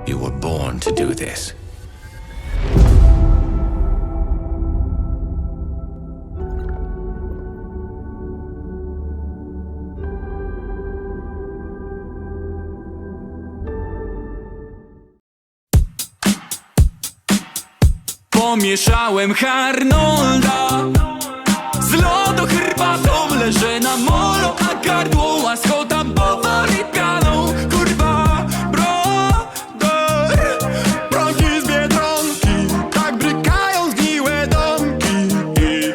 You were born to do this. Pomieszałem Arnolda z lodu herbatą, leżę na molo, a gardło łaskota powoli pianą. Kurwa, brother, prąki z Biedronki, tak brykają zgniłe domki.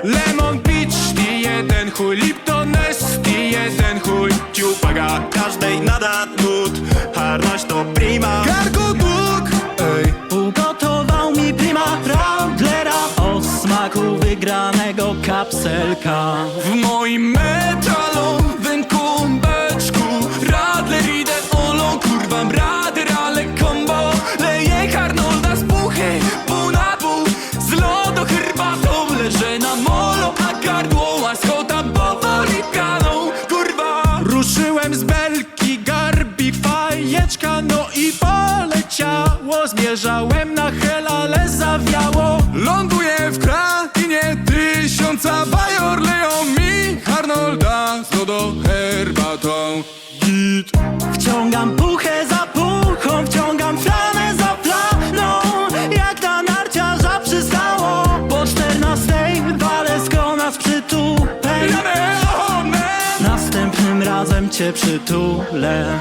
Lemon peach i jeden chuj, Lipton Nest i jeden chuj. Ciupaga każdej nada nut, harność to prima. Cargo dług, Ugotował mi prima Radlera o smaku wygranego kapselka. w moim metalowym kumbeczku Radler idę olą, kurwa brader, ale kombo. Leję Arnolda z puchy, pół na pół, z lodu herbatą, leżę na molo, a gardło łaskota powoli pianą. Kurwa, ruszyłem z belki, garbi fajeczka, no i poleciało. Zmierzałem na hel, ale zawiało. Ląduję w krainie tysiąca bajor, leją mi Arnolda z lodu herbatą. Git. Wciągam puchę za puchą, wciągam flanę za flaną, jak na narciarza przystało. Po 14 walę skona z przytupem. Następnym razem cię przytulę.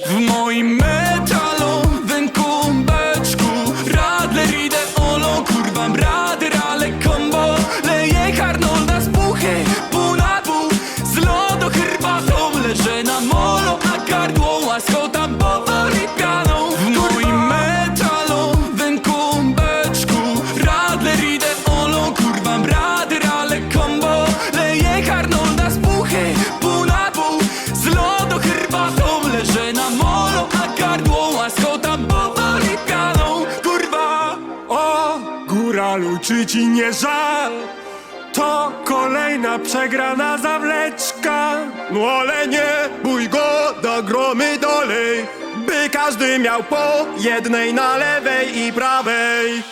W moim metalowym kumbeczku Radler idę olą, kurwa brader, ale kombo. Leję Arnolda z puchy, pół na pół, z lodu herbatą, leżę na molo, a gardło łaskota powoli pianą. W moim metalowym kumbeczku Radler idę olą, kurwa brader, ale kombo. Leję Arnolda z puchy, pół na pół, z lodu herbatą, leżę na molo, a gardło łaskota powoli pianą. Kurwa, O, góralu, czy ci nie żal? To kolejna przegrana zawleczka. No ale nie bój go, do gromy dolej, by każdy miał po jednej na lewej i prawej.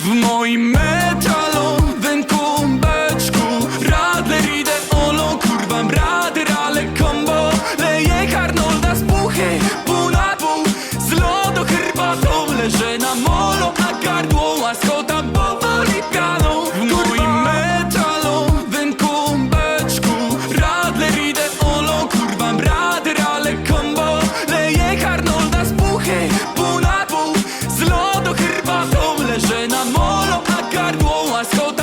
w moim metalowym kumbeczku Radler idę olą, kurwa brader, ale kombo. Leję Arnolda z puchy, pół na pół, z lodu herbatą, leżę na molo, a gardło łaskota powoli pianą. W moim metalowym kumbeczku Radler idę olą, kurwa brader, ale kombo. Leję Arnolda z puchy, pół na pół, z lodu herbatą, leżę na molo, a gardło łaskota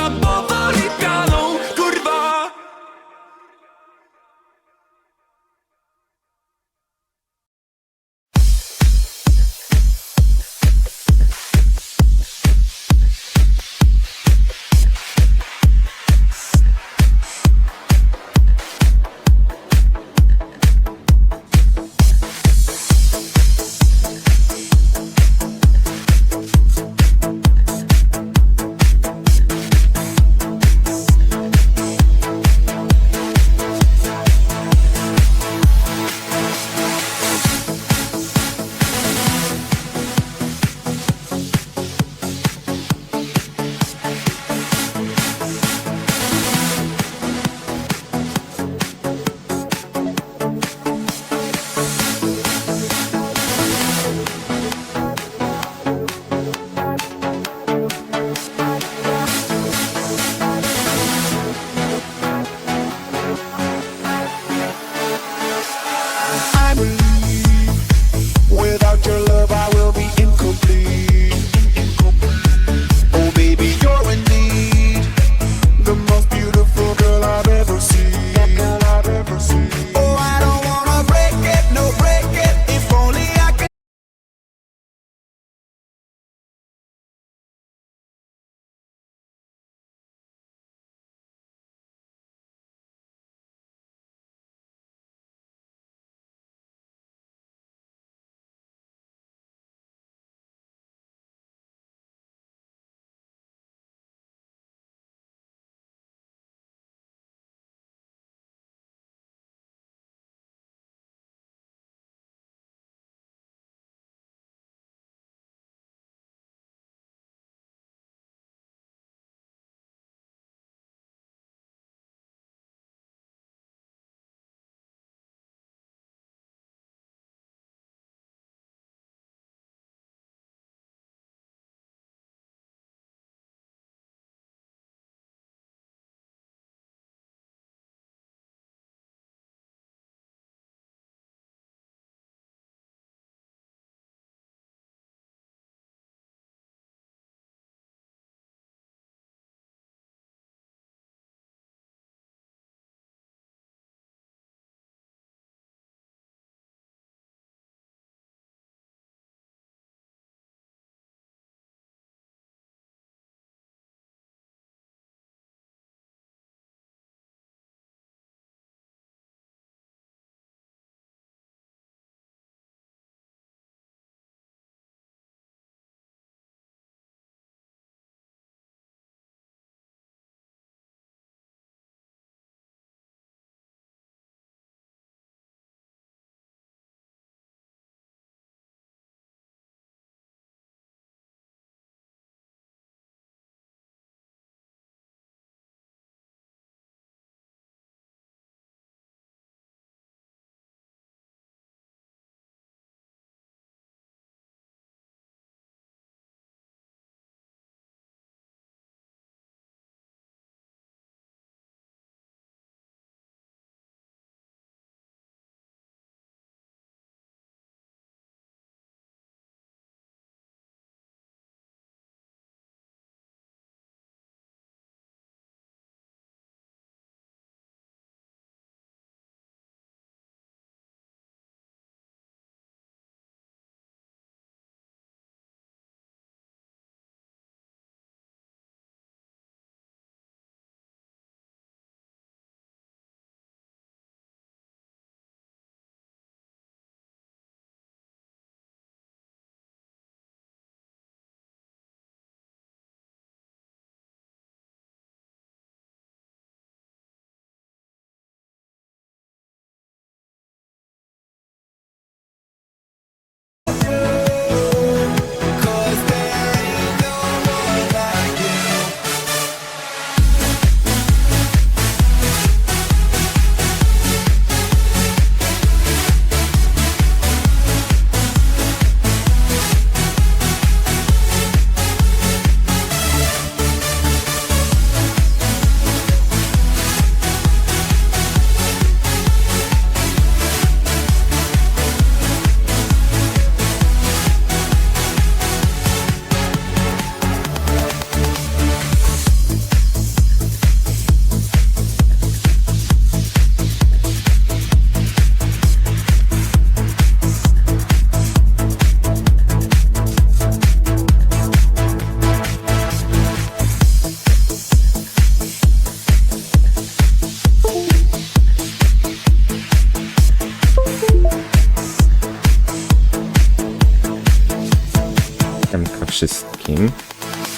Siemka wszystkim.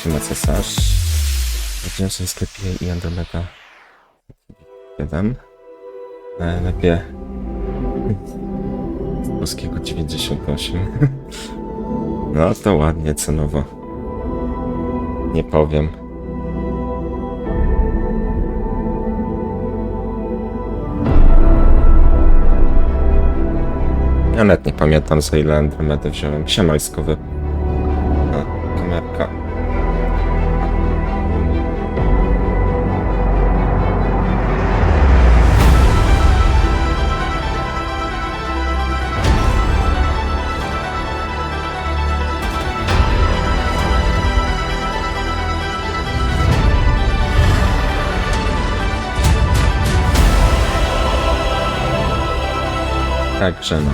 Siema cesarz. Wdzięczny sklepie i Andromeda 7. Lepiej z polskiego 98. No to ładnie cenowo. Nie powiem. Ja nawet nie pamiętam, za ile Andromedę wziąłem. Siema wojskowy. No, kamerka. Także no.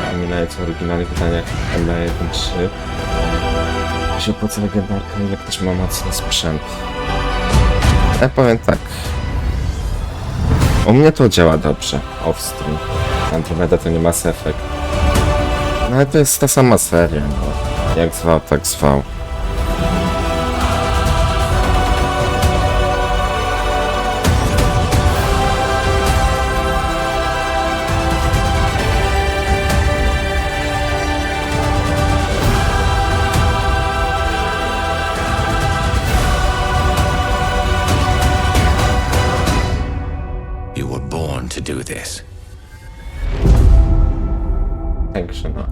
Przypominając o oryginalnych wydaniach MA1.3 się opłaca legendarka, ile ktoś ma mocny sprzęt. Ja powiem tak. U mnie to działa dobrze. Off-stream. Andromeda to nie Mass Effect. No ale to jest ta sama seria, no. Jak zwał, tak zwał. You were born to do this. Także no.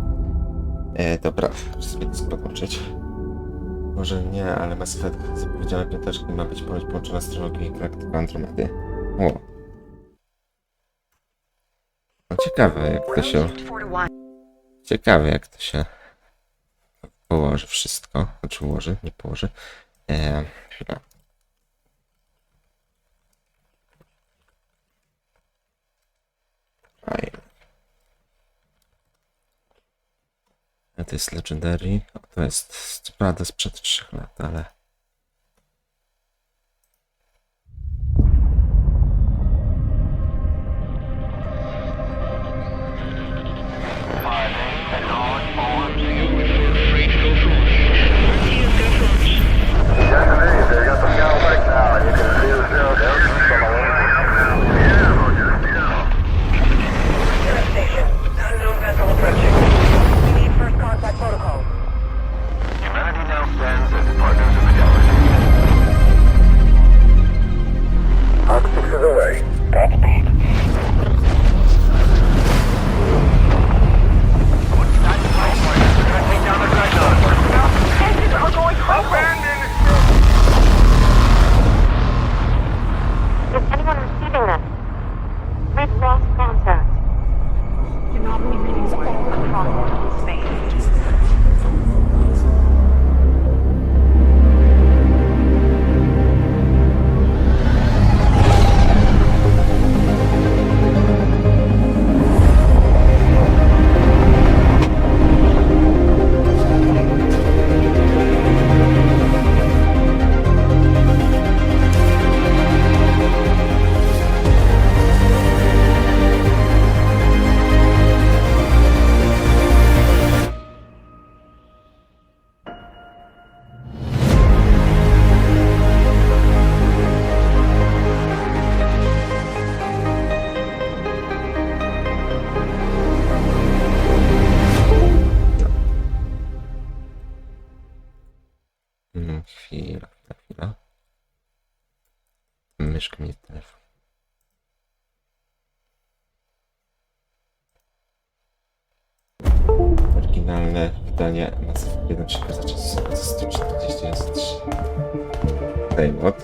Dobra, muszę sobie to podłączyć. Może nie, ale Mass Effect zapowiedziane piąteczki ma być ponoć połączona z trylogią i galaktyką Andromedy. O. No ciekawe jak to się... Ciekawe jak to się... położy wszystko. Znaczy ułoży, nie położy. Chwila. A to jest Legendary. To jest co prawda sprzed 3 lat, ale... Chwila. Myszka mi telefon. Oryginalne wydanie Mass Effect 1 się zaczyna z 143. Daj mod.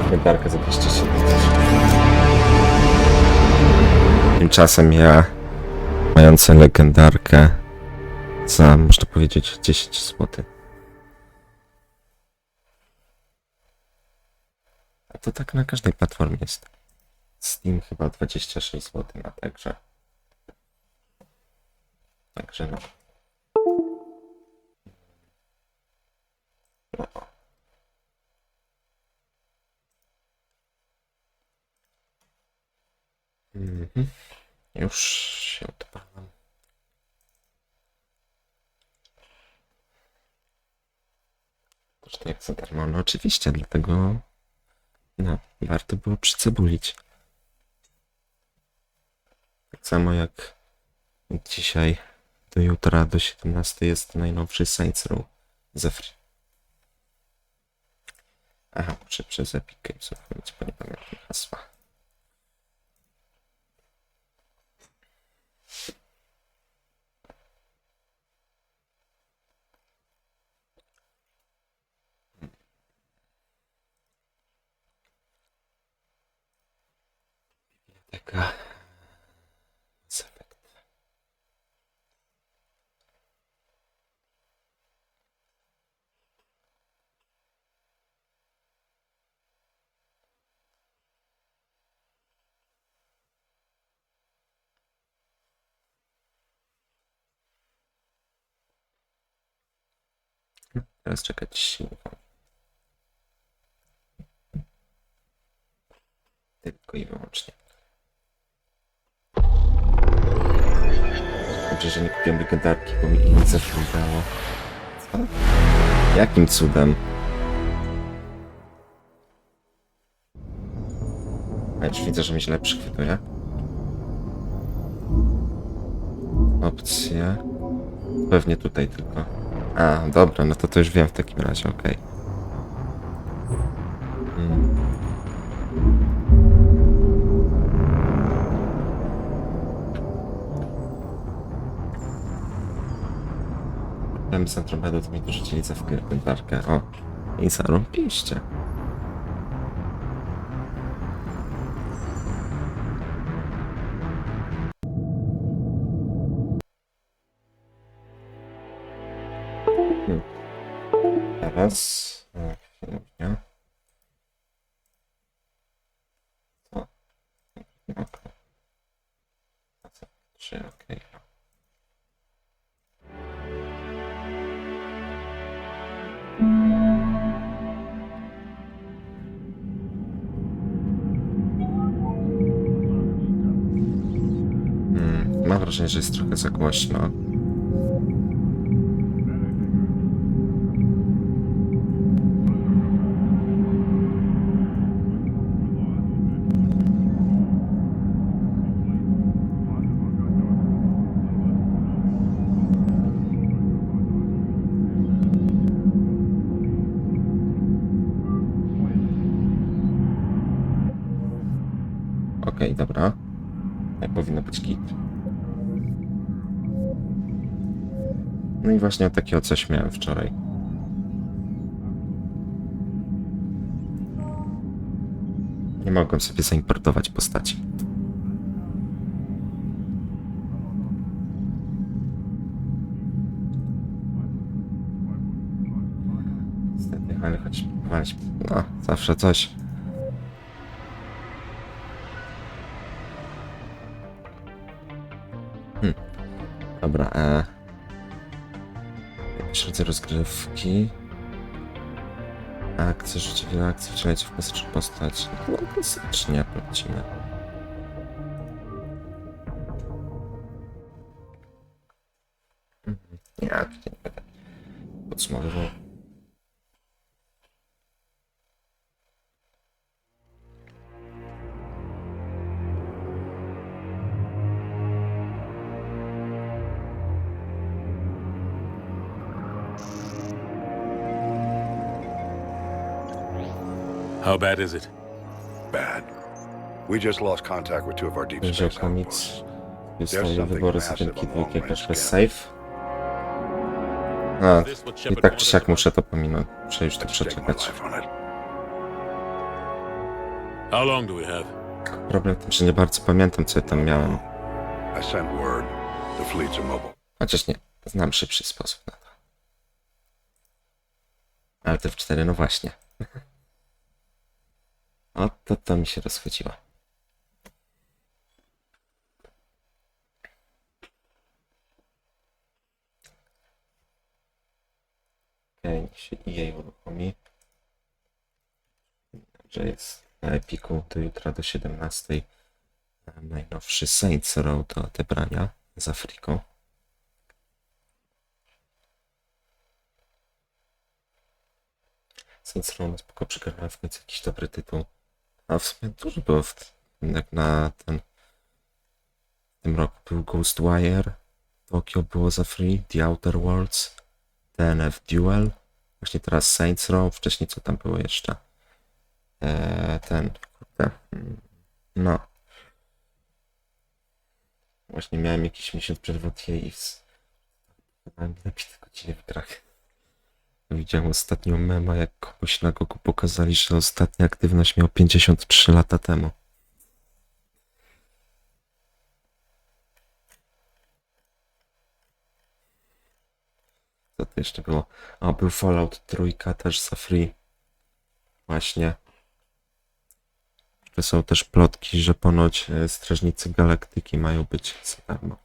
Legendarka za 207. Tymczasem ja, mający legendarkę za, można powiedzieć, 10 zł. A to tak na każdej platformie jest. Steam chyba 26 zł ma, także... Także no. Już się odpalam. Zresztą jak za darmo, no oczywiście, dlatego no, warto było przycebulić. Tak samo jak dzisiaj do jutra do 17 jest najnowszy Saints Row ze free. Aha, muszę przez Epic Games wchodzić, bo nie pamiętam hasła. Taka... Teraz czekać silnikom. Tylko i wyłącznie. Dobrze, że nie kupiłem legendarki, bo mi ich zafrugało. Co? Jakim cudem? A już widzę, że mi źle przychwytuje. Opcje. Pewnie tutaj tylko. A, dobra, no to już wiem w takim razie, okej. Problem z Andromedą, to mi dorzucili za legendarkę. O, i zarąbiście. Teraz... chwilę. Co? Okej. Trzy, okej. Mam wrażenie, że jest trochę za głośno. Okej, dobra. Jak powinno być git. No i właśnie takiego coś miałem wczoraj. Nie mogłem sobie zaimportować postaci. Niestety, ale choć... No, zawsze coś. Dobra, jakiś rodzaj rozgrywki. Akcje, życie wiele akcji, wcielajcie w klasyczną postać. No klasycznie lecimy. Nie, nie będę podsumowywał. How bad is it? Bad. We just lost contact with two of our deep Będzie space komiks. outposts. Wystawię wybory z jedynki, massive dwójki, along też range bez scan. save. A, i tak czy siak muszę to pominąć. Muszę już to I'd stake my przeczekać. life on it. How long do we have? Problem w tym, że nie bardzo pamiętam, co ja tam miałem. I sent word. The fleets are mobile. Chociaż nie, znam szybszy sposób na to. Ale te w4, no właśnie. O, to mi się rozchodziło. Okej, niech się EA uruchomi. Że jest na Epiku do jutra do 17. Najnowszy Saints Row do odebrania z Afriką. Saints Row spoko przygarnąłem w końcu jakiś dobry tytuł. A w sumie dużo było jak na w tym roku był Ghostwire, Tokyo było za free, The Outer Worlds, DNF Duel, właśnie teraz Saints Row, wcześniej co tam było jeszcze? No. Właśnie miałem jakiś miesiąc przerwy od jej i miałem napisać godziny w grach. Widziałem ostatnio mema, jak komuś na Gogu pokazali, że ostatnia aktywność miał 53 lata temu. Co to jeszcze było? O, był Fallout 3 też za free. Właśnie. To są też plotki, że ponoć Strażnicy Galaktyki mają być za darmo.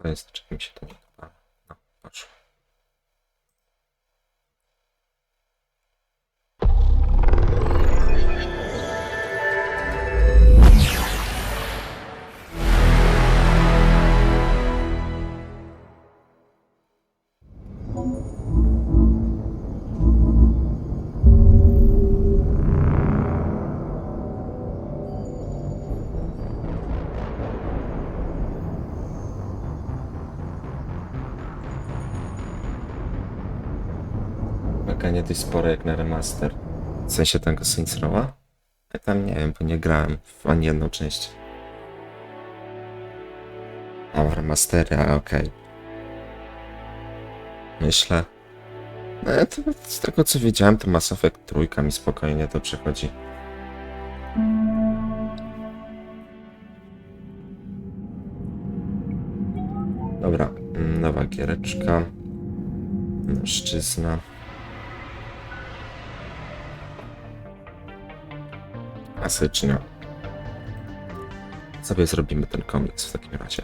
To jest, czy mi się to nie podoba. No, patrz. Nie dość spore jak na remaster. W sensie tego Saints Row'a? Ja tam nie wiem, bo nie grałem w ani jedną część. A w remastery, a okej. Myślę. No, to z tego co wiedziałem, to Mass Effect 3 mi spokojnie to przechodzi. Dobra, nowa giereczka. Mężczyzna. Klasycznie. Sobie zrobimy ten komiks w takim razie.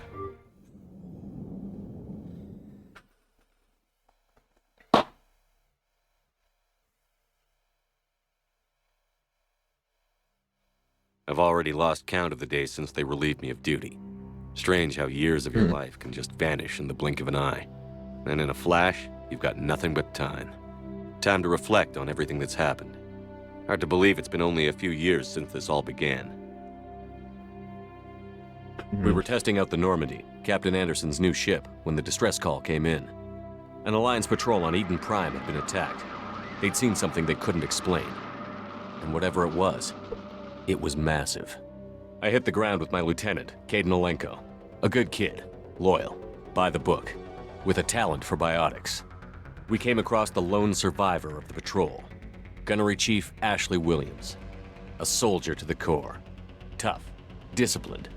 I've already lost count of the days since they relieved me of duty. Strange how years of your life can just vanish in the blink of an eye. And in a flash, you've got nothing but time. Time to reflect on everything that's happened. Hard to believe it's been only a few years since this all began. We were testing out the Normandy, Captain Anderson's new ship, when the distress call came in. An Alliance patrol on Eden Prime had been attacked. They'd seen something they couldn't explain. And whatever it was massive. I hit the ground with my lieutenant, Caden Olenko. A good kid, loyal, by the book, with a talent for biotics. We came across the lone survivor of the patrol, Gunnery Chief Ashley Williams. A soldier to the core. Tough, disciplined,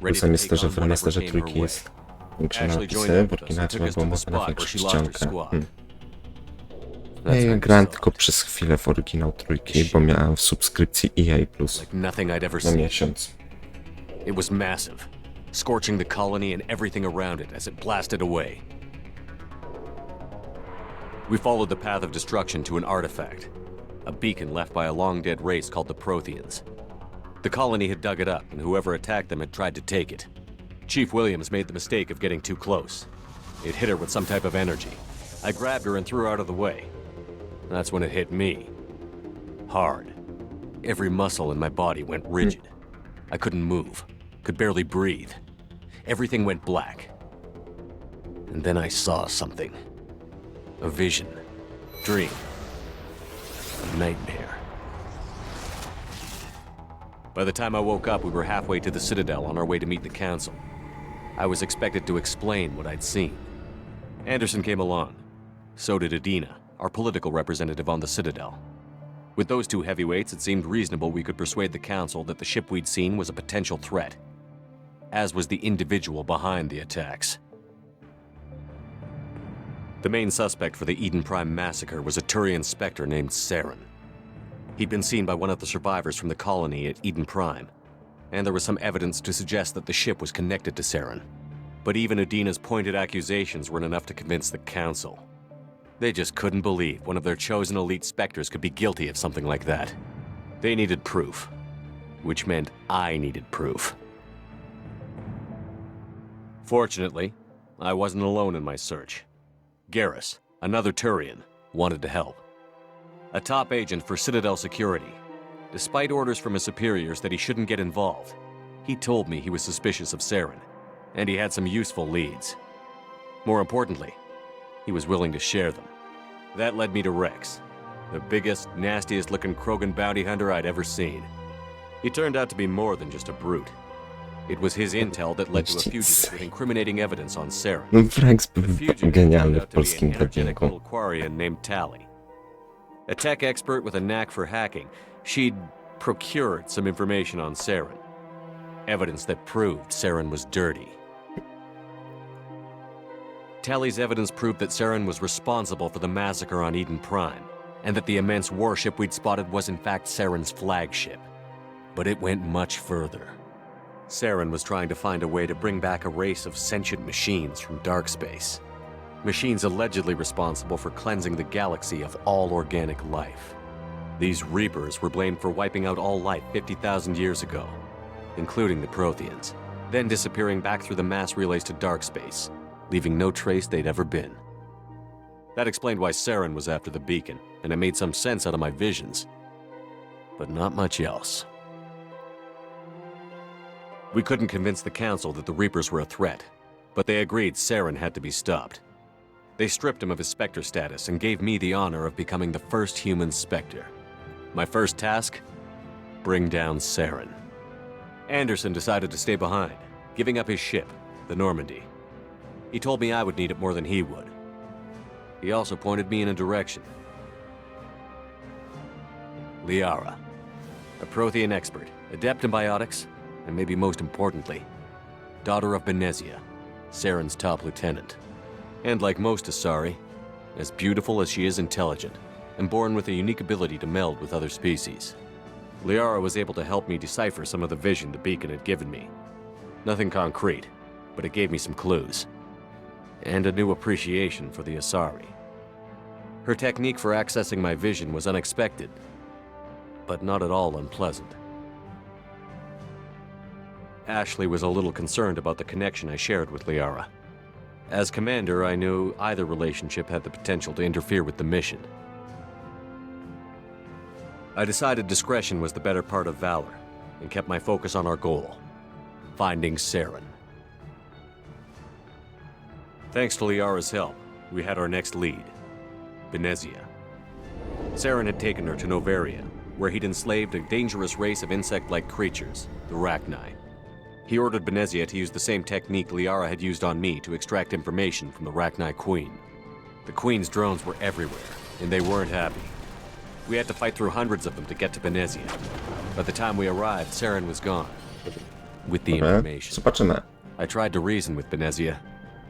ready to Plusem jest to, take że on w whatever remasterze came her trójki way. jest większe Ashley napisy, joined bo up with us and inaczej took us było to the można na spot where większą she lost her ściankę. squad. Ja That's grałem when tylko przez chwilę w oryginał trójki, bo miałem w subskrypcji EA Plus like nothing I'd ever na seen. miesiąc. It was massive, scorching the colony and everything around it as it blasted away. We followed the path of destruction to an artifact, a beacon left by a long-dead race called the Protheans. The colony had dug it up, and whoever attacked them had tried to take it. Chief Williams made the mistake of getting too close. It hit her with some type of energy. I grabbed her and threw her out of the way. That's when it hit me. Hard. Every muscle in my body went rigid. I couldn't move, could barely breathe. Everything went black. And then I saw something. A vision. Dream. A nightmare. By the time I woke up, we were halfway to the Citadel on our way to meet the Council. I was expected to explain what I'd seen. Anderson came along. So did Adina, our political representative on the Citadel. With those two heavyweights, it seemed reasonable we could persuade the Council that the ship we'd seen was a potential threat, as was the individual behind the attacks. The main suspect for the Eden Prime massacre was a Turian Spectre named Saren. He'd been seen by one of the survivors from the colony at Eden Prime, and there was some evidence to suggest that the ship was connected to Saren. But even Udina's pointed accusations weren't enough to convince the Council. They just couldn't believe one of their chosen elite Spectres could be guilty of something like that. They needed proof, which meant I needed proof. Fortunately, I wasn't alone in my search. Garrus, another Turian, wanted to help. A top agent for Citadel Security. Despite orders from his superiors that he shouldn't get involved, he told me he was suspicious of Saren, and he had some useful leads. More importantly, he was willing to share them. That led me to Rex, the biggest, nastiest-looking Krogan bounty hunter I'd ever seen. He turned out to be more than just a brute. It was his intel that led to a fugitive with incriminating evidence on Saren. Rex był The fugitive turned genialny w out to be polskim an energetic dubbingu. little Quarian named Tally. A tech expert with a knack for hacking, she'd procured some information on Saren. Evidence that proved Saren was dirty. Tally's evidence proved that Saren was responsible for the massacre on Eden Prime, and that the immense warship we'd spotted was in fact Saren's flagship. But it went much further. Saren was trying to find a way to bring back a race of sentient machines from dark space. Machines allegedly responsible for cleansing the galaxy of all organic life. These Reapers were blamed for wiping out all life 50,000 years ago, including the Protheans, then disappearing back through the mass relays to dark space, leaving no trace they'd ever been. That explained why Saren was after the beacon, and it made some sense out of my visions. But not much else. We couldn't convince the Council that the Reapers were a threat, but they agreed Saren had to be stopped. They stripped him of his Spectre status and gave me the honor of becoming the first human Spectre. My first task? Bring down Saren. Anderson decided to stay behind, giving up his ship, the Normandy. He told me I would need it more than he would. He also pointed me in a direction. Liara, a Prothean expert, adept in biotics, and maybe most importantly, daughter of Benezia, Saren's top lieutenant. And like most Asari, as beautiful as she is intelligent, and born with a unique ability to meld with other species. Liara was able to help me decipher some of the vision the beacon had given me. Nothing concrete, but it gave me some clues. And a new appreciation for the Asari. Her technique for accessing my vision was unexpected, but not at all unpleasant. Ashley was a little concerned about the connection I shared with Liara. As commander, I knew either relationship had the potential to interfere with the mission. I decided discretion was the better part of valor, and kept my focus on our goal, finding Saren. Thanks to Liara's help, we had our next lead, Benezia. Saren had taken her to Novaria, where he'd enslaved a dangerous race of insect-like creatures, the Rachni. He ordered Benezia to use the same technique Liara had used on me to extract information from the Rachni Queen. The Queen's drones were everywhere, and they weren't happy. We had to fight through hundreds of them to get to Benezia. By the time we arrived, Saren was gone, with the information. Zobaczymy. I tried to reason with Benezia.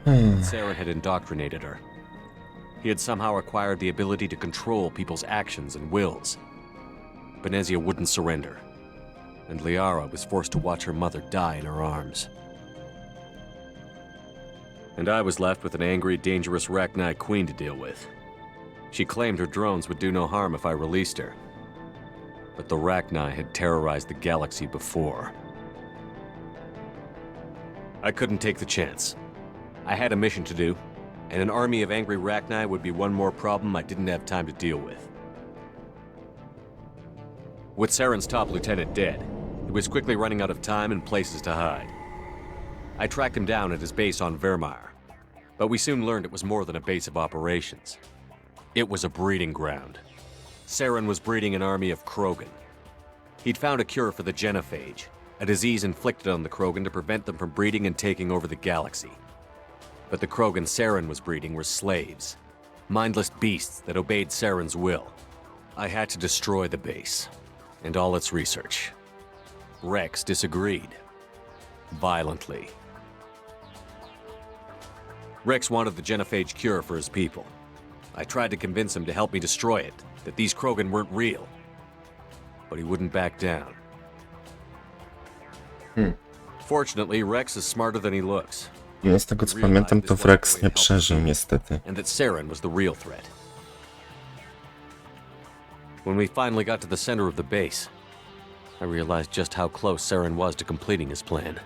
Saren had indoctrinated her. He had somehow acquired the ability to control people's actions and wills. Benezia wouldn't surrender, and Liara was forced to watch her mother die in her arms. And I was left with an angry, dangerous Rachni Queen to deal with. She claimed her drones would do no harm if I released her. But the Rachni had terrorized the galaxy before. I couldn't take the chance. I had a mission to do, and an army of angry Rachni would be one more problem I didn't have time to deal with. With Saren's top lieutenant dead, he was quickly running out of time and places to hide. I tracked him down at his base on Vermeer, but we soon learned it was more than a base of operations. It was a breeding ground. Saren was breeding an army of Krogan. He'd found a cure for the genophage, a disease inflicted on the Krogan to prevent them from breeding and taking over the galaxy. But the Krogan Saren was breeding were slaves, mindless beasts that obeyed Saren's will. I had to destroy the base, and all its research. Rex disagreed. Violently. Rex wanted the genophage cure for his people. I tried to convince him to help me destroy it, that these Krogan weren't real. But he wouldn't back down. Fortunately, Rex is smarter than he looks. No z tego co pamiętam, to Rex nie przeżył niestety. And that Saren was the real threat. When we finally got to the center of the base, I realized just how close Saren was to completing his plan.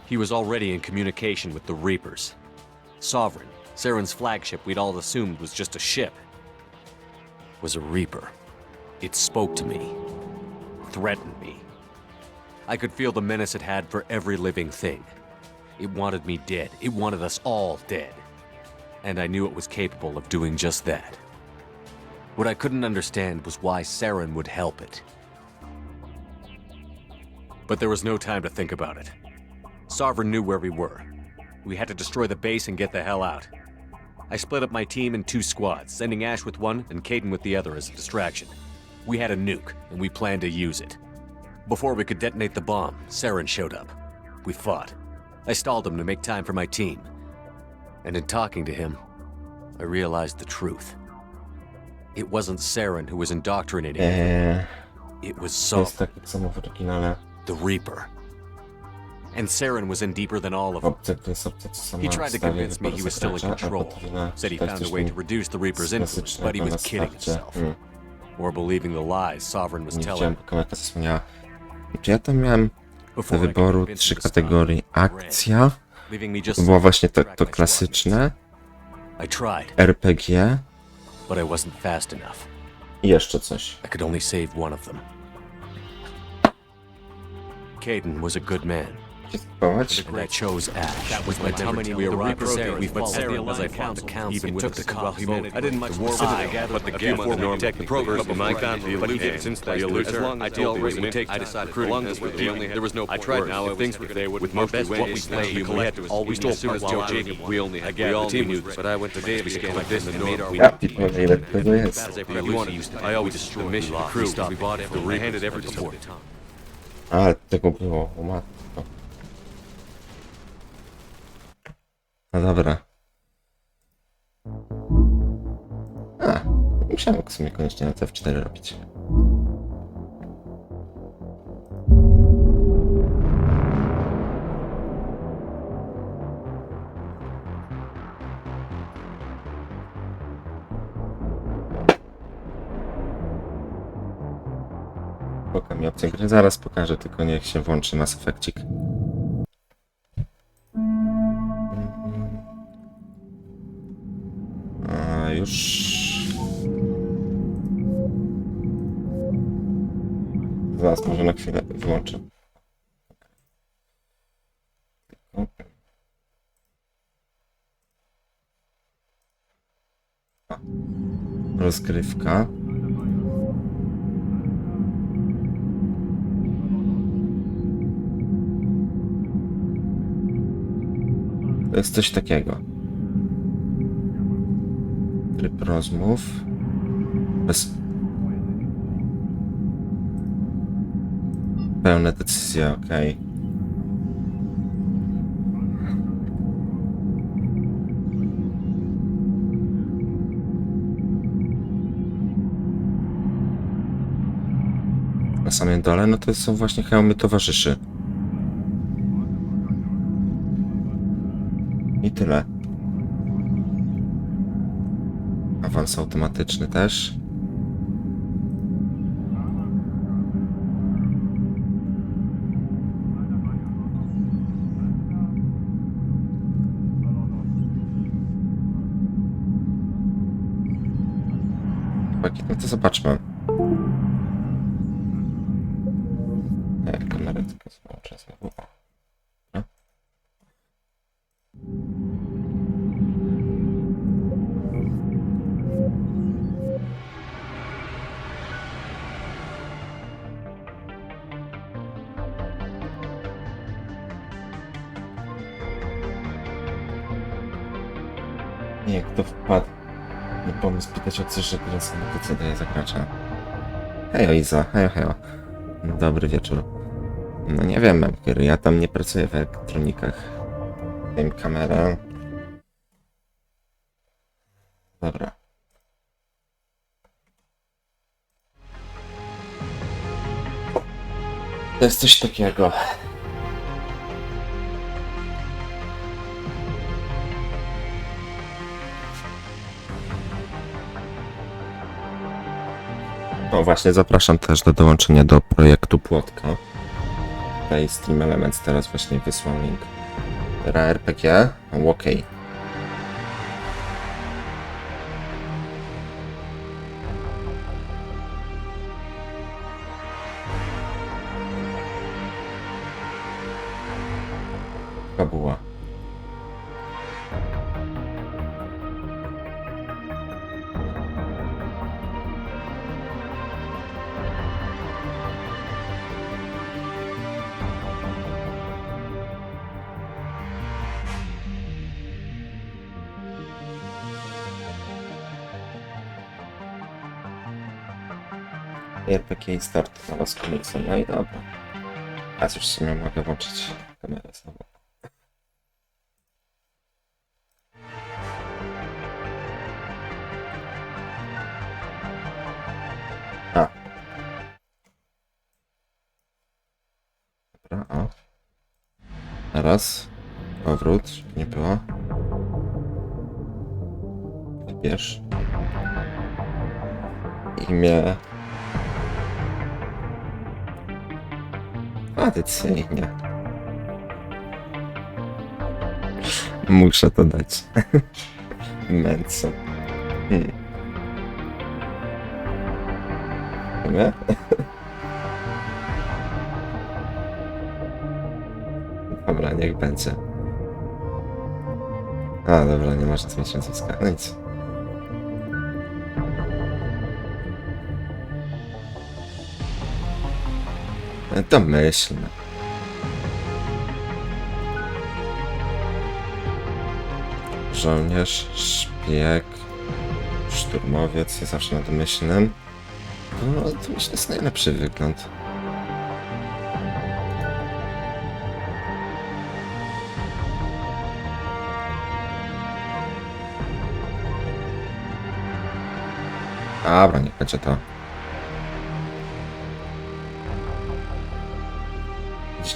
He was already in communication with the Reapers. Sovereign, Saren's flagship we'd all assumed was just a ship, was a Reaper. It spoke to me, threatened me. I could feel the menace it had for every living thing. It wanted me dead. It wanted us all dead. And I knew it was capable of doing just that. What I couldn't understand was why Saren would help it. But there was no time to think about it. Sovereign knew where we were. We had to destroy the base and get the hell out. I split up my team in 2 squads, sending Ash with one and Caden with the other as a distraction. We had a nuke, and we planned to use it. Before we could detonate the bomb, Saren showed up. We fought. I stalled him to make time for my team. And in talking to him, I realized the truth. It wasn't Saren who was indoctrinating me. It was To jest Sovereign, tak jak samo w oryginale. the Reaper. And Saren was in deeper than all of them. Obce to jest obce, co sama He tried to stawia convince me he was still in gracza, a control. powinna Said he czytać found a coś way mi to reduce the Reaper's influence, but he klasycznego was na kidding starcie. himself. Or believing the lies Sovereign was Nie telling widziałem, him. bo kamerka zasłaniała. Czy ja tam miałem do Before I could wyboru convince 3 him to stop, kategorie. he ran, Akcja, leaving me to just było właśnie to to track my klasyczne, squad. I tried, RPG but I wasn't fast enough. i jeszcze coś. I could only save one of them. Caden was a good man, Skipować. and I chose Ash. That was my memory. We arrived Saren. We followed the Alliance council. Even took the cops. I didn't much war with it, but the few months to detect the progress of my country. And since I as long as the operation would take, I decided recruiting this was the only. There was no. I tried now. If things were they would with most what we played. We had to always told as Joe Jacob. We only had. We all knew this, but I went to Davis again like this and made our. Ja pitole, ile tego jest. I always destroyed the mission, the crew. We bought it. I handed every support. Ale tego było, o matko. No dobra. Nie musiałem w sumie koniecznie na F4 robić. Poka mi opcję gry, zaraz pokażę, tylko niech się włączy Mass Effectik. A już... Zaraz może na chwilę wyłączę. Rozgrywka. To jest coś takiego. Tryb rozmów. Bez... Pełne decyzje, ok. Na samym dole, no to są właśnie hełmy towarzyszy. I tyle. Awans automatyczny też. No to zobaczmy. Jak kamerę tylko zobaczę znowu. No. Nie, kto wpadł na pomysł pytać o coś, że gra samotyce daje zagracza. Hejo Iza, hejo hejo. Dobry wieczór. No nie wiem, ja tam nie pracuję w elektronikach. Wiem kamerę. Dobra. To jest coś takiego. No właśnie, zapraszam też do dołączenia do projektu Płotka. Tutaj Stream Elements teraz właśnie wysłał link. Gra RPG? Okej. Fabuła. RPG i start z komiksem, no i dobra. A już w sumie mogę włączyć kamerę znowu. A. Dobra, o. Teraz. Powrót, żeby nie było. Wybierz. Imię. Tradycyjnie. Muszę to dać. Męco. Nie? Dobra, niech będzie. A, dobra, nie można zmienić nazwiska. No nic. Domyślne. Żołnierz, szpieg, szturmowiec, jest zawsze na domyślnym. No, to myślę, że jest najlepszy wygląd. Dobra, niech będzie to.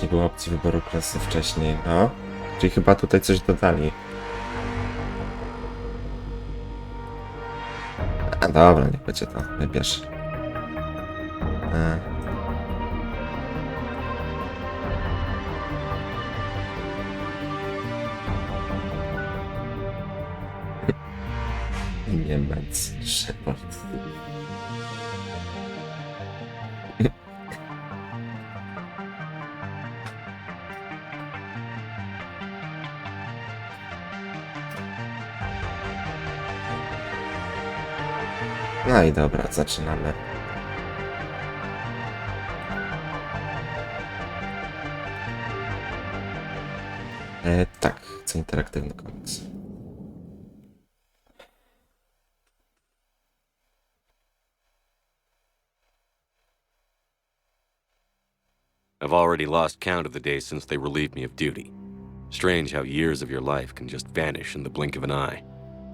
Nie było opcji wyboru klasy wcześniej, no. Czyli chyba tutaj coś dodali. A dobra, niech będzie to. Wybierz. Niemiec, Sheparda. No i dobra, zaczynamy. Tak, chcę interaktywny komiks. I've already lost count of the days since they relieved me of duty. Strange how years of your life can just vanish in the blink of an eye.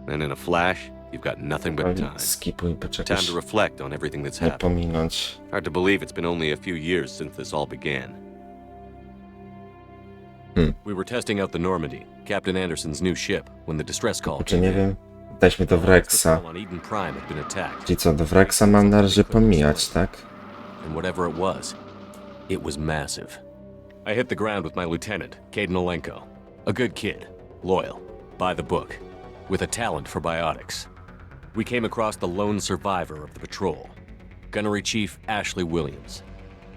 And in a flash, you've got nothing but time. Skipuj, Time poczekasz. to reflect on everything that's Nie happened. pominąć. Hard to believe it's been only a few years since this all began. We were testing out the Normandy, Captain Anderson's new ship, when the distress call Czy nie wiem, daliśmy do Wrexa. on Eden Prime had been attacked. Czyli co, do Wrexa mam na razie pomijać, tak? And whatever it was massive. I hit the ground with my lieutenant, Caden Olenko. A good kid, loyal, by the book, with a talent for biotics. We came across the lone survivor of the patrol, Gunnery Chief Ashley Williams,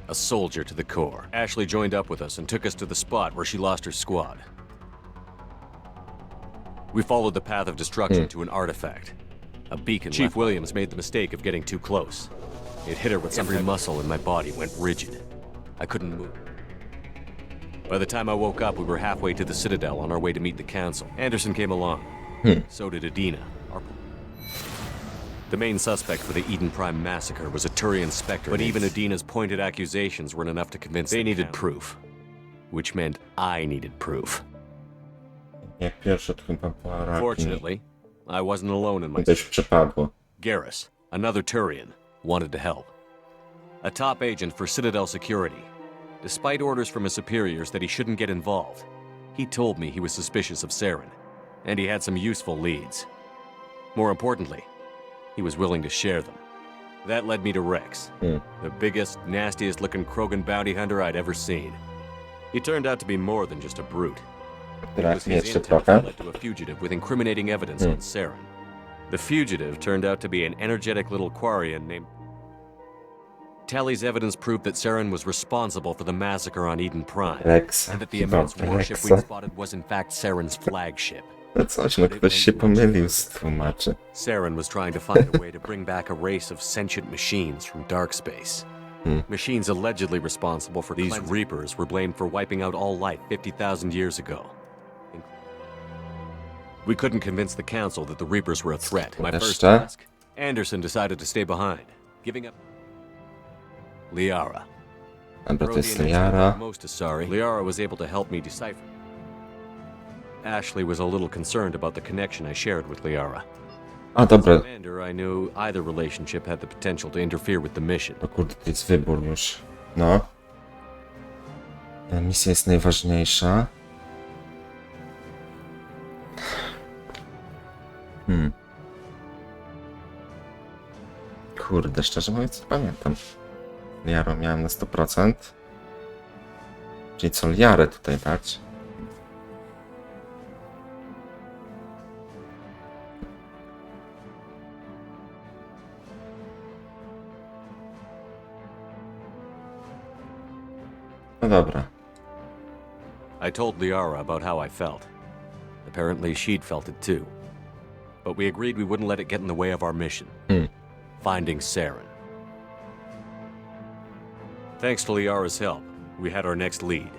a soldier to the core. Ashley joined up with us and took us to the spot where she lost her squad. We followed the path of destruction to an artifact, a beacon. Chief Williams made the mistake of getting too close. It hit her with every muscle in my body went rigid. I couldn't move. By the time I woke up, we were halfway to the Citadel on our way to meet the Council. Anderson came along. So did Adina. The main suspect for the Eden Prime massacre was a Turian Spectre, but even Adina's pointed accusations weren't enough to convince them. They needed proof, which meant I needed proof. Jak pierwszy to chyba była Ragni. Fortunately, I wasn't alone in my Coś przepadło. Garrus, another Turian, wanted to help. A top agent for Citadel Security. Despite orders from his superiors that he shouldn't get involved, he told me he was suspicious of Saren, and he had some useful leads. More importantly, he was willing to share them. That led me to Rex, the biggest, nastiest-looking Krogan bounty hunter I'd ever seen. He turned out to be more than just a brute. It was his Jeszcze intel trochę. that led to a fugitive with incriminating evidence on Saren. The fugitive turned out to be an energetic little Quarian named... Tally's evidence proved that Saren was responsible for the massacre on Eden Prime, Rex. and that the Chyba immense warship Rexa. we'd spotted was in fact Saren's flagship. No coś, no ktoś się pomylił z tłumaczy. Saren was trying to find a way to bring back a race of sentient machines from dark space. Machines allegedly responsible for these Reapers were blamed for wiping out all life 50,000 years ago. We couldn't convince the Council that the Reapers were a threat. My first Jeszcze? task, Anderson decided to stay behind, giving up Liara. Dobra, to jest Prothean Liara. Most is sorry. Liara was able to help me decipher. Ashley was a little concerned about the connection I shared with Liara. A, dobra. Commander, I knew either relationship had the potential to interfere with the mission. O kurde, to jest wybór już. No. Misja jest najważniejsza. Kurde, szczerze mówiąc, nie pamiętam. Liarę miałem na 100%. Czyli co, Liarę tutaj dać? No dobra. I told Liara about how I felt. Apparently she'd felt it too. But we agreed we wouldn't let it get in the way of our mission. Finding Saren. Thanks to Liara's help, we had our next lead.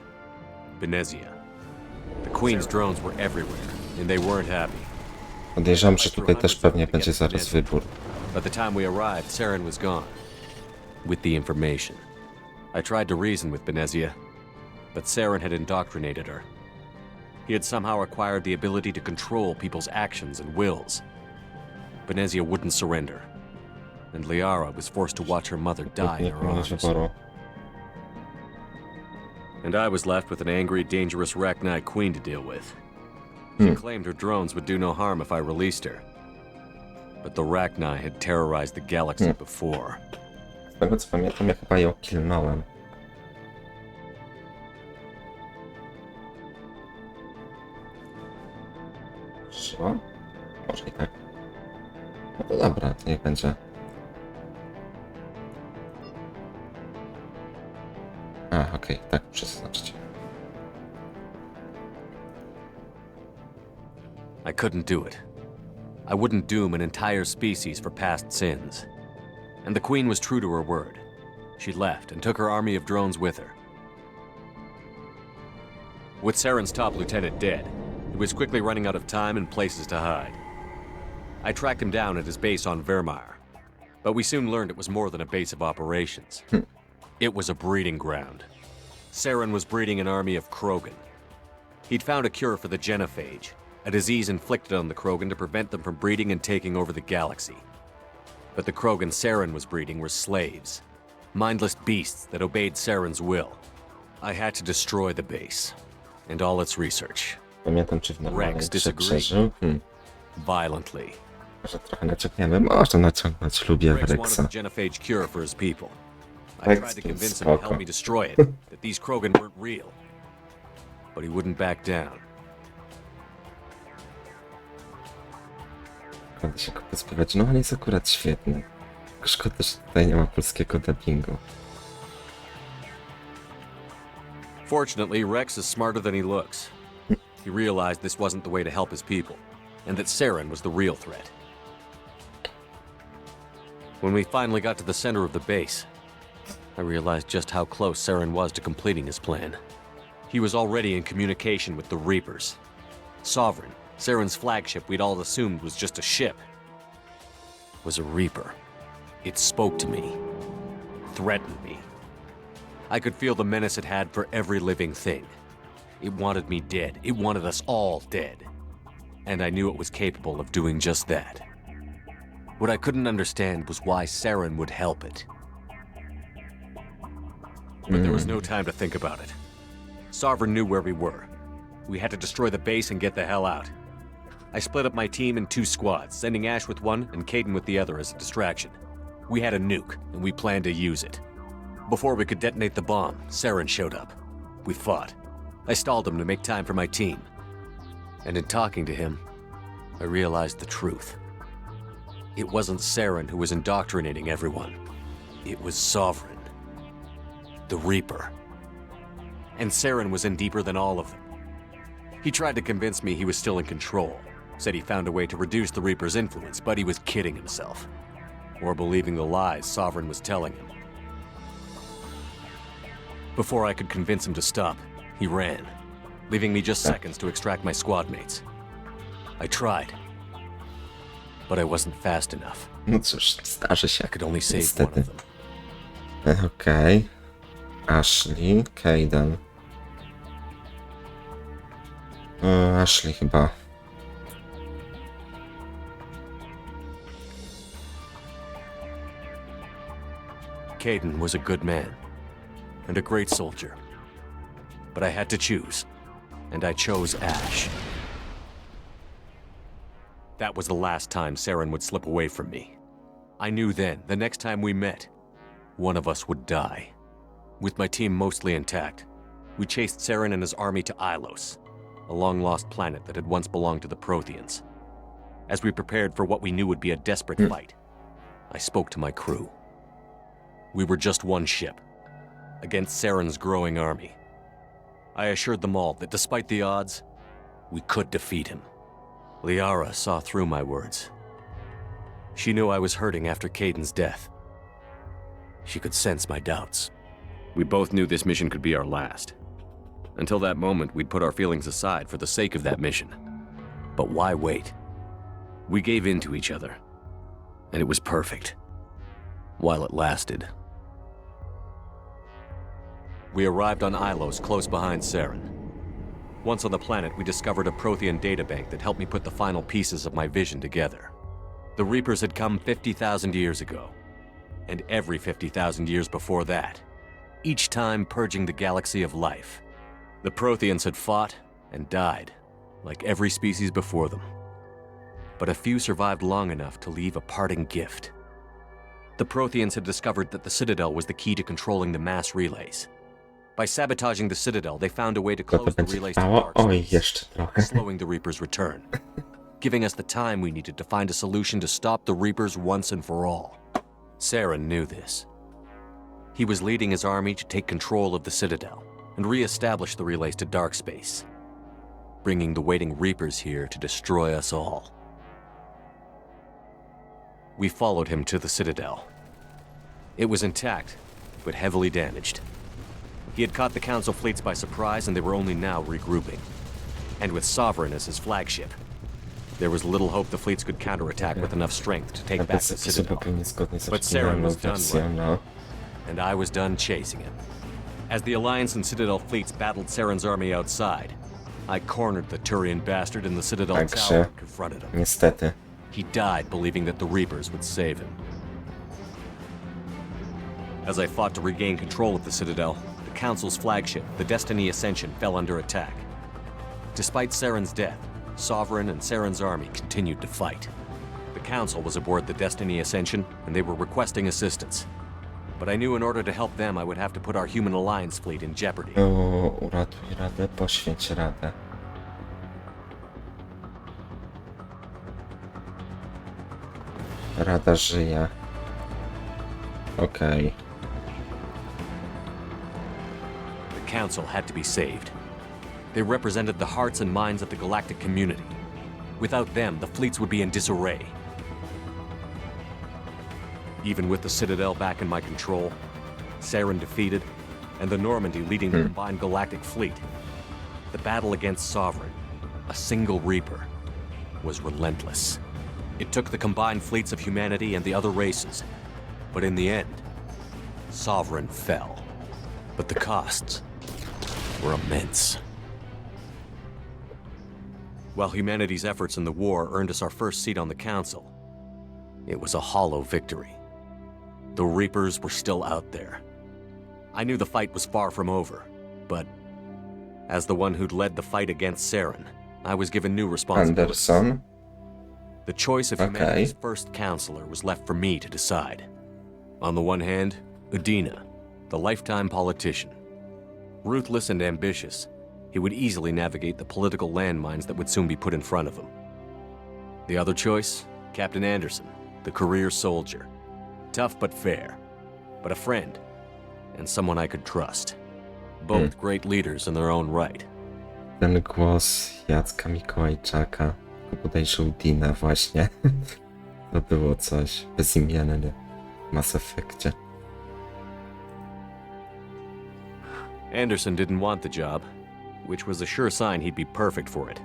Benezia. The Queen's drones were everywhere, and they weren't happy. Podejrzewam, że tutaj też pewnie będzie zaraz wybór. By the time we arrived, Saren was gone. With the information. I tried to reason with Benezia, but Saren had indoctrinated her. He had somehow acquired the ability to control people's actions and wills. Benezia wouldn't surrender, and Liara was forced to watch her mother die in Nie her miałem arms. wyboru. And I was left with an angry, dangerous Rachni queen to deal with. She claimed her drones would do no harm if I released her. But the Rachni had terrorized the galaxy before. Z tego co pamiętam, ja chyba ją killnąłem. Co? Może i tak. No to dobra, to niech będzie. A, okej, tak przeznaczyć. I couldn't do it. I wouldn't doom an entire species for past sins. And the Queen was true to her word. She left and took her army of drones with her. With Saren's top lieutenant dead, he was quickly running out of time and places to hide. I tracked him down at his base on Vermeer, but we soon learned it was more than a base of operations. It was a breeding ground. Saren was breeding an army of Krogan. He'd found a cure for the genophage, a disease inflicted on the Krogan to prevent them from breeding and taking over the galaxy. But the Krogan Saren was breeding were slaves, mindless beasts that obeyed Saren's will. I had to destroy the base, and all its research, Pamiętam, czy w normalnej Rex grze disagree. przeżył. violently. Może trochę naciągniemy. Można naciągnąć, lubię Rex wanted Rexa. the genophage cure for his people. I Rex tried to to convince him to spoko. help me destroy it, that these Krogan weren't real. But he wouldn't back down. Będę się go pozbywać. No on jest akurat świetny. Tylko szkoda, że tutaj nie ma polskiego dubbingu. Fortunately, Rex is smarter than he looks. He realized this wasn't the way to help his people, and that Saren was the real threat. When we finally got to the center of the base, I realized just how close Saren was to completing his plan. He was already in communication with the Reapers. Sovereign, Saren's flagship we'd all assumed was just a ship, was a Reaper. It spoke to me, threatened me. I could feel the menace it had for every living thing. It wanted me dead. It wanted us all dead. and I knew it was capable of doing just that. What I couldn't understand was why Saren would help it. But there was no time to think about it. Sovereign knew where we were. We had to destroy the base and get the hell out. I split up my team in 2 squads, sending Ash with one and Caden with the other as a distraction. We had a nuke, and we planned to use it. Before we could detonate the bomb, Saren showed up. We fought. I stalled him to make time for my team. And in talking to him, I realized the truth. It wasn't Saren who was indoctrinating everyone. It was Sovereign. The Reaper. And Saren was in deeper than all of them. He tried to convince me he was still in control. Said he found a way to reduce the Reaper's influence, but he was kidding himself. Or believing the lies Sovereign was telling him. Before I could convince him to stop, he ran, leaving me just seconds to extract my squad mates. I tried, but I wasn't fast enough. No cóż, zdarzy się. I could only save Niestety. one of them. Okej. Ashley, Caden. Ashley chyba. Caden was a good man and a great soldier. But I had to choose, and I chose Ash. That was the last time Saren would slip away from me. I knew then, the next time we met, one of us would die. With my team mostly intact, we chased Saren and his army to Ilos, a long-lost planet that had once belonged to the Protheans. As we prepared for what we knew would be a desperate fight, I spoke to my crew. We were just one ship, against Saren's growing army. I assured them all that despite the odds, we could defeat him. Liara saw through my words. She knew I was hurting after Caden's death. She could sense my doubts. We both knew this mission could be our last. Until that moment, we'd put our feelings aside for the sake of that mission. But why wait? We gave in to each other, and it was perfect. While it lasted. We arrived on Ilos, close behind Saren. Once on the planet, we discovered a Prothean databank that helped me put the final pieces of my vision together. The Reapers had come 50,000 years ago, and every 50,000 years before that, each time purging the galaxy of life. The Protheans had fought and died, like every species before them. But a few survived long enough to leave a parting gift. The Protheans had discovered that the Citadel was the key to controlling the mass relays. By sabotaging the Citadel, they found a way to To close the będzie relays to trwało? dark Oj, space, jeszcze trochę. slowing the Reaper's return, giving us the time we needed to find a solution to stop the Reapers once and for all. Saren knew this. He was leading his army to take control of the Citadel and re-establish the relays to dark space, bringing the waiting Reapers here to destroy us all. We followed him to the Citadel. It was intact, but heavily damaged. He had caught the Council fleets by surprise, and they were only now regrouping. And with Sovereign as his flagship, there was little hope the fleets could counterattack with enough strength to take back the Zapisy są Citadel. zupełnie zgodne z But Saren oryginalną was done wersją, running, no. and I was done chasing him. As the Alliance and Citadel fleets battled Saren's army outside, I cornered the Turian bastard in the Citadel Także, tower and confronted him. niestety. He died believing that the Reapers would save him. As I fought to regain control of the Citadel, the Council's flagship, the Destiny Ascension, fell under attack. Despite Saren's death, Sovereign and Saren's army continued to fight. The Council was aboard the Destiny Ascension, and they were requesting assistance. But I knew in order to help them, I would have to put our Human Alliance fleet in jeopardy. Uratuj radę, poświęć radę. Rada żyje. Okej. The Council had to be saved. They represented the hearts and minds of the galactic community. Without them, the fleets would be in disarray. Even with the Citadel back in my control, Saren defeated, and the Normandy leading the combined galactic fleet, the battle against Sovereign, a single Reaper, was relentless. It took the combined fleets of humanity and the other races, but in the end, Sovereign fell. But the costs were immense. While humanity's efforts in the war earned us our first seat on the council, it was a hollow victory. The Reapers were still out there. I knew the fight was far from over, but as the one who'd led the fight against Saren, I was given new responsibilities. Anderson. The choice of Okay. humanity's first counselor was left for me to decide. On the one hand, Udina, the lifetime politician. Ruthless and ambitious, he would easily navigate the political landmines that would soon be put in front of him. The other choice, Captain Anderson, the career soldier. Tough but fair, but a friend, and someone I could trust. Both great leaders in their own right. Ten głos Jacka Mikołajczaka, bodajże Udina właśnie. To było coś bezimienny w Mass Effectie. Anderson didn't want the job, which was a sure sign he'd be perfect for it.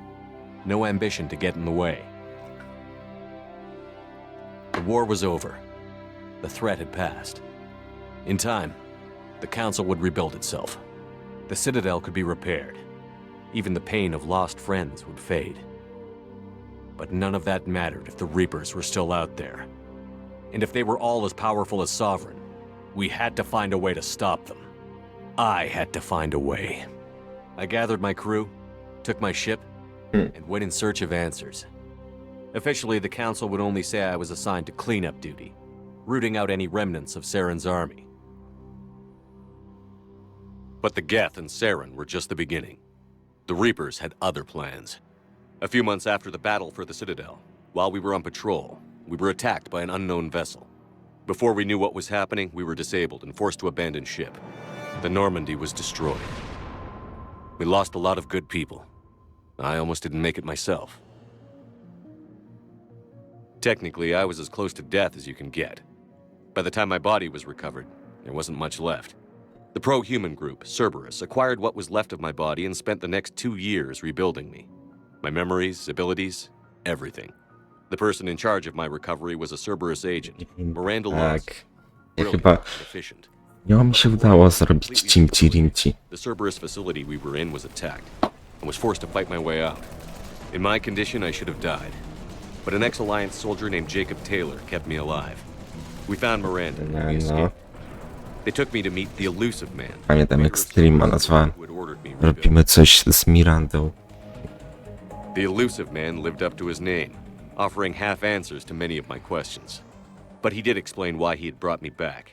No ambition to get in the way. The war was over. The threat had passed. In time, the Council would rebuild itself. The Citadel could be repaired. Even the pain of lost friends would fade. But none of that mattered if the Reapers were still out there. And if they were all as powerful as Sovereign, we had to find a way to stop them. I had to find a way. I gathered my crew, took my ship, and went in search of answers. Officially, the Council would only say I was assigned to cleanup duty, rooting out any remnants of Saren's army. But the Geth and Saren were just the beginning. The Reapers had other plans. A few months after the battle for the Citadel, while we were on patrol, we were attacked by an unknown vessel. Before we knew what was happening, we were disabled and forced to abandon ship. The Normandy was destroyed. We lost a lot of good people. I almost didn't make it myself. Technically, I was as close to death as you can get. By the time my body was recovered, there wasn't much left. The pro-human group, Cerberus, acquired what was left of my body and spent the next 2 years rebuilding me. My memories, abilities, everything. The person in charge of my recovery was a Cerberus agent, Miranda Laws. Tak. Ja chyba... Nie mi się udało zrobić Cimci Rimci. The Cerberus facility we were in was attacked, and was forced to fight my way out. In my condition, I should have died. But an ex-Alliance soldier named Jacob Taylor kept me alive. We found Miranda, and we escaped. They took me to meet the Elusive Man. Pamiętam jak streama nazwałem. Robimy coś z Mirandą. The Elusive Man lived up to his name, offering half answers to many of my questions. But he did explain why he had brought me back.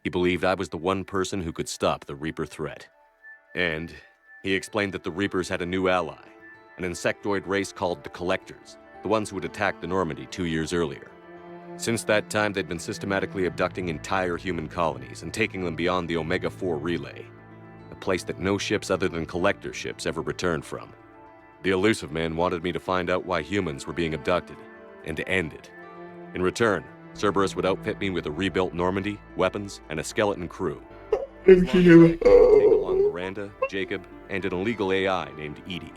He believed I was the one person who could stop the Reaper threat. And he explained that the Reapers had a new ally, an insectoid race called the Collectors, the ones who had attacked the Normandy 2 years earlier. Since that time, they'd been systematically abducting entire human colonies and taking them beyond the Omega-4 relay, a place that no ships other than Collector ships ever returned from. The Elusive Man wanted me to find out why humans were being abducted, and to end it. In return, Cerberus would outfit me with a rebuilt Normandy, weapons, and a skeleton crew. Take along Miranda, Jacob, and an illegal AI named Edie.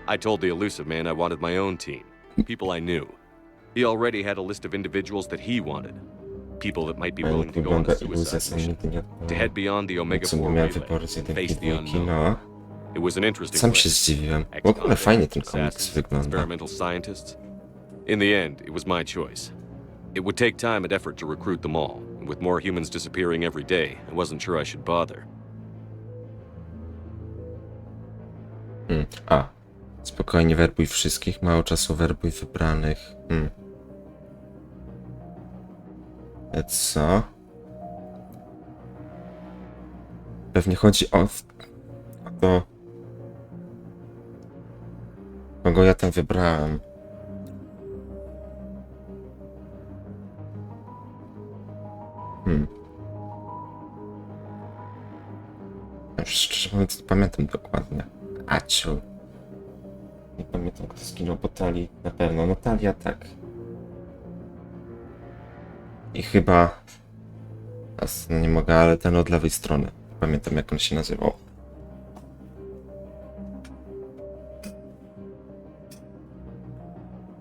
I told the Elusive Man I wanted my own team, people I knew. He already had a list of individuals that he wanted, people that might be willing to go on a suicide mission, to head beyond the Omega-4 relay and face the unknown. It was an interesting Sam się place. zdziwiłem. W ogóle fajnie ten komiks Assassins, wygląda. experimental scientists. In the end, it was my choice. It would take time and effort to recruit them all, and with more humans disappearing every day, I wasn't sure I should bother. A. Spokojnie werbuj wszystkich, mało czasu werbuj wybranych. Co? Pewnie chodzi o to, kogo ja tam wybrałem. Już szczerze mówiąc, nie pamiętam dokładnie. Aciu. Nie pamiętam, kto zginął po Talii. Na pewno, no Talia tak. I chyba... Teraz no nie mogę, ale ten od lewej strony. Pamiętam, jak on się nazywał.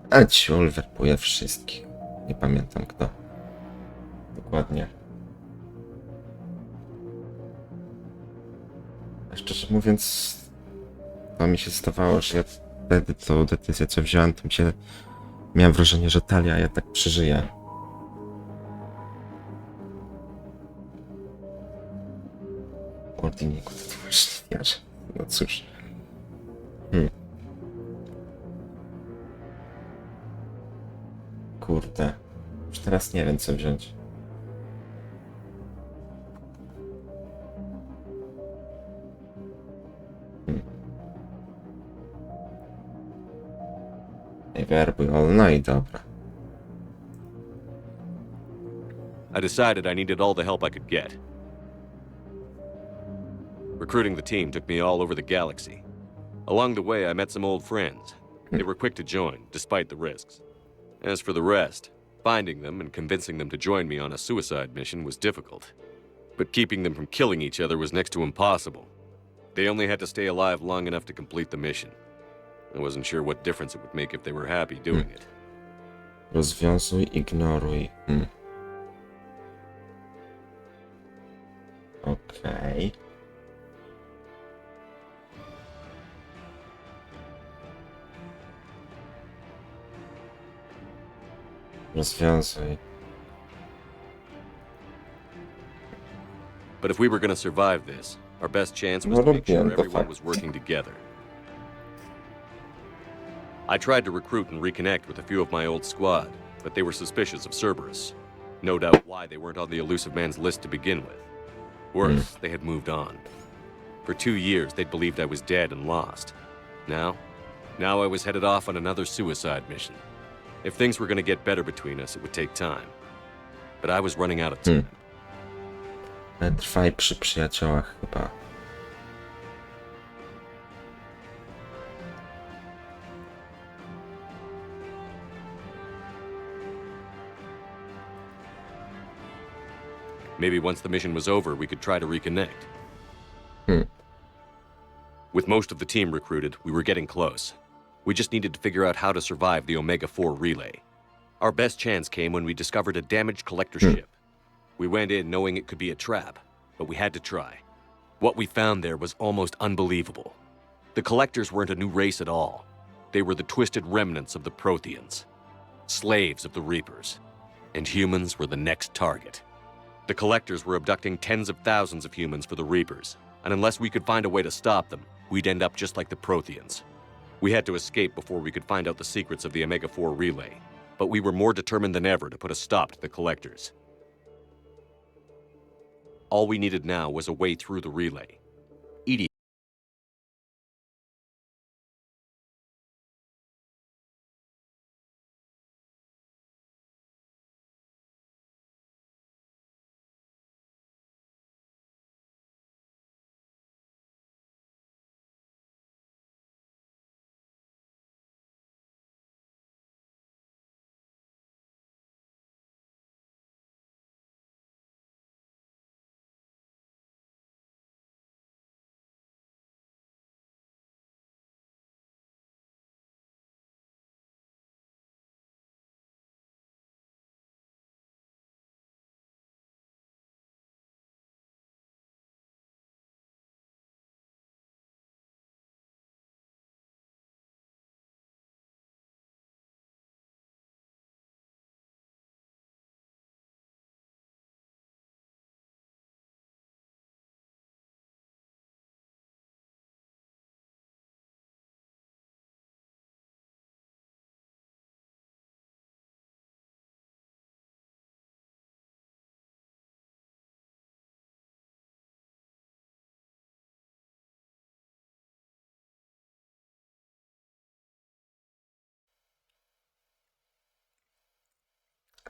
Aciul werbuje wszystkich. Nie pamiętam kto. Dokładnie. A szczerze mówiąc... to mi się zdawało, że ja wtedy tą decyzję, co wziąłem, to miałem wrażenie, że Talia jednak przeżyje. Ordiniku, to już nie wierzę. No cóż. Kurde. Już teraz nie wiem, co wziąć. I werbuj, no i dobra. I decided I needed all the help I could get. Recruiting the team took me all over the galaxy. Along the way, I met some old friends. They were quick to join, despite the risks. As for the rest, finding them and convincing them to join me on a suicide mission was difficult. But keeping them from killing each other was next to impossible. They only had to stay alive long enough to complete the mission. I wasn't sure what difference it would make if they were happy doing it. Rozwiązuj, ignoruj. Okej. Rozwiązuj. But if we were going to survive this, our best chance was to make sure everyone was working together. I tried to recruit and reconnect with a few of my old squad, but they were suspicious of Cerberus. No doubt why they weren't on the elusive man's list to begin with. Worse, they had moved on. For 2 years, they'd believed I was dead and lost. Now I was headed off on another suicide mission. If things were going to get better between us, it would take time. But I was running out of time. Trwaj przy przyjaciołach chyba. Maybe once the mission was over, we could try to reconnect. With most of the team recruited, we were getting close. We just needed to figure out how to survive the Omega-4 relay. Our best chance came when we discovered a damaged collector ship. We went in knowing it could be a trap, but we had to try. What we found there was almost unbelievable. The collectors weren't a new race at all. They were the twisted remnants of the Protheans, slaves of the Reapers, and humans were the next target. The collectors were abducting tens of thousands of humans for the Reapers, and unless we could find a way to stop them, we'd end up just like the Protheans. We had to escape before we could find out the secrets of the Omega-4 relay, but we were more determined than ever to put a stop to the collectors. All we needed now was a way through the relay. Edie.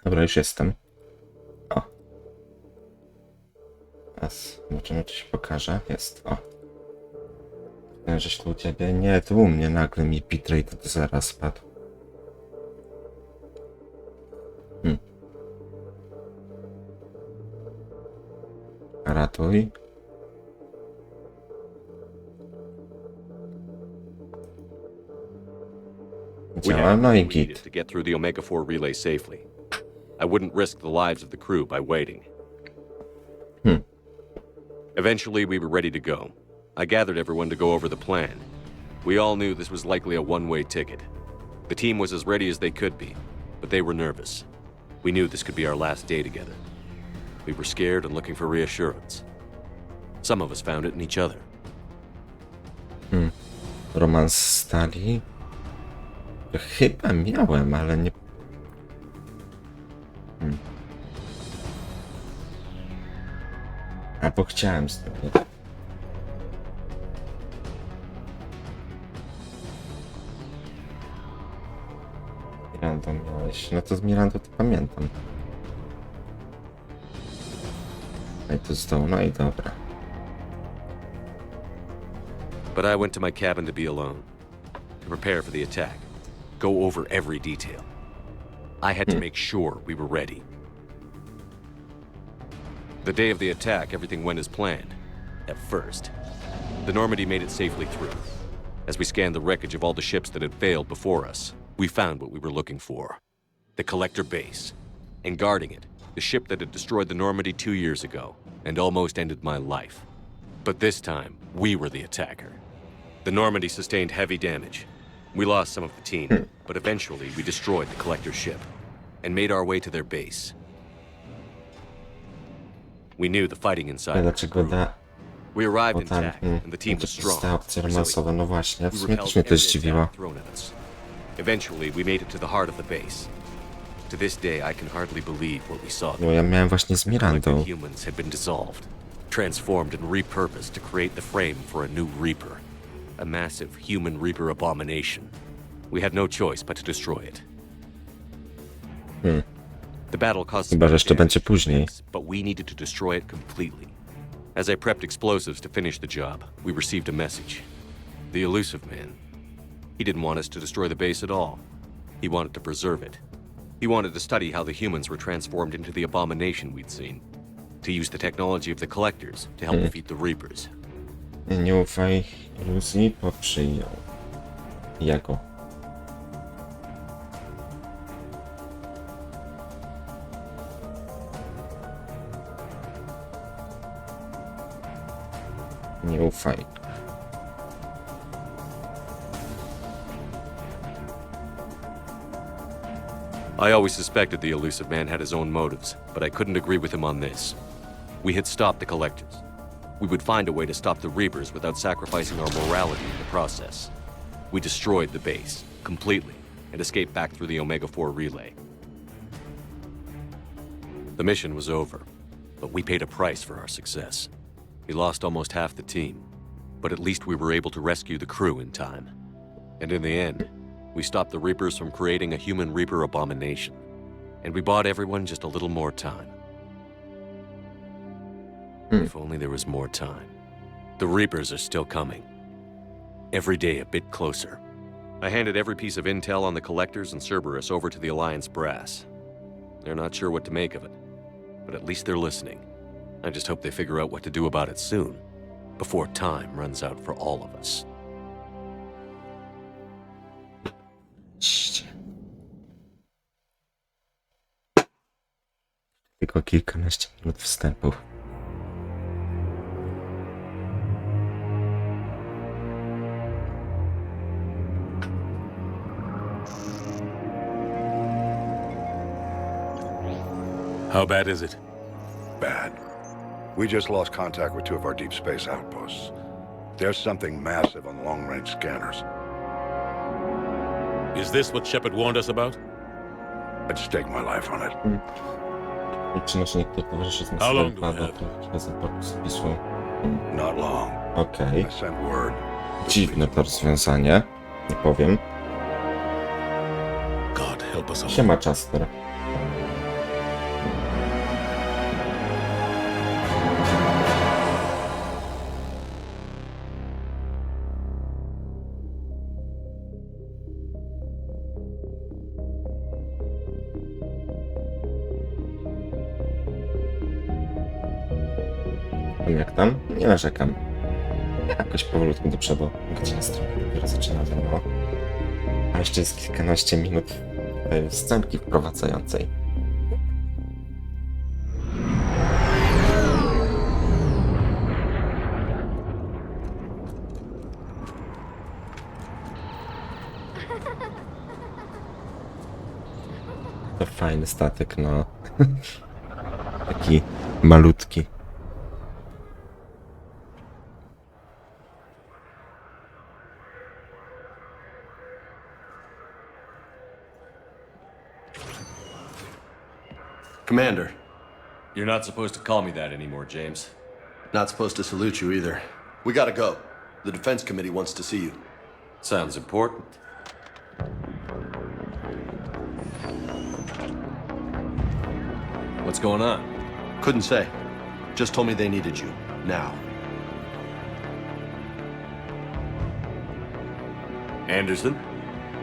Dobra, już jestem. O. Teraz zobaczymy, czy się pokaże. Jest, o. Żeś tu u ciebie? Nie, tu u mnie nagle mi bitrate do zera spadł. Ratuj. Działa, no i git. To get through the Omega-4 relay safely. I wouldn't risk the lives of the crew by waiting. Eventually, we were ready to go. I gathered everyone to go over the plan. We all knew this was likely a one-way ticket. The team was as ready as they could be, but they were nervous. We knew this could be our last day together. We were scared and looking for reassurance. Some of us found it in each other. Romans stali? Chyba miałem, ale nie... Albo chciałem z tym. Mirandą miałeś. No to z Mirandą to pamiętam. No i to z tą, no i dobra. But I went to my cabin to be alone, to prepare for the attack, go over every detail. I had to make sure we were ready. The day of the attack, everything went as planned. At first. The Normandy made it safely through. As we scanned the wreckage of all the ships that had failed before us, we found what we were looking for. The Collector base. And guarding it, the ship that had destroyed the Normandy 2 years ago, and almost ended my life. But this time, we were the attacker. The Normandy sustained heavy damage. We lost some of the team, but eventually we destroyed the Collector's ship, and made our way to their base. We knew the fighting inside. Dlaczego da... We arrived Bo tam intact, and the team was strong. te opcje romansowe, no właśnie, w We sumie repelled też mnie to every zdziwiło. attack thrown at us. Eventually, we made it to the heart of the base. To this day, I can hardly believe what we saw. No ja miałem właśnie z Mirandą. Collected humans had been dissolved, transformed and repurposed to create the frame for a new Reaper. A massive human Reaper abomination. We had no choice but to destroy it. The battle caused some Chyba, że jeszcze damage, będzie później. but we needed to destroy it completely. As I prepped explosives to finish the job, we received a message. The elusive man. He didn't want us to destroy the base at all. He wanted to preserve it. He wanted to study how the humans were transformed into the abomination we'd seen. To use the technology of the Collectors to help defeat the Reapers. Nie ufaj iluzji, bo przyjął. Jako. Nie ufaj. I always suspected the elusive man had his own motives, but I couldn't agree with him on this. We had stopped the Collectors. We would find a way to stop the Reapers without sacrificing our morality in the process. We destroyed the base, completely, and escaped back through the Omega-4 relay. The mission was over, but we paid a price for our success. We lost almost half the team, but at least we were able to rescue the crew in time. And in the end, we stopped the Reapers from creating a human Reaper abomination. And we bought everyone just a little more time. If only there was more time. The Reapers are still coming. Every day a bit closer. I handed every piece of intel on the Collectors and Cerberus over to the Alliance brass. They're not sure what to make of it, but at least they're listening. I just hope they figure out what to do about it soon, before time runs out for all of us. Tylko kilkanaście minut wstępu. How bad is it? Bad. We just lost contact with 2 of our deep space outposts. There's something massive on the long-range scanners. Is this what Shepard warned us about? I'd stake my life on it. I przenoszenie, który towarzyszy z How long masowym do we padł przez port z Wisłą. Not long. Okej. I sent word. Dziwne to rozwiązanie. Nie powiem. God help us all. Siema, Chaster. Jak tam? Nie narzekam. Jakoś powolutku do przodu. Godzina strony dopiero zaczynamy, no. A jeszcze jest kilkanaście minut wstępki wprowadzającej. To fajny statek, no. Taki malutki. Commander, You're not supposed to call me that anymore, James. not supposed to salute you either. We gotta go. The Defense Committee wants to see you. Sounds important. What's going on? Couldn't say. Just told me they needed you. Now. Anderson?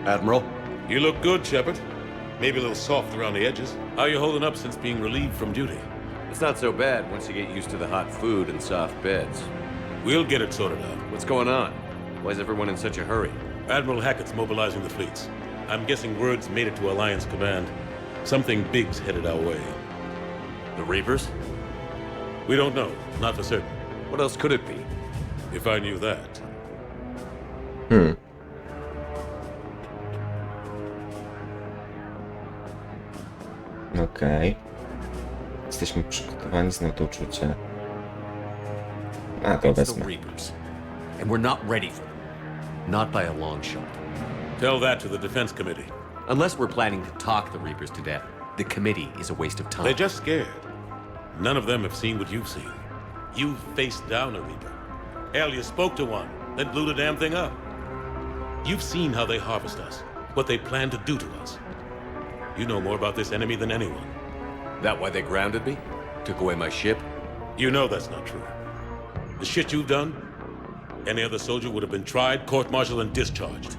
Admiral? You look good, Shepard. Maybe a little soft around the edges. How you holding up since being relieved from duty? It's not so bad once you get used to the hot food and soft beds. We'll get it sorted out. What's going on? Why is everyone in such a hurry? Admiral Hackett's mobilizing the fleets. I'm guessing word's made it to Alliance Command. Something big's headed our way. The Reapers? We don't know, not for certain. What else could it be? If I knew that. Okej. Jesteśmy przygotowani, znam to uczucie. A, to It's the wezmę. Reapers. And we're not ready for them. Not by a long shot. Tell that to the Defense Committee. Unless we're planning to talk the Reapers to death, the committee is a waste of time. They're just scared. None of them have seen what you've seen. You've faced down a Reaper. Hell, you spoke to one, then blew the damn thing up. You've seen how they harvest us, what they plan to do to us. You know more about this enemy than anyone. That why they grounded me? Took away my ship? You know that's not true. The shit you've done, any other soldier would have been tried, court-martialed, and discharged.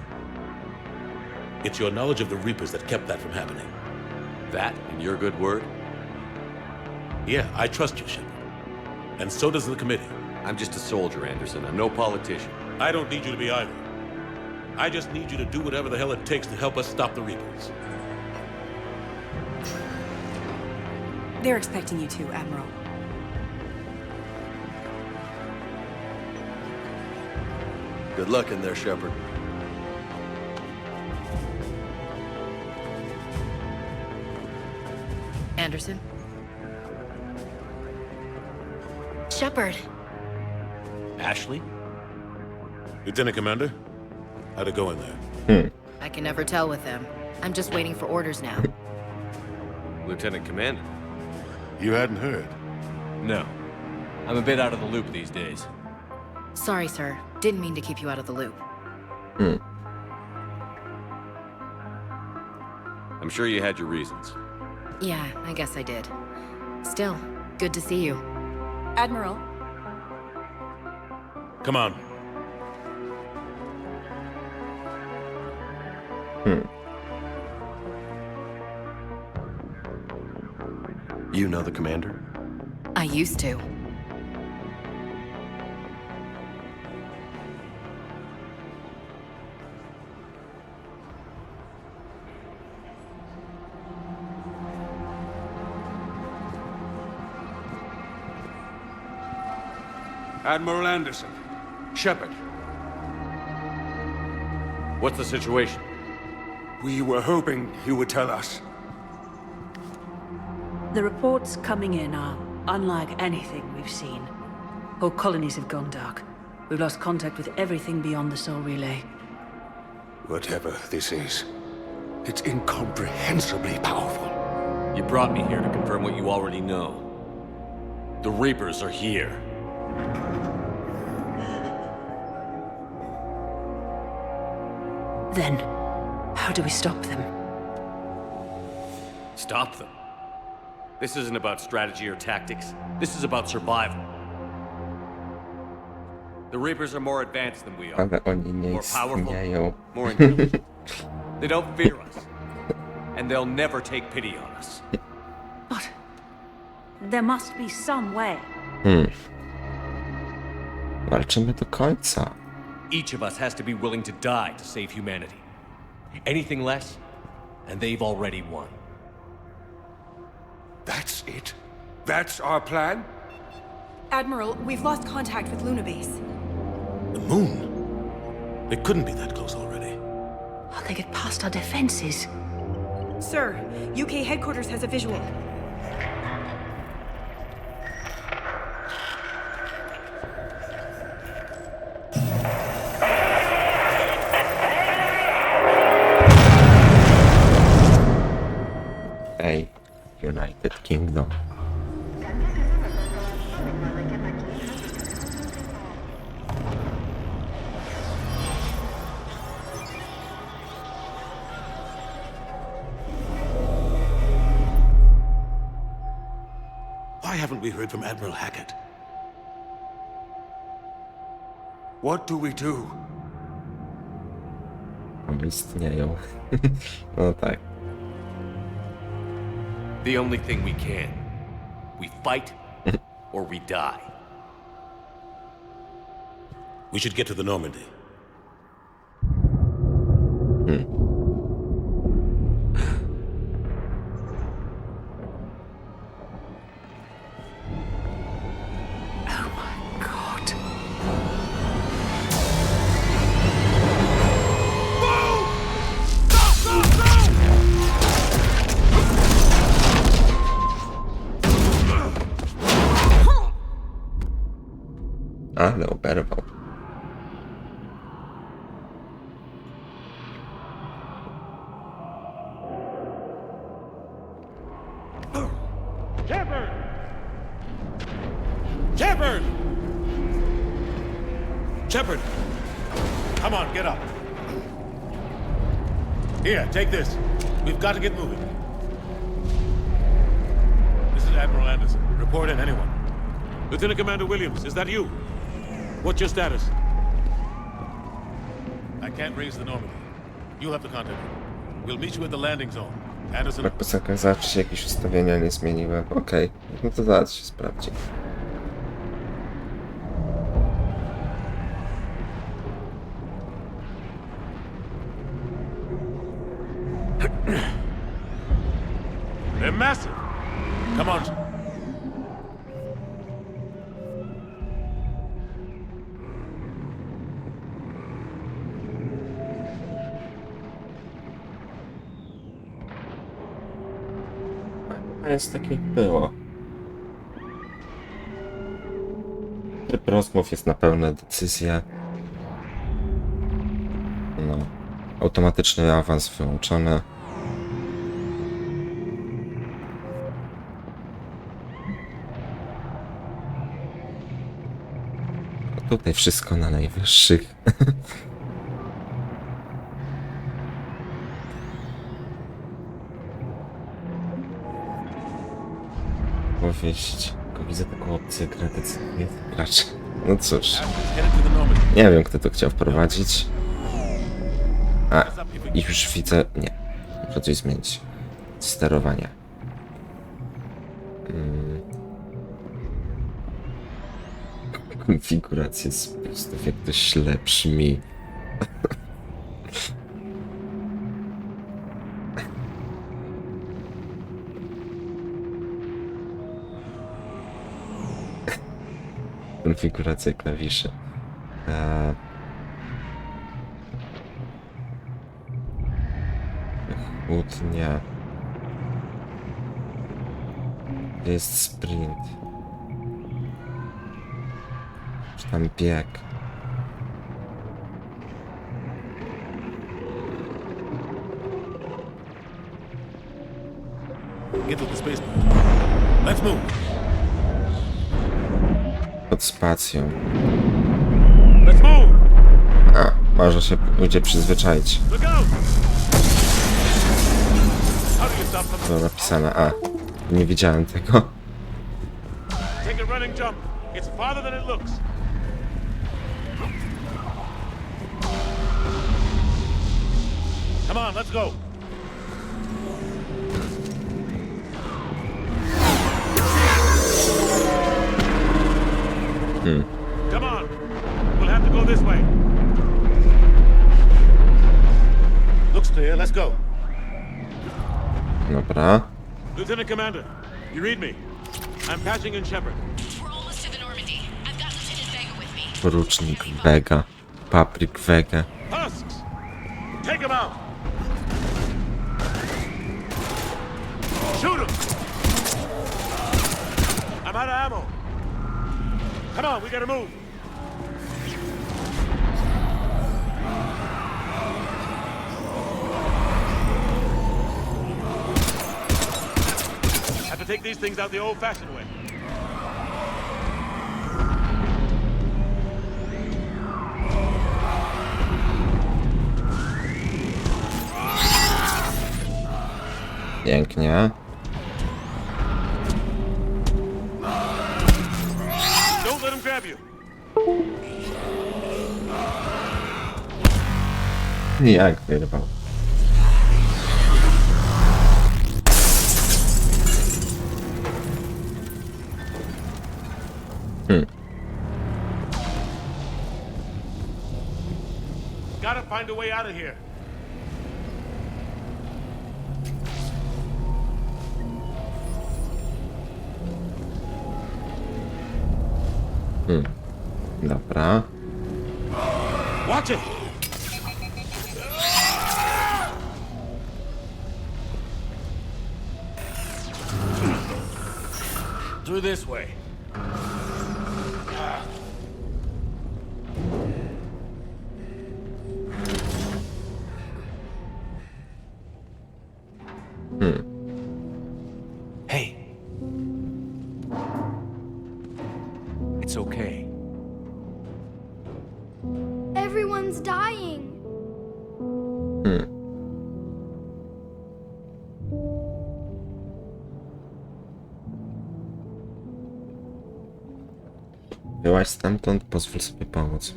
It's your knowledge of the Reapers that kept that from happening. That and your good word? Yeah, I trust you, Shepard. And so does the committee. I'm just a soldier, Anderson. I'm no politician. I don't need you to be either. I just need you to do whatever the hell it takes to help us stop the Reapers. They're expecting you to, Admiral. Good luck in there, Shepard. Anderson? Shepherd. Ashley? Lieutenant Commander, how'd it go in there? I can never tell with them. I'm just waiting for orders now. Lieutenant Commander? You hadn't heard? No. I'm a bit out of the loop these days. Sorry, sir. Didn't mean to keep you out of the loop. I'm sure you had your reasons. Yeah, I guess I did. Still, good to see you. Admiral? Come on. You know the commander? I used to. Admiral Anderson. Shepard. What's the situation? We were hoping you would tell us. The reports coming in are unlike anything we've seen. Whole colonies have gone dark. We've lost contact with everything beyond the Soul Relay. Whatever this is, it's incomprehensibly powerful. You brought me here to confirm what you already know. The Reapers are here. Then, how do we stop them? Stop them. This isn't about strategy or tactics. This is about survival. The Reapers are more advanced than we are. Ale oni nie More powerful, istnieją. more intelligent. They don't fear us. And they'll never take pity on us. But there must be some way. Walczymy do końca. Each of us has to be willing to die to save humanity. Anything less, and they've already won. That's it? That's our plan? Admiral, we've lost contact with Luna Base. The moon? It couldn't be that close already. How'd they get past our defenses? Sir, UK headquarters has a visual. Ej, United Kingdom. Why haven't we heard from Admiral Hackett? What do we do? One istnieją. No tak. The only thing we can. We fight or we die. We should get to the Normandy. Ale oberwał. Shepard! Shepard! Shepard! Come on, get up. Here, take this. We've got to get moving. This is Admiral Anderson. Report in, anyone. Lieutenant Commander Williams, is that you? What's your status? I can't raise the Normandy. You'll have to contact me. We'll meet you at the landing zone. Anderson. Jak posaka zawsze się jakieś ustawienia nie zmieniły. Okej, no to zaraz się sprawdzi. They're massive. Come on. Jest tak jak było. Tryb rozmów jest na pełne decyzje. No. Automatyczny awans wyłączony. A tutaj wszystko na najwyższych. Powieść. Tylko widzę taką opcję gry decyduje gracz. No cóż. Nie wiem, kto to chciał wprowadzić. A, i już widzę... Nie. Muszę coś zmienić. Sterowanie. Konfiguracja spustów, jak to źle brzmi. Konfiguracja klawiszy. Chłodnia. Gdzie jest sprint? Czy tam bieg? Get to the spaceport. Let's move. Pod spacją. Let's move. A, może się ludzie przyzwyczaić. Look out. How do you stop them? Było napisane. A, nie widziałem tego. Take a running jump. It's farther than it looks. Come on, let's go. Come on. We'll have to go this way. Looks clear. Let's go. Dobra. Lieutenant Commander, you read me. I'm patching in Shepherd. We're almost to the Normandy. I've got Lieutenant Vega with me. Porucznik Vega. Papryk Vega. Husks! Take him out! Shoot him! I'm out of ammo. Come on, we gotta move. Have to take these things out the old-fashioned way. Pięknie. Don't let him grab you. Jak wyrwał. Gotta find a way out of here. Dobra. Watch it. Through this way. Hey. It's okay. Everyone's dying. Byłaś stamtąd, pozwól sobie pomóc.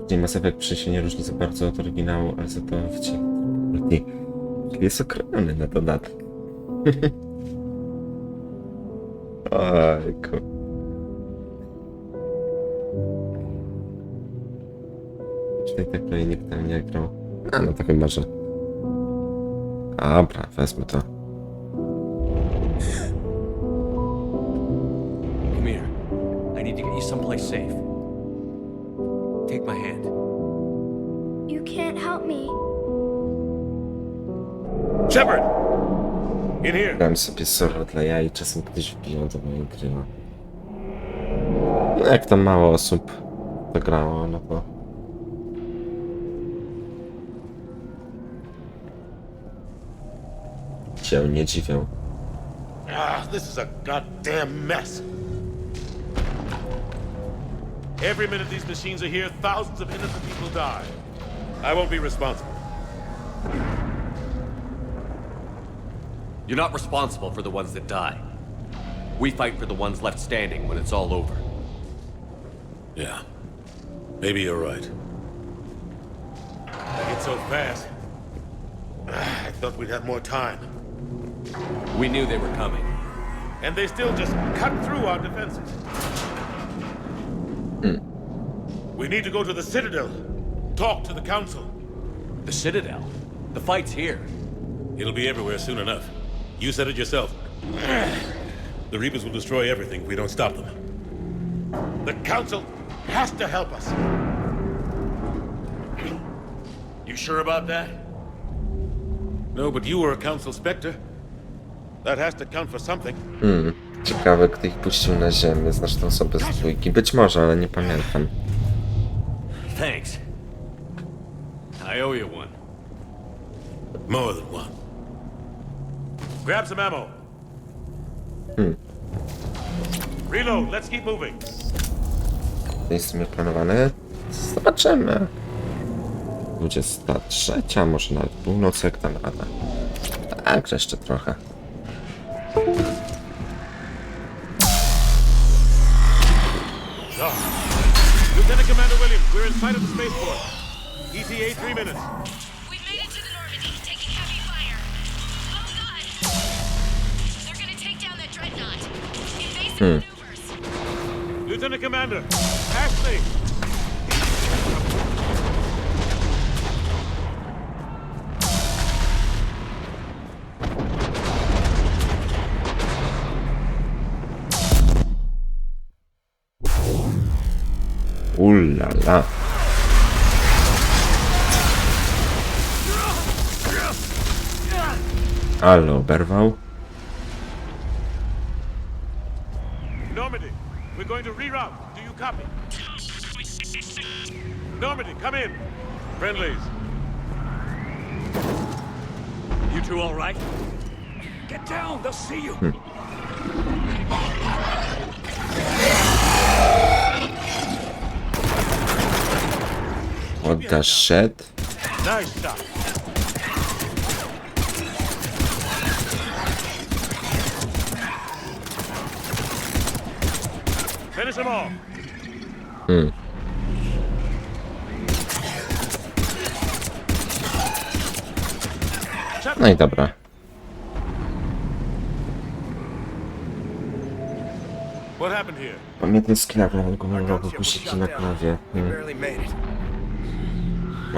Dzień Mass Effect przy się nie różni za bardzo od oryginału, ale za to jest okrojony na dodatek. Ojku. Czyli tak dalej nikt tam nie grał. A no to chyba, że... Dobra, wezmę to. Come here. I need to get you someplace safe. Take my hand. You can't help me. Shepard! In here. Grałem sobie solo dla jaj i czasem kiedyś wbiją do mojej gry. No jak tam mało osób to grało, no to... się nie dziwię. This is a goddamn mess. Every minute these machines are here, thousands of innocent people die. I won't be responsible. You're not responsible for the ones that die. We fight for the ones left standing when it's all over. Yeah. Maybe you're right. It's so fast. I thought we'd have more time. We knew they were coming. And they still just cut through our defenses. We need to go to the Citadel. Talk to the Council. The Citadel? The fight's here. It'll be everywhere soon enough. You said it yourself. The Reapers will destroy everything if we don't stop them. The Council has to help us. You sure about that? No, but you were a Council Spectre. That has to count for something. Ciekawe, kto ich puścił na ziemię. Znasz tę osobę z dwójki? Być może, ale nie pamiętam. Thanks. I owe you one. More than one. Grab some ammo. Reload, let's keep moving. To jest w sumie planowane. Zobaczymy. 23, może nawet północ, jak tam rada. Tak, jeszcze trochę. Lieutenant Commander Williams, we're in sight of the spaceport. ETA 3 minutes. We've made it to the Normandy, taking heavy fire. Oh god! They're gonna take down that dreadnought. Invasive maneuvers. Lieutenant Commander, Ashley! Ulala. Ale oberwał. Normandy, we're going to reroute. Do you copy? Normandy, come in. Friendlies. You two all right? Get down, they'll see you. What the shit? Nice shot. Finish them all. No i dobra. What happened here? Pamiętaj z klawą, go mogę wypuścić na klawie.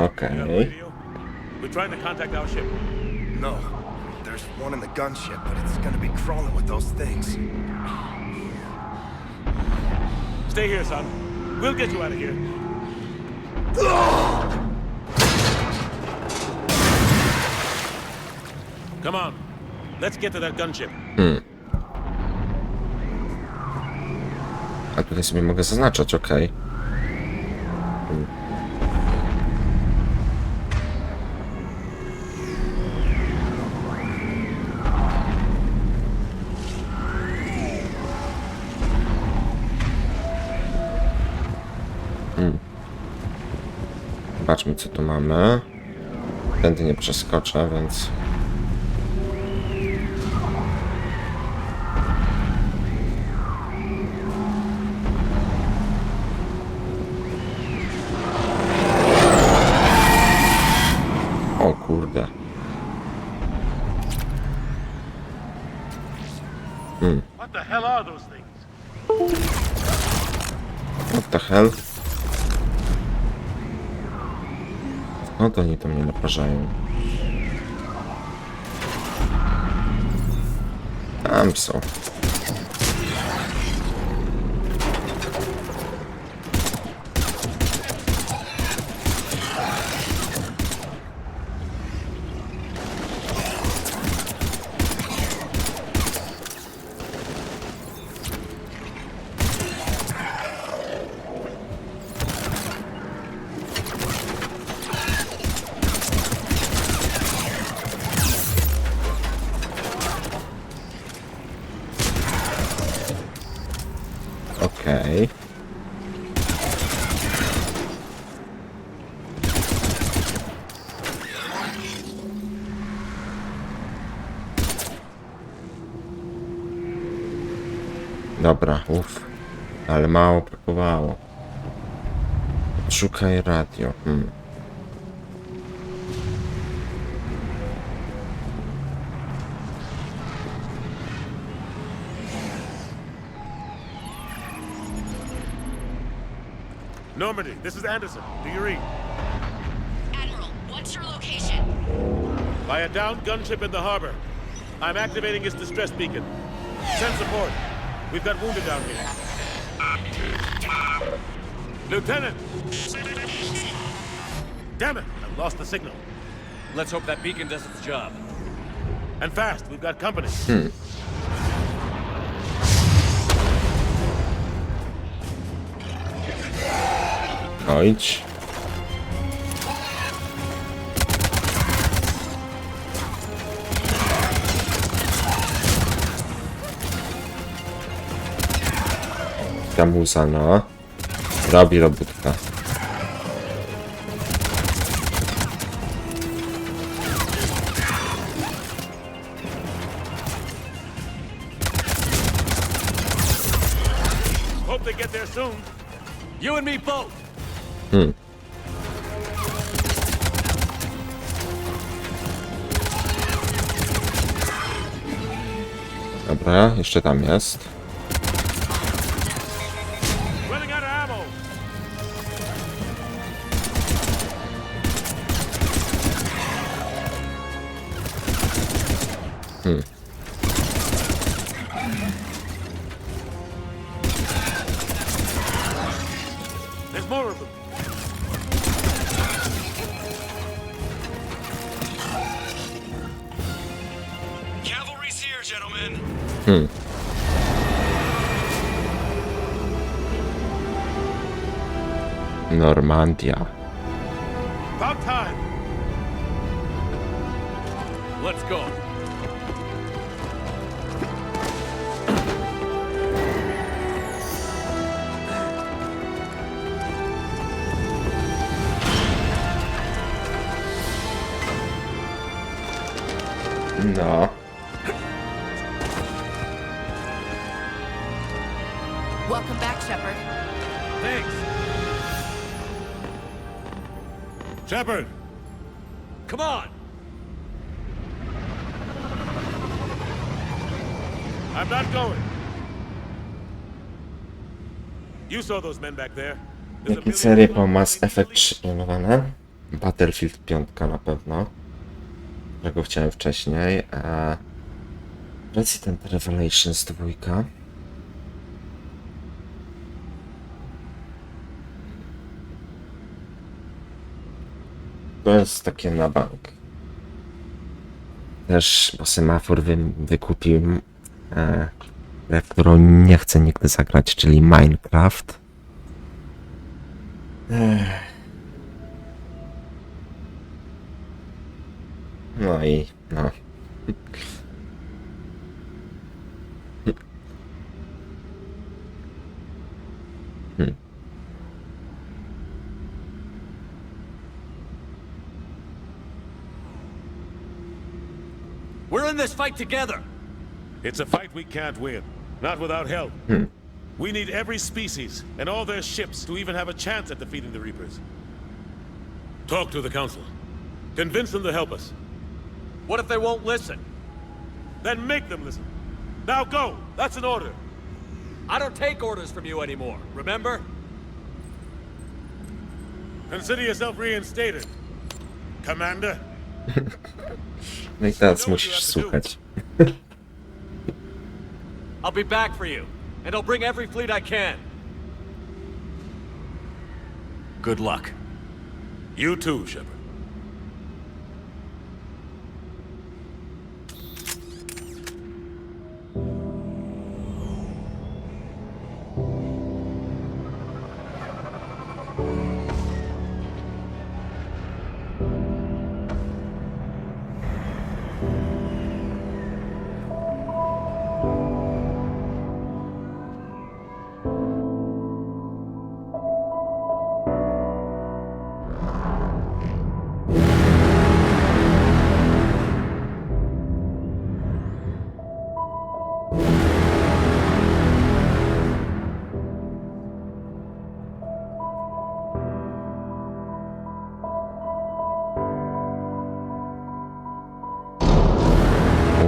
Okej. Radio? We're trying to contact our ship. No, there's one in the gunship, but it's gonna be crawling with those things. Stay here, son. We'll get you out of here. Come on. Let's get to that gunship. A tutaj sobie mogę zaznaczać, okej. Zobaczmy, co tu mamy. Tędy nie przeskoczę, więc... O kurde. What the hell are those things? What the hell? No to oni to mnie naparzają. Tam są. Okej. Dobra, uff. Ale mało brakowało. Szukaj radio. Normandy, this is Anderson. Do you read? Admiral, what's your location? By a downed gunship in the harbor. I'm activating its distress beacon. Send support. We've got wounded down here. Lieutenant! Damn it! I've lost the signal. Let's hope that beacon does its job. And fast, we've got company. Chodź. Kamusa, no. Robi robótka. Hope they get there soon. You and me both. Dobra, jeszcze tam jest. Running out of ammo. There's more of them. Normandia. About time. Let's go. No. Welcome back, Shepard. Thanks. Shepard! Come on. I'm not going. You saw those men back there. There's a Jakie million serie people po Mass easily Effect 3 planowane? Battlefield 5 na pewno. Którego chciałem wcześniej. Resident Revelations 2. To jest takie na bank. Też, bo Semafor wykupił grę, w którą nie chcę nigdy zagrać, czyli Minecraft. No i no. We're in this fight together. It's a fight we can't win. Not without help. We need every species and all their ships to even have a chance at defeating the Reapers. Talk to the Council. Convince them to help us. What if they won't listen? Then make them listen. Now go! That's an order. I don't take orders from you anymore, remember? Consider yourself reinstated. Commander. No i teraz musisz słuchać. I'll be back for you, and I'll bring every fleet I can. Good luck. You too, Shepard.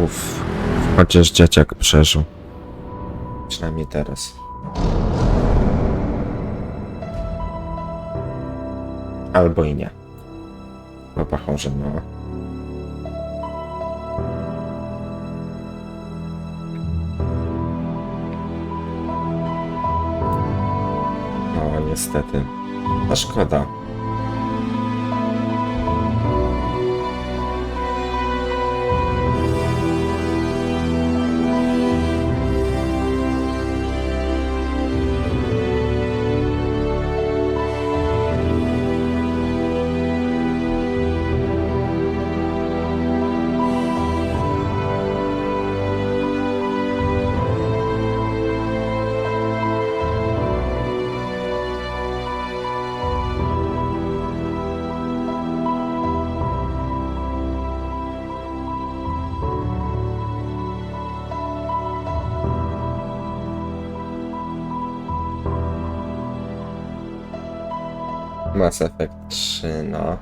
Uff, chociaż dzieciak przeżył. Przynajmniej teraz. Albo i nie. Papachorze, no. No, niestety. A szkoda. Mass Effect 3, no.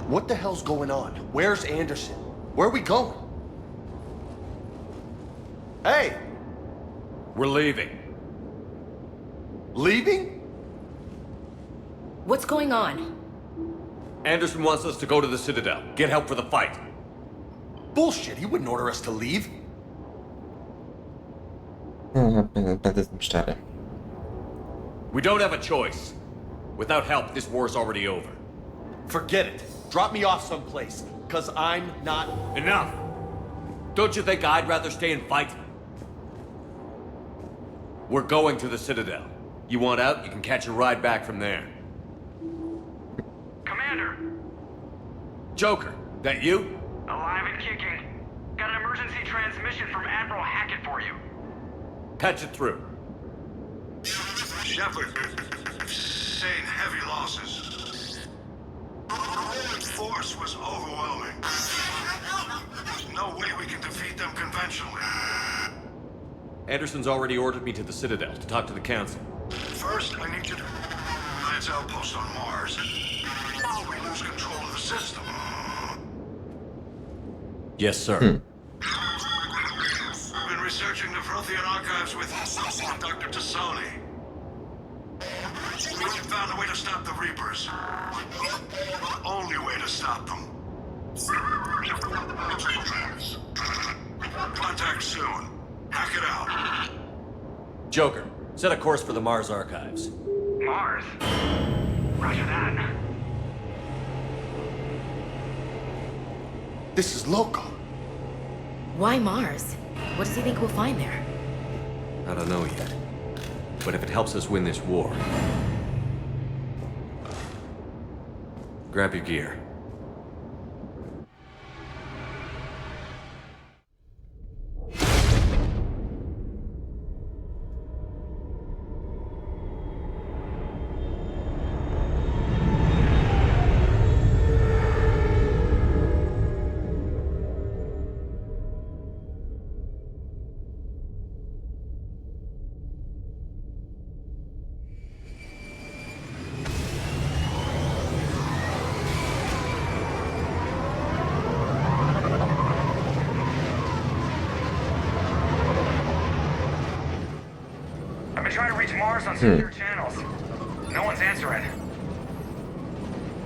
What the hell's going on? Where's Anderson? Where are we going? Hey! We're leaving. Leaving? What's going on? Anderson wants us to go to the Citadel, get help for the fight. Bullshit, he wouldn't order us to leave. Będę z nim szczery. We don't have a choice. Without help, this war's already over. Forget it. Drop me off someplace, cause I'm not... Enough! Don't you think I'd rather stay and fight? We're going to the Citadel. You want out, you can catch a ride back from there. Commander! Joker, that you? Alive and kicking. Got an emergency transmission from Admiral Hackett for you. Patch it through. Shepard, sustained heavy losses. The Roman force was overwhelming. There's no way we can defeat them conventionally. Anderson's already ordered me to the Citadel to talk to the Council. First, I need you to Alliance outpost on Mars. We lose control of the system. Yes, sir. I've been researching the Prothean archives with Dr. Tassoni. We found a way to stop the Reapers. The only way to stop them. Contact soon. Hack it out. Joker, set a course for the Mars archives. Mars? Roger that. This is local. Why Mars? What does he think we'll find there? I don't know yet. But if it helps us win this war... Grab your gear. Trying to reach Mars on secure channels. No one's answering.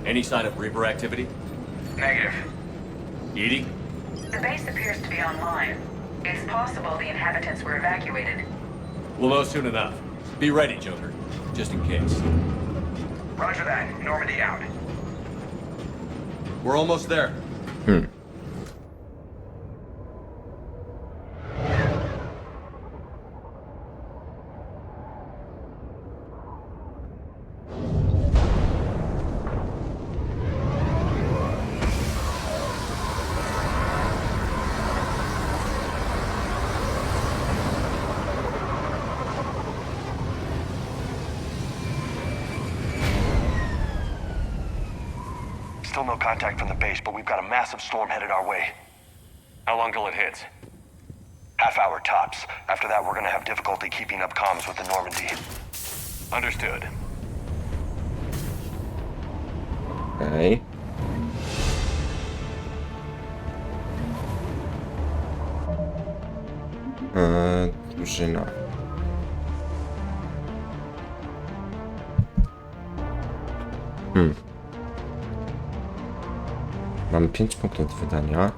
Any sign of Reaper activity? Negative. Edie? The base appears to be online. It's possible the inhabitants were evacuated. We'll know soon enough. Be ready, Joker. Just in case. Roger that. Normandy out. We're almost there. Still no contact from the base, but we've got a massive storm headed our way. How long till it hits? Half hour tops. After that, we're gonna have difficulty keeping up comms with the Normandy. Understood. Okej. Drużyna. Mam 5 punktów do wydania.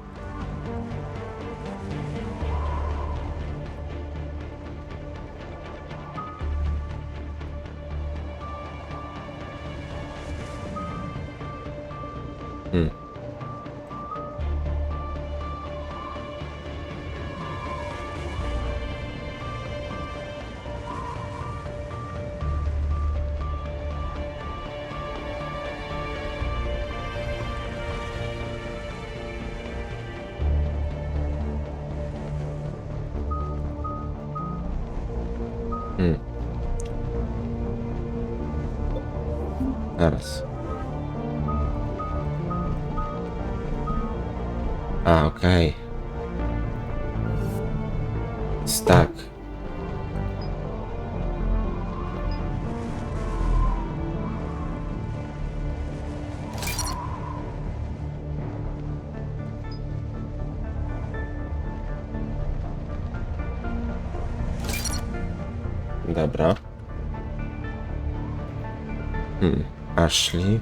Zaraz. A, okej. Tak. Dobra. Ashley.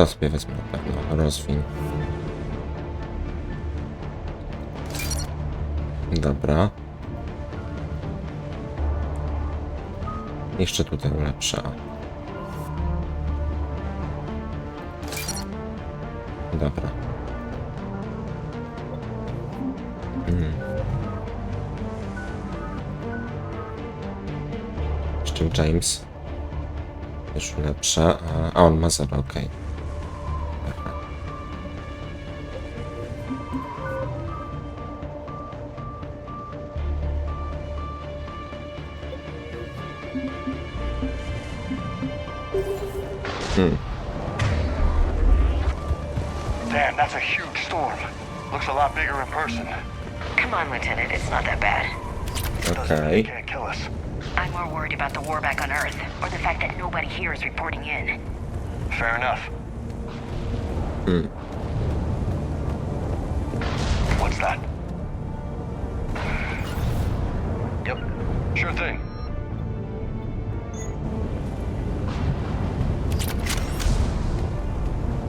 To sobie wezmę na pewno, rozwin. Dobra. Jeszcze tutaj ulepszę. Dobra. Jeszcze James. Też ulepszę. A on ma 0, okej. Dobra. Damn, that's a huge storm. Looks a lot bigger in person. Come on, Lieutenant, it's not that bad. Okej. Can't kill us. I'm more worried about the war back on Earth, or the fact that nobody here is reporting in. Fair enough. What's that? Yep, sure thing.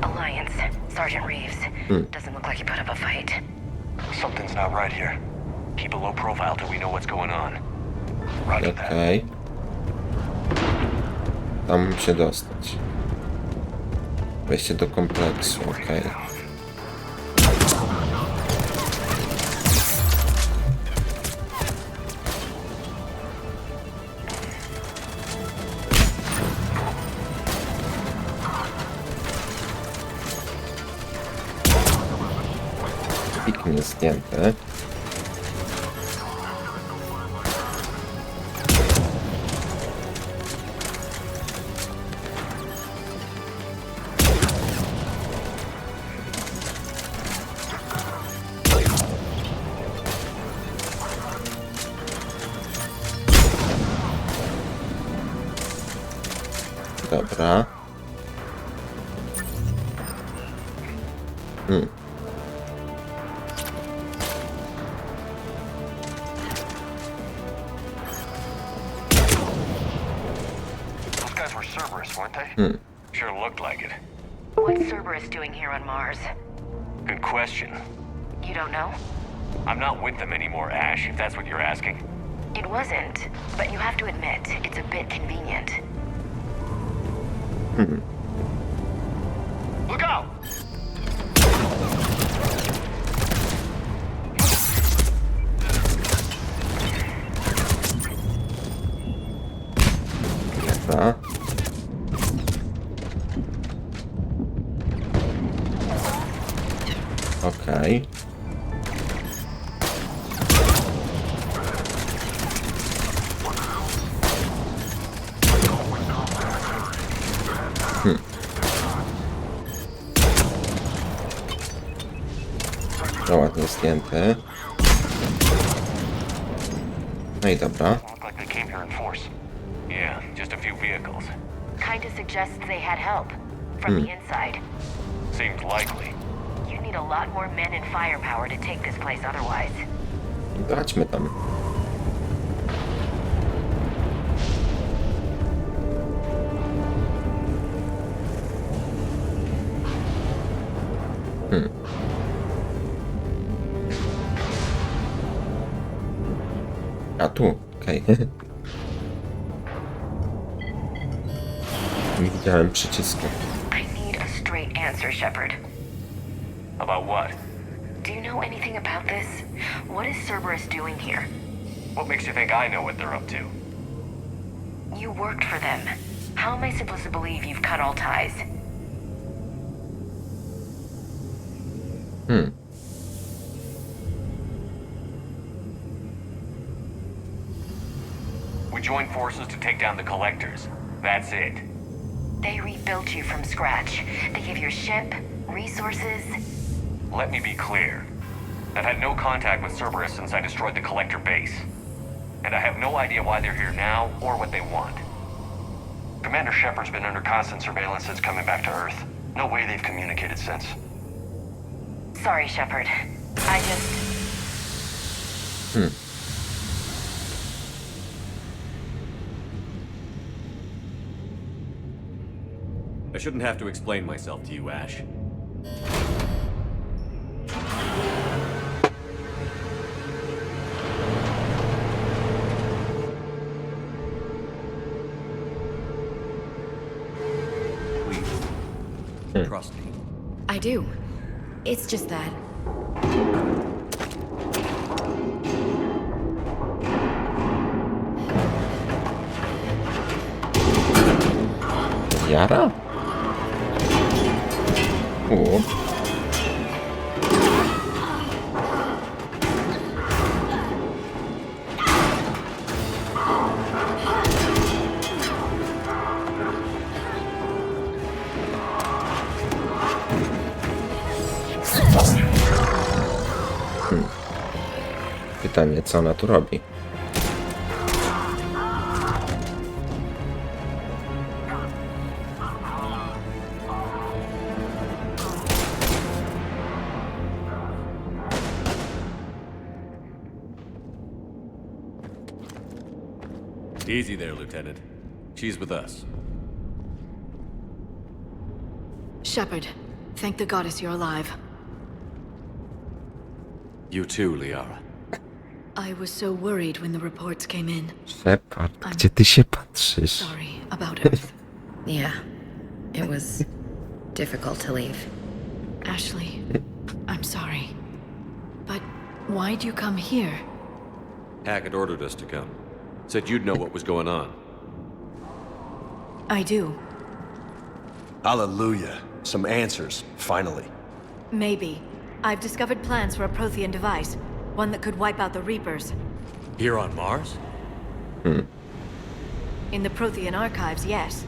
Alliance, Sergeant Reeves. Doesn't look like he put up a fight. Something's not right here. Keep a low profile till we know what's going on. Roger that. Okej. Tam się dostać. Wejście do kompleksu, okej. Piknie zdjęty. Dobra. Those guys were Cerberus, weren't they? Sure looked like it. What's Cerberus doing here on Mars? Good question. You don't know? I'm not with them anymore, Ash, if that's what you're asking. It wasn't, but you have to admit, it's a bit convenient. Look out! Dobra. Okej. To ładnie zdjęty. No i dobra. Look like they came here in force. Yeah, just a few vehicles. Kinda suggests they had help from the inside. Seems likely. You'd need a lot more men and firepower to take this place otherwise. Chodźmy tam. A tu, okej. Nie widziałem przycisku. I need a straight answer, Shepard. About what? Do you know anything about this? What is Cerberus doing here? What makes you think I know what they're up to? You worked for them. How am I supposed to believe you've cut all ties? We joined forces to take down the collectors. That's it. They rebuilt you from scratch. They gave you a ship, resources. Let me be clear. I've had no contact with Cerberus since I destroyed the collector base. And I have no idea why they're here now or what they want. Commander Shepard's been under constant surveillance since coming back to Earth. No way they've communicated since. Sorry, Shepard. I just... I shouldn't have to explain myself to you, Ash. Please, trust me. I do. It's just that. Jara? O. Pytanie, co ona tu robi? Easy there, Lieutenant. She's with us. Shepard, thank the goddess you're alive. You too, Liara. I was so worried when the reports came in. Shepard, gdzie ty się patrzysz? Sorry about Earth. Yeah, it was difficult to leave. Ashley, I'm sorry. But why'd you come here? Hackett ordered us to come. Said you'd know what was going on. I do. Hallelujah. Some answers, finally. Maybe. I've discovered plans for a Prothean device. One that could wipe out the Reapers. Here on Mars? In the Prothean archives, yes.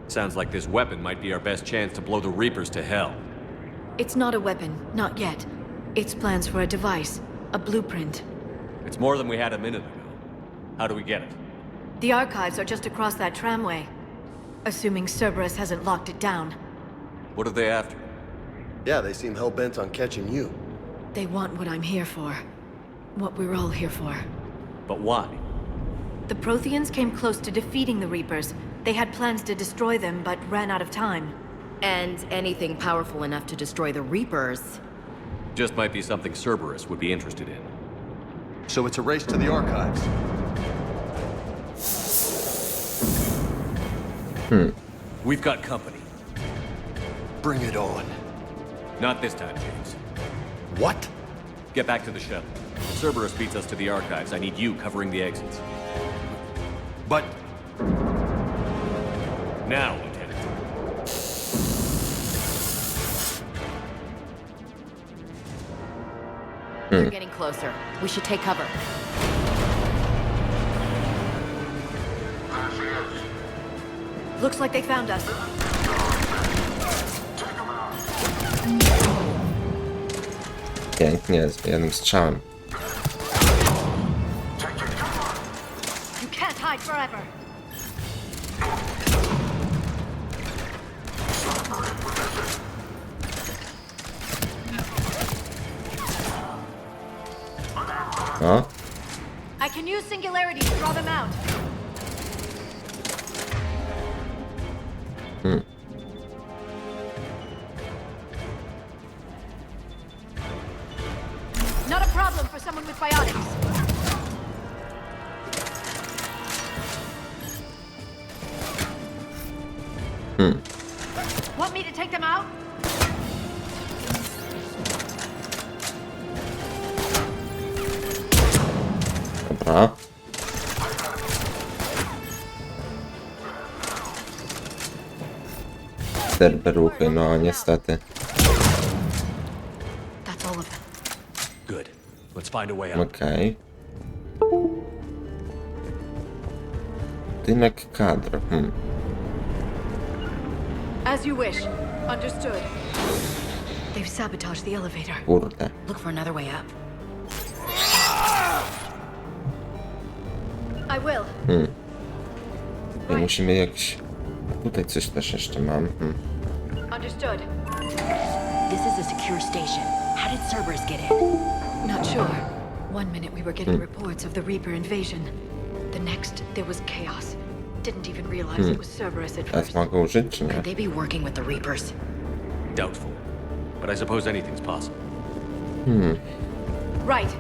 Sounds like this weapon might be our best chance to blow the Reapers to hell. It's not a weapon, not yet. It's plans for a device, a blueprint. It's more than we had a minute ago. How do we get it? The archives are just across that tramway. Assuming Cerberus hasn't locked it down. What are they after? Yeah, they seem hell-bent on catching you. They want what I'm here for. What we're all here for. But why? The Protheans came close to defeating the Reapers. They had plans to destroy them, but ran out of time. And anything powerful enough to destroy the Reapers. Just might be something Cerberus would be interested in. So it's a race to the archives. We've got company. Bring it on. Not this time, James. What? Get back to the shuttle. If Cerberus beats us to the archives, I need you covering the exits. But... Now, Lieutenant. They're getting closer. We should take cover. Looks like they found us. Pięknie, z jednym strzałem. You can't hide forever. O, I can use singularity to draw them out. Not a problem for someone with biotics. Want me to take them out? dobra. Cerberuchy, no niestety. That's all of them. Good. Let's find a way out. Okej. Dynek kadr. As you wish. Understood. They've sabotaged the elevator. Kurde. Look for another way up. I will. Tutaj musimy jakiś... Tutaj coś też jeszcze mam. Understood. This is a secure station. How did Cerberus get in? Not sure. One minute we were getting reports of the Reaper invasion. The next, there was chaos. Didn't even realize it was Cerberus at first. Mogę użyć, czy nie? Could they be working with the Reapers? Doubtful. But I suppose anything's possible. Right.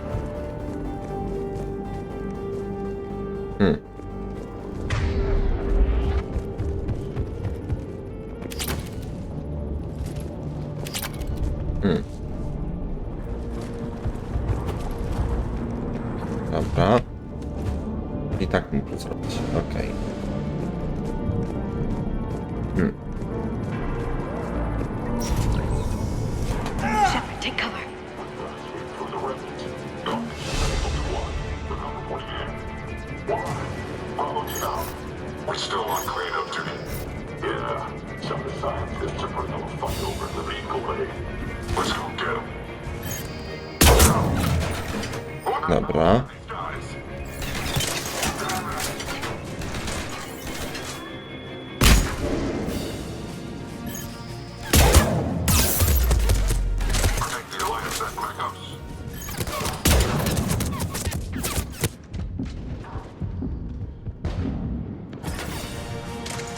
Dobra. I tak mógł zrobić. Okej. Shepard, take cover. We're still on cleanup duty. Yeah, some of the scientists are putting up a fight over the vehicle bay. Let's go get them. Dobra.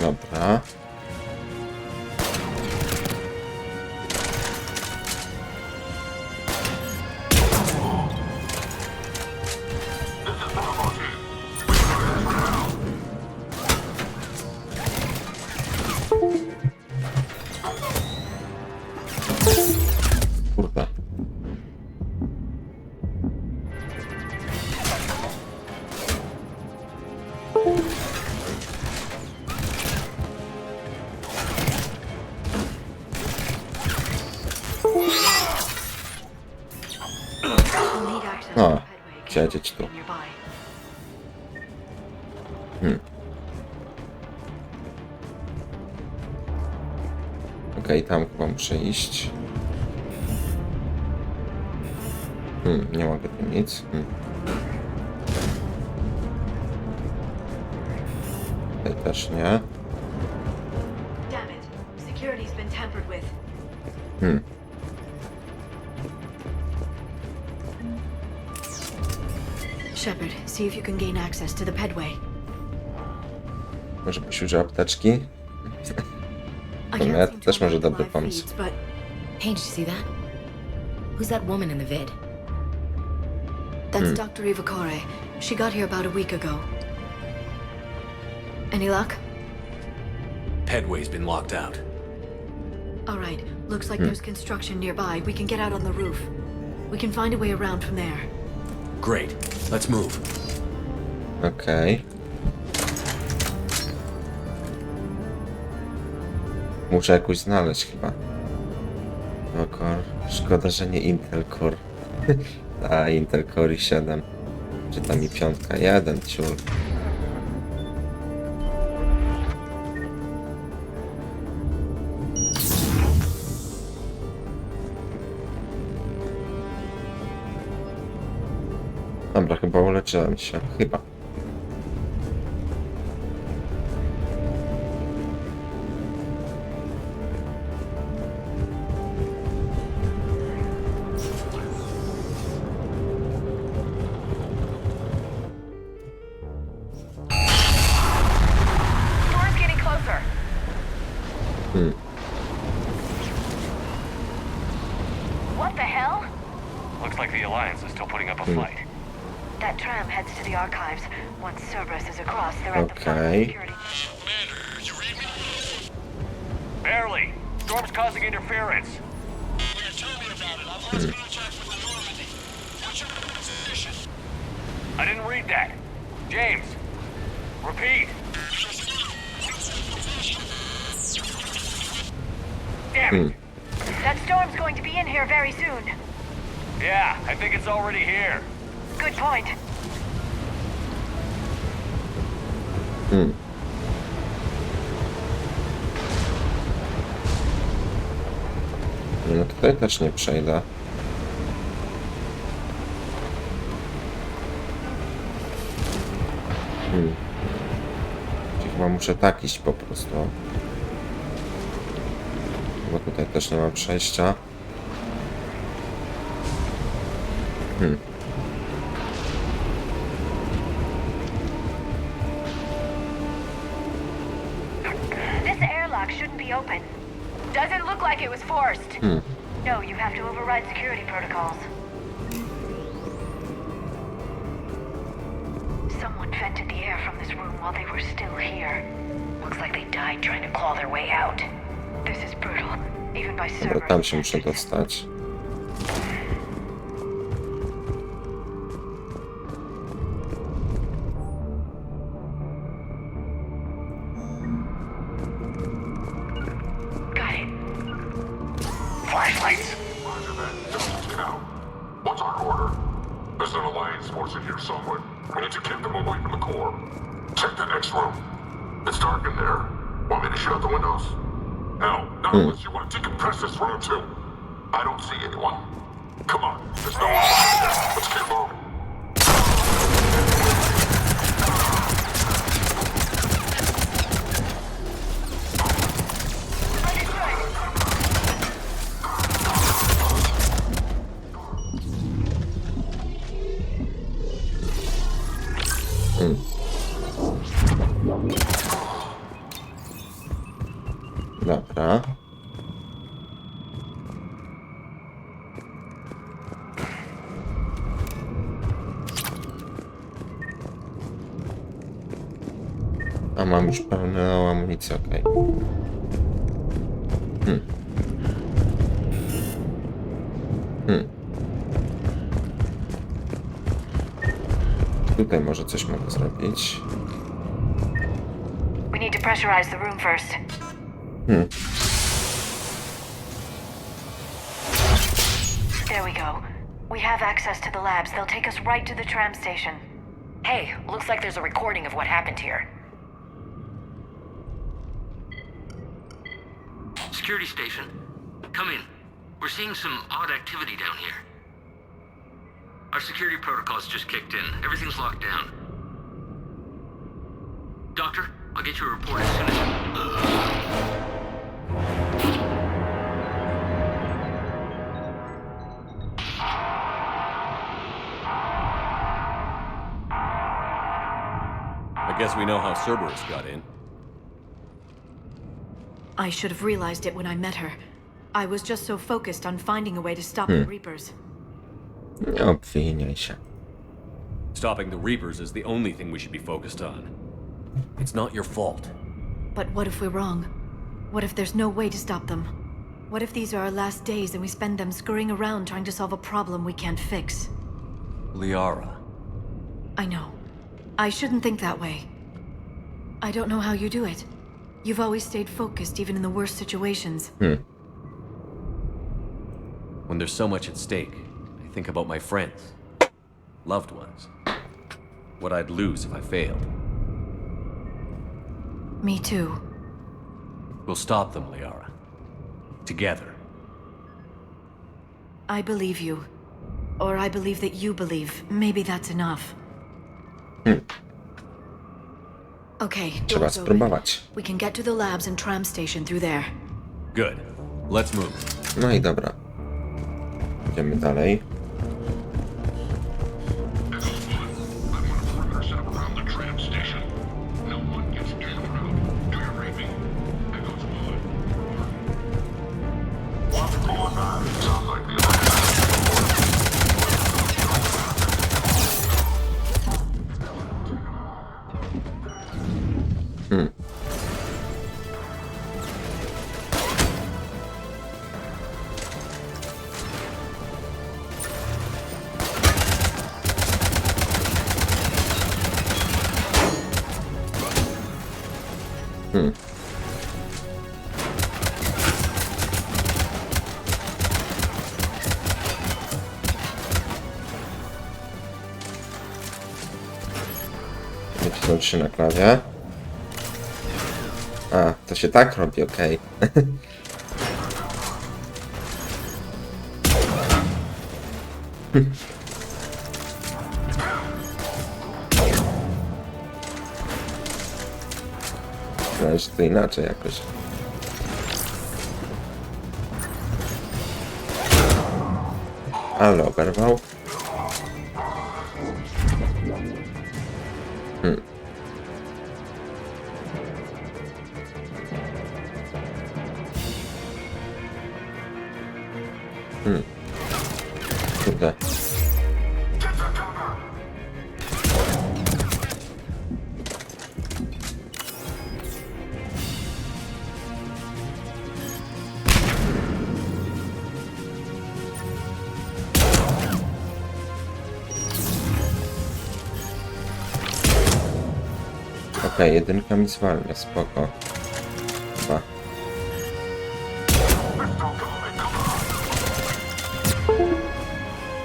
Dobra. Kurde. O, siedzieć tu. Okej, tam chyba muszę iść. Nie mogę tu nic. Tutaj też nie. Damn it. Security's been tampered with. Shepard, see if you can gain access to the pedway. Może byś użył apteczki? To ja też może dobry pomysł. Hey, did you see that? Who's that woman in the vid? That's Dr. Ivakore. She got here about a week ago. Any luck? Pedway's been locked out. All right. Looks like there's construction nearby. We can get out on the roof. We can find a way around from there. Great. Let's move. Okej. Muszę jakoś znaleźć chyba. No Core. Szkoda, że nie Intel Core. A Intel Core i7. Czy tam i 5.1, ciul. Dobra, chyba uleczyłem się. Chyba. Storm's getting closer. What the hell? Looks like the Alliance is still putting up a fight. That tram heads to the archives. Once Cerberus is across, they're at the front of the Okay. security. Barely. Storm's causing interference. I didn't read that. James, repeat. Damn it. That storm's going to be in here very soon. Yeah, I think it's already here. Good point. No tutaj też nie przejdę. Chyba muszę tak iść po prostu. Bo tutaj też nie ma przejścia. be open. Doesn't look like it was forced. No, you have to override security protocols. Someone vented the air from this room while they were still here. Looks like they died trying to claw their way out. This is brutal, even by Dobra, Cerberus. tam się muszę dostać. Got it. Flashlights! Roger that. Just count. What's our order? There's an Alliance force in here somewhere. We need to keep them away from the core. Check the next room. It's dark in there. Want me to shut the windows? No, not unless you want to decompress this room too. I don't see anyone. Come on, there's no one behind there. Let's keep moving. Dobra. A mam już pełną amunicję, okej. Tutaj może coś mogę zrobić. We need to pressurize the room first. There we go. We have access to the labs. They'll take us right to the tram station. Hey, looks like there's a recording of what happened here. Security station. Come in. We're seeing some odd activity down here. Our security protocols just kicked in. Everything's locked down. Doctor, I'll get you a report as soon as... I guess we know how Cerberus got in. I should have realized it when I met her. I was just so focused on finding a way to stop the Reapers. Nie obwiniaj się. Stopping the Reapers is the only thing we should be focused on. It's not your fault. But what if we're wrong? What if there's no way to stop them? What if these are our last days and we spend them scurrying around trying to solve a problem we can't fix? Liara. I know. I shouldn't think that way. I don't know how you do it. You've always stayed focused even in the worst situations. When there's so much at stake, I think about my friends, loved ones, what I'd lose if I failed. Me too. We'll stop them, Liara. Together. I believe you. Or I believe that you believe. Maybe that's enough. Okay, Trzeba doors open. spróbować. We can get to the labs and tram station through there. Good. Let's move. No i dobra. Idziemy dalej. Nacisnąć się na klawie. A, to się tak robi, okej. Myślałem, że to inaczej jakoś. Ale oberwał. Kurde. Okej, jedynka mi zwalnia, spoko. Chyba.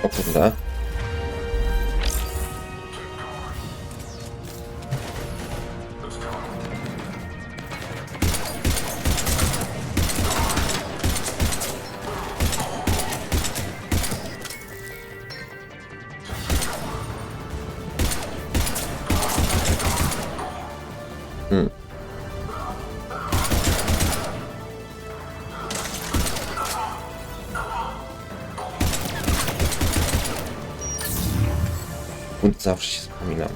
O kurde. Zawsze się wspominam.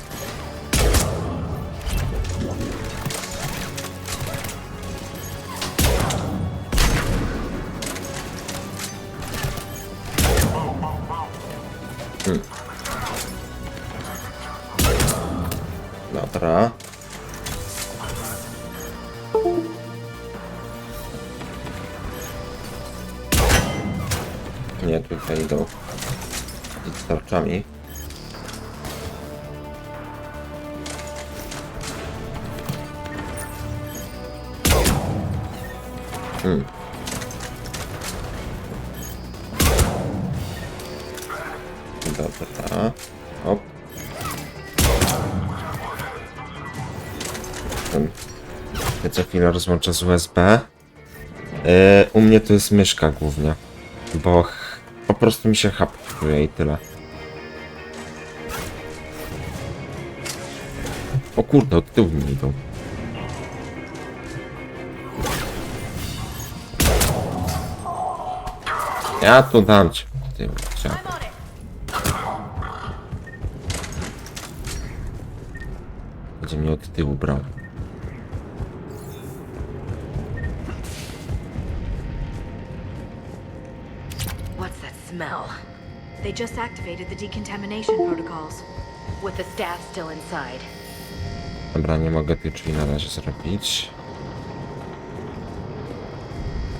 Dobra. Nie, tutaj idą z tarczami. Dobra. Hop. Co chwilę rozłączę z USB. U mnie to jest myszka głównie, bo po prostu mi się hapkuje i tyle. O kurde, od tyłu mi idą. Ja tu dam cię. Będzie mnie od tyłu brał. What's that smell? They just activated the decontamination protocols. With the staff still inside. Dobra, nie mogę tych drzwi na razie zrobić.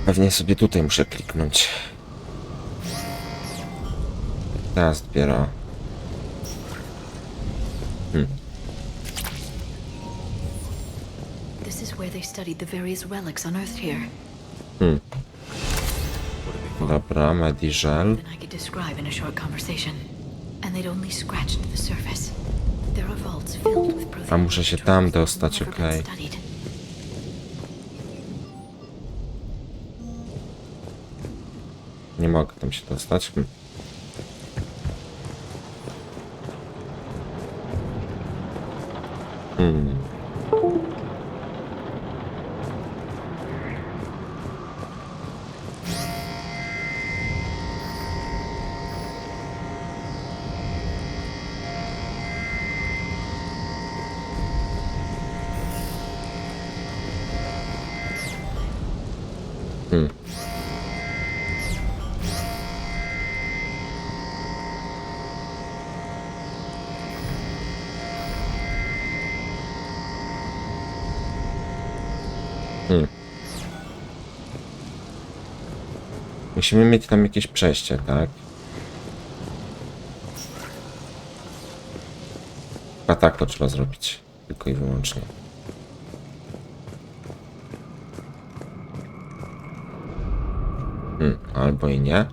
Pewnie sobie tutaj muszę kliknąć. Teraz dopiero. This is where they studied the various relics unearthed here. Dobra, Mediżel. I could describe in a short conversation. And they'd only scratched the surface. There are vaults filled with A muszę się tam dostać, okej. Nie mogę tam się dostać. Musimy mieć tam jakieś przejście, tak? A tak to trzeba zrobić. Tylko i wyłącznie. Albo i nie.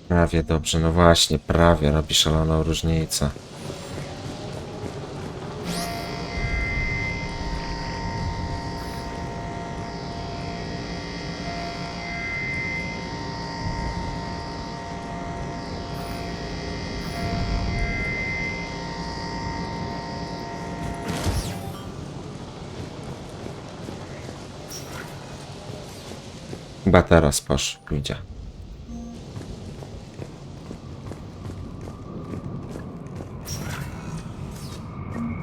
Prawie dobrze, no właśnie, prawie robi szaloną różnicę. Chyba teraz pójdzie.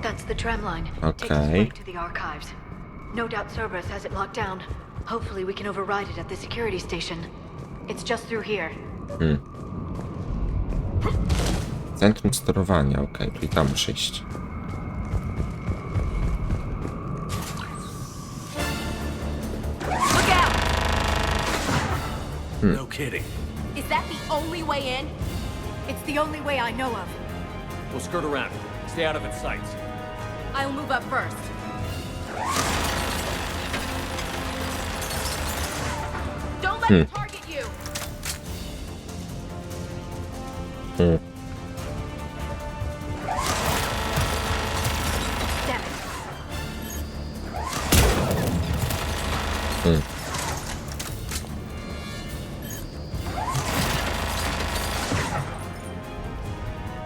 That's the tram line. Takes us Okay. right to the archives. No doubt Cerberus has it locked down. Hopefully we can override it at the security station. It's just through here. Centrum sterowania, okej, czyli tam muszę iść. Look out! No kidding. Is that the only way in? It's the only way I know of. We'll skirt around it. Stay out of its sights. I'll move up first. Don't let it target you! Damn it.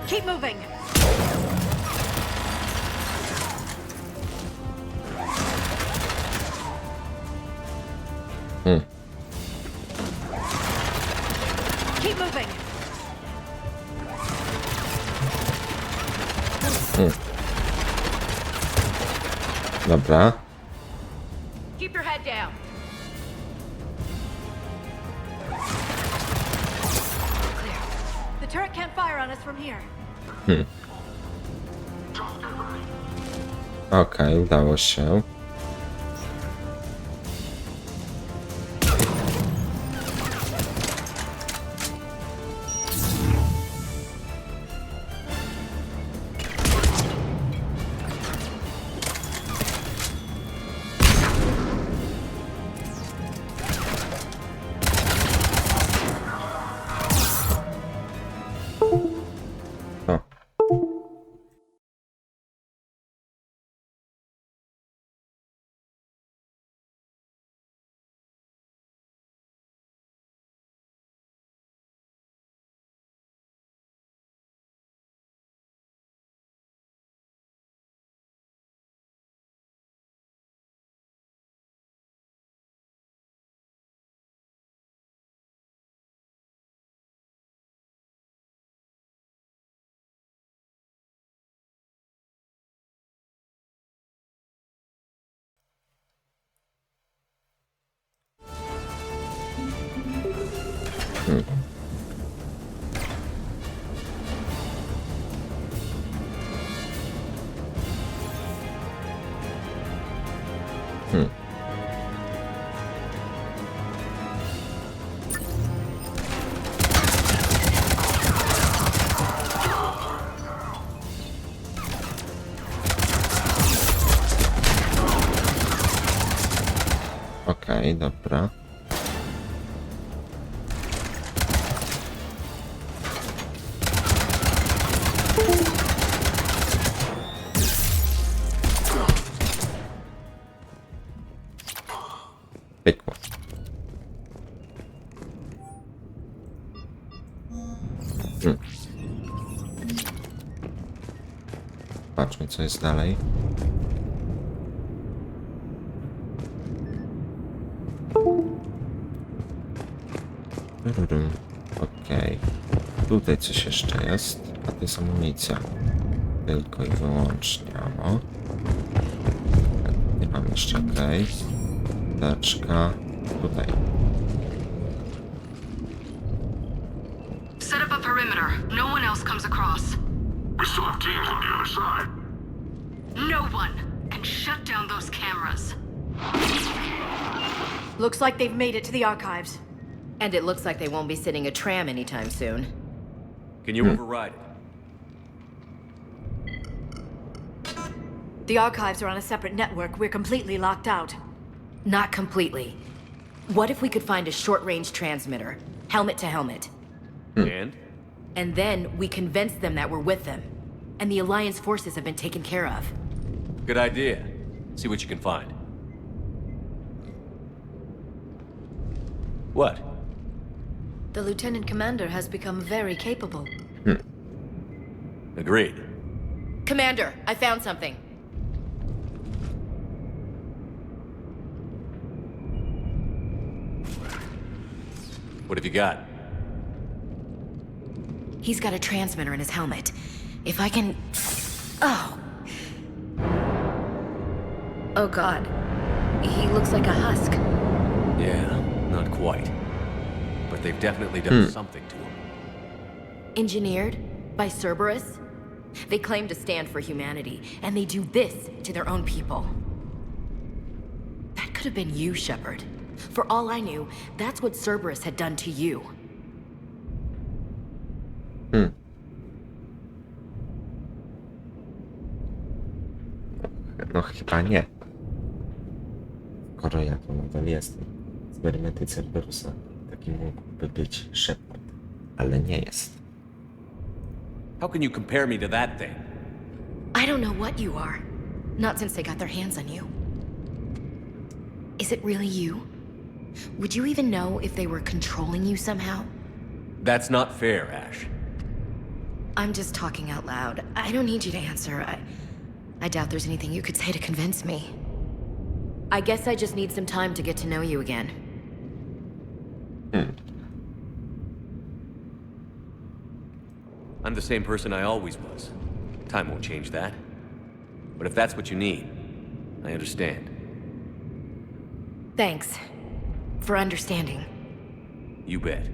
Keep moving. Keep moving. Dobra. Keep your head down. Clear. The turret can't fire on us from here. Okej, udało się. O. Okej, dobra. Pykło. Patrzmy, co jest dalej. Okej. Tutaj coś jeszcze jest, a to jest amunicja. Tylko i wyłącznie ammo. Nie mam jeszcze, okej. Teczka. Tutaj. Set up a perimeter. No one else comes across. We still have teams on the other side. No one can shut down those cameras. Looks like they've made it to the archives. And it looks like they won't be sitting a tram anytime soon. Can you override it? The archives are on a separate network. We're completely locked out. Not completely. What if we could find a short-range transmitter? Helmet to helmet. And? And then we convince them that we're with them. And the Alliance forces have been taken care of. Good idea. See what you can find. What? The Lieutenant Commander has become very capable. Agreed. Commander, I found something. What have you got? He's got a transmitter in his helmet. If I can... Oh. Oh god. He looks like a husk. Yeah, not quite. But they've definitely done something to him. Engineered by Cerberus? They claim to stand for humanity, and they do this to their own people. That could have been you, Shepard. For all I knew, that's what Cerberus had done to you. No chyba nie. Skoro ja to nadal jestem. Eksperymenty Cerberusa. Taki mógłby być Shepard. Ale nie jest. How can you compare me to that thing? I don't know what you are. Not since they got their hands on you. Is it really you? Would you even know if they were controlling you somehow? That's not fair, Ash. I'm just talking out loud. I don't need you to answer. I doubt there's anything you could say to convince me. I guess I just need some time to get to know you again. I'm the same person I always was. Time won't change that. But if that's what you need, I understand. Thanks for understanding. You bet.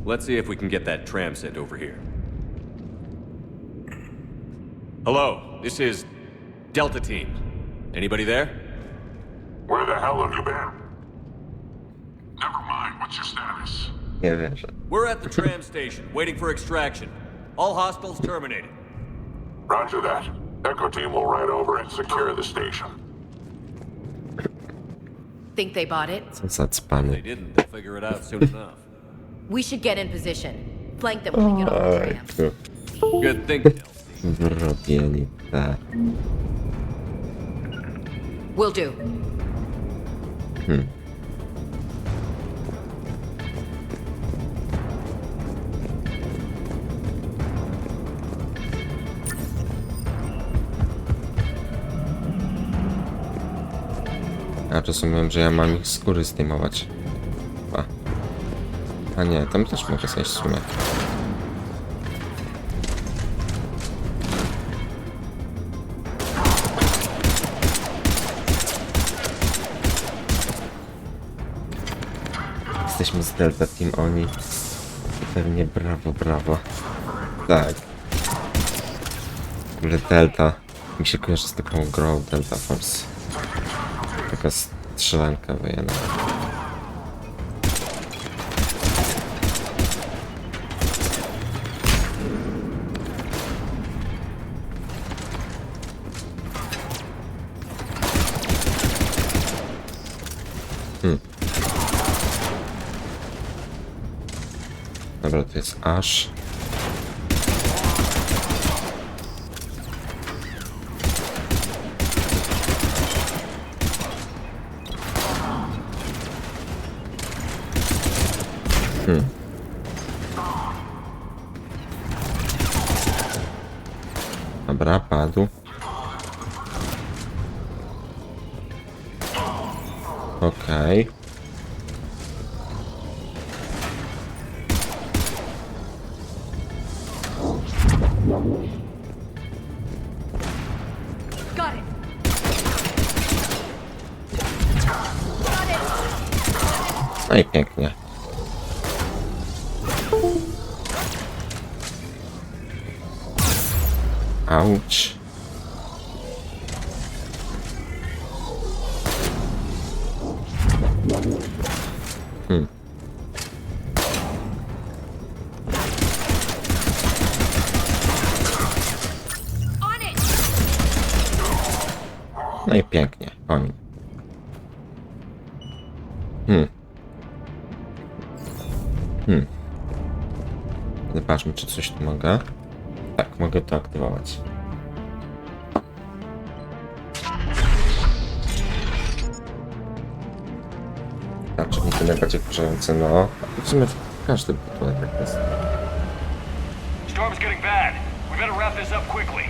Let's see if we can get that tram sent over here. Hello, this is Delta Team. Anybody there? Where the hell have you been? Never mind, what's your status? Nie wierzę. We're at the tram station, waiting for extraction. All hostiles terminated. Roger that. Echo Team will ride over and secure the station. Think they bought it? Co za cpany. They didn't, they'll figure it out soon enough. We should get in position. Flank them when we get off the tram. Good thinking, Elsie. Zrobieni tak. Will do. A rozumiem, że ja mam ich skóry zdejmować. A nie, tam też mogę zejść w sumie. Jesteśmy z Delta Team, oni pewnie brawo, brawo. Tak. W ogóle Delta mi się kojarzy z taką grą Delta Force. Taka strzelanka wojenna. Dobra, to jest Ash. Dobra, padł. Okej. Got it. No i pięknie. Auć. No i pięknie, po nim. Zobaczmy, czy coś tu mogę. Tak, mogę to aktywować. Znaczy, to najbardziej wkurzające, no. W sumie każdy budynek tak jest. Storm's getting bad. We better wrap this up quickly.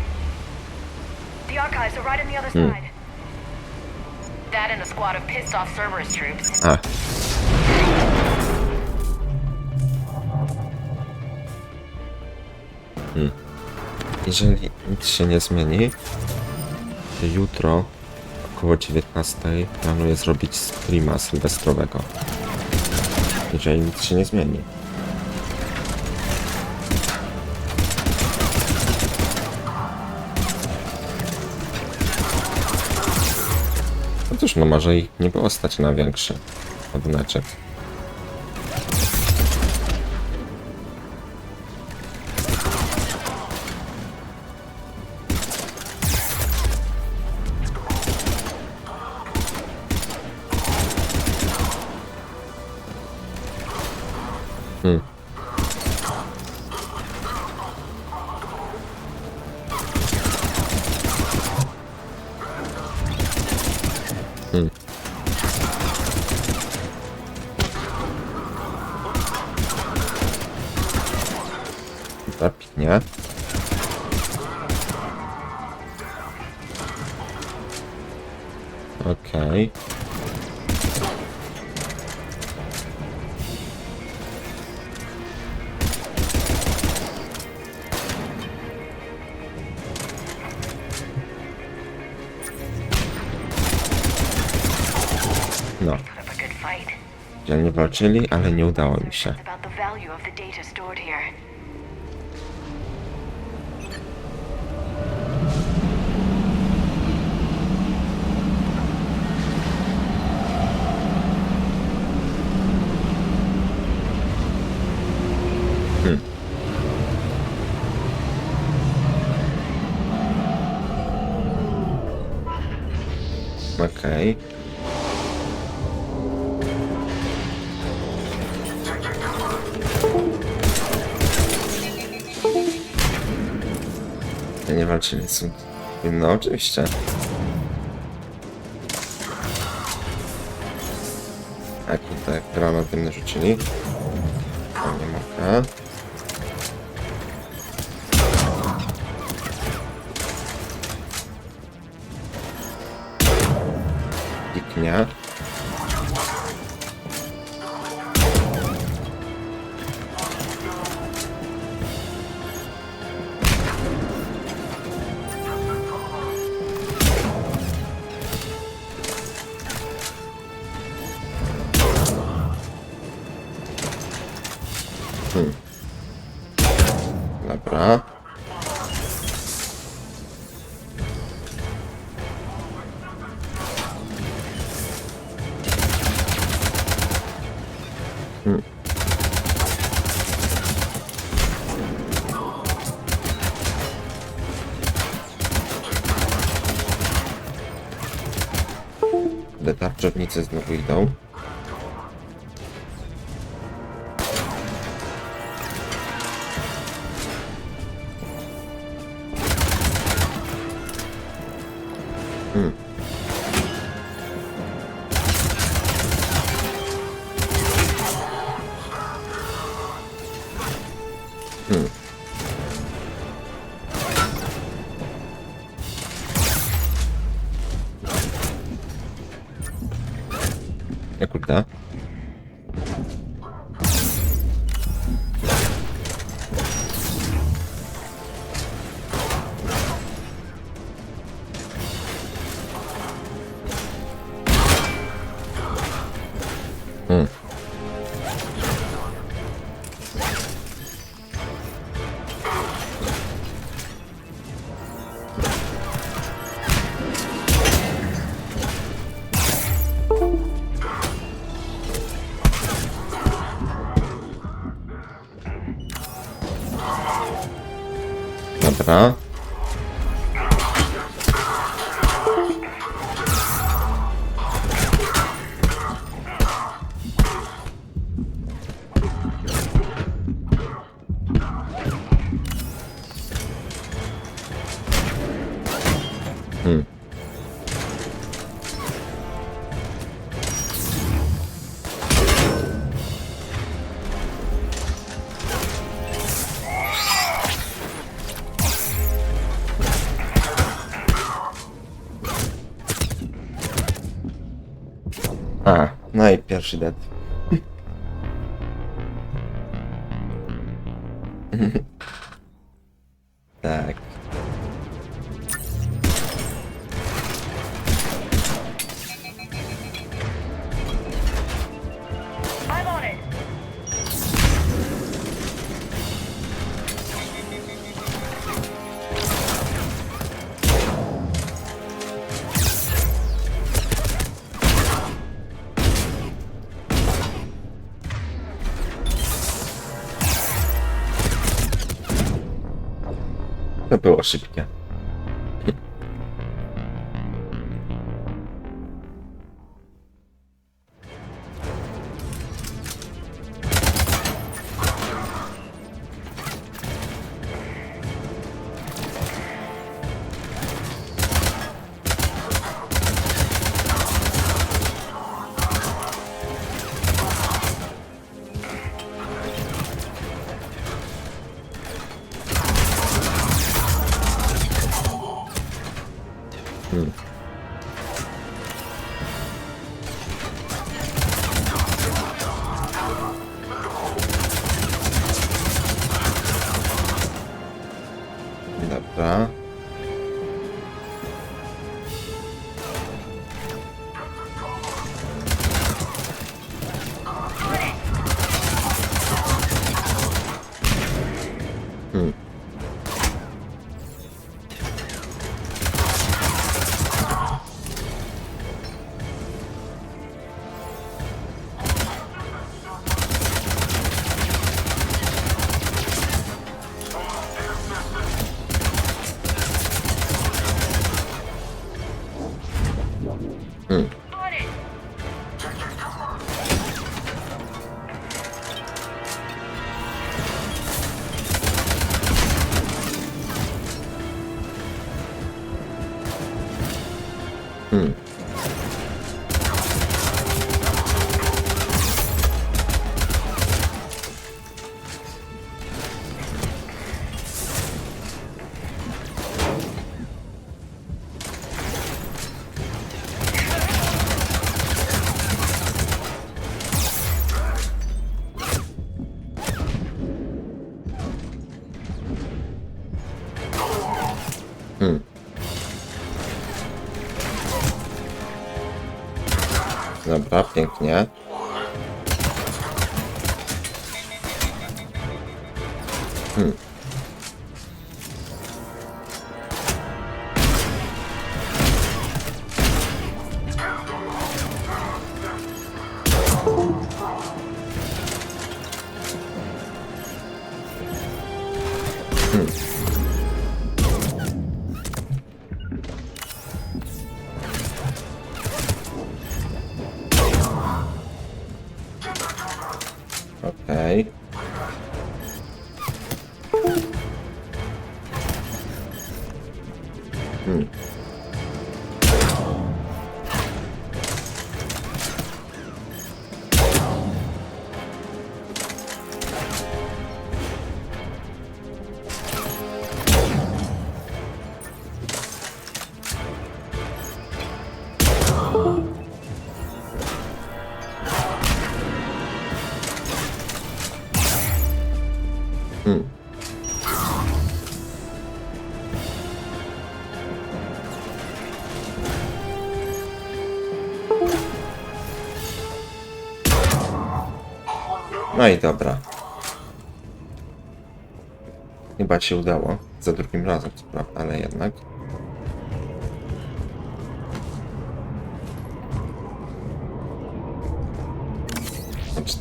The archives are right on the other side. That and a squad of pissed off Cerberus troops. A. Jeżeli nic się nie zmieni, jutro około 19 planuję zrobić streama sylwestrowego. Jeżeli nic się nie zmieni. No cóż, no może ich nie było stać na większy ładuneczek. Zapiknie. Okej. No. Dzielnie walczyli, ale nie udało mi się. Okej. Nie walczyli z... No oczywiście. Tak, tutaj granat dymny rzucili. Tam nie mogę. Piknie. Dobra. Tarczownicy znowu idą. Ja kurde. Dobra. A, no i pierwszy dead. Tak. To było szybkie. Dobra. Dobra, pięknie. Okej. No i dobra. Chyba się udało. Za drugim razem, co prawda, ale jednak.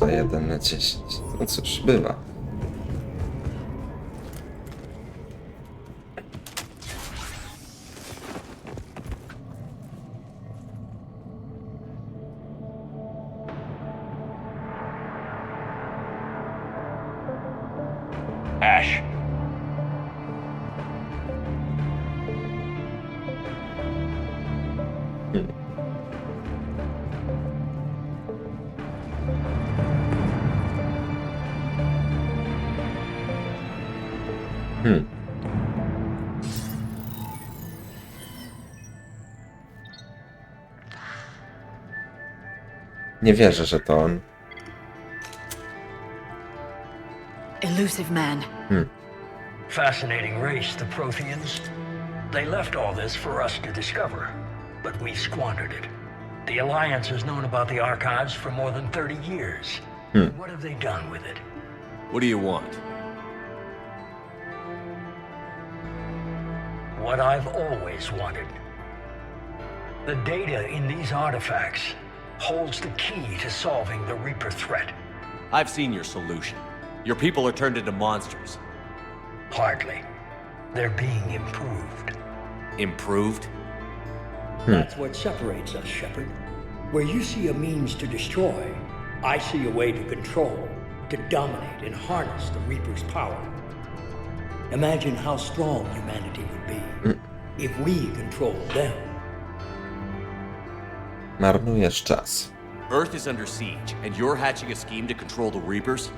Na 1 na 10. No cóż, bywa. Ash. Nie wierzę, że to on. Elusive man. Fascinating race, the Protheans. They left all this for us to discover, but we squandered it. The Alliance has known about the archives for more than 30 years. What have they done with it? What do you want? What I've always wanted. The data in these artifacts holds the key to solving the Reaper threat. I've seen your solution. Your people are turned into monsters. Hardly. They're being improved. Improved? That's what separates us, Shepard. Where you see a means to destroy, I see a way to control, to dominate and harness the Reaper's power. Imagine how strong humanity would be if we controlled them. Marnujesz czas. Earth is under siege, and you're hatching a scheme to control the Reapers?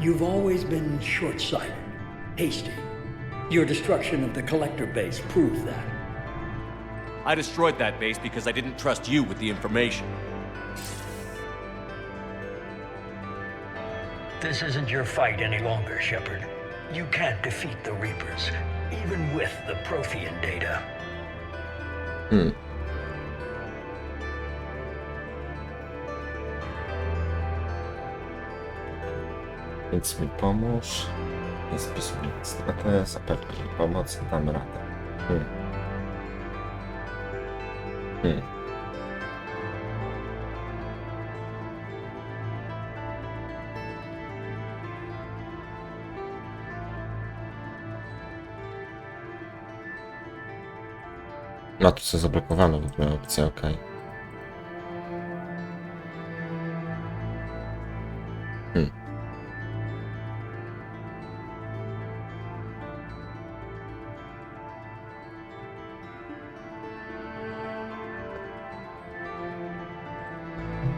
You've always been short-sighted, hasty. Your destruction of the Collector base proves that. I destroyed that base because I didn't trust you with the information. This isn't your fight any longer, Shepard. You can't defeat the Reapers, even with the Prothean data. Więc mi pomóż. Nie spisuj stratę, zapewni mi pomoc i damy radę. No tu co zablokowano w ogóle opcję, okej.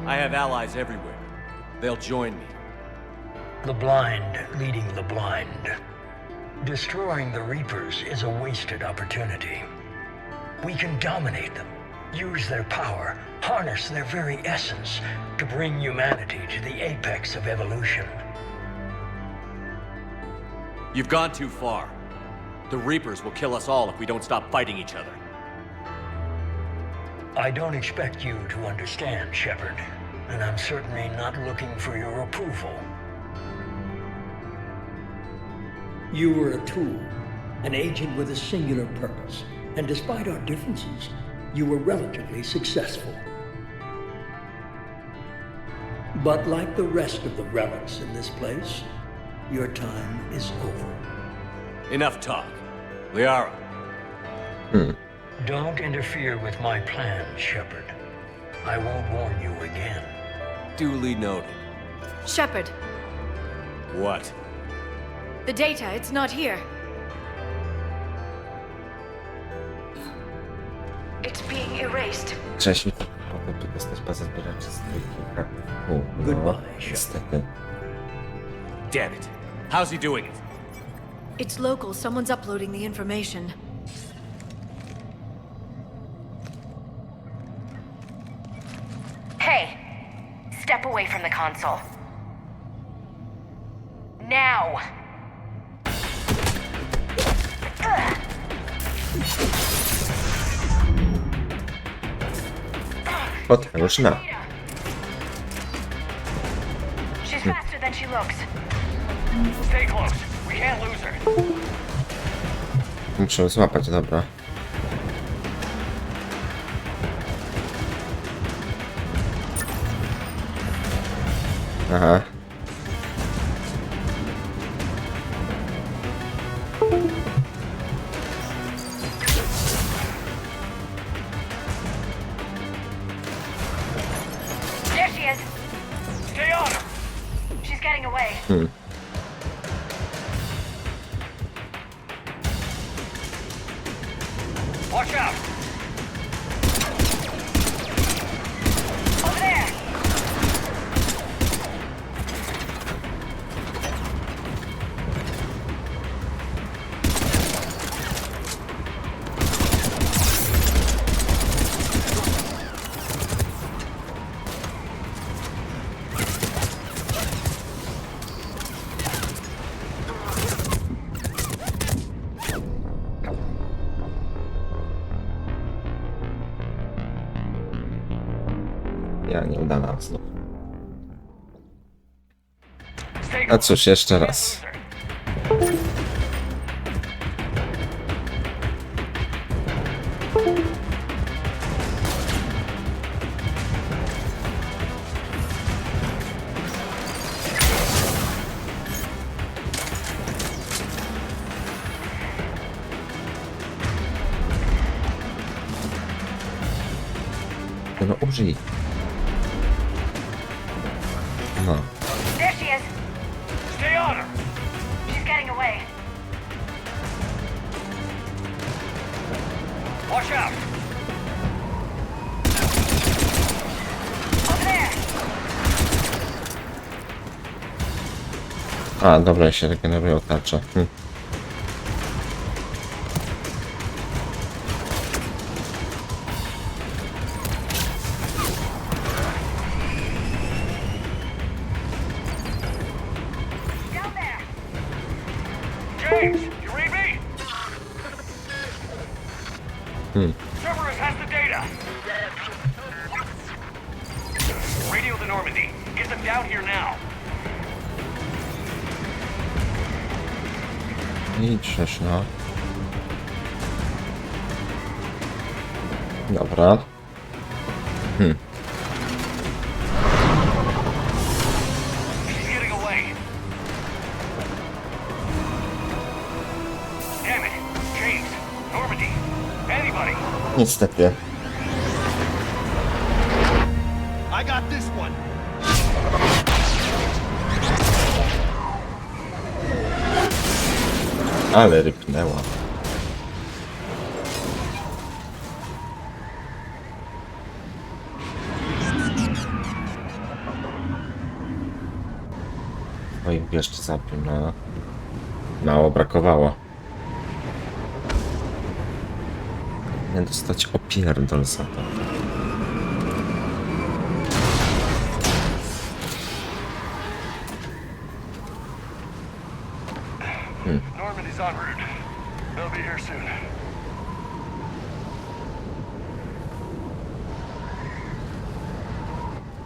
I have allies everywhere. They'll join me. The blind leading the blind. Destroying the Reapers is a wasted opportunity. We can dominate them, use their power, harness their very essence to bring humanity to the apex of evolution. You've gone too far. The Reapers will kill us all if we don't stop fighting each other. I don't expect you to understand, Shepard, and I'm certainly not looking for your approval. You were a tool, an agent with a singular purpose, and despite our differences, you were relatively successful. But like the rest of the relics in this place, your time is over. Enough talk. Liara. Don't interfere with my plan, Shepard. I won't warn you again. Duly noted. Shepard, What? the data, it's not here. It's being erased. Cześć, mogę dostać bazę zbieraczy z kilka. Goodbye, niestety. Damn it. How's he doing it? It's local. Someone's uploading the information. Hey, step away from the console. Now! Potężna. She's faster than she looks. Stay close. We can't lose her. Muszę złapać, dobra. Aha. There she is. Stay on her. She's getting away. Watch out. Over there. Ja nieudana znów. A cóż, jeszcze raz. Użyj. No. There she is. Stay on her! She's getting away. Watch out! Over there. A, dobra, się regenerują tarcze. James, you read me? Cerberus has the data. Radio the Normandy. Get them down here now. I trzesz, no. Dobra. She's getting away. Damn it. James, Normandy, anybody. Niestety. I got this one. Ale rypnęła. Oj, jeszcze zabił, no. Mało brakowało. Nie dostać opierdol za to. Normandy's en route. They'll be here soon.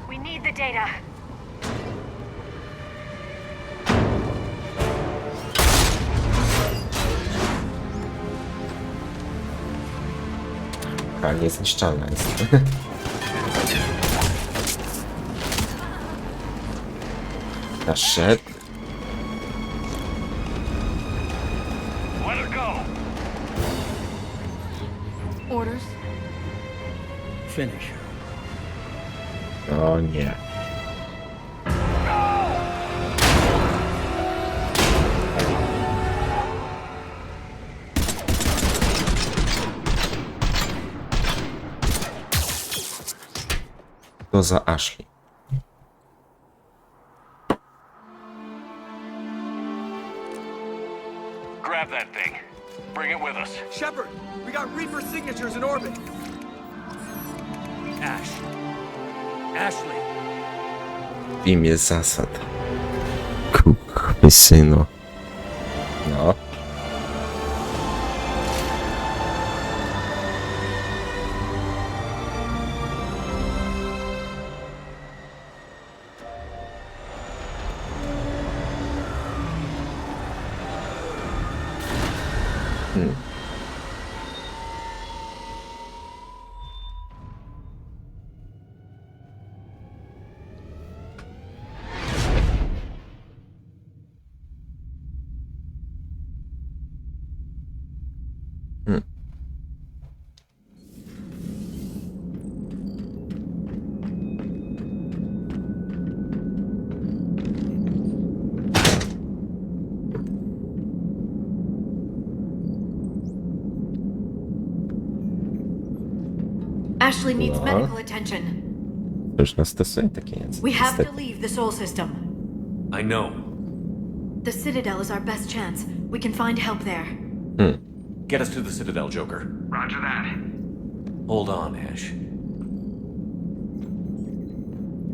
We need the data. A niezniszczalna jest. Naszedł. Let her go. Orders? Finish her. O nie. To za Ashley. Grab that thing. Bring it with us. Shepard, we got Reaper signatures in orbit. Ash. Ashley. W imię zasad. Synu. No. Ashley needs medical attention. Już nas stosuje takie nic. We have to leave the Sol system. I know. The Citadel is our best chance. We can find help there. Get us to the Citadel, Joker. Roger that. Hold on, Ash.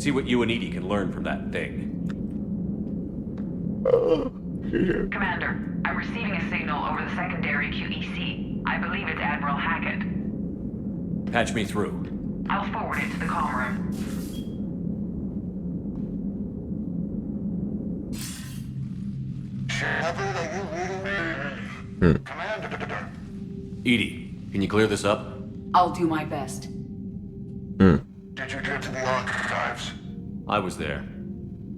See what you and Edie can learn from that thing. Commander, I'm receiving a signal over the secondary QEC. I believe it's Admiral Hackett. Patch me through. I'll forward it to the comm room. Shepard, are you reading me? Commander. Edie, can you clear this up? I'll do my best. Did you get to the archives? I was there.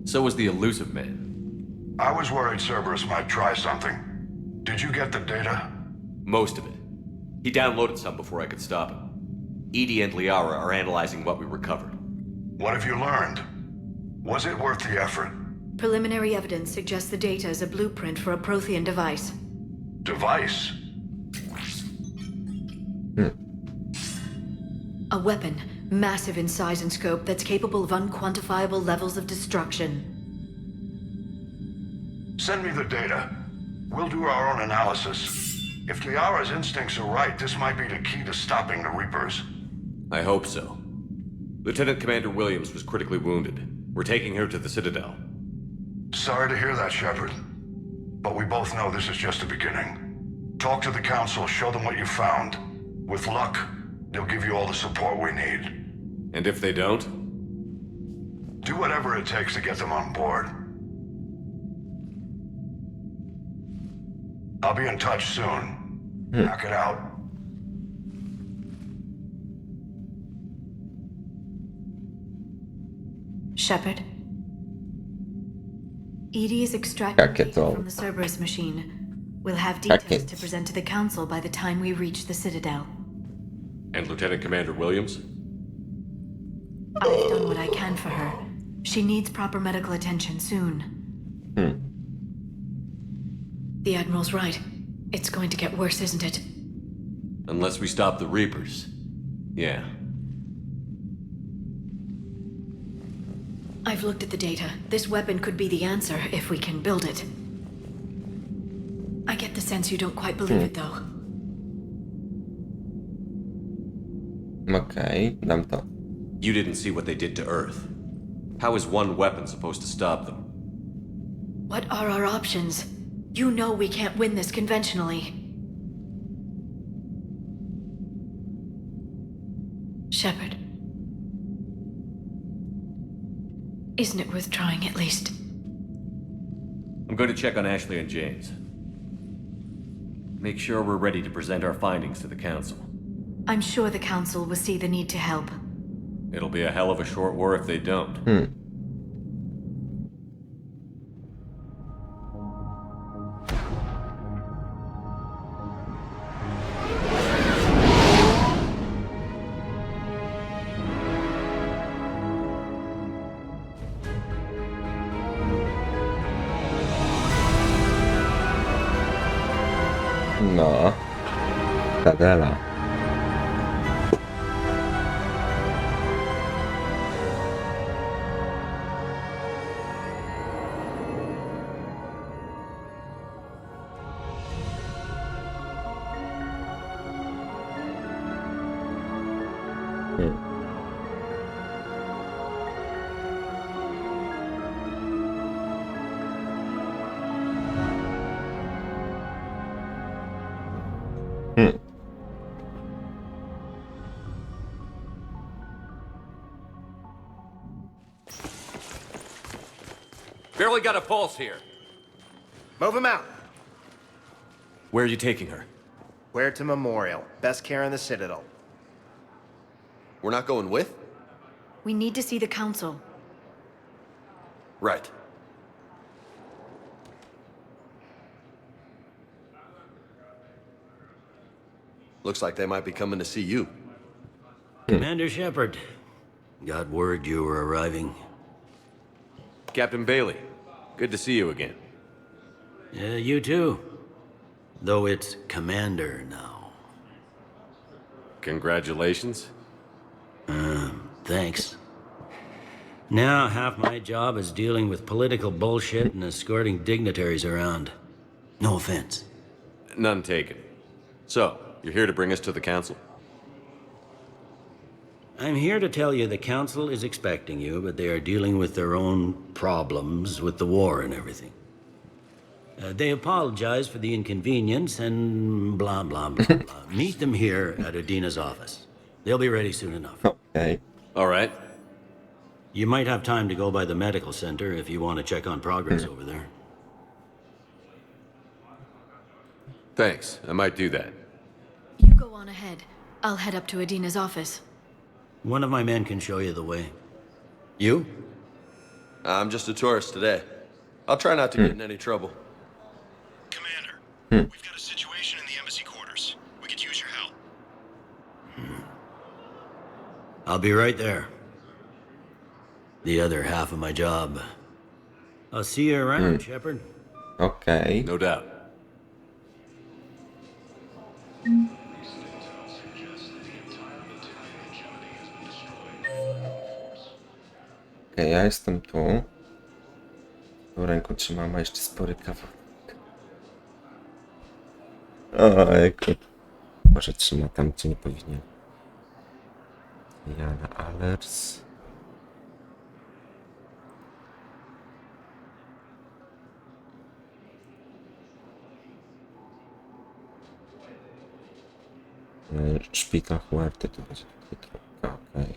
So was the elusive man. I was worried Cerberus might try something. Did you get the data? Most of it. He downloaded some before I could stop him. Edie and Liara are analyzing what we recovered. What have you learned? Was it worth the effort? Preliminary evidence suggests the data is a blueprint for a Prothean device. Device? A weapon, massive in size and scope, that's capable of unquantifiable levels of destruction. Send me the data. We'll do our own analysis. If Liara's instincts are right, this might be the key to stopping the Reapers. I hope so. Lieutenant Commander Williams was critically wounded. We're taking her to the Citadel. Sorry to hear that, Shepard. But we both know this is just the beginning. Talk to the Council, show them what you found. With luck, they'll give you all the support we need. And if they don't? Do whatever it takes to get them on board. I'll be in touch soon. Knock it out. Shepard? Edie is extracting Jak je data to? from the Cerberus machine. We'll have details to present to the Council by the time we reach the Citadel. And Lieutenant Commander Williams? I've done what I can for her. She needs proper medical attention soon. The Admiral's right. It's going to get worse, isn't it? Unless we stop the Reapers. Yeah. I've looked at the data. This weapon could be the answer if we can build it. I get the sense you don't quite believe it, though. Okej, dam to. You didn't see what they did to Earth. How is one weapon supposed to stop them? What are our options? You know we can't win this conventionally. Shepard. Isn't it worth trying at least? I'm going to check on Ashley and James. Make sure we're ready to present our findings to the Council. I'm sure the Council will see the need to help. It'll be a hell of a short war if they don't. No. Tadela. Barely got a pulse here. Move him out. Where are you taking her? Where to Memorial. Best care in the Citadel. We're not going with? We need to see the Council. Right. Looks like they might be coming to see you. Commander Shepard. Got word you were arriving. Captain Bailey, good to see you again. You too. Though it's Commander now. Congratulations. Thanks. Now half my job is dealing with political bullshit and escorting dignitaries around. No offense. None taken. So, you're here to bring us to the Council? I'm here to tell you the Council is expecting you, but they are dealing with their own problems with the war and everything. They apologize for the inconvenience and blah, blah, blah, blah. Meet them here at Adina's office. They'll be ready soon enough. Okay. All right. You might have time to go by the medical center if you want to check on progress over there. Thanks. I might do that. You go on ahead. I'll head up to Adina's office. One of my men can show you the way. You? I'm just a tourist today. I'll try not to get in any trouble. Commander, we've got a situation in the embassy quarters. We could use your help. I'll be right there. The other half of my job. I'll see you around, Shepard. Okej. No doubt. Okej, ja jestem tu. W ręku trzymam jeszcze spory kawałek. Ojku. Może trzyma tam, gdzie nie powinien. Ja na alerts. Szpital Huerty tu będzie tutaj trochę, okej.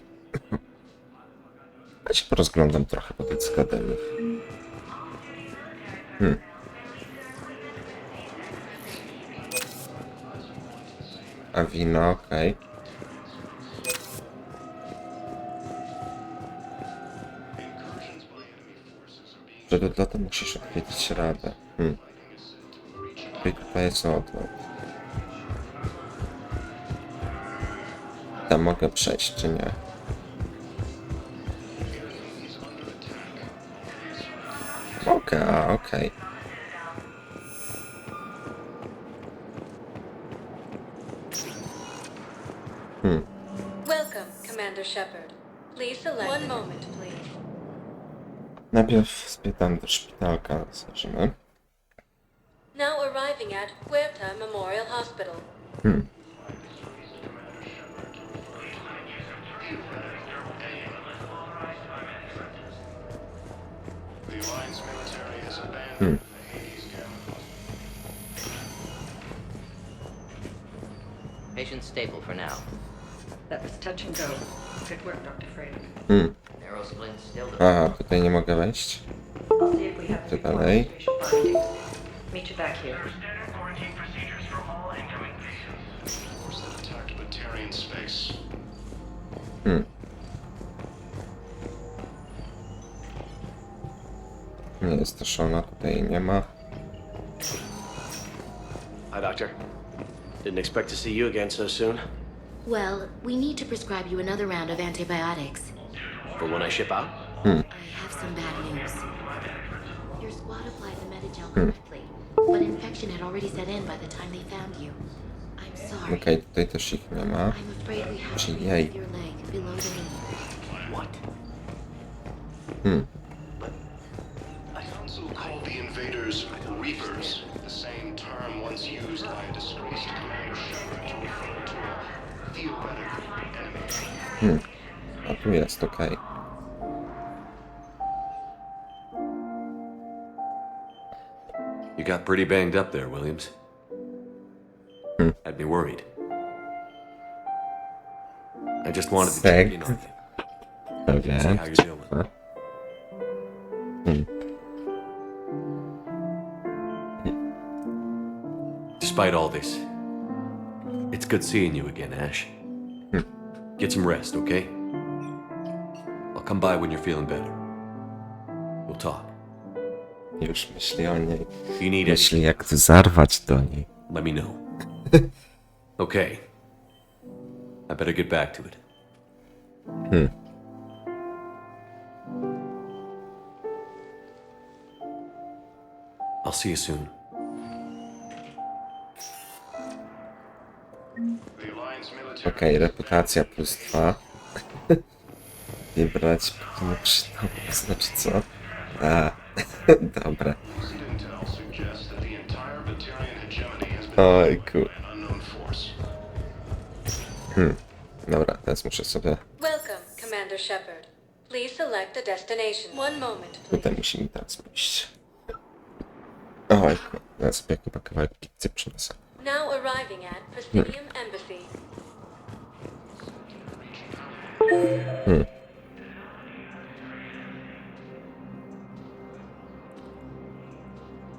Ja się porozglądam trochę po tej akademii. A wino, okej. Przed odlotem musisz odwiedzić radę. I tutaj jest odlot. Tam mogę przejść, czy nie? Mogę, okej. Welcome, Commander Shepard. Please select. One moment, please. Najpierw spytam do szpitalka, zobaczymy. Now arriving at Huerta Memorial Hospital. Patient stable for now. That was touch and go. Good work, Dr. Frey. Narrow splint still Aha, tutaj nie mogę wejść. I'll see if we have Co dalej? Meet you back here. Nie jest to Shona, tutaj nie ma. Hi, Doctor. Didn't expect to see you again so soon. Well, we need to prescribe you another round of antibiotics. For when I ship out? I have some bad news. Your squad applied the Medigel correctly, but infection had already set in by the time they found you. I'm sorry. Okej, tutaj też ich nie ma. I'm afraid we have to Ojej. remove your leg below the knee. What? I also call the invaders Reapers, the same term once used by a disgraced Commander Shepard to refer to a theoretical enemy. A tu jest, okej. You got pretty banged up there, Williams. Had me worried. I just wanted to check in on you. See how you're doing. Despite all this, it's good seeing you again, Ash. Get some rest, okay? I'll come by when you're feeling better. We'll talk. Już myśli o niej. You need Myśli, jak tu zarwać do niej. Let me know. Okay. I better get back to it. I'll see you soon. Okej, reputacja +2. Nie brać, potem przydał, znaczy co? A, dobra. Ojku. Dobra, teraz muszę sobie... Welcome, Commander Shepard. Please select a destination. One moment, please. Tutaj musimy teraz pójść. Ojku, ja sobie chyba kawałek pizzy przyniosę. Now arriving at Presidium Embassy.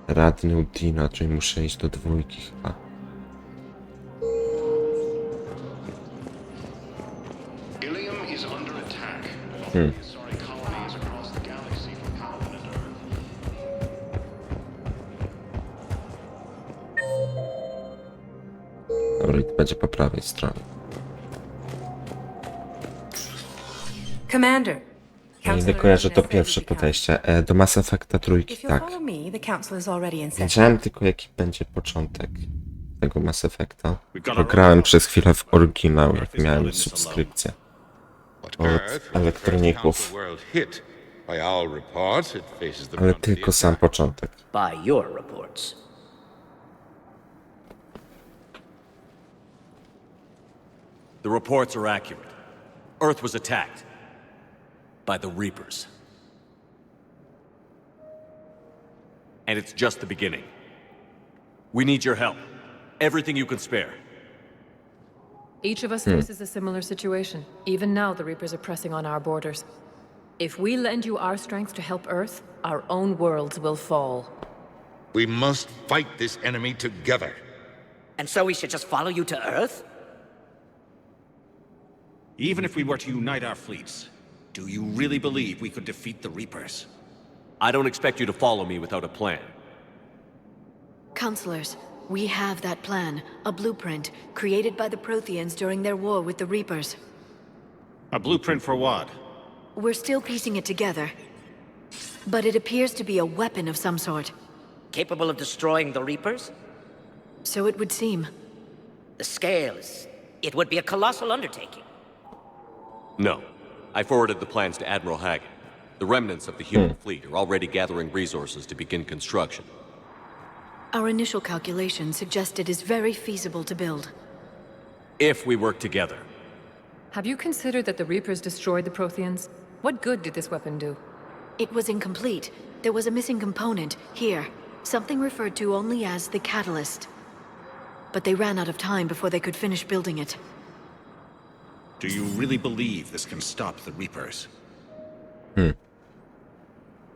Radny Udina, czyli muszę iść do 2 chyba. Ilium is under attack. Sorry, colonies across the galaxy from Paladin and Earth. Dobra, i to będzie po prawej stronie. Commander. O ile kojarzę, to pierwsze podejście. Do Mass Effecta trójki, If you'll tak. follow me, the council is already in session. Wiedziałem tylko, jaki będzie początek tego Mass Effecta. Bo grałem przez chwilę w oryginał, jak miałem subskrypcję od elektroników. Ale tylko sam początek. By your reports. The reports are accurate. Earth was attacked by the Reapers. And it's just the beginning. We need your help. Everything you can spare. Each of us faces a similar situation. Even now, the Reapers are pressing on our borders. If we lend you our strength to help Earth, our own worlds will fall. We must fight this enemy together. And so we should just follow you to Earth? Even if we were to unite our fleets, do you really believe we could defeat the Reapers? I don't expect you to follow me without a plan. Counselors, we have that plan, a blueprint, created by the Protheans during their war with the Reapers. A blueprint for what? We're still piecing it together. But it appears to be a weapon of some sort. Capable of destroying the Reapers? So it would seem. The scale is... it would be a colossal undertaking. No. I forwarded the plans to Admiral Hagen. The remnants of the human fleet are already gathering resources to begin construction. Our initial calculations suggest it is very feasible to build. If we work together. Have you considered that the Reapers destroyed the Protheans? What good did this weapon do? It was incomplete. There was a missing component, here. Something referred to only as the catalyst. But they ran out of time before they could finish building it. Do you really believe this can stop the Reapers?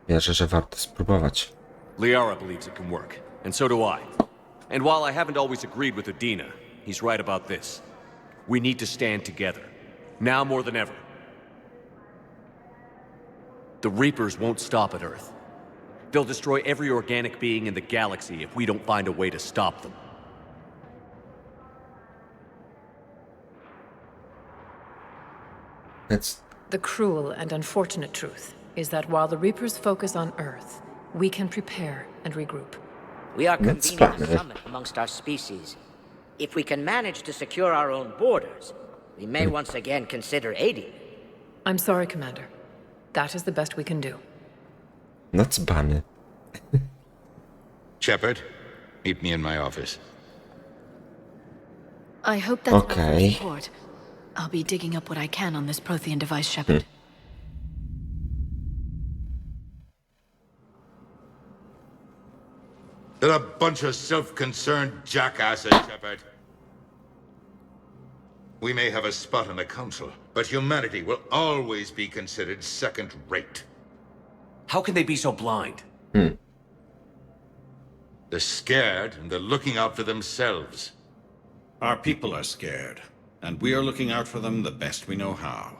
Wierzę, że warto spróbować. Liara believes it can work, and so do I. And while I haven't always agreed with Udina, he's right about this. We need to stand together. Now more than ever. The Reapers won't stop at Earth. They'll destroy every organic being in the galaxy if we don't find a way to stop them. The cruel and unfortunate truth is that while the Reapers focus on Earth, we can prepare and regroup. We are convening a summit amongst our species. If we can manage to secure our own borders, we may once again consider aiding. I'm sorry, Commander. That is the best we can do. That's bany. Shepard, meet me in my office. I hope that's enough for support. I'll be digging up what I can on this Prothean device, Shepard. They're a bunch of self-concerned jackasses, Shepard. We may have a spot on the council, but humanity will always be considered second-rate. How can they be so blind? They're scared, and they're looking out for themselves. Our people are scared, and we are looking out for them the best we know how.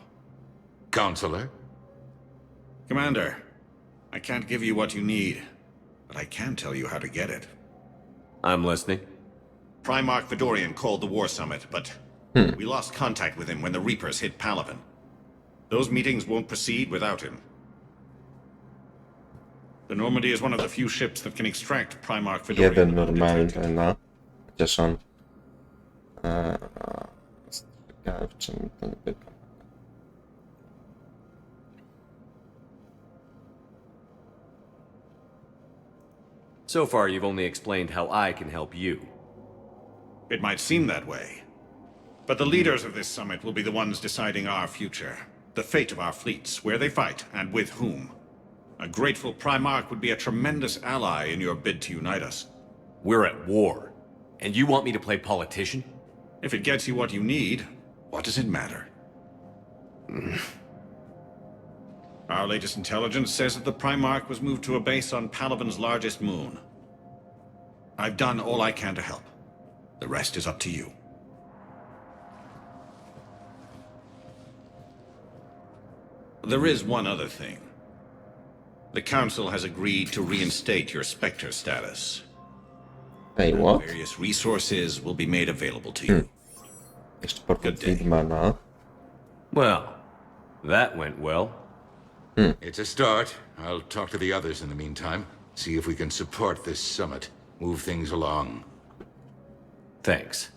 Counselor? Commander, I can't give you what you need, but I can tell you how to get it. I'm listening. Primarch Fedorian called the War Summit, but we lost contact with him when the Reapers hit Palaven. Those meetings won't proceed without him. The Normandy is one of the few ships that can extract Primarch Fedorian. Jeden normalny, no. Chociaż on... ostrzegawczym to nie bywa. So far, you've only explained how I can help you. It might seem that way. But the leaders of this summit will be the ones deciding our future. The fate of our fleets, where they fight, and with whom. A grateful Primarch would be a tremendous ally in your bid to unite us. We're at war. And you want me to play politician? If it gets you what you need, what does it matter? Our latest intelligence says that the Primarch was moved to a base on Palaven's largest moon. I've done all I can to help. The rest is up to you. There is one other thing. The Council has agreed to reinstate your Spectre status. Hey, what? Various resources will be made available to you. Jeszcze portret Widmana. Well, That went well. It's a start. I'll talk to the others in the meantime. See if we can support this summit. Move things along. Thanks.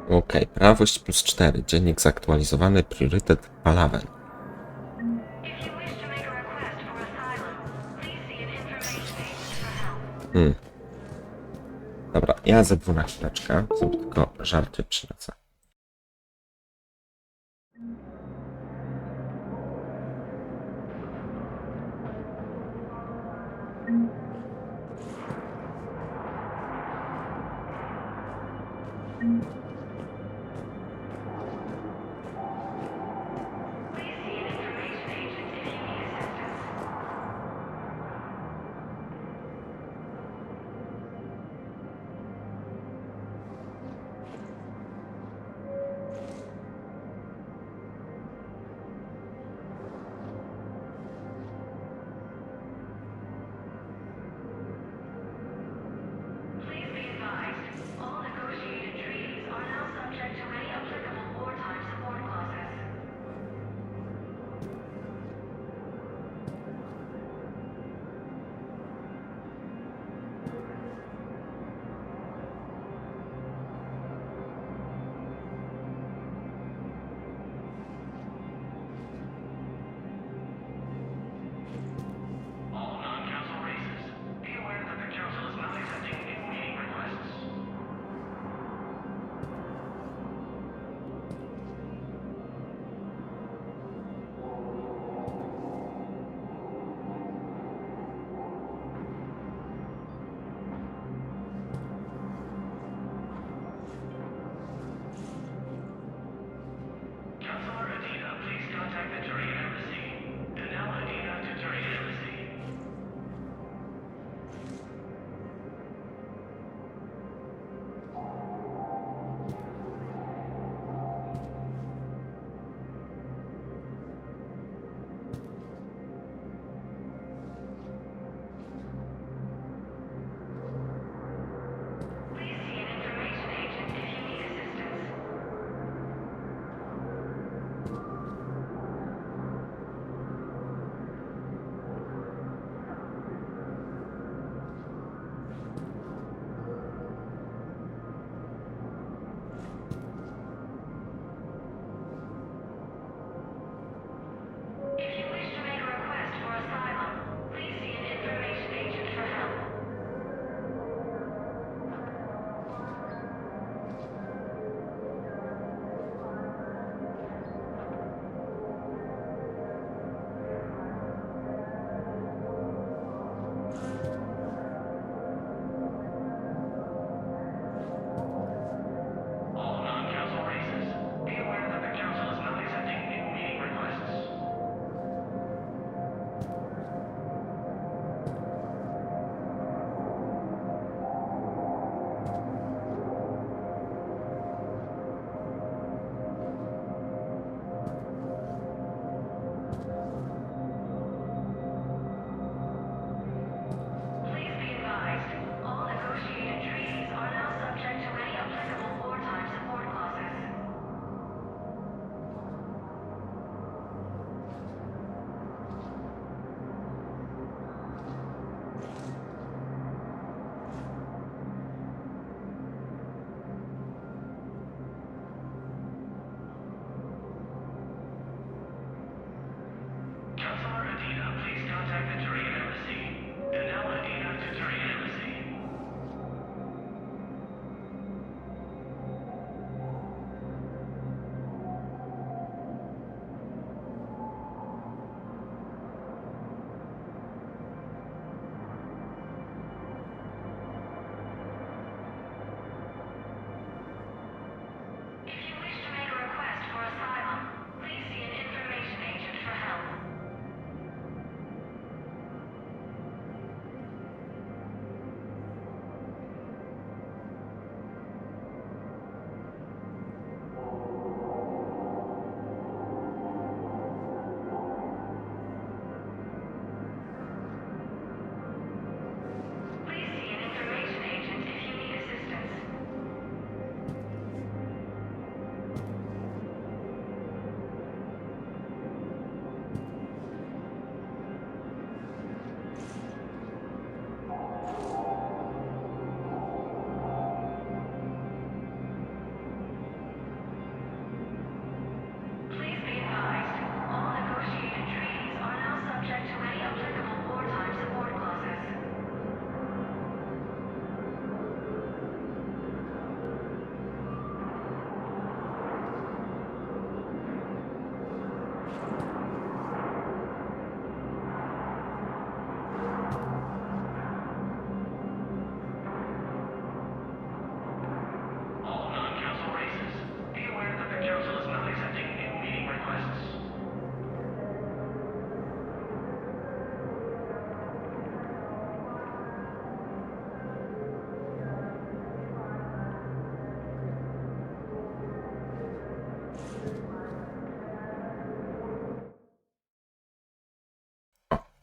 Okej, prawość plus 4. Dziennik zaktualizowany. Priorytet Palawen. Dobra, ja zebwu na chwileczkę. Sobie tylko żarcie przylecę.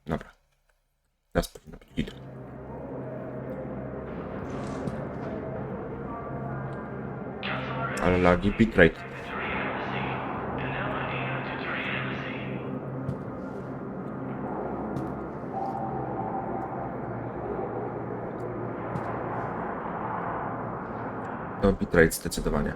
Dobra. Teraz powinno być git. Ale lagi, bitrate. No, bitrate zdecydowanie.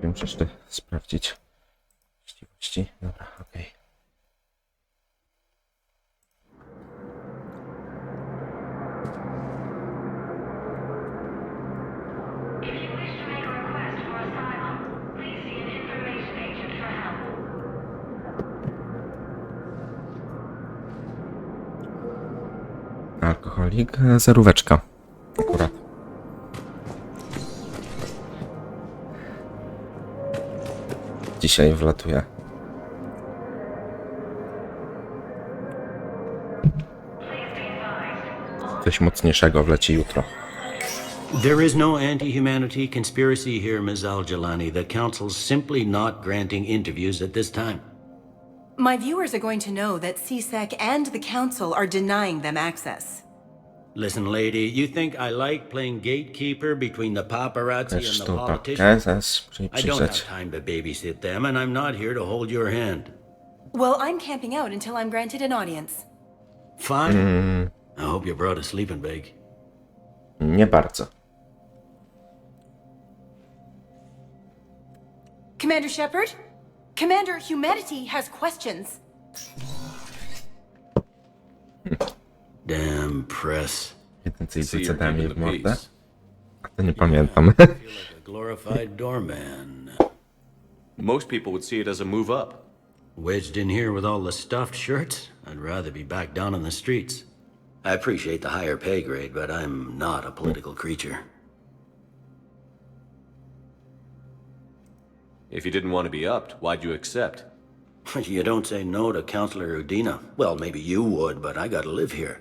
Muszę jeszcze sprawdzić właściwości. Dobra, okej. Alkoholik, zeróweczka. Akurat. Dzisiaj wlatuje. Coś mocniejszego wleci jutro. There is no anti-humanity conspiracy here, Ms. Al-Jalani. The Council's simply not granting interviews at this time. My viewers are going to know that CSEC and the Council are denying them access. Listen, lady, you think I like playing gatekeeper between the paparazzi and the Sztuka. politicians? Czyli I don't have przyjrzeć. time to babysit them, and I'm not here to hold your hand. Well, I'm camping out until I'm granted an audience. Fine. I hope you brought a sleeping bag. Nie bardzo. Commander Shepard? Commander, humanity has questions. Damn press. Jeden coś zadałem jej w mordę. A to nie pamiętam. I feel like a glorified doorman. Most people would see it as a move up. Wedged in here with all the stuffed shirts? I'd rather be back down in the streets. I appreciate the higher pay grade, but I'm not a political creature. If you didn't want to be upped, why'd you accept? You don't say no to Counselor Udina. Well, maybe you would, but I gotta live here.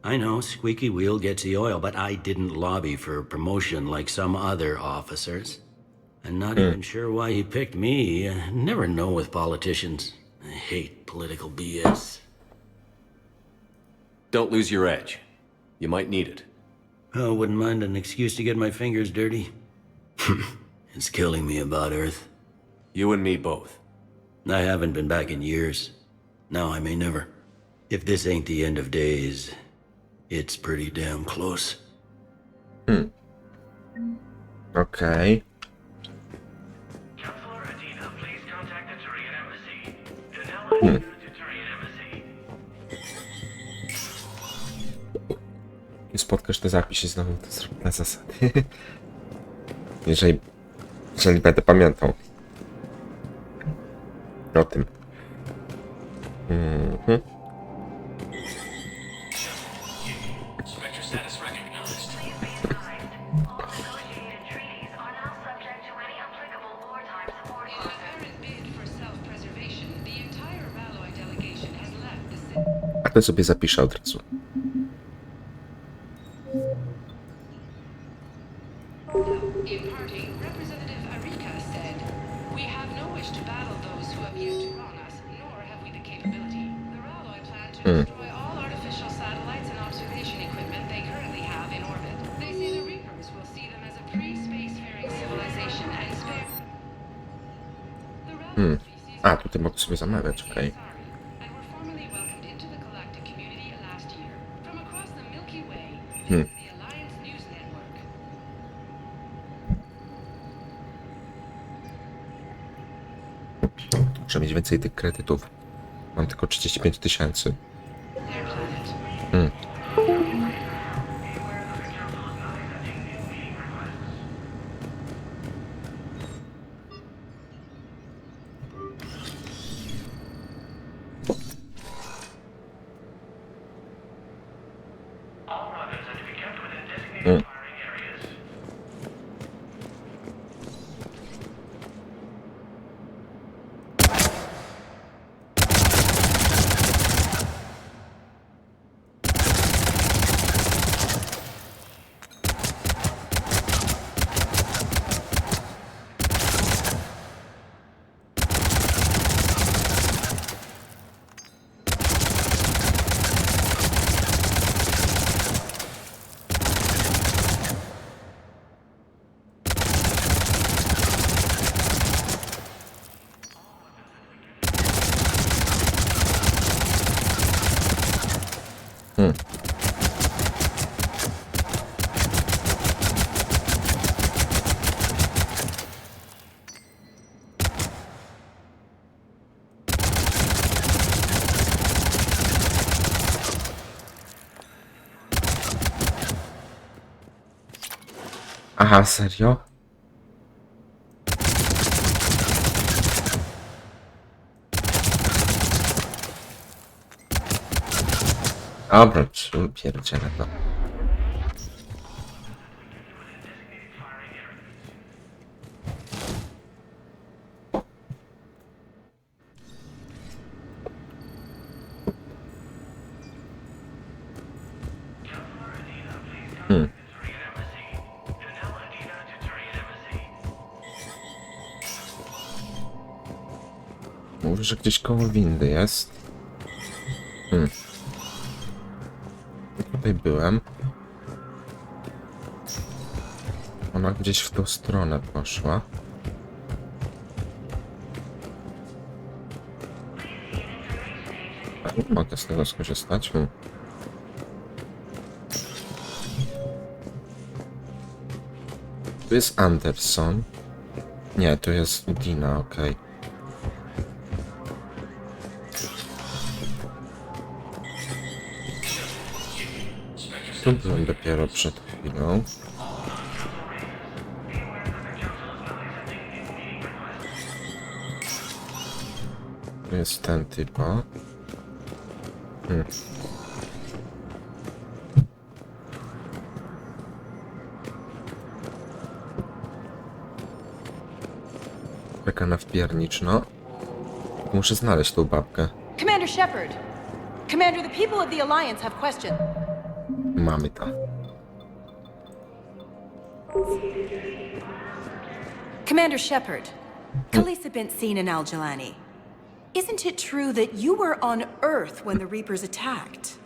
I know, squeaky wheel gets the oil, but I didn't lobby for promotion like some other officers. I'm not even sure why he picked me. I never know with politicians. I hate political BS. Don't lose your edge. You might need it. Oh, wouldn't mind an excuse to get my fingers dirty. It's killing me about Earth. You and me both. I haven't been back in years. Now I may never. If this ain't the end of days, it's pretty damn close. Okej. Nie spotkasz, to zapisz i znowu to zrób na zasady. jeżeli będę pamiętał o tym. A to sobie zapiszę od razu. A, tutaj mogę sobie zamawiać, okej. Muszę mieć więcej tych kredytów. Mam tylko 35 000. Aha, serio? Dobra, pierdzielę to. Mówi, że gdzieś koło windy jest. Tutaj byłem. Ona gdzieś w tą stronę poszła. Mogę z tego skorzystać. Tu jest Anderson. Nie, to jest Udina, okej. Tu byłem dopiero przed chwilą. Tu jest ten typo. Czeka na wpiernicz, no. Muszę znaleźć tą babkę. Commander Shepard! Commander, the people of the Alliance have questions. Mamy to. Commander Shepard, Khaleesa bint seen in Al-Jalani. Isn't it true that you were on Earth when the Reapers attacked?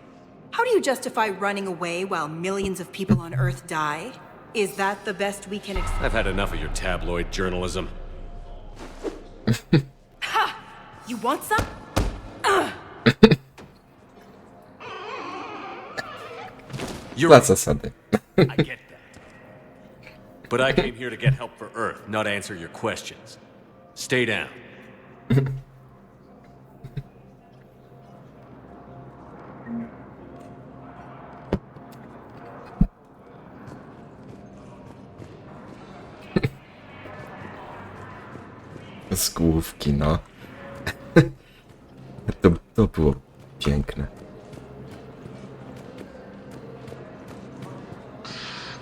How do you justify running away while millions of people on Earth died? Is that the best we can expect? I've had enough of your tabloid journalism. Ha! You want some? You're Dla zasady. I get that. But I came here to get help for Earth, not answer your questions. Stay down. Z główki, no. To było piękne.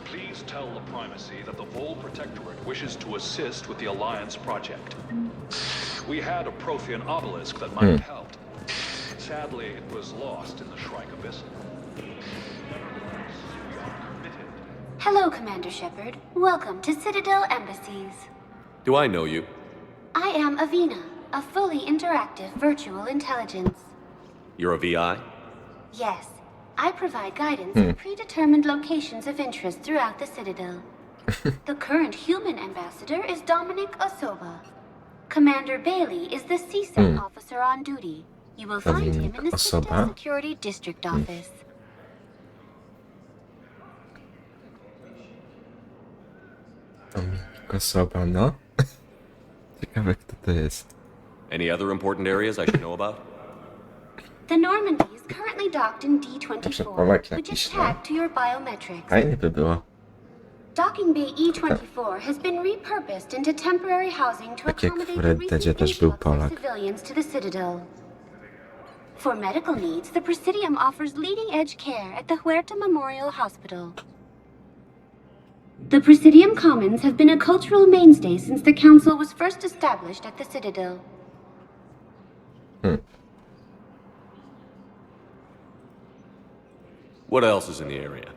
Please tell the Primacy that the Vol Protectorate wishes to assist with the Alliance project. We had a Prothean obelisk that might have helped. Sadly, it was lost in the Shrike Abyss. Hello, Commander Shepard. Welcome to Citadel Embassies. Do I know you? I am Avina, a fully interactive virtual intelligence. You're a VI? Yes, I provide guidance in predetermined locations of interest throughout the Citadel. The current human ambassador is Dominic Osoba. Commander Bailey is the CSEC officer on duty. You will find him in the Citadel Security District office. Dominic Osoba, no. Ciekawe, kto to jest. Any other important areas I should know about? The Normandy is currently docked in D-24, which is tagged to your biometrics. Fajnie by było. Docking Bay E-24 has been repurposed into temporary housing to accommodate the recent influx of civilians to the Citadel. For medical needs, the Presidium offers leading-edge care at the Huerta Memorial Hospital. The Presidium Commons have been a cultural mainstay since the Council was first established at the Citadel. What else is in the area?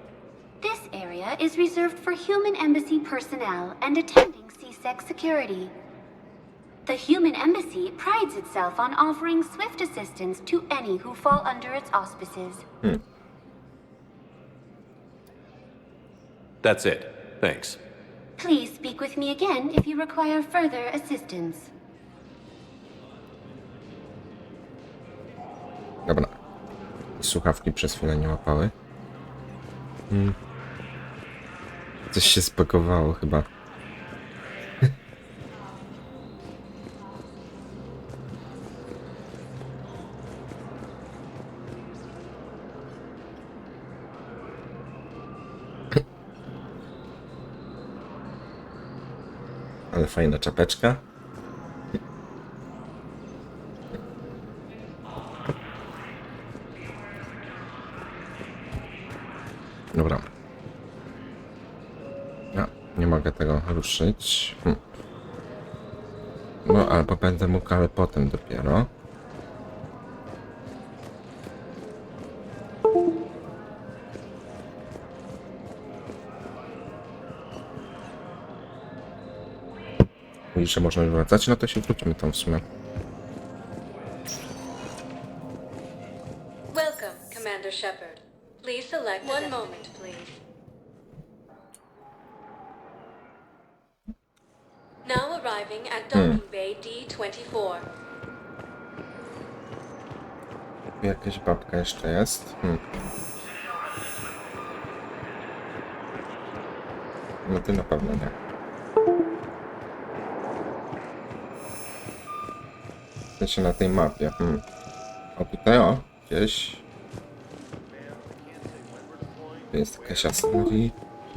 This area is reserved for human embassy personnel and attending CSEC security. The human embassy prides itself on offering swift assistance to any who fall under its auspices. That's it. Thanks. Please speak with me again if you require further assistance. Dobra. Słuchawki przez chwilę nie łapały. Coś się spakowało chyba. Ale fajna czapeczka. Dobra. No, nie mogę tego ruszyć. No, albo będę mógł, ale potem dopiero. I że można wracać, no to się wróćmy tam w sumie. Welcome, Commander Shepard. Please select one moment, please. Now arriving at Docking Bay D24. Jakaś babka jeszcze jest. No ty na pewno nie. W sensie na tej mapie. O tutaj, o, gdzieś. Tu jest jakaś asterii.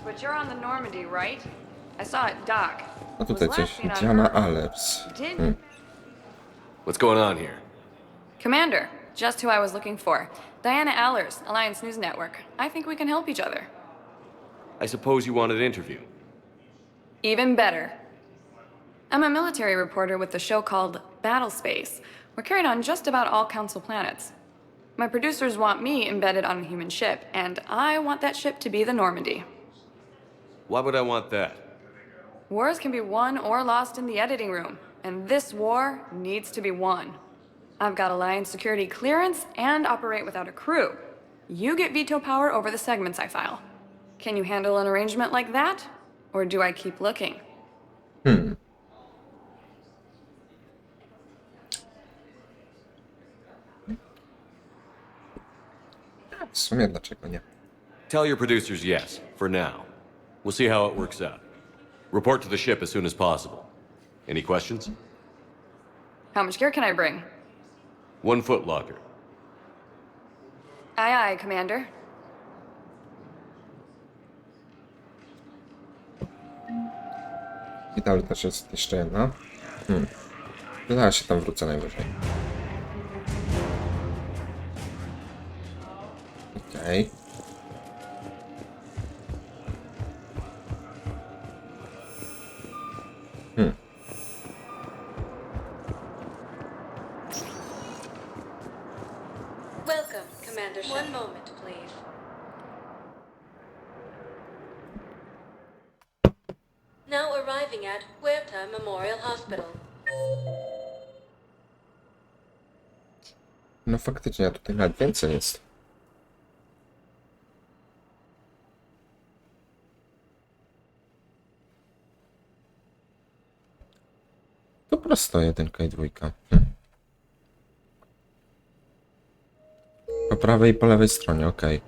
But you're on the Normandy, right? I saw it dock. A tutaj coś. Diana Aleps. What's going on here? Commander, just who I was looking for. Diana Allers, Alliance News Network. I think we can help each other. I suppose you want an interview. Even better. I'm a military reporter with the show called Battle Space. We're carried on just about all Council planets. My producers want me embedded on a human ship, and I want that ship to be the Normandy. Why would I want that? Wars can be won or lost in the editing room, and this war needs to be won. I've got Alliance security clearance and operate without a crew. You get veto power over the segments I file. Can you handle an arrangement like that? Or do I keep looking? W sumie dlaczego nie? Tell your producers yes, for now. We'll see how it works out. Report to the ship as soon as possible. Any questions? How much gear can I bring? 1 foot locker. Aye, aye, Commander. I dalej też jest jeszcze jedna. Zaraz się tam wrócę najwyżej. Okej. Welcome, Commander Shepard. One moment, please. Now arriving at Huerta Memorial Hospital. No faktycznie, a tutaj nawet więcej jest. To prosto 1 i 2. Po prawej i po lewej stronie, okej.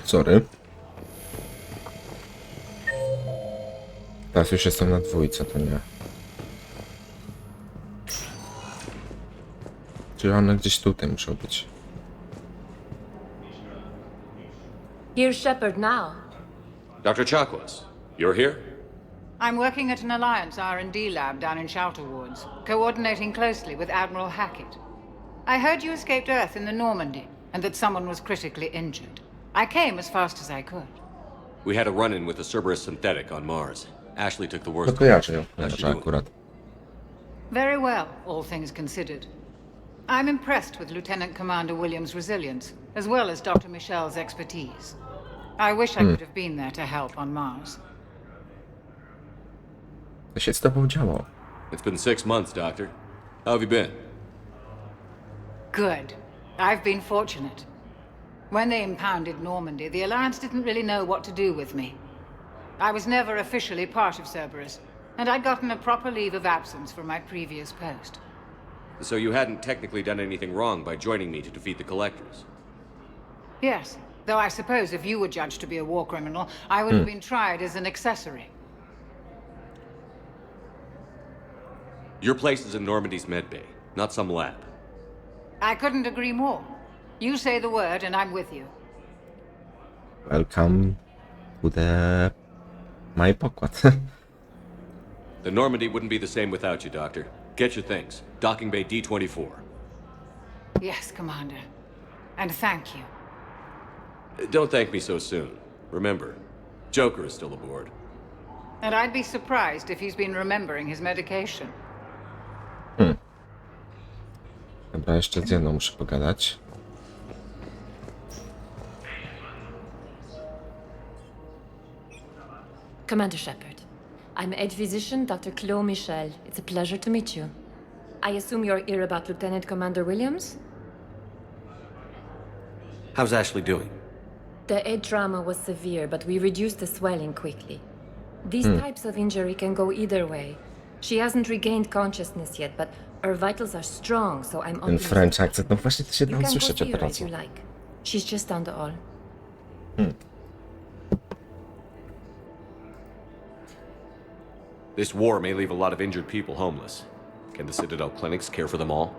Sorry. Teraz już jestem na 2, to nie. Czyli one gdzieś tutaj muszą być. Here's Shepard now. Dr. Chakwas, you're here? I'm working at an Alliance R&D lab down in Shelter Woods, coordinating closely with Admiral Hackett. I heard you escaped Earth in the Normandy, and that someone was critically injured. I came as fast as I could. We had a run-in with a Cerberus synthetic on Mars. Ashley took the worst. No kojarzę ją, akurat. Very well, all things considered. I'm impressed with Lieutenant Commander Williams' resilience, as well as Dr. Michel's expertise. I wish I could have been there to help on Mars. Co się z tobą działo? It's been 6 months, Doctor. How have you been? Good. I've been fortunate. When they impounded Normandy, the Alliance didn't really know what to do with me. I was never officially part of Cerberus, and I'd gotten a proper leave of absence from my previous post. So you hadn't technically done anything wrong by joining me to defeat the Collectors? Yes, though I suppose if you were judged to be a war criminal, I would have been tried as an accessory. Your place is in Normandy's medbay, not some lab. I couldn't agree more. You say the word and I'm with you. Welcome to the... my pokład. The Normandy wouldn't be the same without you, Doctor. Get your things. Docking Bay D-24. Yes, Commander. And thank you. Don't thank me so soon. Remember, Joker is still aboard. And I'd be surprised if he's been remembering his medication. Dobra, jeszcze z jedną muszę pogadać. Commander Shepard, I'm Edge Physician Dr. Chloe Michel. It's a pleasure to meet you. I assume you're here about Lieutenant Commander Williams? How's Ashley doing? The head trauma was severe, but we reduced the swelling quickly. These types of injury can go either way. She hasn't regained consciousness yet, but her vitals are strong, so I'm Ten French accent, no właśnie to się da You can go usłyszeć see her as operacji. you like. She's just down the hall. This war may leave a lot of injured people homeless. Can the Citadel clinics care for them all?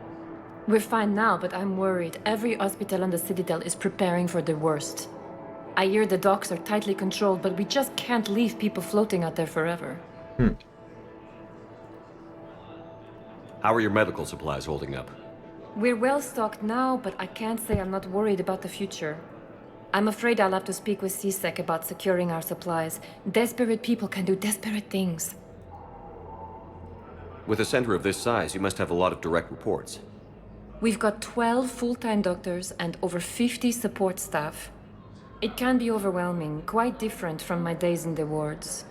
We're fine now, but I'm worried. Every hospital on the Citadel is preparing for the worst. I hear the docks are tightly controlled, but we just can't leave people floating out there forever. How are your medical supplies holding up? We're well stocked now, but I can't say I'm not worried about the future. I'm afraid I'll have to speak with CSEC about securing our supplies. Desperate people can do desperate things. With a center of this size, you must have a lot of direct reports. We've got 12 full-time doctors and over 50 support staff. It can be overwhelming, quite different from my days in the wards.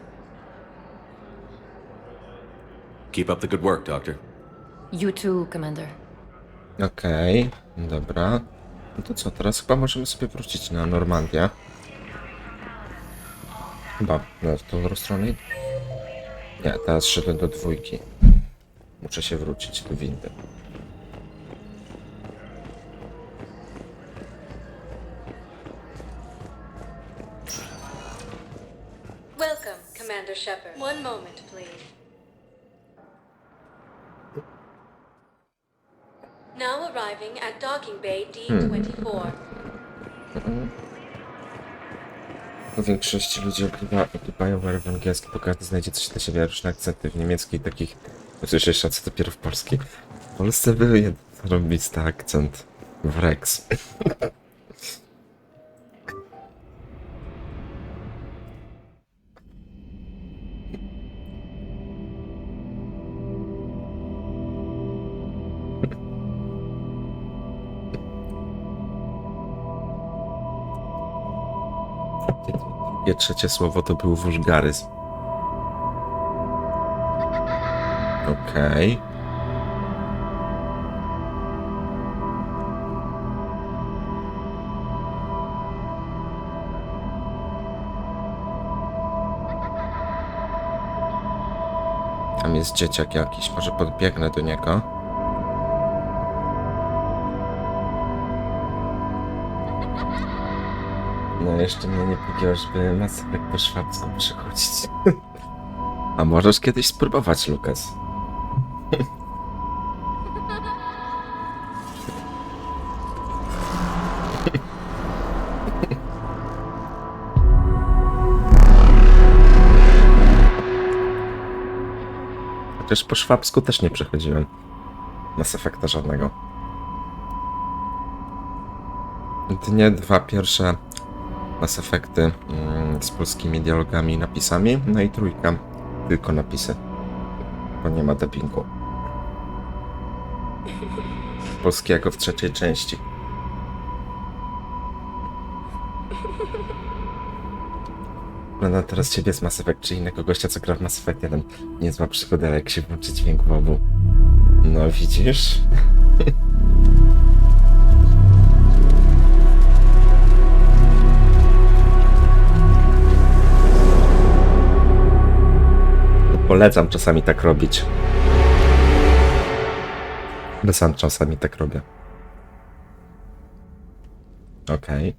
Keep up the good work, Doctor. You too, Commander. Okej, dobra. No to co, teraz chyba możemy sobie wrócić na Normandię. Chyba w tą stronę. Nie, teraz szedłem do 2. Muszę się wrócić do windy. Welcome, Commander Shepard. One moment, please. Now arriving at Docking Bay D-24. W większości ludzi ogrywają w angielski, bo każdy znajdzie coś dla siebie, różne akcenty w niemieckiej, takich usłyszeć, co dopiero w polskiej. W Polsce był jeden robisty akcent w Rex. Drugie, trzecie słowo to był wulgaryzm. Okej. Tam jest dzieciak jakiś, może podbiegnę do niego. No jeszcze mnie nie powiedział, żeby Masaryk po szwabsku przychodzić. A możesz kiedyś spróbować, Lukas. Chociaż po szwabsku też nie przechodziłem Mass Effecta żadnego. Jedynie 2 pierwsze Mass Effecty z polskimi dialogami i napisami, no i 3 tylko napisy, bo nie ma dubbingu polskiego w 3. części. Oglądam teraz ciebie z Mass Effect, czy innego gościa, co gra w Mass Effect 1. Niezła przygoda, jak się włączy dźwięk w obu. No widzisz? Polecam czasami tak robić. Bo sam czasami tak robię. Okej.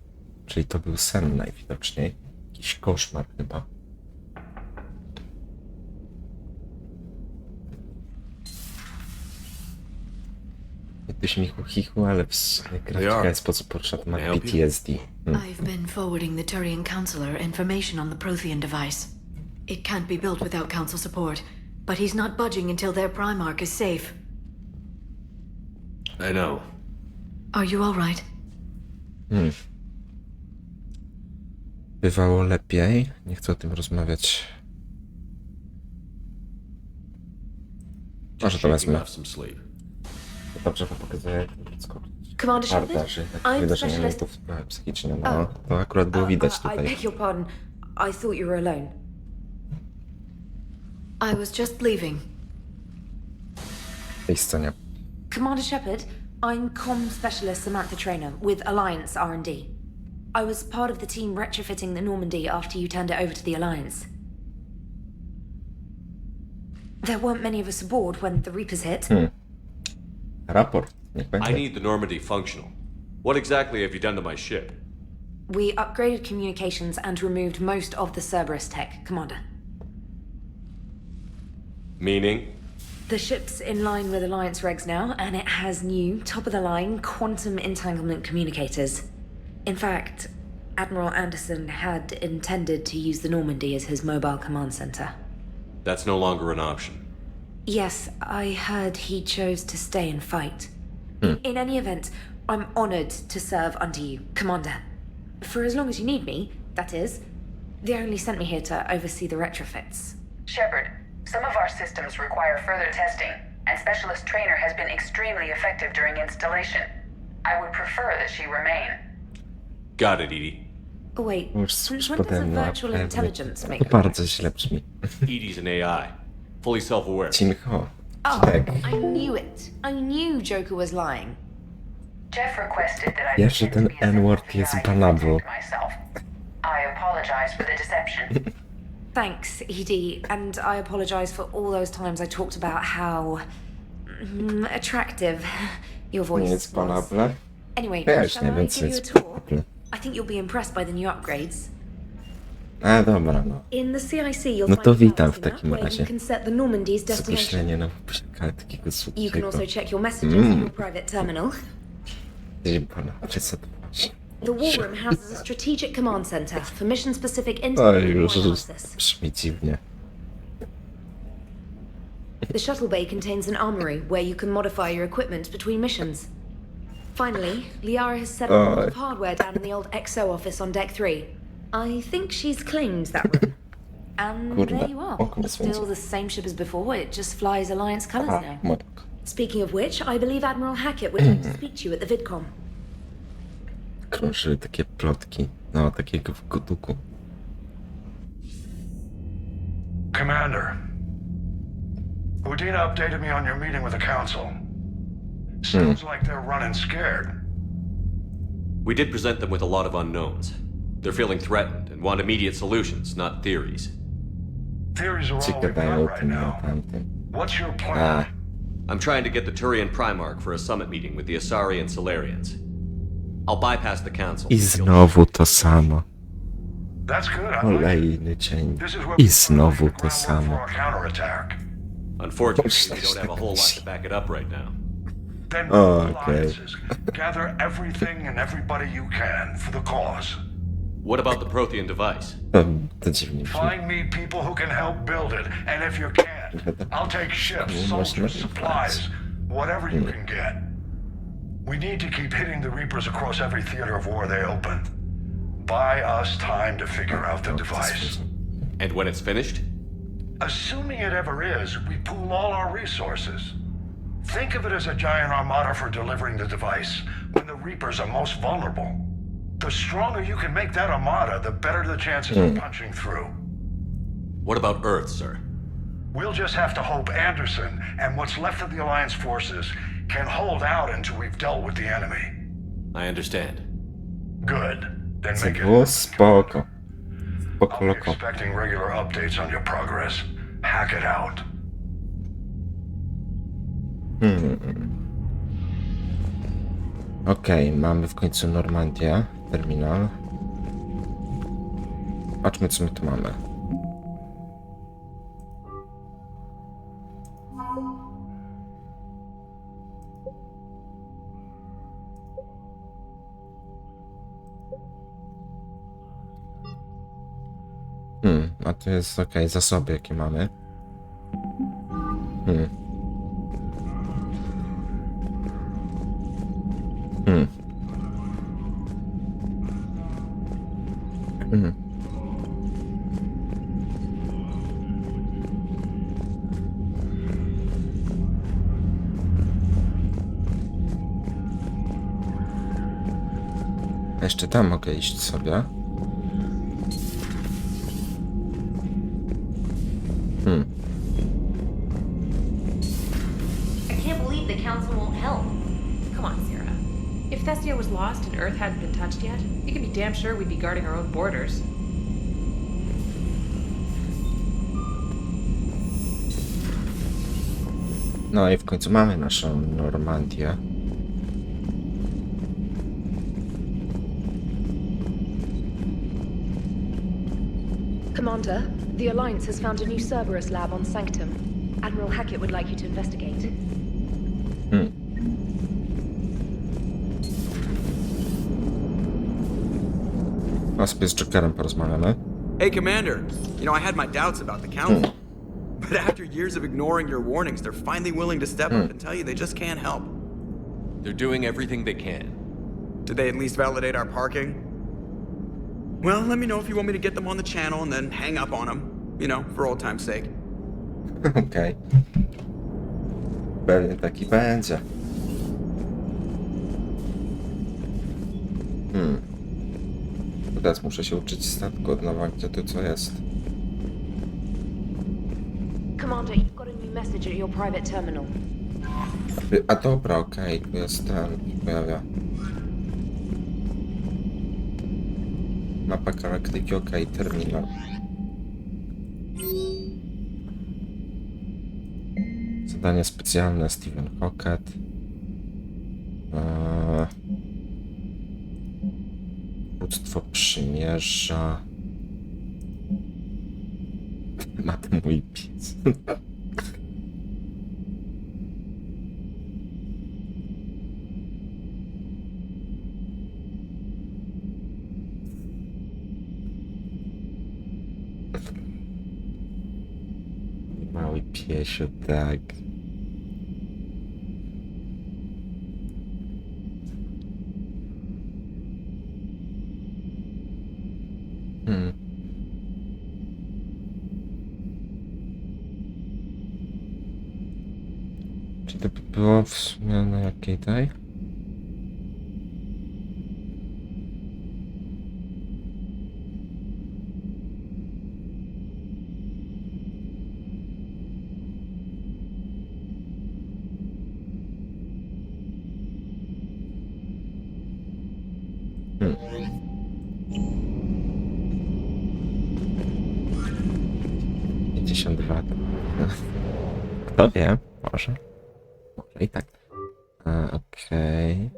Czyli to był sen najwidoczniej. Jakiś koszmar chyba. śmichu chichu, ale w sumie grafika jest sposób porusza temat PTSD. I've been forwarding the Turian Counselor information on the Prothean device. It can't be built without Council support, but he's not budging until their Primarch is safe. I know. Are you all right? Bywało lepiej. Nie chcę o tym rozmawiać. Może to wezmę. To dobrze pokazuje ludzko. Commander Shepherd, że tak I'm wydarzenia specialist. nie wpływały psychicznie. No, to akurat było widać I tutaj. beg your pardon. I thought you were alone. I was just leaving. W tej scenie. Commander Shepherd, I'm comm specialist Samantha Trainer with Alliance R&D. I was part of the team retrofitting the Normandy after you turned it over to the Alliance. There weren't many of us aboard when the Reapers hit. Raport. Niech będzie. I need the Normandy functional. What exactly have you done to my ship? We upgraded communications and removed most of the Cerberus tech, Commander. Meaning? The ship's in line with Alliance regs now, and it has new, top-of-the-line quantum entanglement communicators. In fact, Admiral Anderson had intended to use the Normandy as his mobile command center. That's no longer an option. Yes, I heard he chose to stay and fight. In any event, I'm honored to serve under you, Commander. For as long as you need me, that is. They only sent me here to oversee the retrofits. Shepherd, some of our systems require further testing, and Specialist Trainer has been extremely effective during installation. I would prefer that she remain. Got it, Edie. Wait, Już since when does a virtual intelligence make To bardzo źle brzmi. Edie's an AI, fully self-aware. Cicho. Oh, Tak. I knew it. I knew Joker was lying. Jeff requested that I Wiesz, że ten N-word jest banable. myself. I apologize for the deception. Thanks, Edie, and I apologize for all those times I talked about how attractive your voice Nie jest was. banable. Anyway, Ja już shall nie I wiem, give co you a jest tour? banable. I think you'll be impressed by the new upgrades. A dobra, no. In the CIC, you'll No find to a witam w balancing map takim where razie. you can set the Normandy's destination. Skreślenie na ale takiego You can słodkiego. also check your messages in your private terminal. Przesadować. The war room houses a strategic command center for mission-specific intel Oj, and już analysis. brzmi dziwnie. The shuttle bay contains an armory where you can modify your equipment between missions. Finally, Liara has set up a lot of hardware down in the old XO office on Deck 3. I think she's claimed that room. And Kurwa, there you are. oko mnie Still swędzi. the same ship as before, it just flies Alliance colors now. Speaking of which, I believe Admiral Hackett would like to speak to you at the VidCom. Krążyły takie plotki. No, takiego w gotuku. Commander, Udina updated me on your meeting with the Council. Sounds like they're running scared. We did present them with a lot of unknowns. They're feeling threatened and want immediate solutions, not theories. Theories are all Ci we've gadają got o right tym na now. tamtym. What's your plan? I'm trying to get the Turian Primarch for a summit meeting with the Asari and Solarians. I'll bypass the Council. I znowu to samo. That's good. I like it. Kolejny dzień. This is where I znowu to samo. for a counterattack. Unfortunately, we don't have a whole lot to back it up right now. Then Okay. gather everything and everybody you can for the cause. What about the Prothean device? To dziwnie brzmi. Find me people who can help build it, and if you can't, I'll take ships, soldiers, supplies, whatever you can get. We need to keep hitting the Reapers across every theater of war they open. Buy us time to figure out the device. And when it's finished? Assuming it ever is, we pool all our resources. Think of it as a giant armada for delivering the device when the Reapers are most vulnerable. The stronger you can make that armada, the better the chances of punching through. What about Earth, sir? We'll just have to hope Anderson and what's left of the Alliance forces can hold out until we've dealt with the enemy. I understand. Good. Then Co make it było? happen. Spoko. Spoko I'll be loko. expecting regular updates on your progress. Hack it out. Okej, mamy w końcu Normandię. Terminal. Patrzmy, co my tu mamy. to jest okej, zasoby jakie mamy. Hmm. Jeszcze tam mogę iść sobie. I can't believe the council won't help. Come on, Sarah. If Thestia was lost and Earth hadn't been touched yet, you can be damn sure we'd be guarding our own borders. No i w końcu mamy naszą Normandię. Commander, the Alliance has found a new Cerberus lab on Sanctum. Admiral Hackett would like you to investigate. A sobie z Jokerem porozmawiamy. Hey, Commander. You know, I had my doubts about the Council. But after years of ignoring your warnings, they're finally willing to step up and tell you they just can't help. They're doing everything they can. Did they at least validate our parking? Well, let me know if you want me to get them on the channel and then hang up on them. You know, for old time's sake. Okej. Pewnie taki będzie. Teraz muszę się uczyć statku od nowa, gdzie tu co jest. Commander, you've got a new message at your private terminal. A dobra, okej, tu jest ten, się pojawia. Mapa galaktyki, okej, terminal. Zadanie specjalne, Stephen Hackett. Bóstwo przymierza. Ma ten mój pies. Mały piesio, tak. Czy to by było w sumie na jakiej tej? Kto wie? Może. Może i tak. Okej.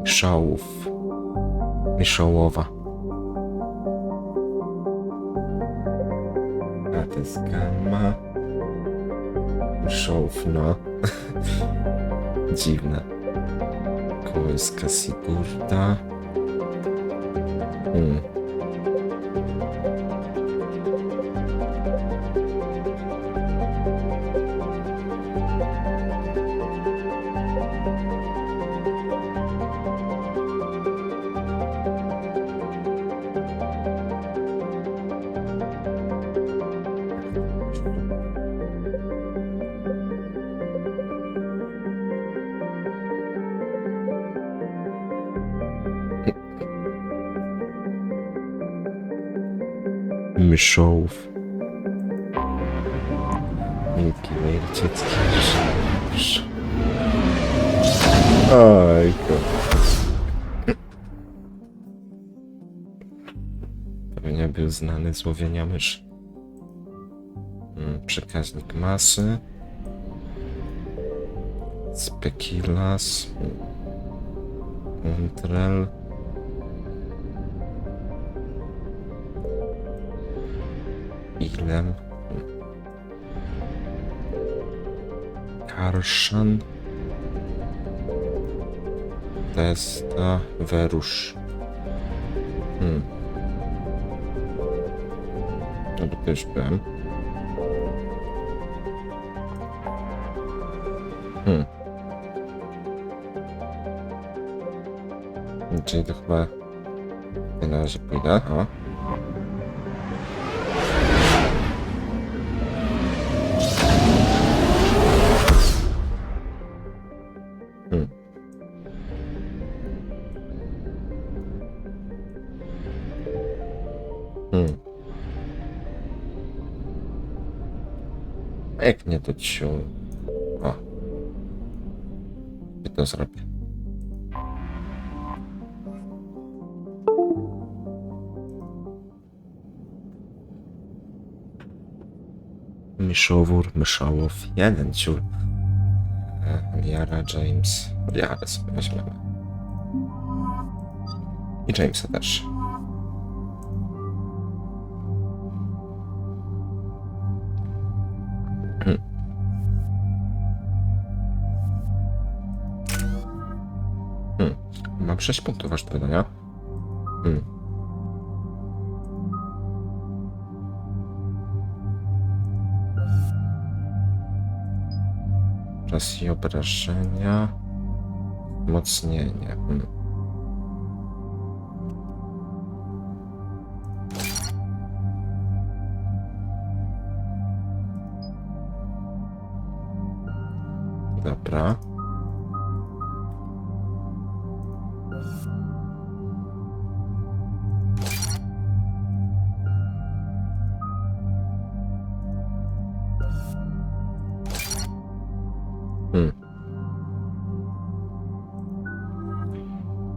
Miszołów. Miszołowa. A to jest gamma. Miszołów, no. Dziwne. Kołyska Sigurda. Myszołów. Milki Wejrczycki. Ojku. Pewnie był znany z łowienia myszy. Przekaźnik masy. Spekilas. Montrel. Ilem. Arszan. Testa. Werusz. Dobra, to już byłem. Czyli to chyba na razie pójdę. O. Jak nie to ciu. O. I to zrobię. Myszowór, myszołów, jeden ciul. Jara, James. Jarę sobie weźmiemy. I Jamesa też. Mam 6 punktów aż do wydania. Czas i obrażenia. Wzmocnienie. Dobra.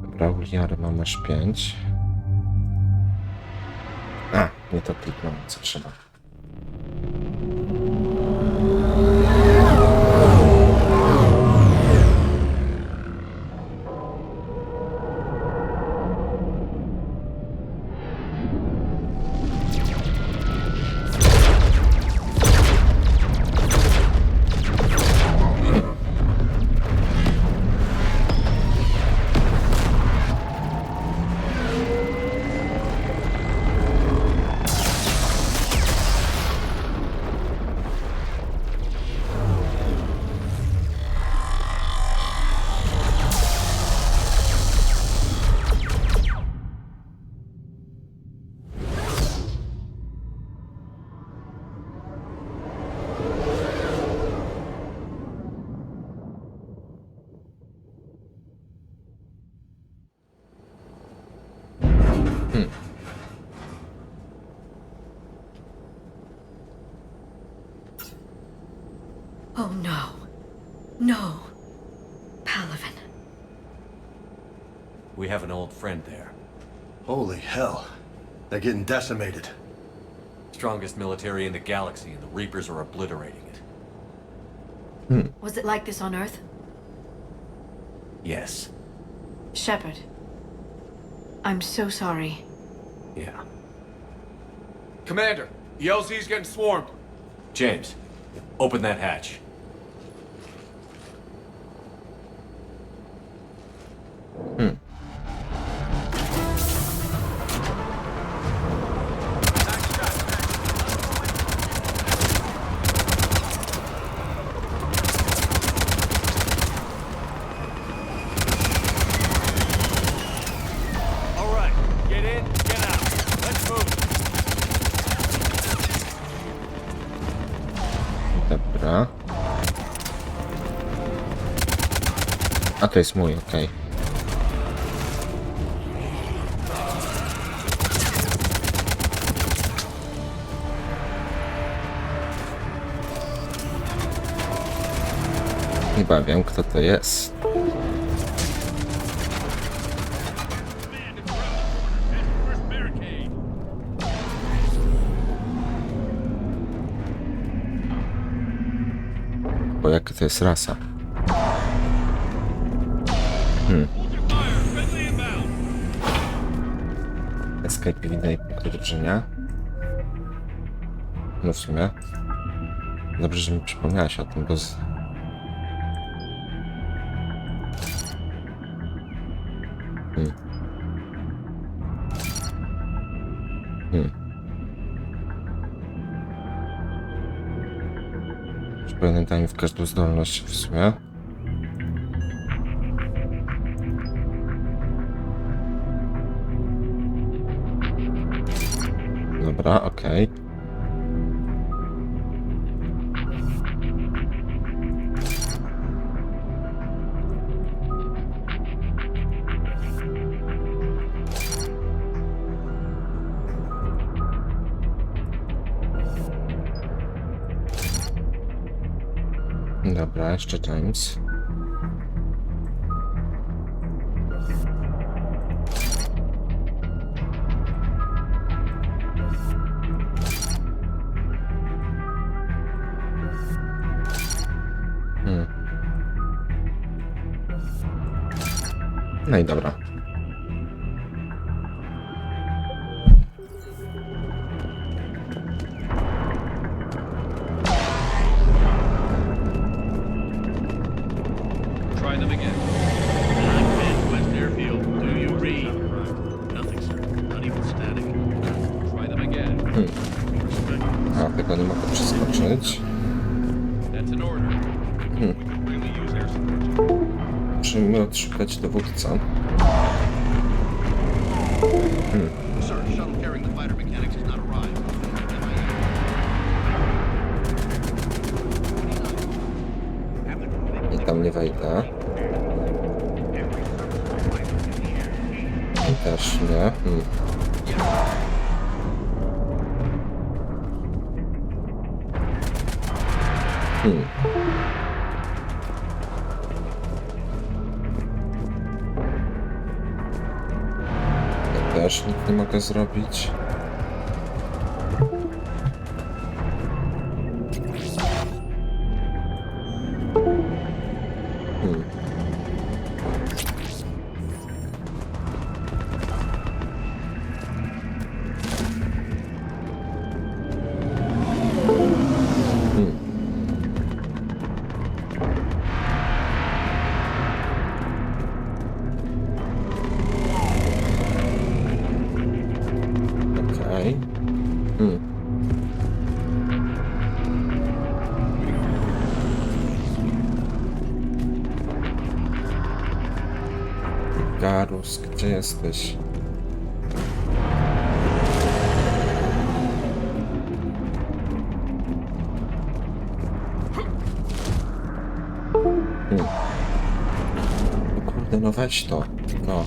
Dobra, Uliary mam aż 5. A, nie to kliknąłem, co trzeba. Oh no. No. Palaven. We have an old friend there. Holy hell. They're getting decimated. Strongest military in the galaxy, and the Reapers are obliterating it. Was it like this on Earth? Yes. Shepard. I'm so sorry. Yeah. Commander, the LZ's getting swarmed. James, open that hatch. All right, get in, get out. Let's move. Dobra. A to jest mój, okej. Chyba wiem, kto to jest. Bo jaka to jest rasa? Escape widać punktu drużynia. No w sumie. Dobrze, że mi przypomniałaś o tym, bo Już pamiętam w każdą zdolność w sumie. Dobra, okej. Dobra, jeszcze James. No i dobra. Try them again. West Airfield. Do you read? Nothing, sir. Not even static. Try them again. A, tego nie mogę przeskoczyć. That's an order. We could really use air support. Musimy odszukać dowódcę. Sir, shuttle carrying the fighter mechanics has not arrived. I tam nie wejdę. I też nie. Ja też nic nie mogę zrobić. Garus, gdzie jesteś? O kurde, no weź to. No.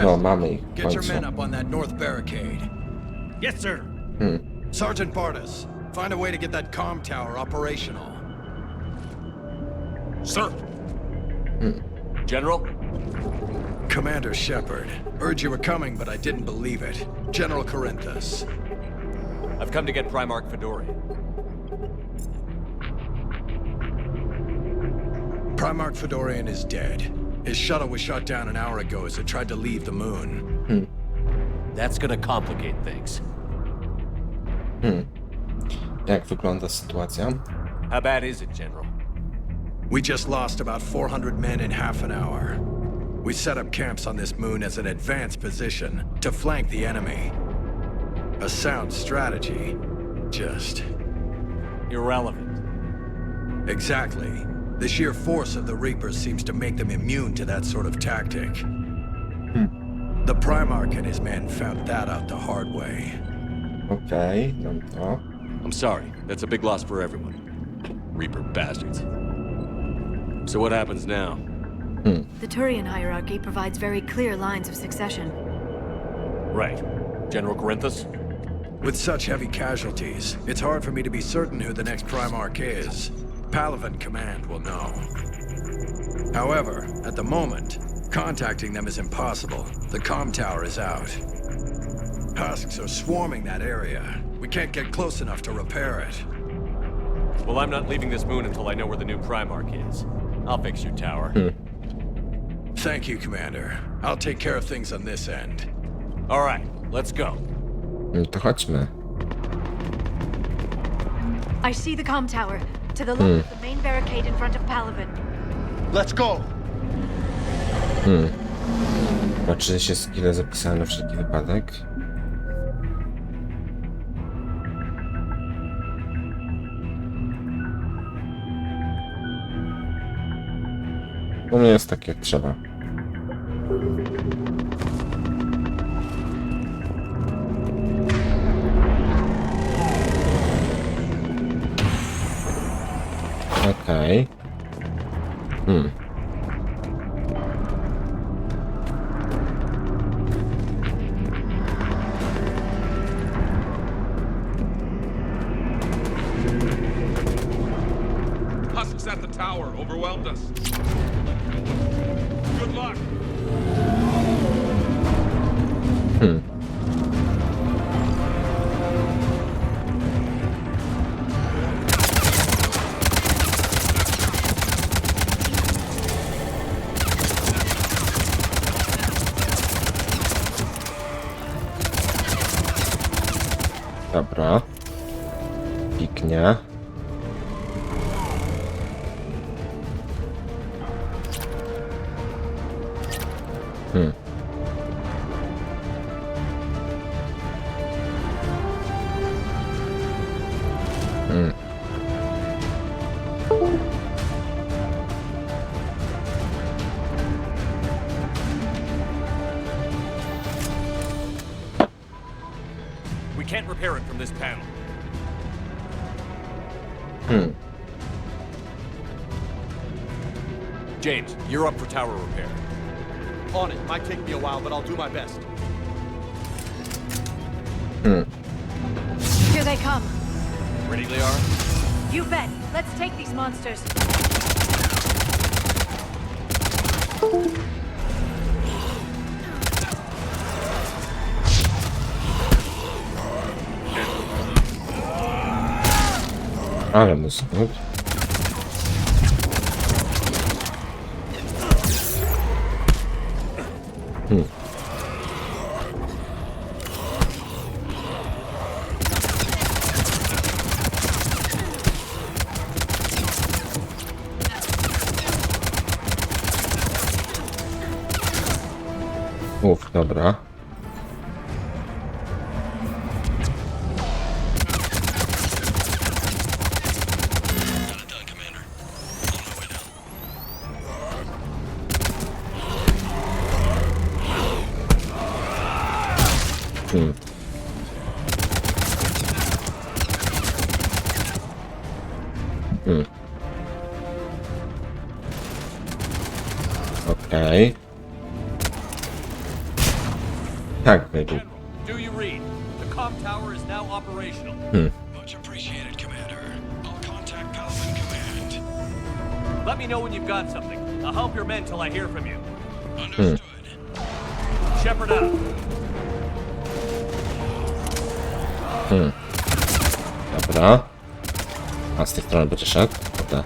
No, mamy ich w Get your końcu. men up on that north barricade. Yes, sir. Sergeant Bartis, find a way to get that comm tower operational. Sir. General? Commander Shepard, heard you were coming, but I didn't believe it. General Corinthus. I've come to get Primarch Fedorian. Primarch Fedorian is dead. His shuttle was shot down an hour ago as it tried to leave the moon. That's gonna complicate things. Jak wygląda sytuacja? How bad is it, General? We just lost about 400 men in half an hour. We set up camps on this moon as an advanced position to flank the enemy. A sound strategy. Just irrelevant. Exactly. The sheer force of the Reapers seems to make them immune to that sort of tactic. The Primarch and his men found that out the hard way. Okej, no to. I'm sorry. That's a big loss for everyone. Reaper bastards. So what happens now? The Turian hierarchy provides very clear lines of succession. Right. General Corinthus? With such heavy casualties, it's hard for me to be certain who the next Primarch is. Palavan Command will know. However, at the moment, contacting them is impossible. The comm tower is out. Husks are swarming that area. We can't get close enough to repair it. Well, I'm not leaving this moon until I know where the new Primarch is. I'll fix your tower. Thank you, Commander. I'll take care of things on this end. All right, let's go. To chodźmy. I see the comm tower. To the left of the main barricade in front of Palaven. Let's go! Zobaczy się skille zapisane na wszelki wypadek. U mnie jest tak jak trzeba. Okej. Husks at the tower overwhelmed us. Good luck. Dobra. Piknie. We can't repair it from this panel. James, you're up for tower repair. On it. Might take me a while, but I'll do my best. Here they come. Ready, Liara? You bet. Let's take these monsters. Ale muszę. Dobra. Okej. Tak, baby. Do you read? The comm tower is now operational. Much appreciated, Commander. I'll contact Palaven Command. Let me know when you've got something. I'll help your men till I hear from you. Understood. Sheparda. Dobra. A z tej strony będzie szedł? Dobra.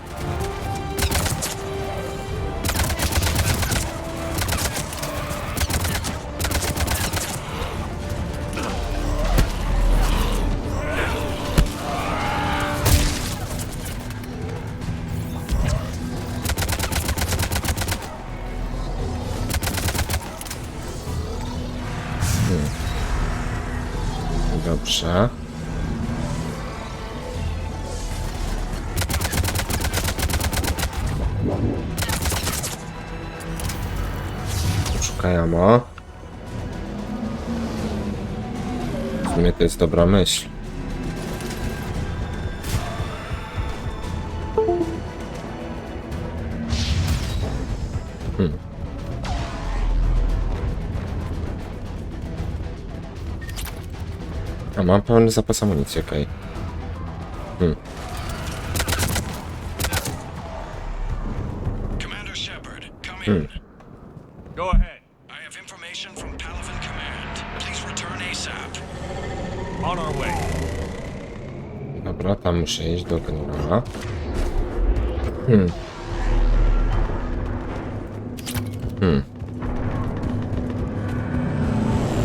Dobrze. Szukaj ammo. W sumie to jest dobra myśl. A mam pełny zapas amunicji, okej. Commander Shepard, come in. Go ahead. I have information from Palaven Command. Please return ASAP. On our way. Dobra, tam muszę iść do generała.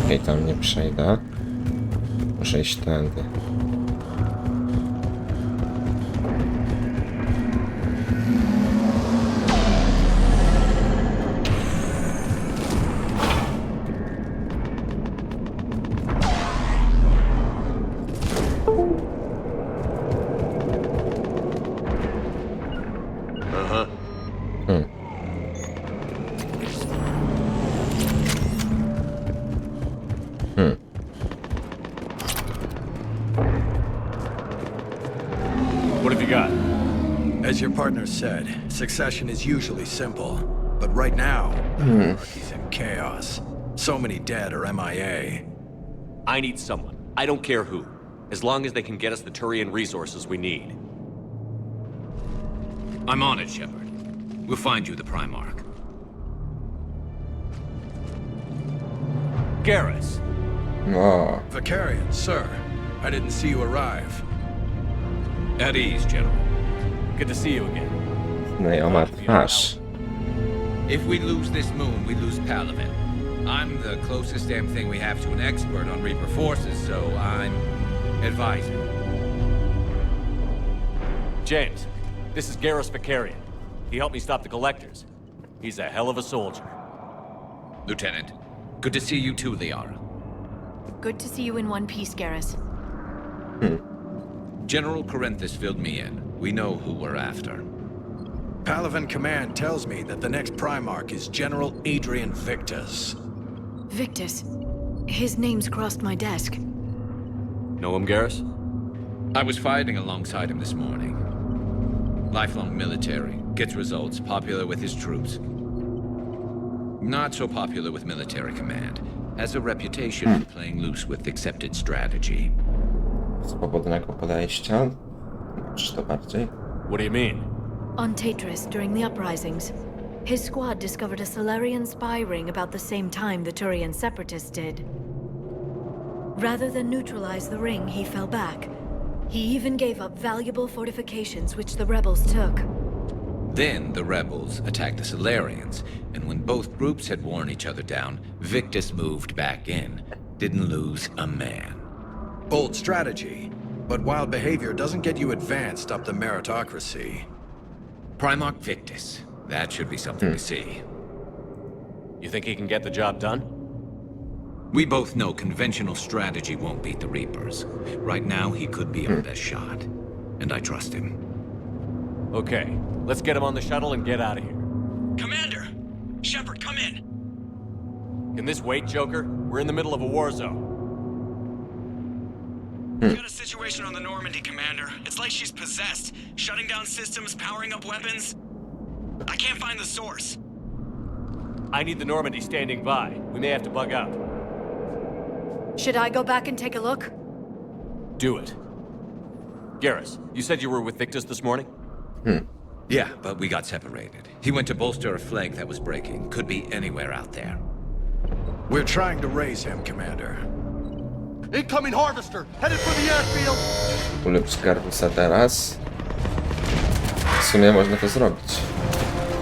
Okej, tam nie przejdę. Muszę iść tędy. What have you got? As your partner said, succession is usually simple. But right now, the hierarchy's in chaos. So many dead or MIA. I need someone. I don't care who. As long as they can get us the Turian resources we need. I'm on it, Shepard. We'll find you the Primarch. Garrus. No. Vicarian, sir. I didn't see you arrive. At ease, General. Good to see you again. Znajoma twarz. If we lose this moon, we lose Palaven. I'm the closest damn thing we have to an expert on Reaper forces, so I'm advising. James, this is Garrus Vicarian. He helped me stop the Collectors. He's a hell of a soldier. Lieutenant, good to see you too, Liara. Good to see you in one piece, Garrus. General Corinthus filled me in. We know who we're after. Palaven Command tells me that the next Primarch is General Adrian Victus. Victus. His name's crossed my desk. Know him, Garrus? I was fighting alongside him this morning. Lifelong military, gets results, popular with his troops. Not so popular with military command. Has a reputation for playing loose with accepted strategy. Swobodnego podejścia? Czy to bardziej? What do you mean? On Tatris, during the uprisings, his squad discovered a Solarian spy ring about the same time the Turian separatists did. Rather than neutralize the ring, he fell back. He even gave up valuable fortifications which the rebels took. Then the rebels attacked the Solarians, and when both groups had worn each other down, Victus moved back in. Didn't lose a man. Bold strategy, but wild behavior doesn't get you advanced up the meritocracy. Primarch Victus. That should be something to see. You think he can get the job done? We both know conventional strategy won't beat the Reapers. Right now, he could be our best shot. And I trust him. Okay, let's get him on the shuttle and get out of here. Commander! Shepard, come in! Can this wait, Joker? We're in the middle of a war zone. We've got a situation on the Normandy, Commander. It's like she's possessed. Shutting down systems, powering up weapons. I can't find the source. I need the Normandy standing by. We may have to bug out. Should I go back and take a look? Do it. Garrus, you said you were with Victus this morning? Yeah, but we got separated. He went to bolster a flank that was breaking. Could be anywhere out there. We're trying to raise him, Commander. Incoming harvester, headed for the airfield. Ulepsz Garbusa teraz. W sumie można to zrobić.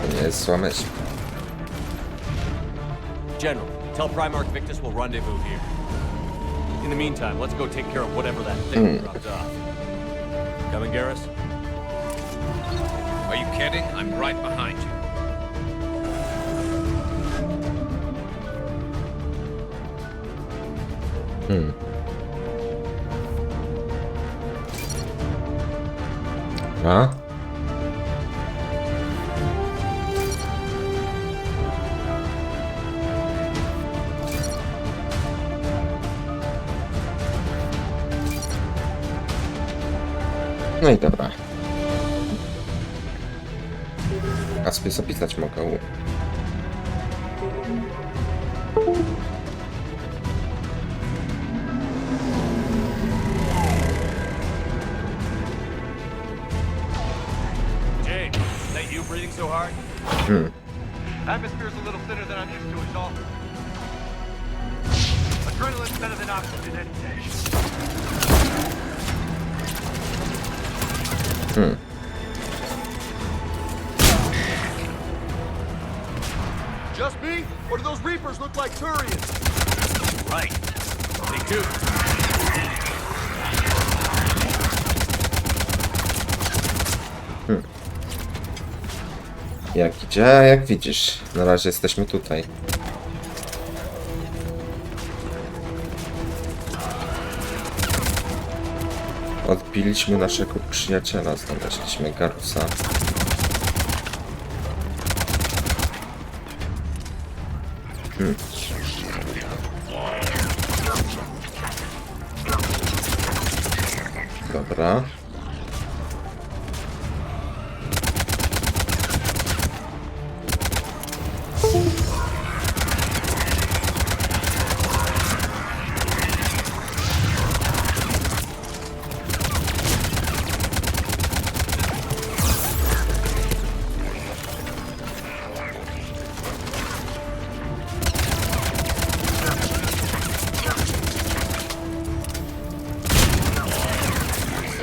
To nie jest zła myśl. General, tell Primarch Victus we'll rendezvous here. In the meantime, let's go take care of whatever that thing dropped off. Coming, Garrus? Are you kidding? I'm right behind you. A? No i dobra. A sobie zapisać mogę. James, is that you breathing so hard? Atmosphere's a little thinner than I'm used to, is all. Adrenaline's better than oxygen any day. Just me? Or do those Reapers look like Turians? Right. They do. Jak idzie? Jak widzisz, na razie jesteśmy tutaj. Odbiliśmy naszego przyjaciela, znaleźliśmy Garusa. Dobra.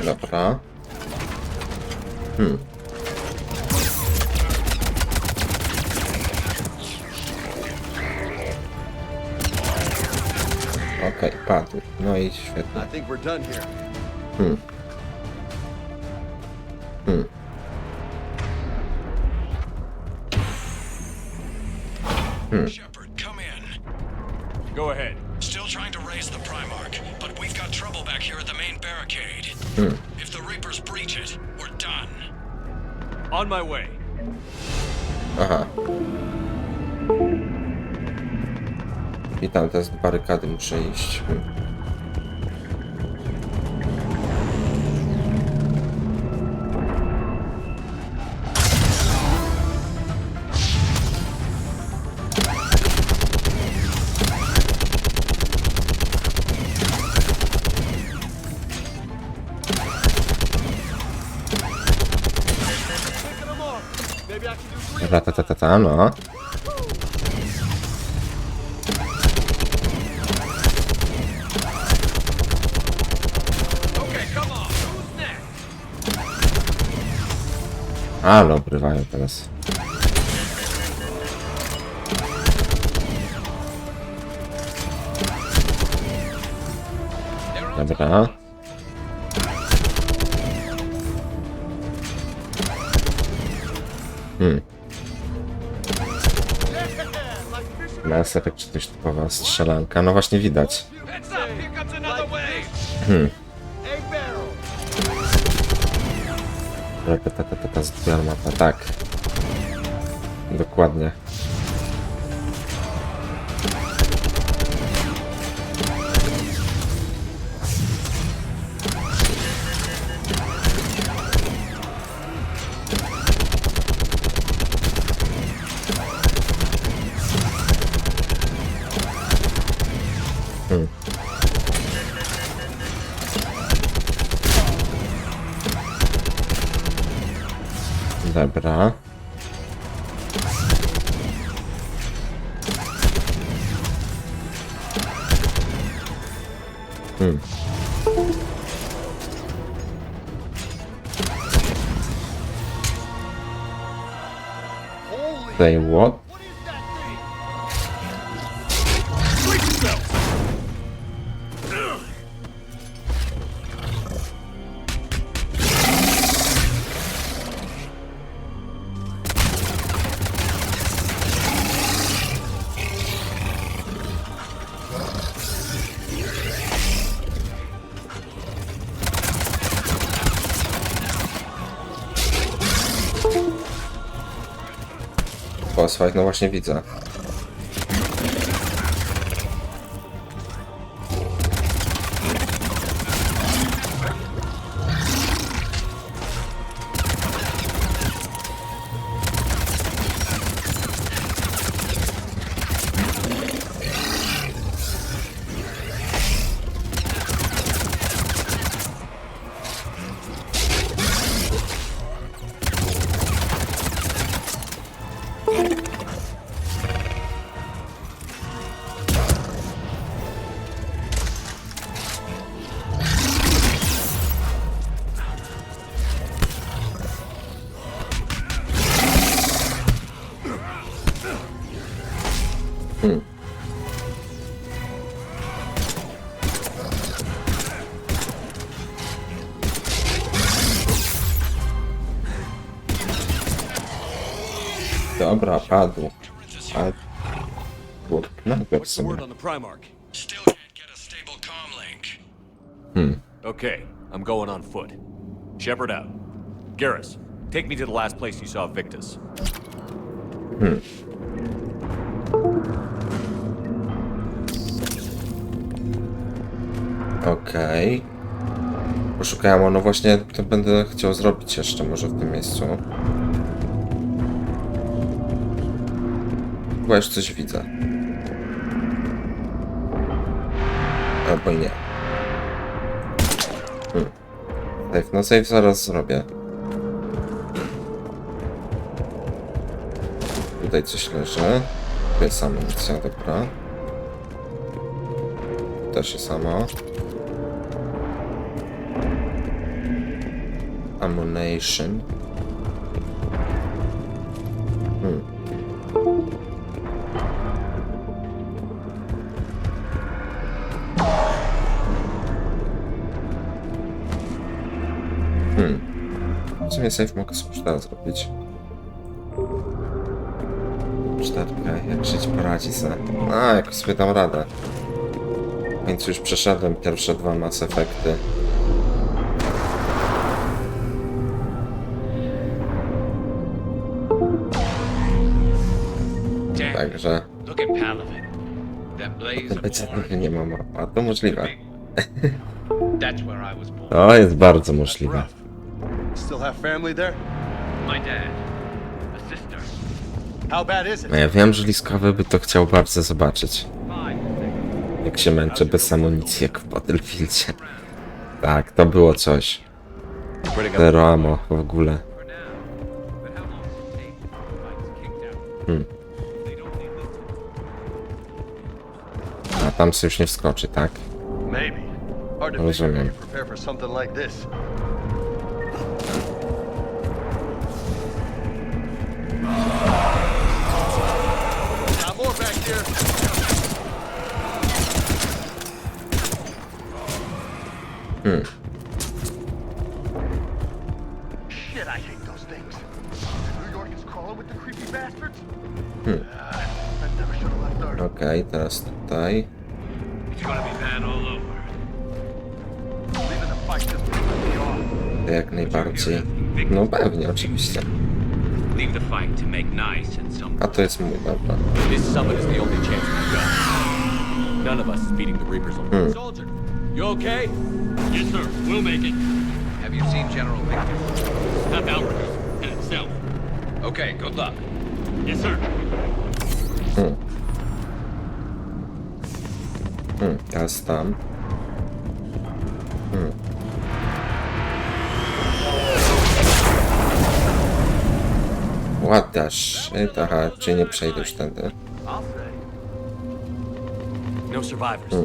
Dobra. Okej, padł. No i świetnie. I think we're done here. Shepard, come in. Go ahead. Still trying to raise the Primarch, but we've got trouble back here at the main barricade. If the Reapers breach it, we're done. On my way. Aha. I tam te barykady muszę iść. Ratatatata, no. Ale obrywają teraz. Dobra. Mass Effect czy też typowa strzelanka. No właśnie widać. Repetata z armata, tak. Dokładnie. Dobra. Say what? Boss fight, no właśnie widzę. Dobra, padł. Nagle w sumie. Okay, I'm going on foot. Shepard out. Garrus, take me to the last place you saw Victus. Okej. Poszukałem, no właśnie to będę chciał zrobić jeszcze może w tym miejscu. Chyba już coś widzę. Albo i nie. Save, no save zaraz zrobię. Tutaj coś leży. Tu jest amunicja, dobra. Tu też jest samo. Ammunition. W sumie save mogę sobie teraz zrobić. Czterkę, jak żyć poradzi sobie. Jakoś sobie dam radę. Więc już przeszedłem pierwsze 2 Mass Effecty. Także... Potem nie ma mapa, to możliwe. To jest bardzo możliwe. No ja wiem, że Liskowy by to chciał bardzo zobaczyć. Jak się męczę bez amunicji, jak w Battlefieldzie. Tak, to było coś. Zero ammo w ogóle. A tam sobie już nie wskoczy, tak? Rozumiem. Shit, I hate those things. New York is crawling with the creepy bastards. Okej, teraz tutaj. Jak najbardziej. No pewnie, oczywiście. A to jest mój, dobra. None of us is beating the Reapers alone. Soldier, you okay? Yes, sir. We'll make it. Have you seen General Victor? Half Alvarez and himself. Okay, good luck. Yes, sir. Teraz tam. What the shit? Aha, czy nie przejdę już tędy? No survivors.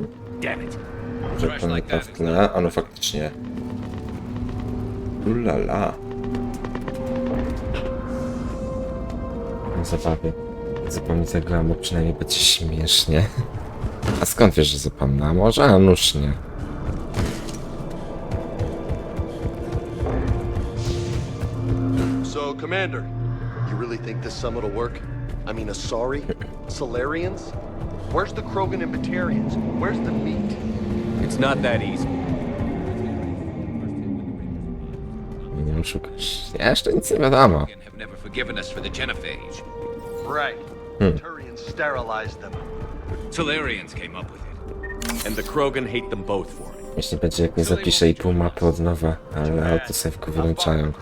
Damn it. Że to w tle, a no faktycznie. Ulala. Zabawie. Zapomnij tego, a przynajmniej będzie śmiesznie. A skąd wiesz, że zapomnę? A może? A nuż nie. So, Commander, you really think this summit will work? I mean, Asari? Solarians? Where's the Krogan and Batarians? Where's the meat? It's not that easy. Nie wiem, szukasz. Jeszcze nic nie wiadomo. Have never forgiven us for the genophage. Right. Turians sterilized them. Solarians came up with it. And the Krogan hate them both for it. Jeśli będzie, jak nie zapiszę i pół mapy od nowa, ale autosave'ku wyłączają.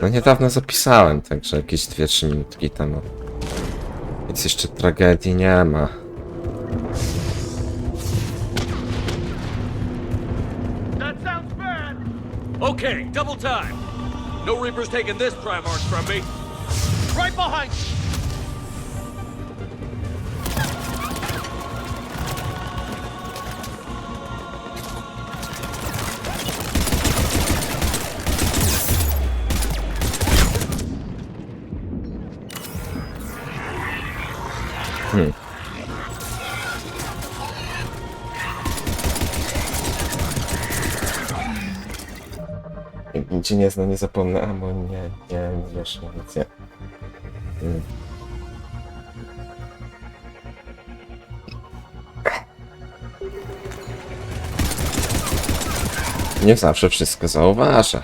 No niedawno zapisałem, także jakieś 2-3 minutki temu. Więc jeszcze tragedii nie ma. That sounds bad. Okay, double time. No Reapers taking this Primarch from me. Right behind you. cię nie znam, nie zapomnę. A bo nie wiesz, nic nie. Nie zawsze wszystko zauważa.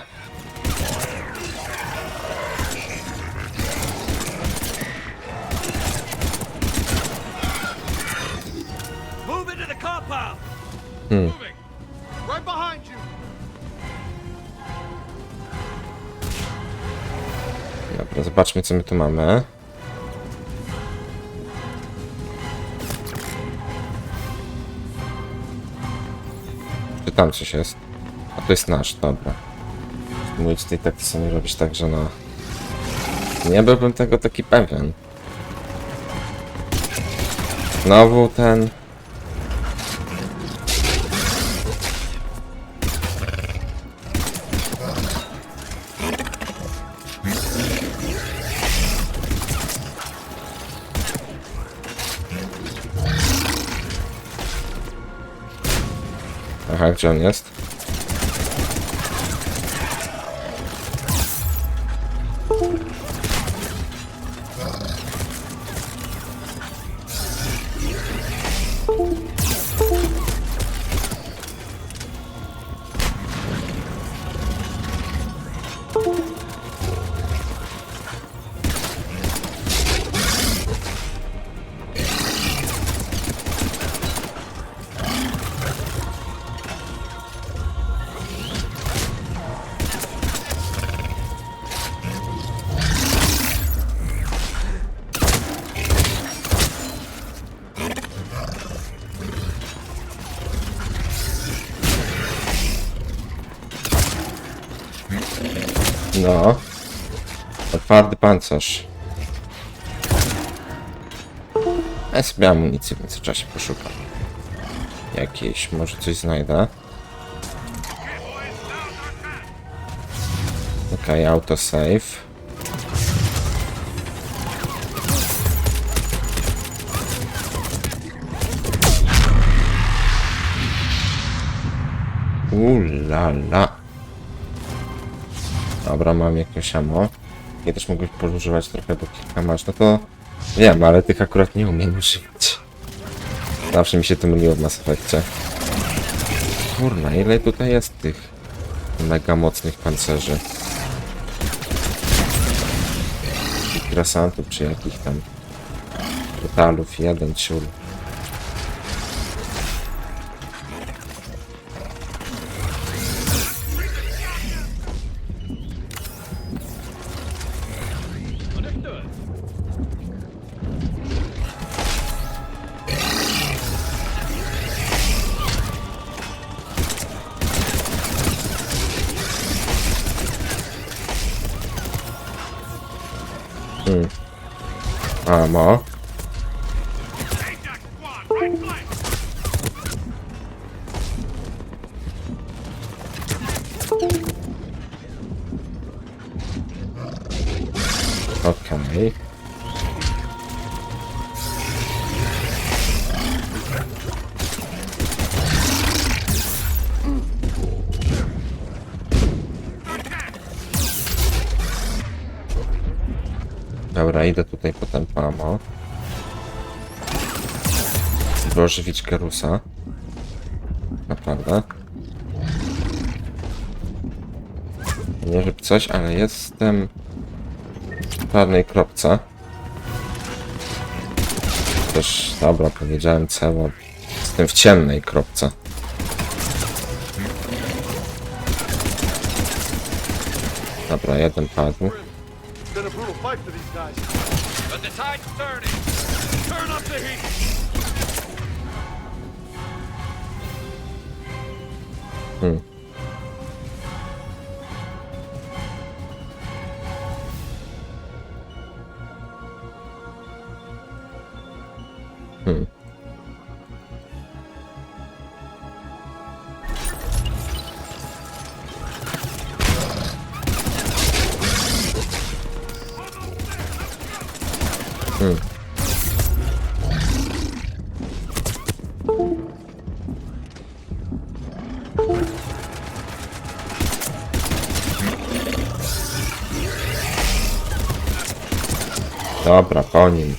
Move into the compound. Right behind you. Dobra, zobaczmy co my tu mamy. Czy tam coś jest? A to jest nasz, dobra. Mówić tej takty sobie robić tak, że no... Nie byłbym tego taki pewien. Znowu ten... Aha, gdzie on jest? No. Twardy pancerz. Ja sobie amunicję w międzyczasie poszukam. Jakieś, może coś znajdę. Okej, autosave. Ulala. Dobra, mam jakieś ammo. Ja też mogę pożywać trochę, bo kilka masz, no to wiem, ale tych akurat nie umiem używać. Zawsze mi się to myliło w Mass Effectie. Kurna, ile tutaj jest tych mega mocnych pancerzy? Tych krasantów, czy jakich tam portalów, jeden ciul. Ammo. Okej. Dobra, idę tutaj potem po ammo. By ożywić Gerusa. Naprawdę. Nie wiem coś, ale jestem w czarnej kropce. Też, dobra, powiedziałem ceło. Jestem w ciemnej kropce. Dobra, jeden padł. Been a brutal fight for these guys. But the tide's turning. Turn up the heat. Dobra, po nim.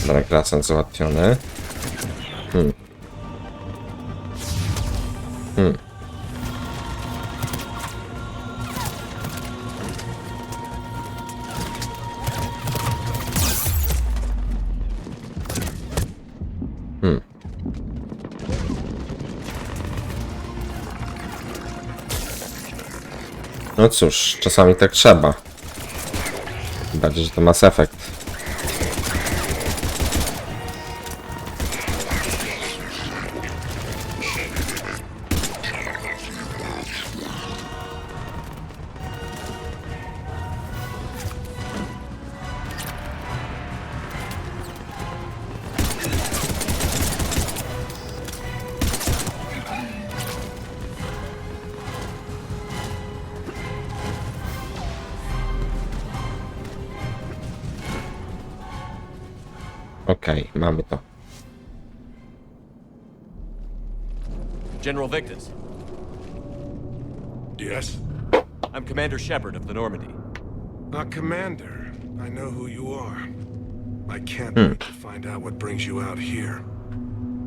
Dobra, klasant załatwiony. No cóż, czasami tak trzeba. Bardziej, że to Mass Effect. Okej, mamy to. General Victus. Yes? I'm Commander Shepherd of the Normandy. Commander. I know who you are. I can't wait to find out what brings you out here.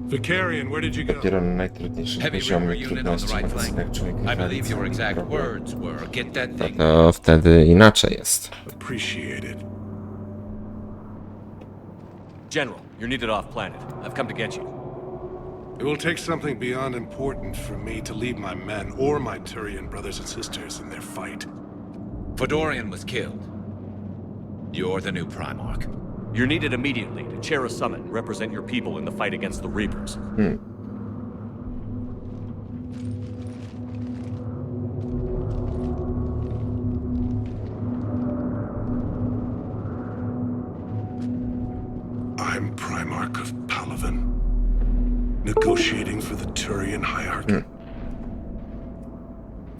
Vicarian, where did you go? Dopiero na najtrudniejszym poziomie trudności jak człowiek I believe your exact words were, get that thing. to wtedy inaczej jest. Appreciated. General, you're needed off planet. I've come to get you. It will take something beyond important for me to leave my men or my Turian brothers and sisters in their fight. Fedorian was killed. You're the new Primarch. You're needed immediately to chair a summit and represent your people in the fight against the Reapers. I'm Primarch of Palaven, negotiating for the Turian hierarchy.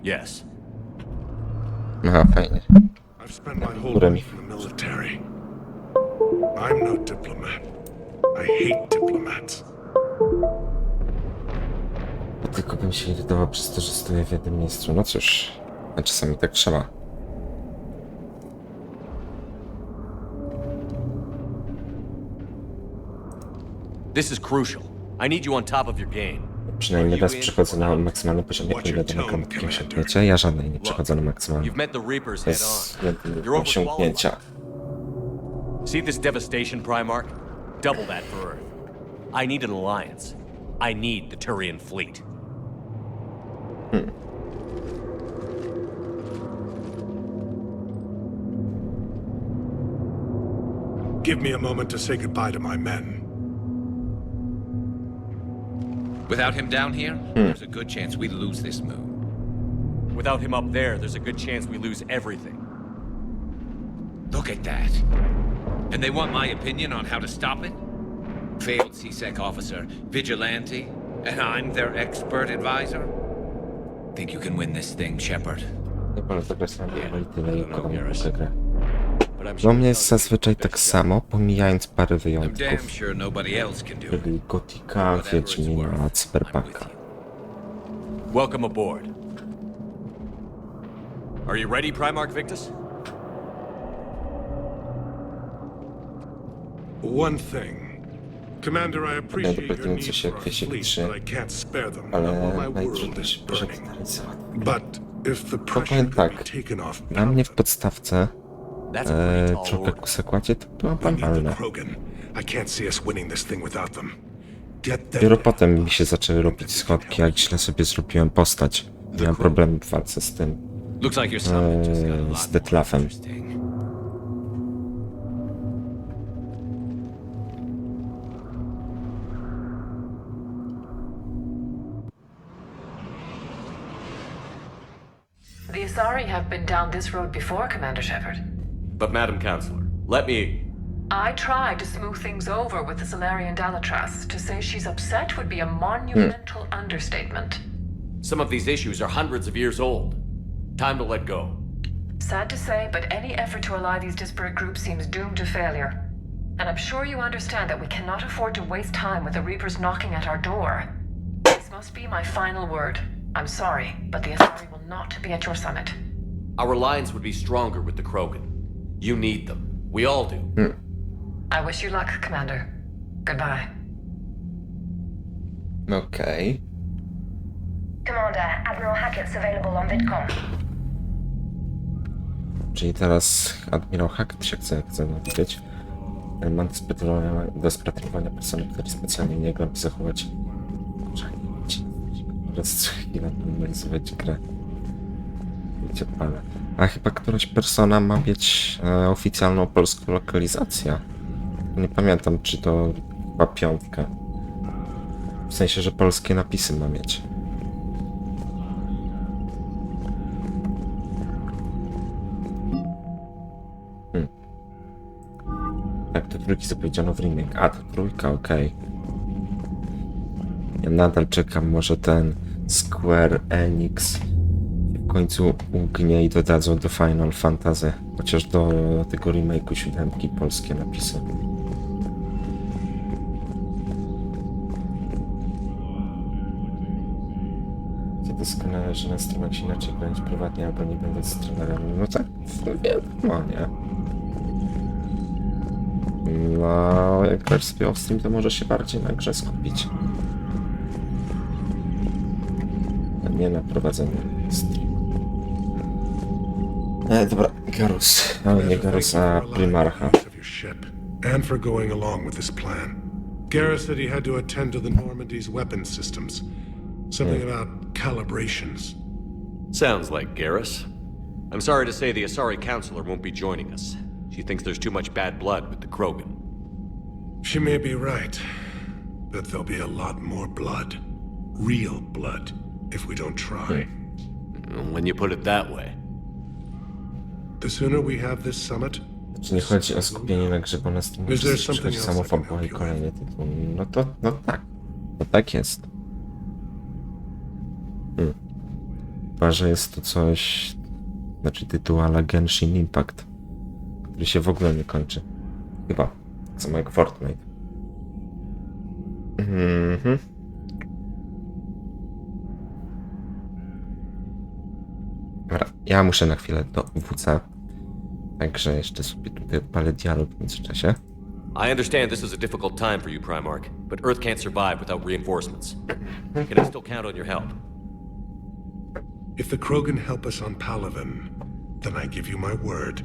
Yes. Aha, fajnie. I've spent my whole life in the military. I'm no diplomat. I hate diplomats. Bo tylko bym się irytował przez to, że stoję w jednym miejscu. No cóż, a czasami tak trzeba. This is crucial. I need you on top of your game. Przynajmniej raz przechodzę na maksymalnym poziomie, o ile do mechaniki osiągnięcia. Ja żadnej nie przechodzę na maksymalnym. You've met the Reapers To head jest on. jedyny You're osiągnięcia. See this devastation, Primarch? Double that for Earth. I need an alliance. I need the Turian fleet. Give me a moment to say goodbye to my men. Without him down here, there's a good chance we lose this move. Without him up there, there's a good chance we lose everything. Look at that. And they want my opinion on how to stop it? Failed CSEC officer, vigilante, and I'm their expert advisor? Think you can win this thing, Shepard? Nie wolno to grać na tyle i kogo nie mogę grać. Dla mnie jest zazwyczaj tak samo, pomijając parę wyjątków. Czyli Gotika, Wiedźmina, Cyberpunka. Welcome aboard. Are you ready, Primarch Victus? One thing. Commander, I appreciate your need for our fleet, but I can't spare them. Ale najtrudniejszy poziom zrealizować. But if the Powiem pressure could tak, be taken off dla mnie w podstawce trochę ku sekładzie to była banalna. I can't see us winning this thing without them. Dopiero potem mi się zaczęły robić schodki, jak źle sobie zrobiłem postać. Miałem problemy w walce z tym, z Detlafem. The Asari have been down this road before, Commander Shepard. But Madam Counselor, let me... I tried to smooth things over with the Solarian Dalatras. To say she's upset would be a monumental understatement. Some of these issues are hundreds of years old. Time to let go. Sad to say, but any effort to ally these disparate groups seems doomed to failure. And I'm sure you understand that we cannot afford to waste time with the Reapers knocking at our door. This must be my final word. I'm sorry, but the Asari will not be at your summit. Our alliance would be stronger with the Krogan. You need them. We all do. I wish you luck, Commander. Goodbye. Okej. Commander, Admiral Hackett's available on VidCom. Czyli teraz admirał Hackett się chce widzieć. Mam do spratrowania persony, który specjalnie nie gra, by zachować... Oraz co chwilę normalizować grę. Wiecie, ale... A chyba któraś persona ma mieć oficjalną polską lokalizację. Nie pamiętam, czy to chyba 5. W sensie, że polskie napisy ma mieć. Tak, to 3 zapowiedziano w remake. A, to 3, okej. Ja nadal czekam, może ten Square Enix w końcu ugnie i dodadzą do Final Fantasy, chociaż do tego remake'u 7 polskie napisy. To doskonale, że na streamach się inaczej grać prywatnie albo nie będę streamerem. No tak, wiadomo, nie? No, jak grasz sobie off stream, to może się bardziej na grze skupić. A nie na prowadzeniu streamu. Dobra, Garus. No, nie Garus, a Primarcha. And for going along with this plan. Garrus said he had to attend to the Normandy's weapon systems. Something about calibrations. Sounds like Garrus. I'm sorry to say the Asari Counselor won't be joining us. She thinks there's too much bad blood with the Krogan. She may be right, but there'll be a lot more blood. Real blood, if we don't try. When you put it that way. The sooner we have this summit... Czy nie chodzi o skupienie na grze, bo na streamie przychodzi samo fabuła i kolejny tytuł. No tak. No tak jest. Chyba, że jest to coś... Znaczy tytuł a la Genshin Impact, który się w ogóle nie kończy. Chyba. Samo jak Fortnite. Dobra, ja muszę na chwilę do WC. Także jeszcze sobie tutaj odpalę dialog w międzyczasie. I understand this is a difficult time for you, Primarch, but Earth can't survive without reinforcements. Can I still count on your help? If the Krogan help us on Palaven, then I give you my word.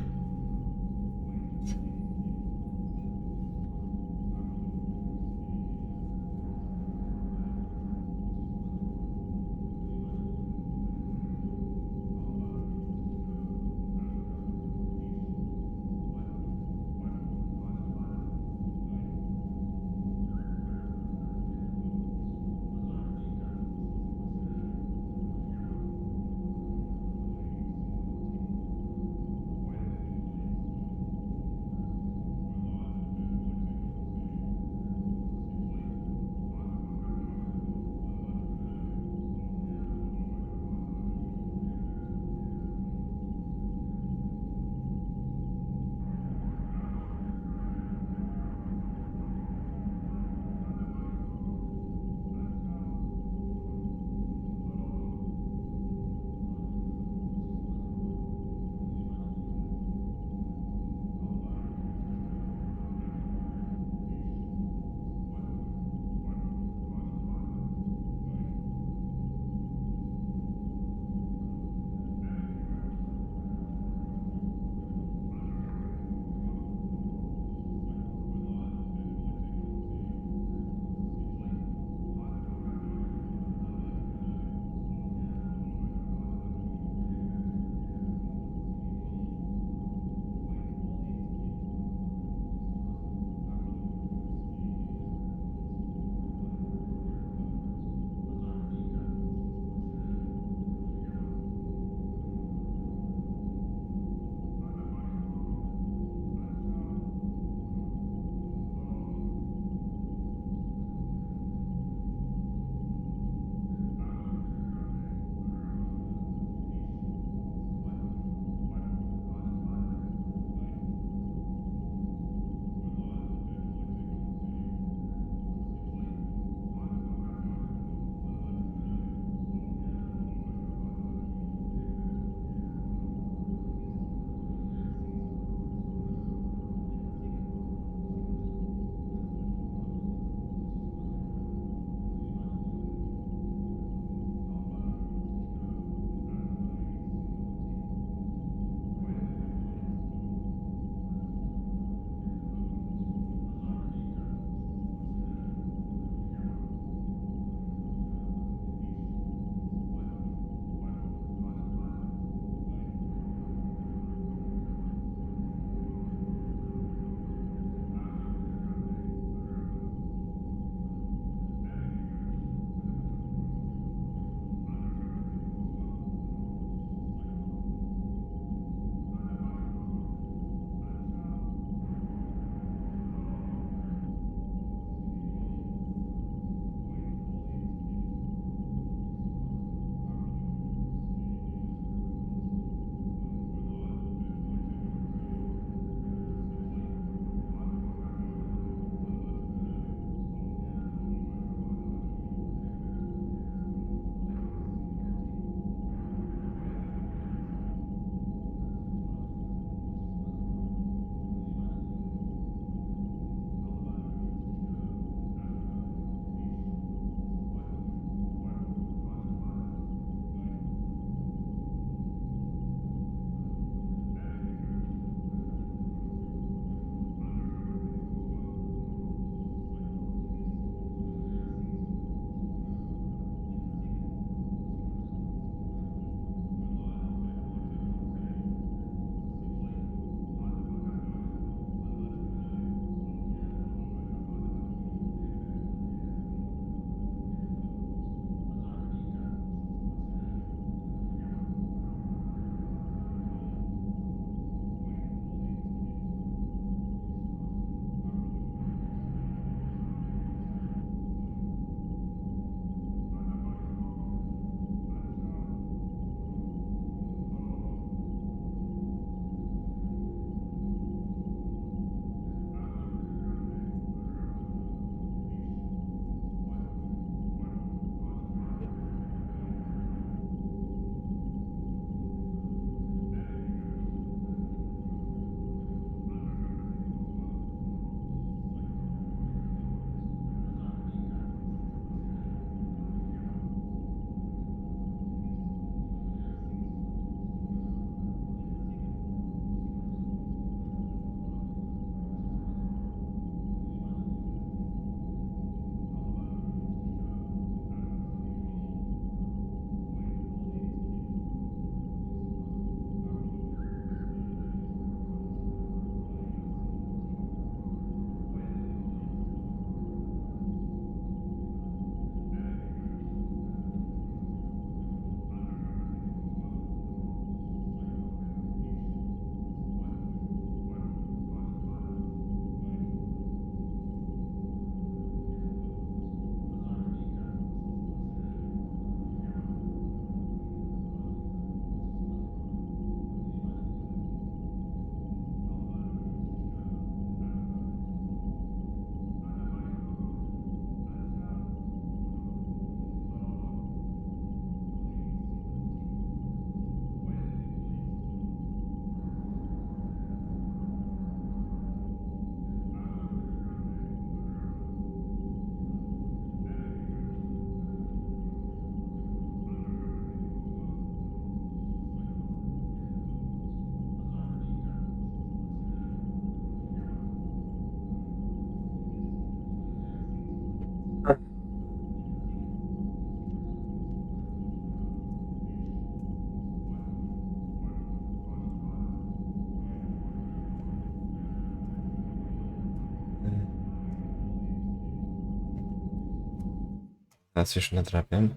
Teraz już nadrabiam.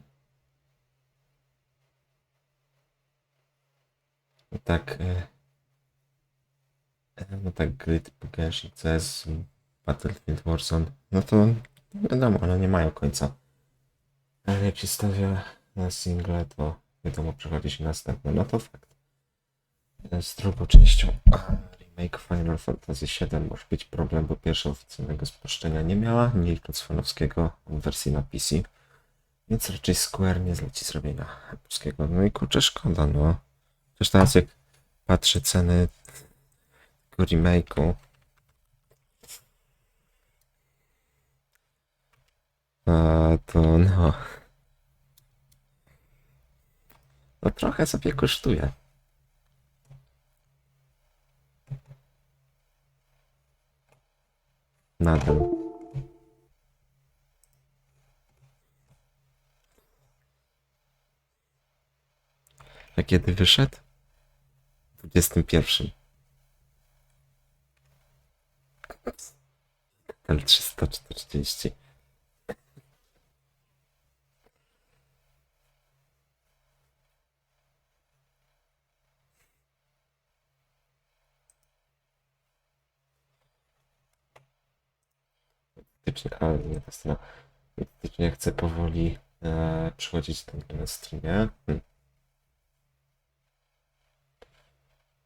No tak, gry typu Genshin, CS, Battlefield, Warzone, no to wiadomo, one nie mają końca. Ale jak się stawia na single, to wiadomo, przechodzi się następne. No to fakt. Z drugą częścią remake Final Fantasy VII może być problem, bo pierwsza oficjalnego spolszczenia nie miała, nie licząc fanowskiego w wersji na PC. Więc raczej Square nie zleci zrobienia polskiego. No i kurczę, szkoda, no. Przecież teraz jak patrzę ceny tego remake'u, to no... No trochę sobie kosztuje. Nadal. A kiedy wyszedł? W 21. Ale 340. Ale nie ta strona. Faktycznie chcę powoli przychodzić tam na streamie.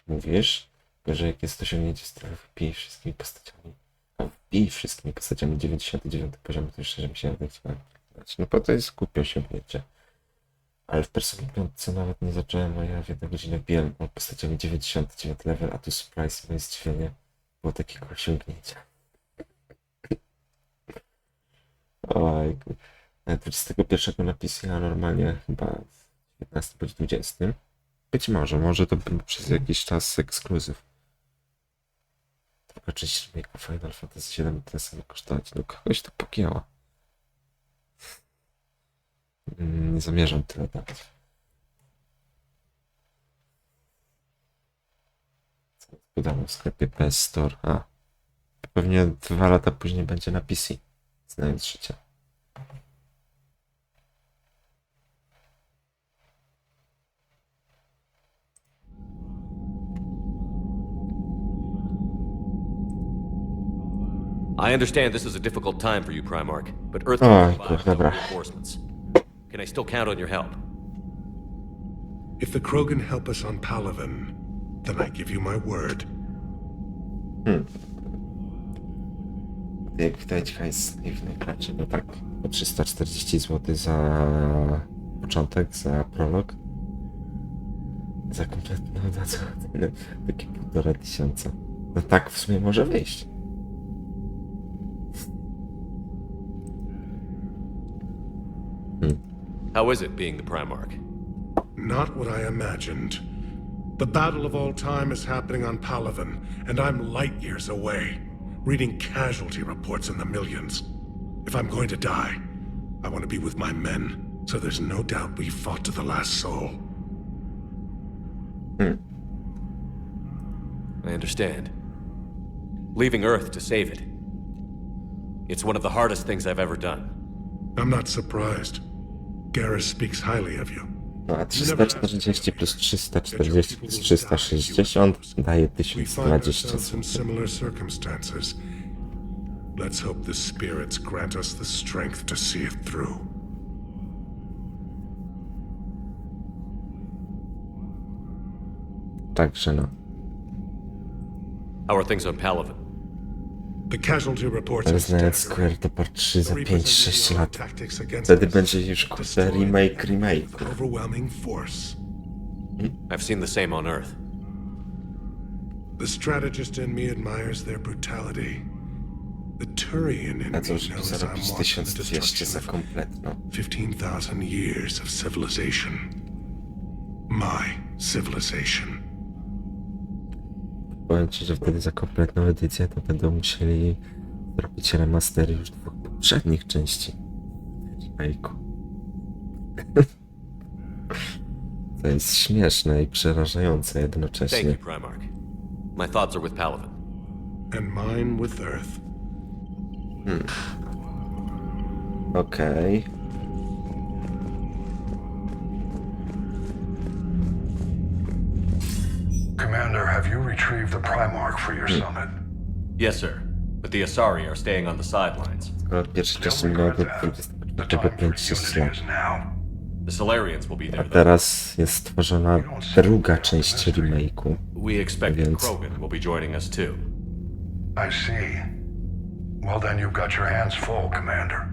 Mówisz, że jak jest osiągnięcie strefy, wbij wszystkimi postaciami. A wbij wszystkimi postaciami 99 poziom, to jeszcze, że mi się nie chciałem. No bo to jest głupie osiągnięcie. Ale w Personie 5 nawet nie zacząłem, a ja w 1 godzinę biłem postaciami 99 level, a tu surprise, moje zdziwienie było takiego osiągnięcia. Ojku. 21 na PC, a normalnie chyba w 15 bądź 20. Być może to był przez jakiś czas ekskluzyw. Druga część remake'a Final Fantasy VII tyle samo kosztować. No kogoś to pogięło. Nie zamierzam tyle dawać. Co wydano w sklepie PS Store? Pewnie 2 lata później będzie na PC. Znając życie. I understand this is a difficult time for you, Primarch, but Earth can survive without reinforcements. Can I still count on your help? If the Krogan help us on Palaven, then I give you my word. Jak widać, hajs naiwny graczy, no tak, po 340 zł za początek, za prolog. Za kompletną cenę, takie 1500. No tak w sumie może wyjść. How is it being the Primarch? Not what I imagined. The battle of all time is happening on Palaven, and I'm light years away, reading casualty reports in the millions. If I'm going to die, I want to be with my men, so there's no doubt we fought to the last soul. I understand. Leaving Earth to save it. It's one of the hardest things I've ever done. I'm not surprised. Garrus speaks highly of you. No a 340 plus 340 plus 360 daje 1020 in similar circumstances. Let's hope the spirits grant us the strength to see it through. Także no. How are things on Palaven? The casualty reports Ale znając Square to part 3 za 5-6 lat. Wtedy będzie już kurde remake. Overwhelming force. I've seen the same on Earth. The strategist in me admires their brutality. The Turian in me A co, żeby knows zarobić I'm watching the 1200 destruction za kompletną. 15,000 years of civilization. My civilization. Powiem ci, że wtedy za kompletną edycję to będą musieli zrobić remastery już 2 poprzednich części remake'u. To jest śmieszne i przerażające Thank jednocześnie. you, Primarch. My thoughts are with Palaven. And mine with Earth. Okej. Commander, have you retrieved the Primarch for your summit? Yes, sir. But the Asari are staying on the sidelines. Pierwszy czas minął do 25 lat. The Solarians will be A there, though. teraz jest stworzona druga część remake'u. We expect that Krogan will be joining us too. I see. Well, then you've got your hands full, Commander.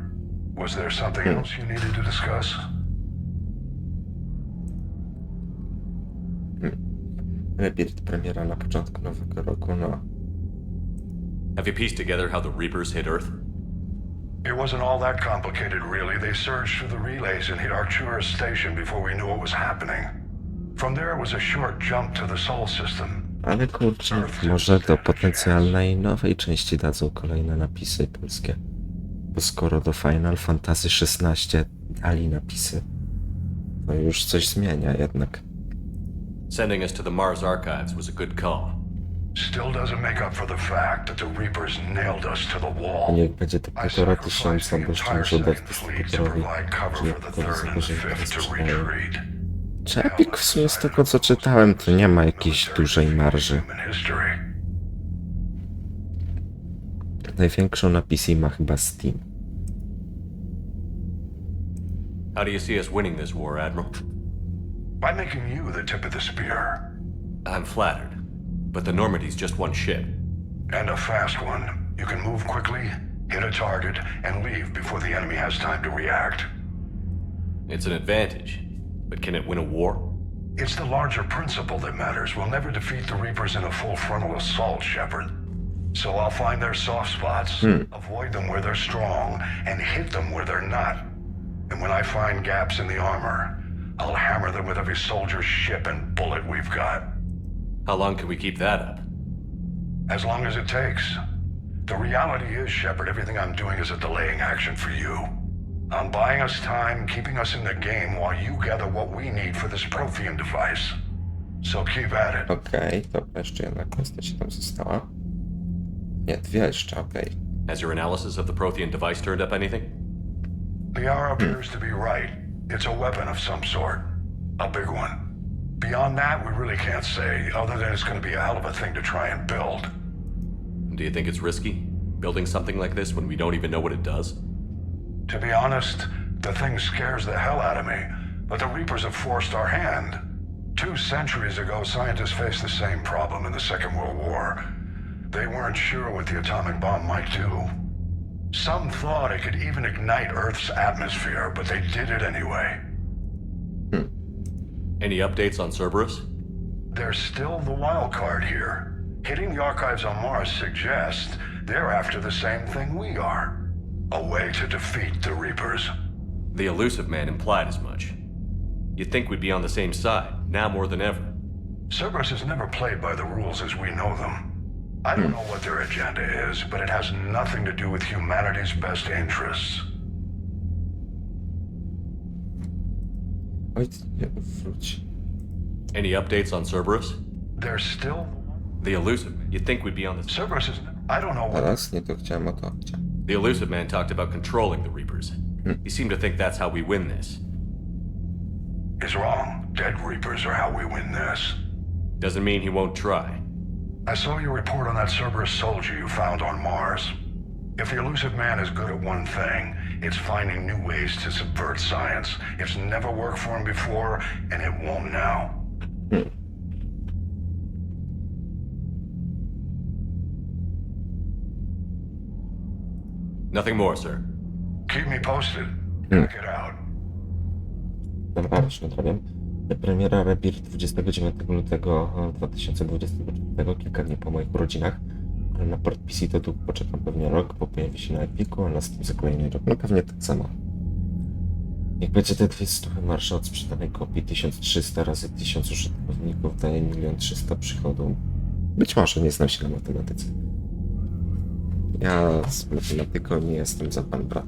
Was there something else you needed to discuss? Rebirth premiera na początku nowego roku, no. Have you pieced together how the Reapers hit Earth? It wasn't all that complicated, really. They surged through the relays and hit Arcturus station before we knew what was happening. From there it was a short jump to the Sol system. Ale kurczę, może do potencjalnej nowej części dadzą kolejne napisy polskie. Bo skoro do Final Fantasy XVI dali napisy, to już coś zmienia jednak. Sending us to the Mars archives was a good call. Still doesn't make up for the fact that the Reapers nailed us to the wall. Niech będzie to 1500, bo jeszcze muszę dać dystrybuktorowi, że to zagrożenie rozpoczynają. Czy Epic w sumie z tego co czytałem, to nie ma jakiejś dużej marży. Największą na PC ma chyba Steam. How do you see us winning this war, Admiral? By making you the tip of the spear. I'm flattered, but the Normandy's just one ship. And a fast one. You can move quickly, hit a target, and leave before the enemy has time to react. It's an advantage, but can it win a war? It's the larger principle that matters. We'll never defeat the Reapers in a full frontal assault, Shepard. So I'll find their soft spots, avoid them where they're strong, and hit them where they're not. And when I find gaps in the armor, I'll hammer them with every soldier, ship, and bullet we've got. How long can we keep that up? As long as it takes. The reality is, Shepard, everything I'm doing is a delaying action for you. I'm buying us time, keeping us in the game while you gather what we need for this Prothean device. So keep at it. Okej, dobra, jeszcze jedna kwestia się tam została. Nie, dwie jeszcze, okej. Has your analysis of the Prothean device turned up anything? The hour appears to be right. It's a weapon of some sort. A big one. Beyond that, we really can't say, other than it's going to be a hell of a thing to try and build. Do you think it's risky, building something like this when we don't even know what it does? To be honest, the thing scares the hell out of me, but the Reapers have forced our hand. 2 centuries ago, scientists faced the same problem in the Second World War. They weren't sure what the atomic bomb might do. Some thought it could even ignite Earth's atmosphere, but they did it anyway. Any updates on Cerberus? They're still the wild card here. Hitting the archives on Mars suggests they're after the same thing we are. A way to defeat the Reapers. The Elusive Man implied as much. You'd think we'd be on the same side, now more than ever. Cerberus has never played by the rules as we know them. I don't know what their agenda is, but it has nothing to do with humanity's best interests. Oj, nie, wróć. Any updates on Cerberus? They're still... The Elusive. You'd think we'd be on the... Cerberus is... I don't know what... Teraz nie to chciałem, o to chciałem. The Elusive Man talked about controlling the Reapers. He seemed to think that's how we win this. Is wrong. Dead Reapers are how we win this. Doesn't mean he won't try. I saw your report on that Cerberus soldier you found on Mars. If the Elusive Man is good at one thing, it's finding new ways to subvert science. It's never worked for him before, and it won't now. Nothing more, sir. Keep me posted. Check it out. Dobra, już nadrobię. Premiera Rebirth 29 lutego 2024, kilka dni po moich urodzinach. Ale na port PC to tu poczekam pewnie rok, bo pojawi się na Epiku, a na Steam za kolejny rok. No pewnie tak samo. Jak będzie te 200 marsza od sprzedanej kopii, 1300 razy 1000 użytkowników daje 1 300 000 przychodu. Być może, nie znam się na matematyce. Ja z matematyką nie jestem za pan brat.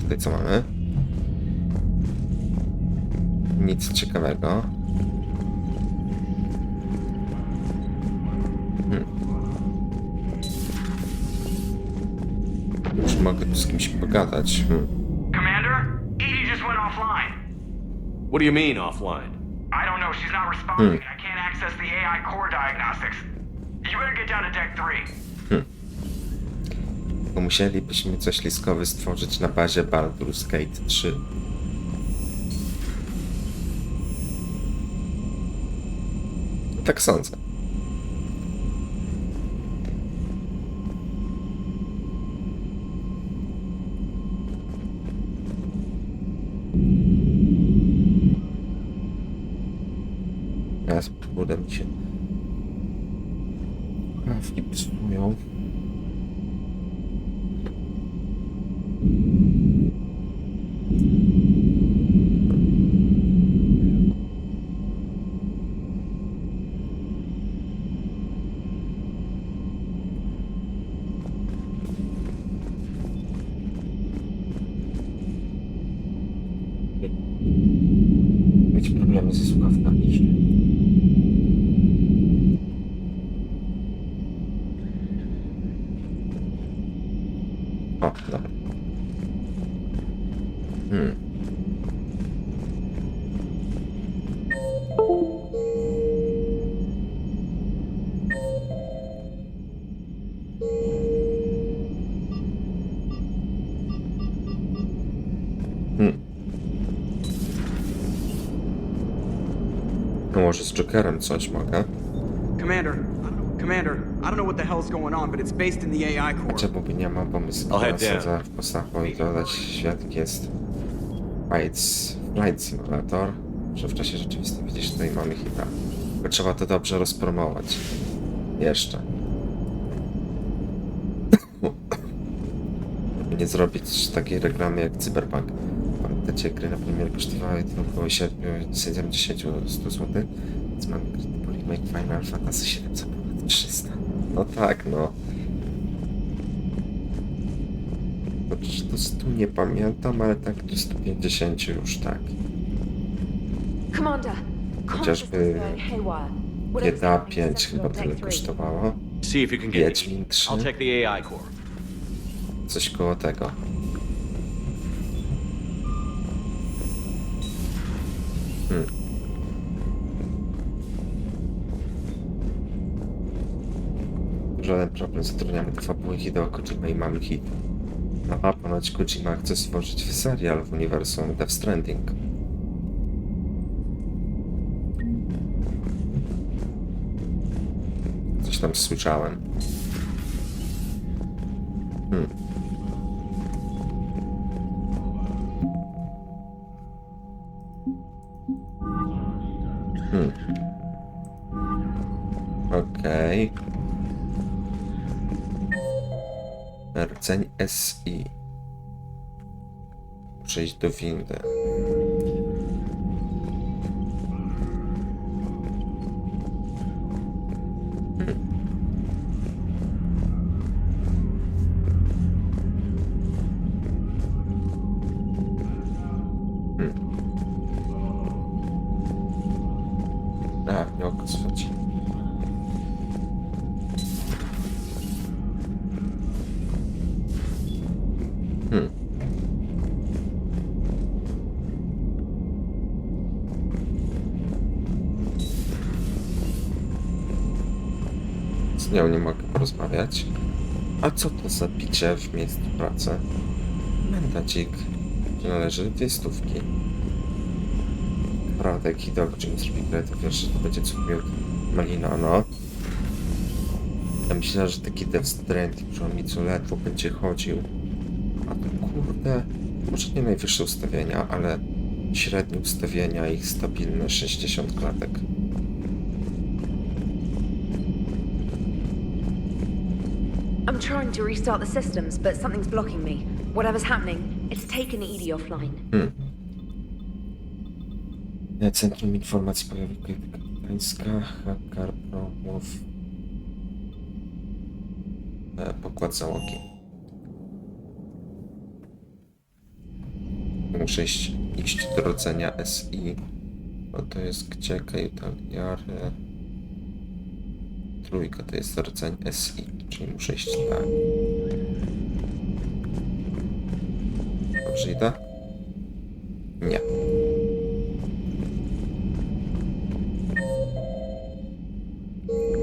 Tutaj co mamy? Nic ciekawego. Już mogę tu z kimś pogadać. Commander, Edie just went offline. What do you mean, offline? I don't know, she's not responding. I can't access the AI core diagnostics. You better get down to deck 3. Bo musielibyśmy coś liskowy stworzyć na bazie Baldur's Gate 3. Tak sądzę. Teraz uda mi się. Kawki psują. Mieć problemy ze słuchawkami. O, dobra. No może z Jokerem coś mogę? Commander, I don't know what the hell's going on, but it's based in the AI core. Czemu nie mam pomysłu na sadzę w postachu i dodać świadek jest Flight Simulator, że w czasie rzeczywistym widzisz, tutaj mamy hita. Tylko trzeba to dobrze rozpromować. Jeszcze. Żeby nie zrobić takiej reklamy jak Cyberpunk. Pamiętacie, gry na premier kosztowały tylko 70-100 zł, więc mamy gry typu remake Final Fantasy 7 za ponad 300. No tak, no. Chociaż do 100 nie pamiętam, ale tak do 150 już tak. Chociażby GTA 5 chyba tyle kosztowało. Wiedźmin 3. Coś koło tego. Żaden problem, zatrudniamy do fabuły Hideo Kojima i mamy hit. No a ponoć Kojima chce stworzyć serial w uniwersum Death Stranding. Coś tam słyszałem. Okej. Rdzeń SI. Przejść do windy. A, nie okazywać. Z nią nie mogę porozmawiać. A co to za picie w miejscu pracy? Mandacik, że należy 2 stówki. Prawda, jak Hideo Kojima zrobi grę, to wiesz, że to będzie cukmiód malina, no. Ja myślałem, że taki Death Stranding, że on mi co ledwo będzie chodził. A to kurde, może nie najwyższe ustawienia, ale średnie ustawienia i stabilne 60 klatek. I'm trying to restart the systems, but something's blocking me. Whatever's happening, it's taken Edie offline. Centrum Informacji Pojawiska Kapitańska, Hacker Promów. Pokład załogi. Muszę iść do rodzenia SI. No to jest gdzie? Italiary. Trójka to jest rdzeń SI, czyli muszę iść tak. Dobrze idę? Nie.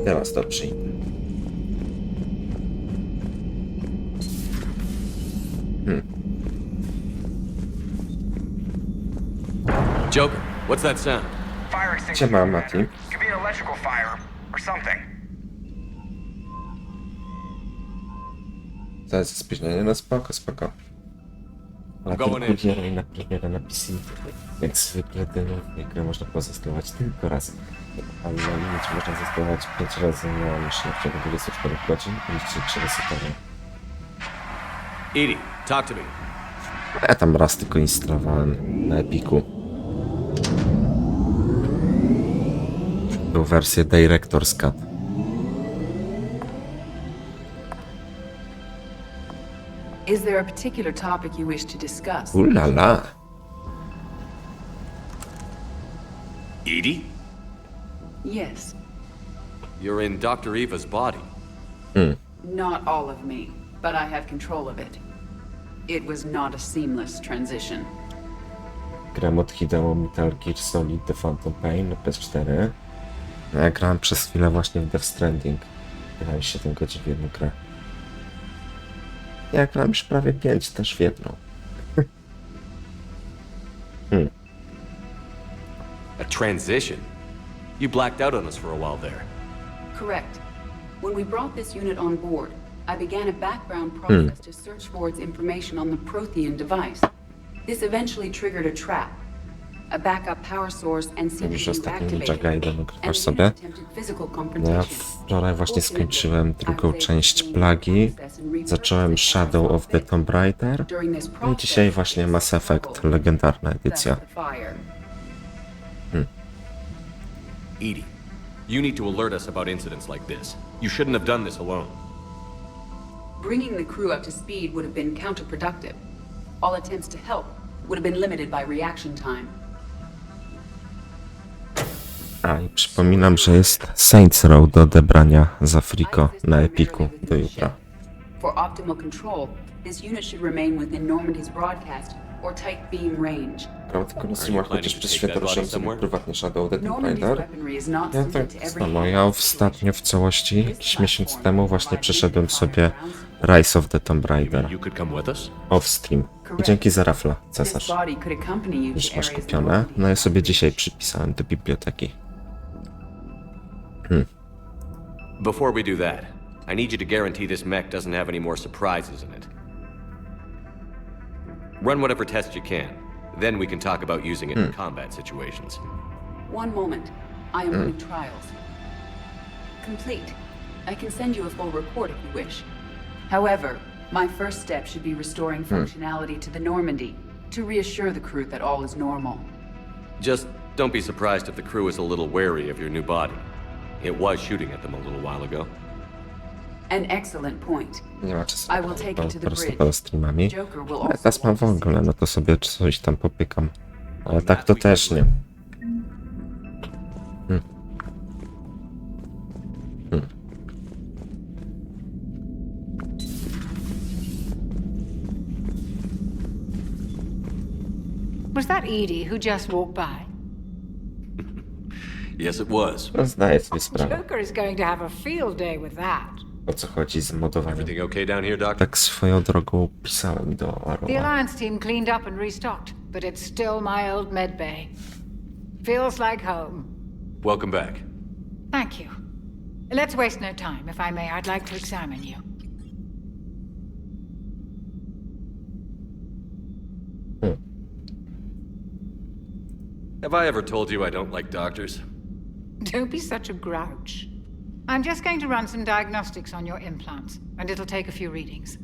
Teraz dobrze idę. Joker, what's that sound? Fire extinguisher. Siema, Mati. Could be an electrical fire or something. To jest spóźnienie, no spoko. Ale kurierę na premierę na PC. Jak zwykle grę można pozastosować tylko raz. Ale na limicie można zastosować 5 razy na maszynę w ciągu 24 godzin i 3 resetowe. Edie, talk to me. Ja tam raz tylko instalowałem na Epiku. Tą wersję Director's Cut. Is there a particular topic you wish to discuss? Ooh la la. Edie? Yes. You're in Dr. Eva's body. Not all of me, but I have control of it. It was not a seamless transition. Gram od Hideo Metal Gear Solid The Phantom Pain na PS4. Ja grałem przez chwilę właśnie w Death Stranding. Grałem 7 godzin w jedną grę. Ja grałem już prawie 5 też w jedną. A transition? You blacked out on us for a while there. Correct. When we brought this unit on board, I began a background process to search for its information on the Prothean device. This eventually triggered a trap. A backup power source and Już CPU ostatnio Ninja activated, Gaiden and grasz the sobie. unit attempted physical No ja confrontation. wczoraj właśnie skończyłem drugą część Plagi. Zacząłem Shadow of the Tomb Raider. No i dzisiaj właśnie Mass Effect, legendarna edycja. Edie, you need to alert us about incidents like this. You shouldn't have done this alone. Bringing the crew up to speed would have been counterproductive. All attempts to help would have been limited by reaction time. A i przypominam, że jest Saints Row do odebrania za Friko na Epiku do jutra. For optimal control, this unit should remain within Normandy's broadcast or tight beam range. Grałem tylko na streamach, chociaż przez świetę ruszyłem sobie prywatnie Shadow of the Tomb Raider. Ja tak samo, ja ostatnio w całości, jakiś miesiąc temu właśnie przeszedłem sobie Rise of the Tomb Raider off stream. I dzięki za rafla, cesarz. Już masz kupione. No ja sobie dzisiaj przypisałem do biblioteki. Before we do that, I need you to guarantee this mech doesn't have any more surprises in it. Run whatever tests you can. Then we can talk about using it in combat situations. One moment. I am running trials. Complete. I can send you a full report if you wish. However, my first step should be restoring functionality to the Normandy to reassure the crew that all is normal. Just don't be surprised if the crew is a little wary of your new body. It was shooting at them a little while ago. An excellent point. Nie ma czasu I will take it to the po prostu bridge. poza streamami. Joker will Ale also teraz mam w ogóle, no to sobie coś tam popykam. Ale tak to też nie. Was that Edie who just walked by? Yes, it was. No, zdaję sobie sprawę, Joker is going to have a field day with that. o co chodzi z modowaniem. Everything okay down here, Doc? Tak swoją drogą pisałem do The Arrowa. Alliance team cleaned up and restocked, but it's still my old medbay. Feels like home. Welcome back. Thank you. Let's waste no time. If I may, I'd like to examine you. Have I ever told you I don't like doctors? Don't be such a grouch. I'm just going to run some diagnostics on your implants, and it'll take a few readings.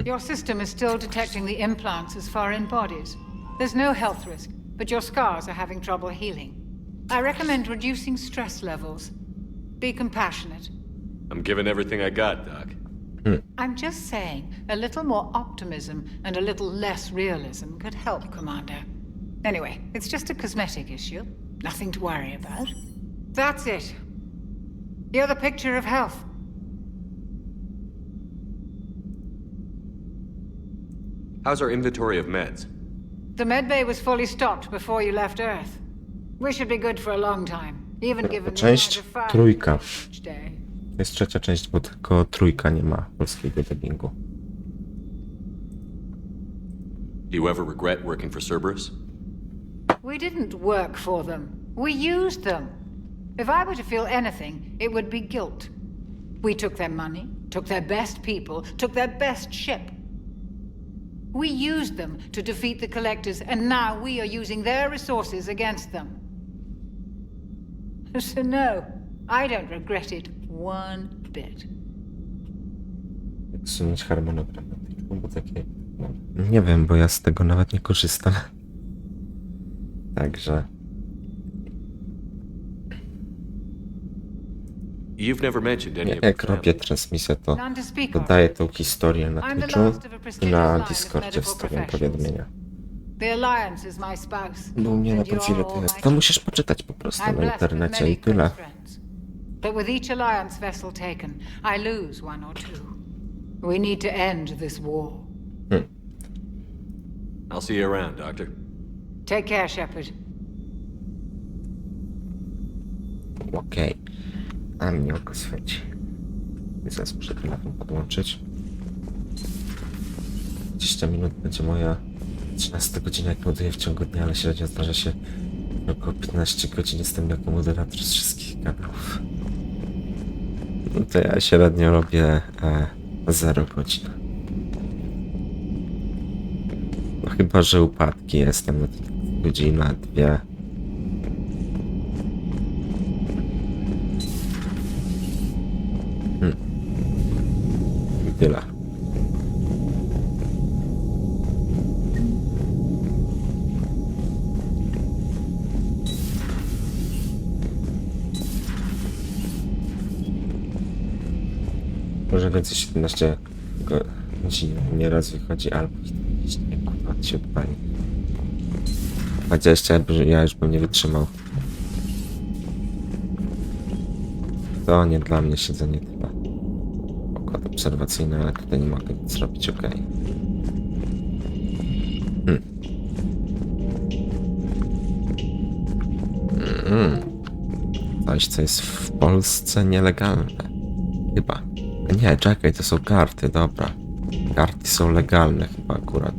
Your system is still detecting the implants as foreign bodies. There's no health risk, but your scars are having trouble healing. I recommend reducing stress levels. Be compassionate. I'm giving everything I got, Doc. I'm just saying, a little more optimism and a little less realism could help, Commander. Anyway, it's just a cosmetic issue. Nothing to worry about. That's it. You're the picture of health. How's our inventory of meds? The medbay was fully stocked before you left Earth. We should be good for a long time, even given the amount Część of fire trójka. each day. To jest trzecia część, bo tylko trójka nie ma polskiego dubbingu. Do you ever regret working for Cerberus? We didn't work for them. We used them. If I were to feel anything, it would be guilt. We took their money, took their best people, took their best ship. We used them to defeat the Collectors, and now we are using their resources against them. So no, I don't regret it one bit. Zsunąć harmonogram, bo takie... No, nie wiem, bo ja z tego nawet nie korzystam. Także... You've never mentioned any of Jak robię transmisję, to dodaję tą historię na Twitchu i na Discordzie wstawiam powiadomienia. Bo u mnie na profilu to jest. To musisz poczytać po prostu na internecie i tyle. But with each alliance vessel taken, I lose one or two. We need to end this war. I'll see you around, Doctor. Take care, Shepard. Okej. A mnie oko świeci. Zaraz muszę telefon podłączyć. 20 minut będzie moja 13 godzina, jak moduję w ciągu dnia, ale średnio zdarza się około 15 godzin. Jestem jako moderator z wszystkich kanałów. No to ja średnio robię 0 godzin. No chyba, że upadki jestem na godzinę, 2. I tyle. Może więcej 17 godzin nieraz wychodzi, albo nie, kurwa, się odpali. 20, ja już bym nie wytrzymał. To nie dla mnie siedzenie chyba. Pokład obserwacyjny, ale tutaj nie mogę nic zrobić, okej. Coś, co jest w Polsce nielegalne. Chyba. Nie, czekaj, to są karty, dobra. Karty są legalne chyba akurat.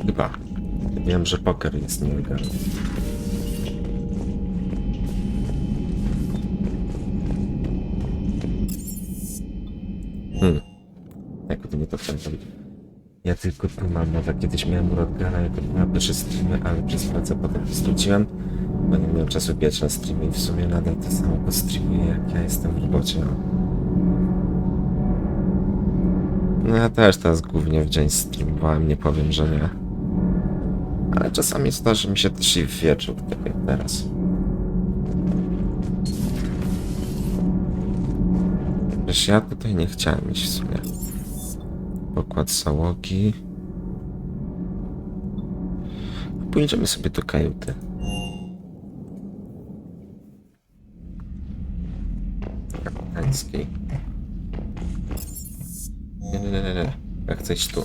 Chyba. Wiem, że poker jest nielegalny. Jak to nie to chciałem zrobić? Ja tylko tu mam mowa. Kiedyś miałem Rodgana jako na pierwsze streamy, ale przez pracę potem skróciłem, bo nie miałem czasu biać na streamy i w sumie nadal to samo postreamuję, jak ja jestem w robocie. No ja też teraz głównie w dzień streamowałem, nie powiem, że nie. Ale czasami zdarzy mi się też i w wieczór, tak jak teraz. Przecież ja tutaj nie chciałem iść w sumie. Pokład załogi. Pójdziemy sobie do kajuty. Kapitańskiej. Nie. Ja chcę iść tu.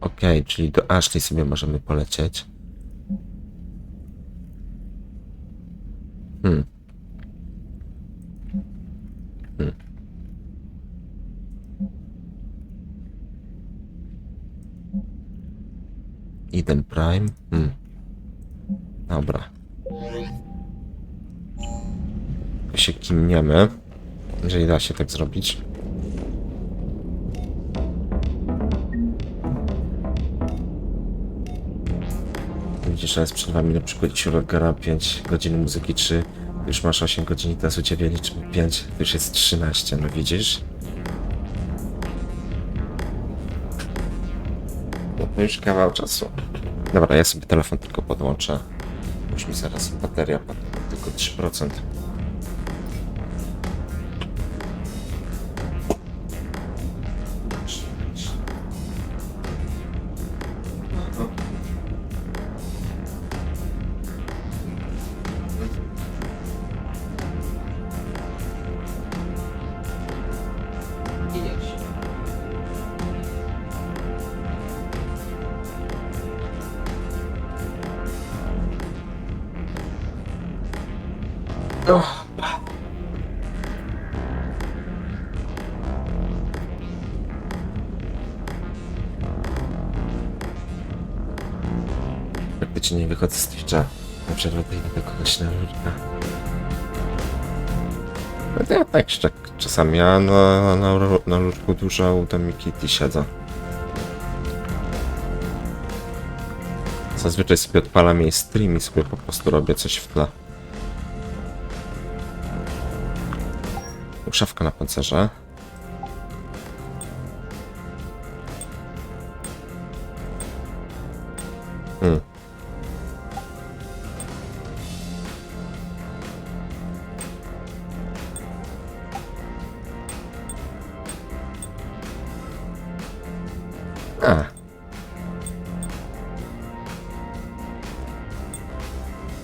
Okej, czyli do Ashley sobie możemy polecieć. Eden Prime. Dobra. Się kimniemy, jeżeli da się tak zrobić. widzisz, że jest przed wami na przykład gra 5 godzin muzyki, 3, już masz 8 godzin i teraz u ciebie liczmy 5, to już jest 13, no widzisz? No to już kawał czasu. Dobra, ja sobie telefon tylko podłączę. Już mi zaraz bateria padnie, tylko 3%. Praktycznie nie wychodzę z Twitcha. Na przerwę to idę do kogoś na lurka. No ja tak czasami ja na lurku dużo u tam Kitty siedzę. Zazwyczaj sobie odpalam jej stream i sobie po prostu robię coś w tle. Szafka na pancerze.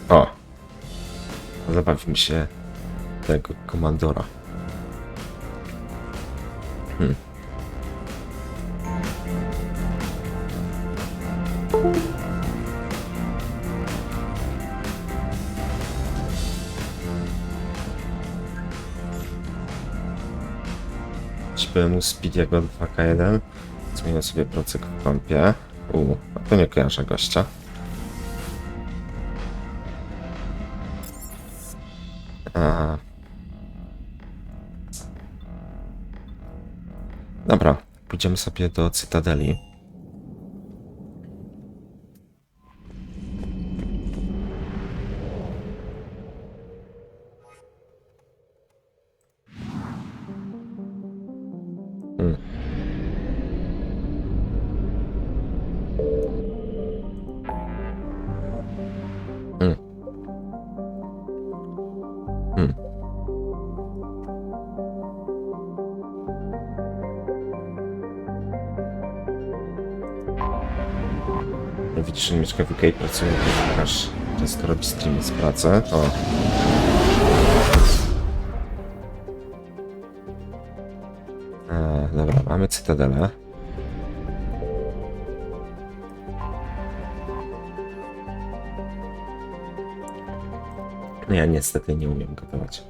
O! Zabawmy się tego komandora. Byłem u Speediego 2K1. Zmienię sobie procek w kompie. A to nie kojarzę gościa. Dobra, pójdziemy sobie do Cytadeli. Widzisz, że mieszka w UK, pracuje, ponieważ często robi streamy z pracy. O. Dobra, mamy Cytadelę. No ja niestety nie umiem gotować.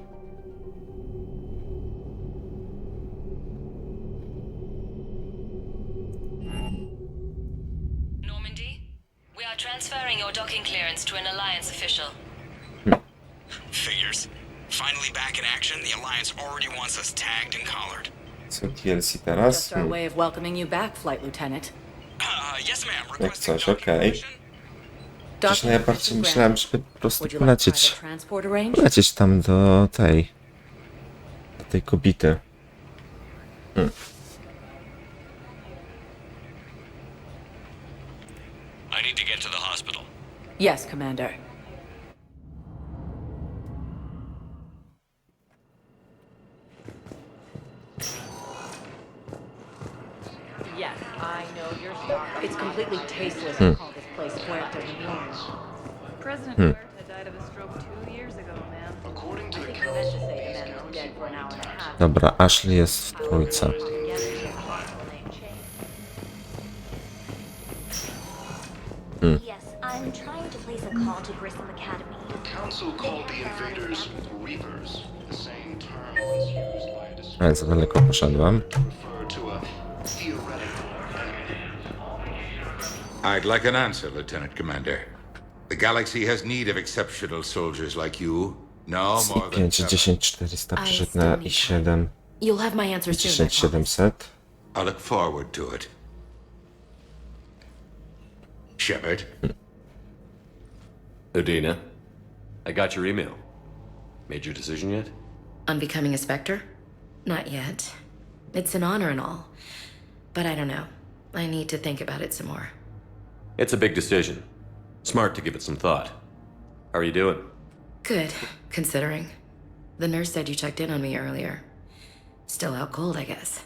Transferring your docking clearance to an Alliance official. Figures. Finally back in action, the Alliance already wants us tagged and collared. Co TLC teraz? Just our way of welcoming you back, Flight Lieutenant. Yes, ma'am. Jak coś, okej. Przecież najbardziej myślałem, żeby po prostu polecieć tam do tej kobiety. I need to get to the hospital. Yes, Commander. Yes, I know you're sorry. It's completely tasteless to call this place Puerto Rico. President Puerta died of a stroke 2 years ago, ma'am. According to the I meant to say the man was dead for an hour and a half. Dobra, Ashley jest w trójce. Yes, I'm trying to place a call to Grissom Academy. The council called the invaders Reapers. The same term was used by a Za daleko poszedłem. refer to a theoretical I'd like an answer, Lieutenant Commander. The galaxy has need of exceptional soldiers like you. No more than 5, 10, 400 przyszedł na i7. You'll have my answer soon. 10, 700. I look forward to it. Shepard, Udina, I got your email. Made your decision yet? On becoming a Spectre? Not yet. It's an honor and all. But I don't know. I need to think about it some more. It's a big decision. Smart to give it some thought. How are you doing? Good, considering. The nurse said you checked in on me earlier. Still out cold, I guess.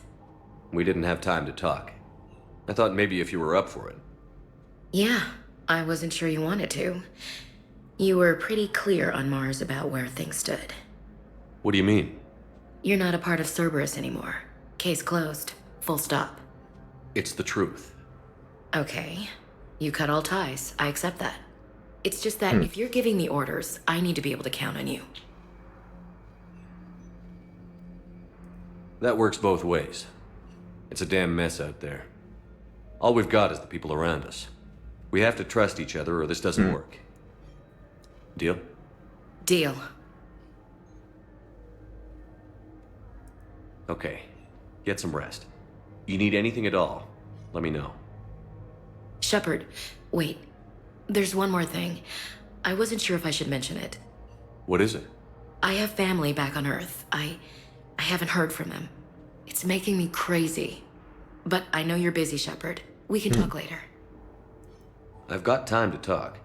We didn't have time to talk. I thought maybe if you were up for it. Yeah, I wasn't sure you wanted to. You were pretty clear on Mars about where things stood. What do you mean? You're not a part of Cerberus anymore. Case closed. Full stop. It's the truth. Okay. You cut all ties. I accept that. It's just that if you're giving me orders, I need to be able to count on you. That works both ways. It's a damn mess out there. All we've got is the people around us. We have to trust each other or this doesn't work. Deal? Deal. Okay. Get some rest. You need anything at all, let me know. Shepard, wait. There's one more thing. I wasn't sure if I should mention it. What is it? I have family back on Earth. I haven't heard from them. It's making me crazy. But I know you're busy, Shepard. We can talk later. I've got time to talk.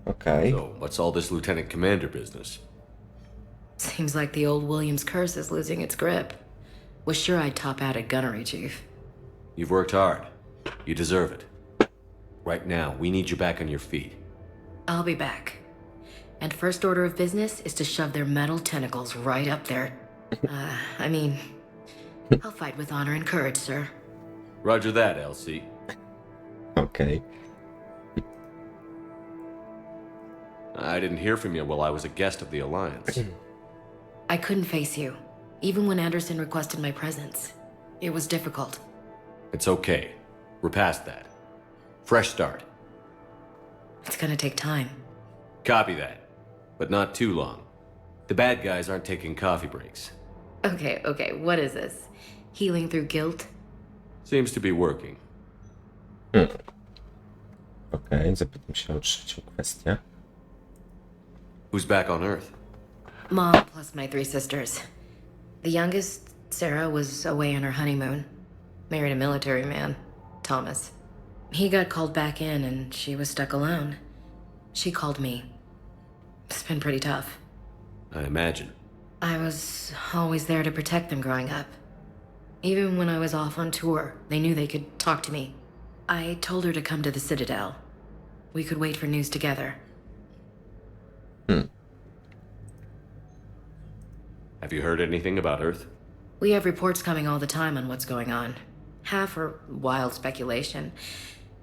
Okay. So, what's all this Lieutenant Commander business? Seems like the old Williams curse is losing its grip. Was sure I'd top out at gunnery, Chief. You've worked hard. You deserve it. Right now, we need you back on your feet. I'll be back. And first order of business is to shove their metal tentacles right up there. I'll fight with honor and courage, sir. Roger that, LC. Okay. I didn't hear from you while I was a guest of the Alliance. I couldn't face you, even when Anderson requested my presence. It was difficult. It's okay. We're past that. Fresh start. It's gonna take time. Copy that. But not too long. The bad guys aren't taking coffee breaks. Okay, what is this? Healing through guilt? Seems to be working. Okej, zapytam się o trzecią kwestię. Who's back on Earth? Mom plus my 3 sisters. The youngest, Sarah, was away on her honeymoon. Married a military man, Thomas. He got called back in and she was stuck alone. She called me. It's been pretty tough. I imagine. I was always there to protect them growing up. Even when I was off on tour, they knew they could talk to me. I told her to come to the Citadel. We could wait for news together. Have you heard anything about Earth? We have reports coming all the time on what's going on. Half are wild speculation,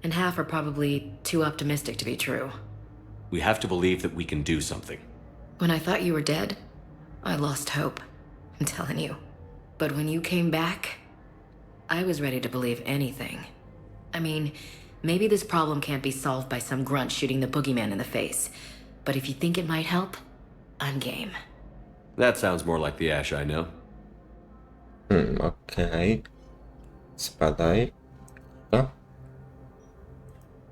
and half are probably too optimistic to be true. We have to believe that we can do something. When I thought you were dead, I lost hope. I'm telling you. But when you came back, I was ready to believe anything. I mean, maybe this problem can't be solved by some grunt shooting the boogeyman in the face. But if you think it might help, I'm game. That sounds more like the Ash I know. Okej. Spadaj. No.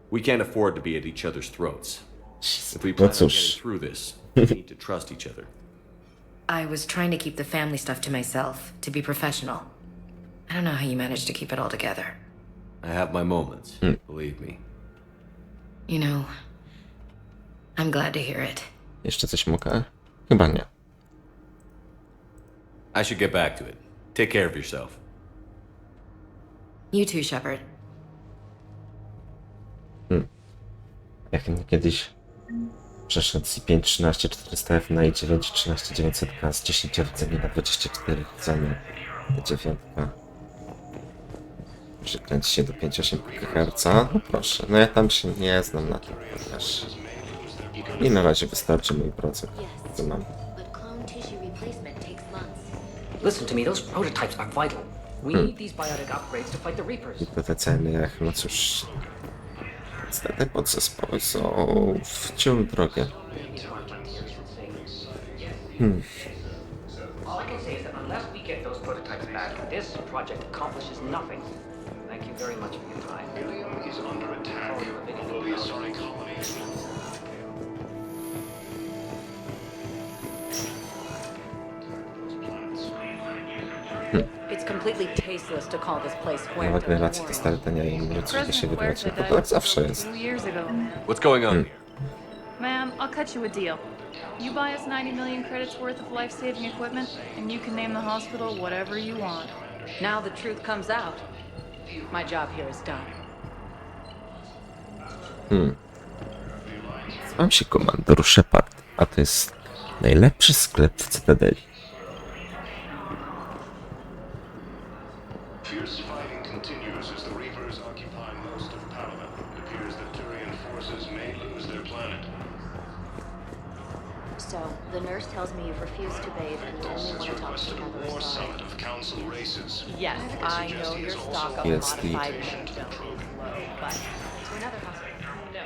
We can't afford to be at each other's throats. If we plan on getting through this, we need to trust each other. I was trying to keep the family stuff to myself, to be professional. I don't know how you managed to keep it all together. I have my moments, believe me. You know, I'm glad to hear it. Jeszcze coś mogę? Chyba nie. I should get back to it. Take care of yourself. You too, Shepard. Jak kiedyś przeszedł z i5 13400F na i9 13900K z 10 rdzeni na 24 rdzenie. D9. Przykręci się do 5,8 GHz. No proszę, no ja tam się nie znam na tym, ponieważ i na razie wystarczy mój procent, co mam. Listen to me, those prototypes are vital. We need these biotic upgrades to fight the Reapers. I te ceny, no cóż, niestety podzespoły są wciąż drogie. All I can say is that unless we get those prototypes back, this project accomplishes nothing. Thank Thank you very much for your time. Helium is under attack, although the Asari colony is... It's completely tasteless to call this place Nawet Puerto relacje te stare tanie i coś da się wydawać, no to tak zawsze jest. 2 years ago. What's going on here? Ma'am, I'll cut you a deal. You buy us 90 million credits worth of life-saving equipment, and you can name the hospital whatever you want. Now the truth comes out. My job here is done. Nazywam się komandor Shepard, a to jest najlepszy sklep w Cytadeli. Fierce fighting continues as the Reapers occupy most of Palaven. It appears that Turian forces may lose their planet. So, the nurse tells me you've refused to bathe and you only want to talk to Requested a war summit of council races. Yes, I know your stock of Yes, the- modified men is low, but to another hospital. No,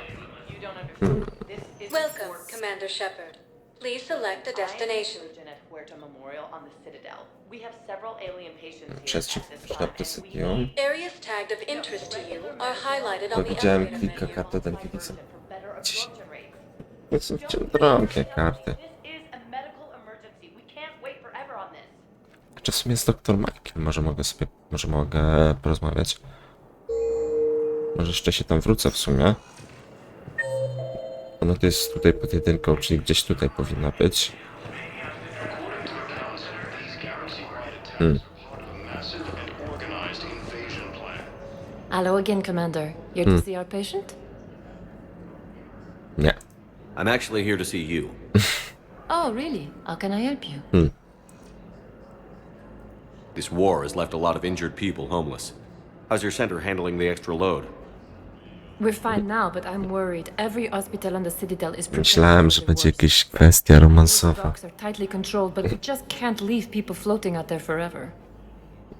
you don't understand. This is Welcome, Commander Shepard. Please select a destination. at Puerto Memorial on the Citadel. We have several alien patients here Przez at this sztab time, sypią. Areas tagged of interest to you are highlighted Bo on the widziałem elevator kilka menu. kart identifikacji. To są wciąż drogie karty. Czasem jest doktor Michael, może mogę porozmawiać. Może jeszcze się tam wrócę w sumie. Ono to jest tutaj pod jedynką, czyli gdzieś tutaj powinna być. Hello again, Commander. You're to see our patient? Nie. I'm actually here to see you. Oh, really? How can I help you? This war has left a lot of injured people homeless. How's your center handling the extra load? We're fine now, but I'm worried. Every hospital on the Citadel is prepared Myślałem, że for the będzie worst. jakaś kwestia romansowa. Docks are tightly controlled, but we just can't leave people floating out there forever.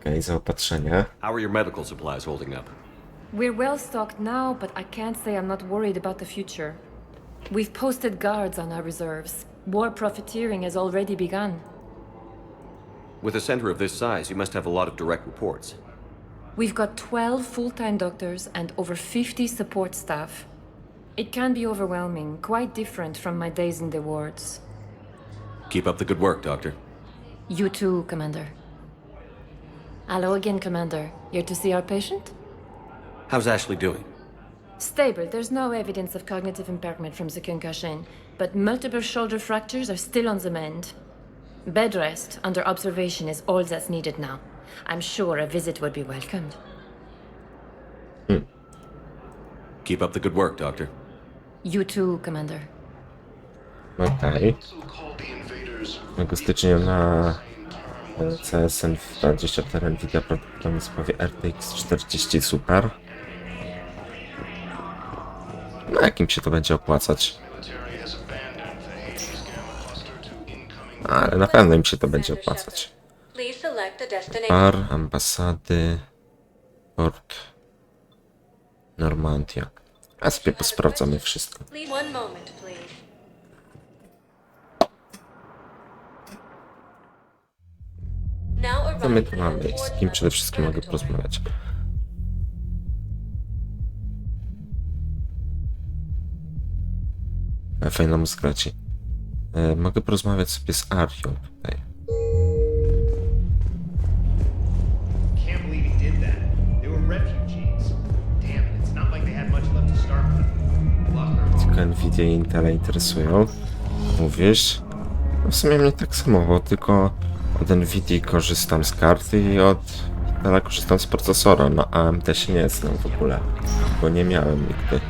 Okej, zaopatrzenie. How are your medical supplies holding up? We're well stocked now, but I can't say I'm not worried about the future. We've posted guards on our reserves. War profiteering has already begun. With a center of this size, you must have a lot of direct reports. We've got 12 full-time doctors and over 50 support staff. It can be overwhelming, quite different from my days in the wards. Keep up the good work, Doctor. You too, Commander. Hello again, Commander. You're to see our patient? How's Ashley doing? Stable. There's no evidence of cognitive impairment from the concussion, but multiple shoulder fractures are still on the mend. Bed rest under observation is all that's needed now. I'm sure a visit would be welcomed. Keep up the good work, Doctor. You too, Commander. Okej. 8 stycznia na CSN 24 Nvidia prawdopodobnie sprawie RTX 40 Super. No jakim się to będzie opłacać? Ale na pewno im się to będzie opłacać. Please select a destination. Par, ambasady, port, Normandia. A sobie posprawdzamy wszystko. One moment, please. Now Co my tu mamy? Z kim przede wszystkim mogę porozmawiać? Fajna muzyka ci. Mogę porozmawiać sobie z Arią tutaj. Can't believe he did that. They were refugees. Damn it, it's not like they had much left to start with. Tylko Nvidia i Intela interesują. Mówisz? No w sumie mnie tak samo, bo tylko od Nvidii korzystam z karty i od Intela korzystam z procesora. No AMD się nie znam w ogóle, bo nie miałem nigdy.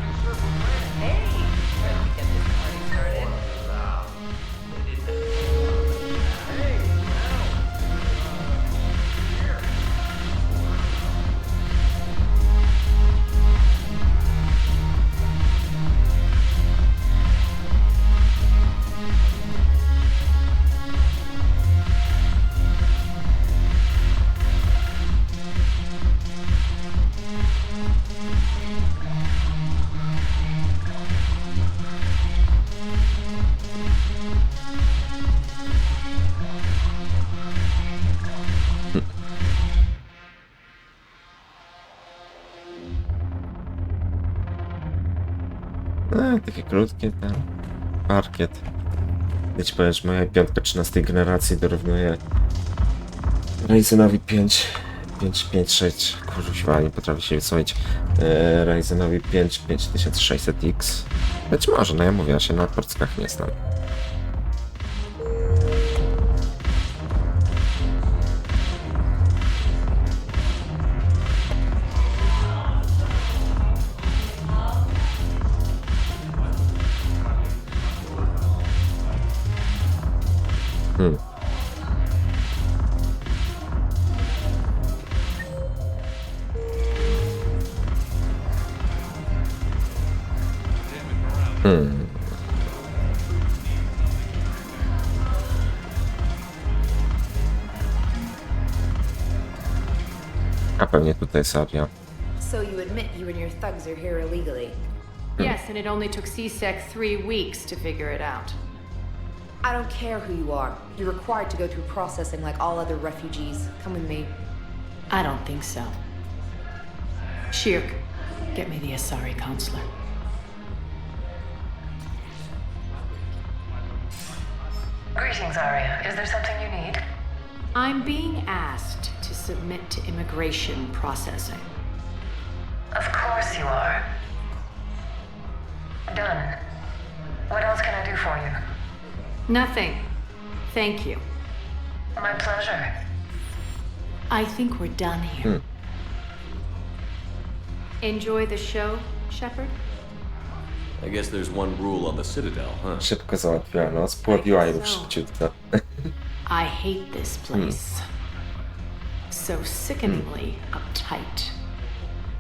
takie krótkie, ten parkiet. Ja ci powiem, że moja 5 13 generacji dorównuje Ryzenowi 556, kurwa, nie potrafię się wysłowić, Ryzenowi 5600X. Być może, no ja mówię, ja się na portkach nie znam. A pewnie tutaj seria. So you admit you and your thugs are here illegally? Yes, and it only took CSEC 3 weeks to figure it out. I don't care who you are. You're required to go through processing like all other refugees. Come with me. I don't think so. Shirk, get me the Asari counselor. Greetings, Arya. Is there something you need? I'm being asked to submit to immigration processing. Of course you are. Done. What else can I do for you? Nothing. Thank you. My pleasure. I think we're done here. Enjoy the show, Shepard? I guess there's one rule on the Citadel, huh? Szybko załatwiła, no, spławiła ją szybciutko. I hate this place. So sickeningly uptight.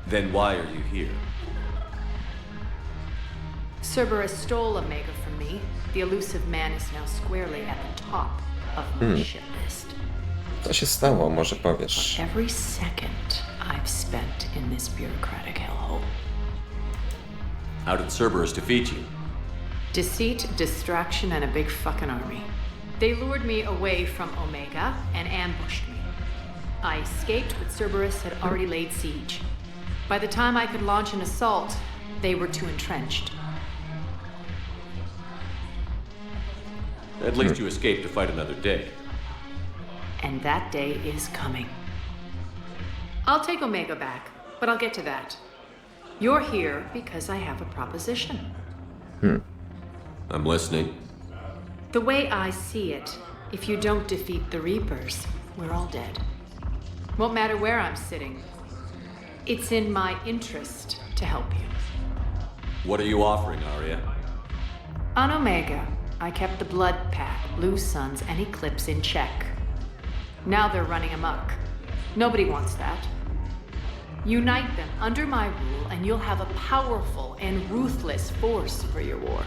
Then why are you here? Cerberus stole Omega from me. The elusive man is now squarely at the top of my shit list. Co się stało? Może powiesz? Every second I've spent in this bureaucratic hellhole. How did Cerberus defeat you? Deceit, distraction, and a big fucking army. They lured me away from Omega and ambushed me. I escaped, but Cerberus had already laid siege. By the time I could launch an assault, they were too entrenched. At least you escaped to fight another day. And that day is coming. I'll take Omega back, but I'll get to that. You're here because I have a proposition. I'm listening. The way I see it, if you don't defeat the Reapers, we're all dead. Won't matter where I'm sitting. It's in my interest to help you. What are you offering, Arya? On Omega, I kept the Blood Pack, Blue Suns, and Eclipse in check. Now they're running amok. Nobody wants that. Unite them under my rule, and you'll have a powerful and ruthless force for your war.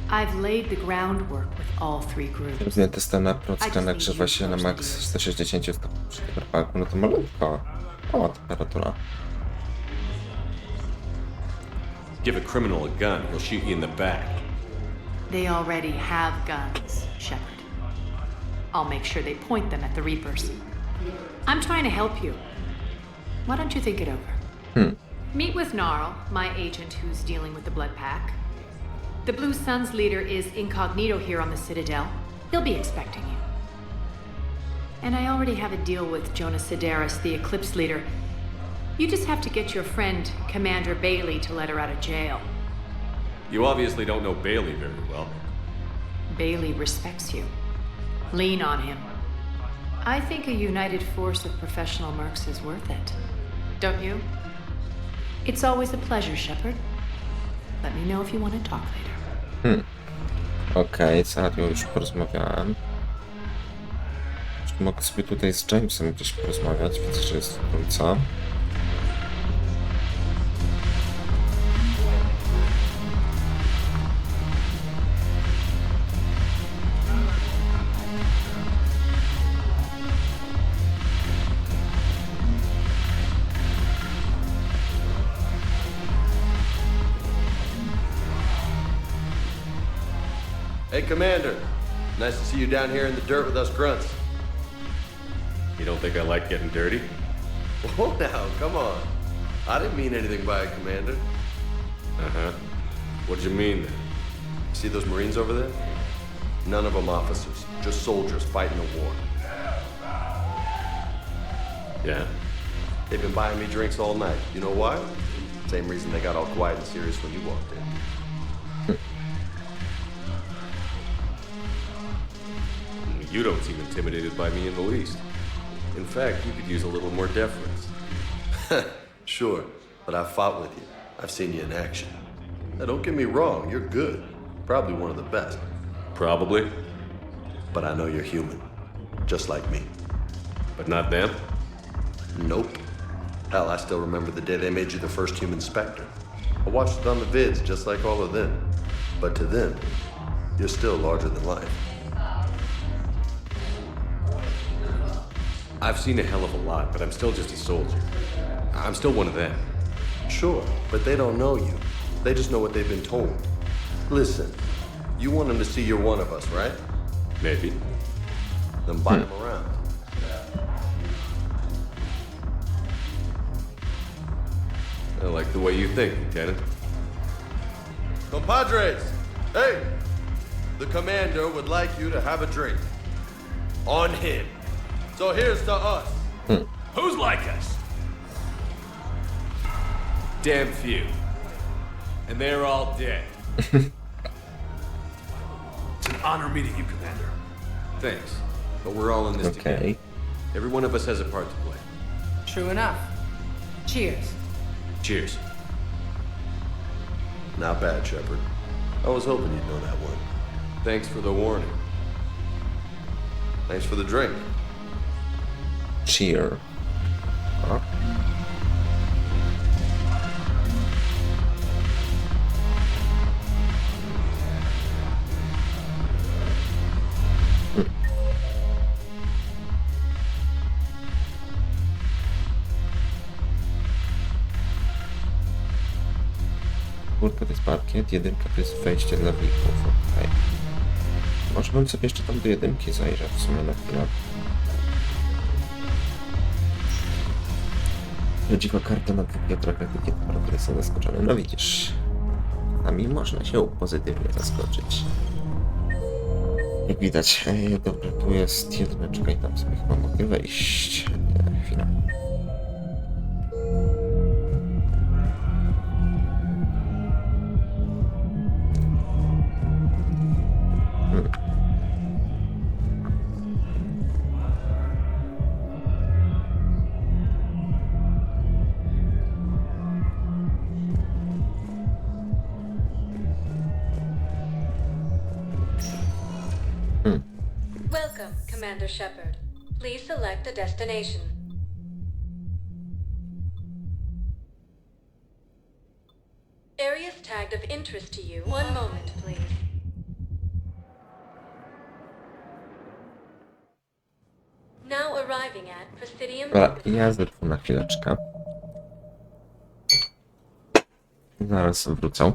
I've laid the groundwork with all three groups. Zdjęte stana procka nagrzewa się na max 160 stopni przy cyberpunku, no to malutko. O, temperatura. Give a criminal a gun, he'll shoot you in the back. They already have guns, Shepard. I'll make sure they point them at the Reapers. I'm trying to help you. Why don't you think it over? Meet with Gnarl, my agent who's dealing with the Blood Pack. The Blue Suns leader is incognito here on the Citadel. He'll be expecting you. And I already have a deal with Jonas Sidaris, the Eclipse leader. You just have to get your friend, Commander Bailey, to let her out of jail. You obviously don't know Bailey very well. Bailey respects you. Lean on him. I think a united force of professional mercs is worth it. Don't you? It's always a pleasure, Shepard. Let me know if you want to talk later. Okej, z Arią już porozmawiałem. Mogę sobie tutaj z Jamesem gdzieś porozmawiać, widzę, że jest do końca. Hey, Commander. Nice to see you down here in the dirt with us grunts. You don't think I like getting dirty? Oh, now, come on. I didn't mean anything by it, Commander. Uh-huh. What do you mean then? See those Marines over there? None of them officers, just soldiers fighting a war. Yeah? They've been buying me drinks all night. You know why? Same reason they got all quiet and serious when you walked in. You don't seem intimidated by me in the least. In fact, you could use a little more deference. Sure, but I've fought with you. I've seen you in action. Now, don't get me wrong, you're good. Probably one of the best. Probably. But I know you're human. Just like me. But not them? Nope. Hell, I still remember the day they made you the first human Spectre. I watched it on the vids just like all of them. But to them, you're still larger than life. I've seen a hell of a lot, but I'm still just a soldier. I'm still one of them. Sure, but they don't know you. They just know what they've been told. Listen, you want them to see you're one of us, right? Maybe. Then buy them around. I like the way you think, Lieutenant. Compadres! Hey! The commander would like you to have a drink. On him. So here's to us. Who's like us? Damn few. And they're all dead. It's an honor meeting you, Commander. Thanks. But we're all in this together. Every one of us has a part to play. True enough. Cheers. Cheers. Not bad, Shepard. I was hoping you'd know that one. Thanks for the warning. Thanks for the drink. Cheer. Huh? Czwórka to jest parkiet, jedynka to jest wejście dla wilków. Okay. Może bym sobie jeszcze tam do jedynki zajrzał w sumie na chwilę. Dziwa karta na Piotra, który jest zaskoczony. No widzisz, nami można się pozytywnie zaskoczyć. Jak widać, dobra, tu jest jedyneczka i tam sobie chyba mogę wejść. Nie, chwila. Welcome, Commander Shepard. Please select a destination. Areas tagged of interest to you. One moment, please. Now arriving at Presidium. Dobra, ja zerknę na chwileczkę. Zaraz wrócę.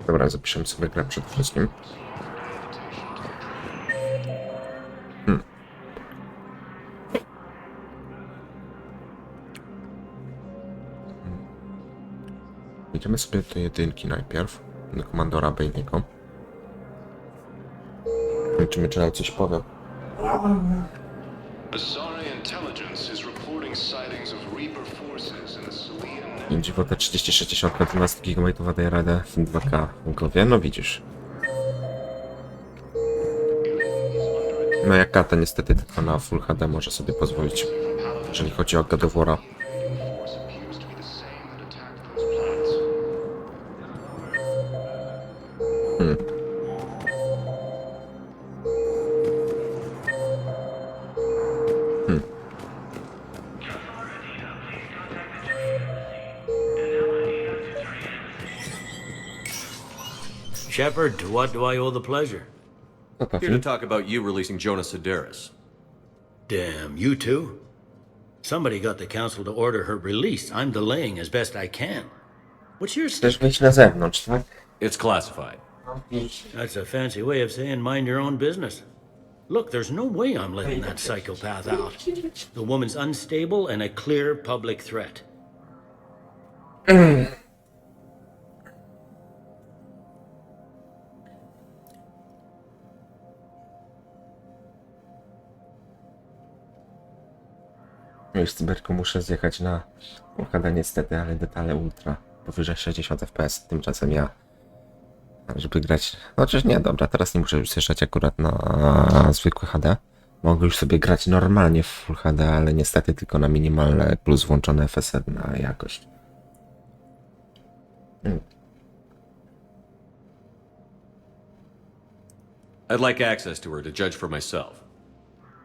Dobra, zapiszemy sobie grę przede wszystkim. Idziemy sobie do jedynki najpierw, do komandora Bailey'ego. Zobaczymy, czy nam coś powie. I dziwo te 3060 na 12 GB daje radę w 2K w głowie, no widzisz. No jak kata niestety tylko na Full HD może sobie pozwolić, jeżeli chodzi o God of War'a. Shepard, to what do I owe the pleasure? Here to talk about you releasing Jonas Sedaris. Damn, you too? Somebody got the council to order her release. I'm delaying as best I can. What's your Chcesz wyjść na zewnątrz, tak? It's classified. That's a fancy way of saying mind your own business. Look, there's no way I'm letting that psychopath out. The woman's unstable and a clear public threat. Już z cyberką muszę zjechać na UHD niestety, ale detale ultra powyżej 60 fps, tymczasem ja, żeby grać, no chociaż nie, dobra, teraz nie muszę już zjeżdżać akurat na zwykły HD. Mogę już sobie grać normalnie w Full HD, ale niestety tylko na minimalne plus włączone FSR na jakość. I'd like access to her to judge for myself.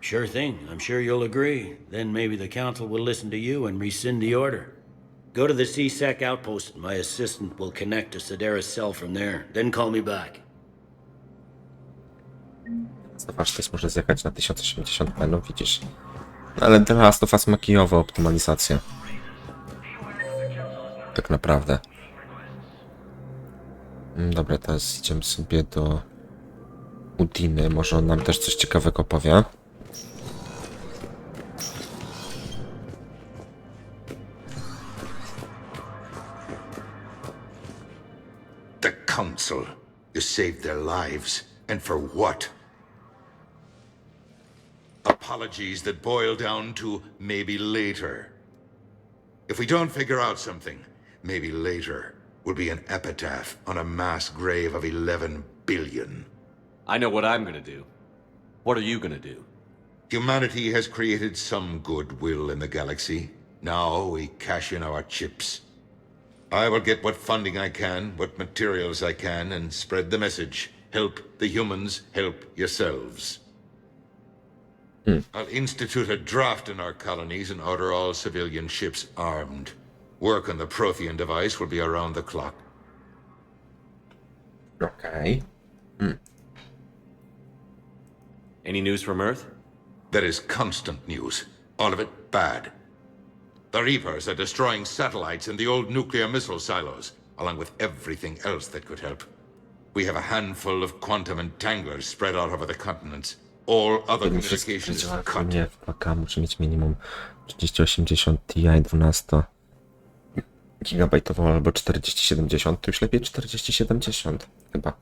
Sure thing. I'm sure you'll agree. Then maybe the council will listen to you and rescind the order. Go to the CSEC outpost and my assistant will connect to Sedaris' cell from there. Then call me back. Zobacz, też może zjechać na 1080p, no widzisz. Ale The Last of Us ma kijową optymalizację. Tak naprawdę. Dobra, teraz idziemy sobie do Udiny. Może on nam też coś ciekawego powie. The Council. You saved their lives. And for what? Apologies that boil down to maybe later. If we don't figure out something, maybe later will be an epitaph on a mass grave of 11 billion. I know what I'm gonna do. What are you gonna do? Humanity has created some goodwill in the galaxy. Now we cash in our chips. I will get what funding I can, what materials I can, and spread the message. Help the humans, help yourselves. I'll institute a draft in our colonies and order all civilian ships armed. Work on the Prothean device will be around the clock. Okay. Any news from Earth? There is constant news. All of it bad. The Reapers are destroying satellites in the old nuclear missile silos, along with everything else that could help. We have a handful of quantum entanglers spread out over the continents. All other communications cut. Nie, w AK muszę mieć minimum 3080 Ti 12 gigabajtową albo 4070, to już lepiej 4070 chyba.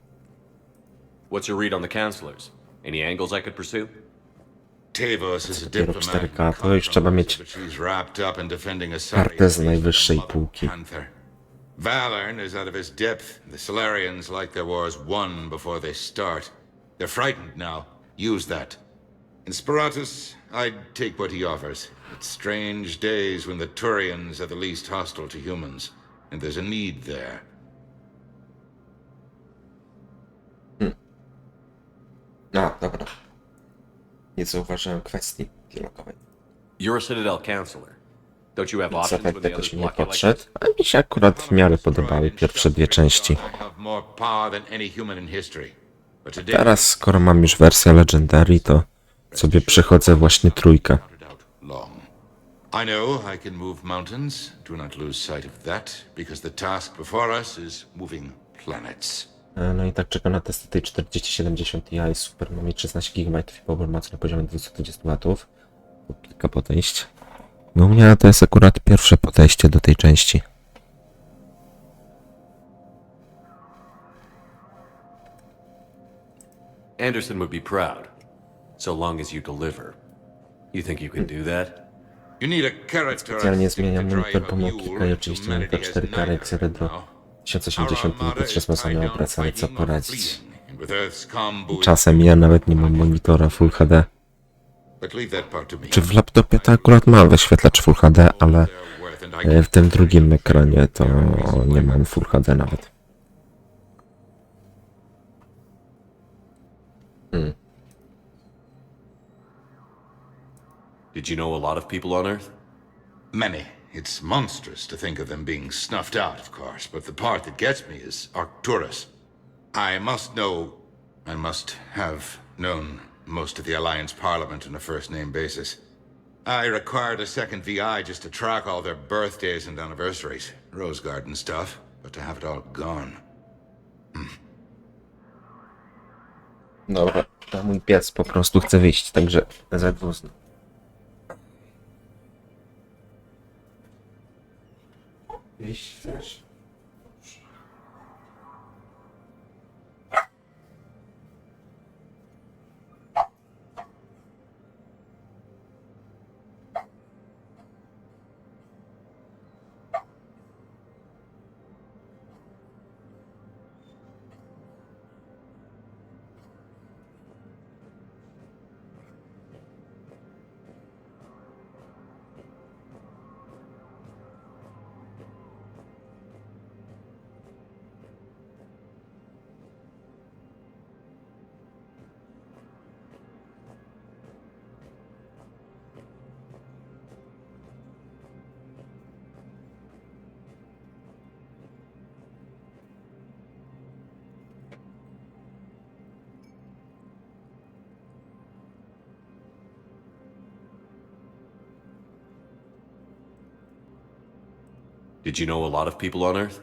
What's your read on the counselors? Any angles I could pursue? Tavos is a Dopiero diplomat 4K, to już trzeba mieć but she's wrapped up in defending a kartę z najwyższej półki. Valorn is out of his depth. The Solarians like their wars won before they start. They're frightened now. Use that. In Sparatus, I'd take what he offers. It's strange days when the Turians are the least hostile to humans, and there's a need there. A, dobra. Nie zauważyłem kwestii dialogowej. You're a Citadel counselor. Don't you have options Zapewne when the jakoś others mi nie block you like podszedł, this? a mi się akurat w miarę podobały pierwsze dwie części. More power than any human in history. But today, Teraz, skoro mam już wersję Legendary, to sobie przechodzę właśnie trójkę. I know I can move mountains. Do not lose sight of that, because the task before us is moving planets. No i tak czeka na testy tej 4070 Ti Super. Ma mieć 16 GB i power mocy na poziomie 220 W. Kilka podejść. No u mnie to jest akurat pierwsze podejście do tej części. Anderson would be proud, so long as you deliver. You think you can do that? You need a character Specjalnie zmieniam monitor pomimo kilka i oczywiście monitor 4K RX Redro 1080 i potrzebne same obracane, co poradzić. Czasem ja nawet nie mam monitora Full HD. Czy w laptopie to akurat mam wyświetlacz Full HD, ale w tym drugim ekranie to nie mam Full HD nawet. Did you know a lot of people on Earth? Many. It's monstrous to think of them being snuffed out, of course, but the part that gets me is Arcturus. I must know, and must have known, most of the Alliance Parliament on a first-name basis. I required a second VI just to track all their birthdays and anniversaries. Rose Garden stuff, but to have it all gone. Dobra, to mój pies po prostu chce wyjść, także zadwózny. Wyjść chcesz? Did you know a lot of people on Earth?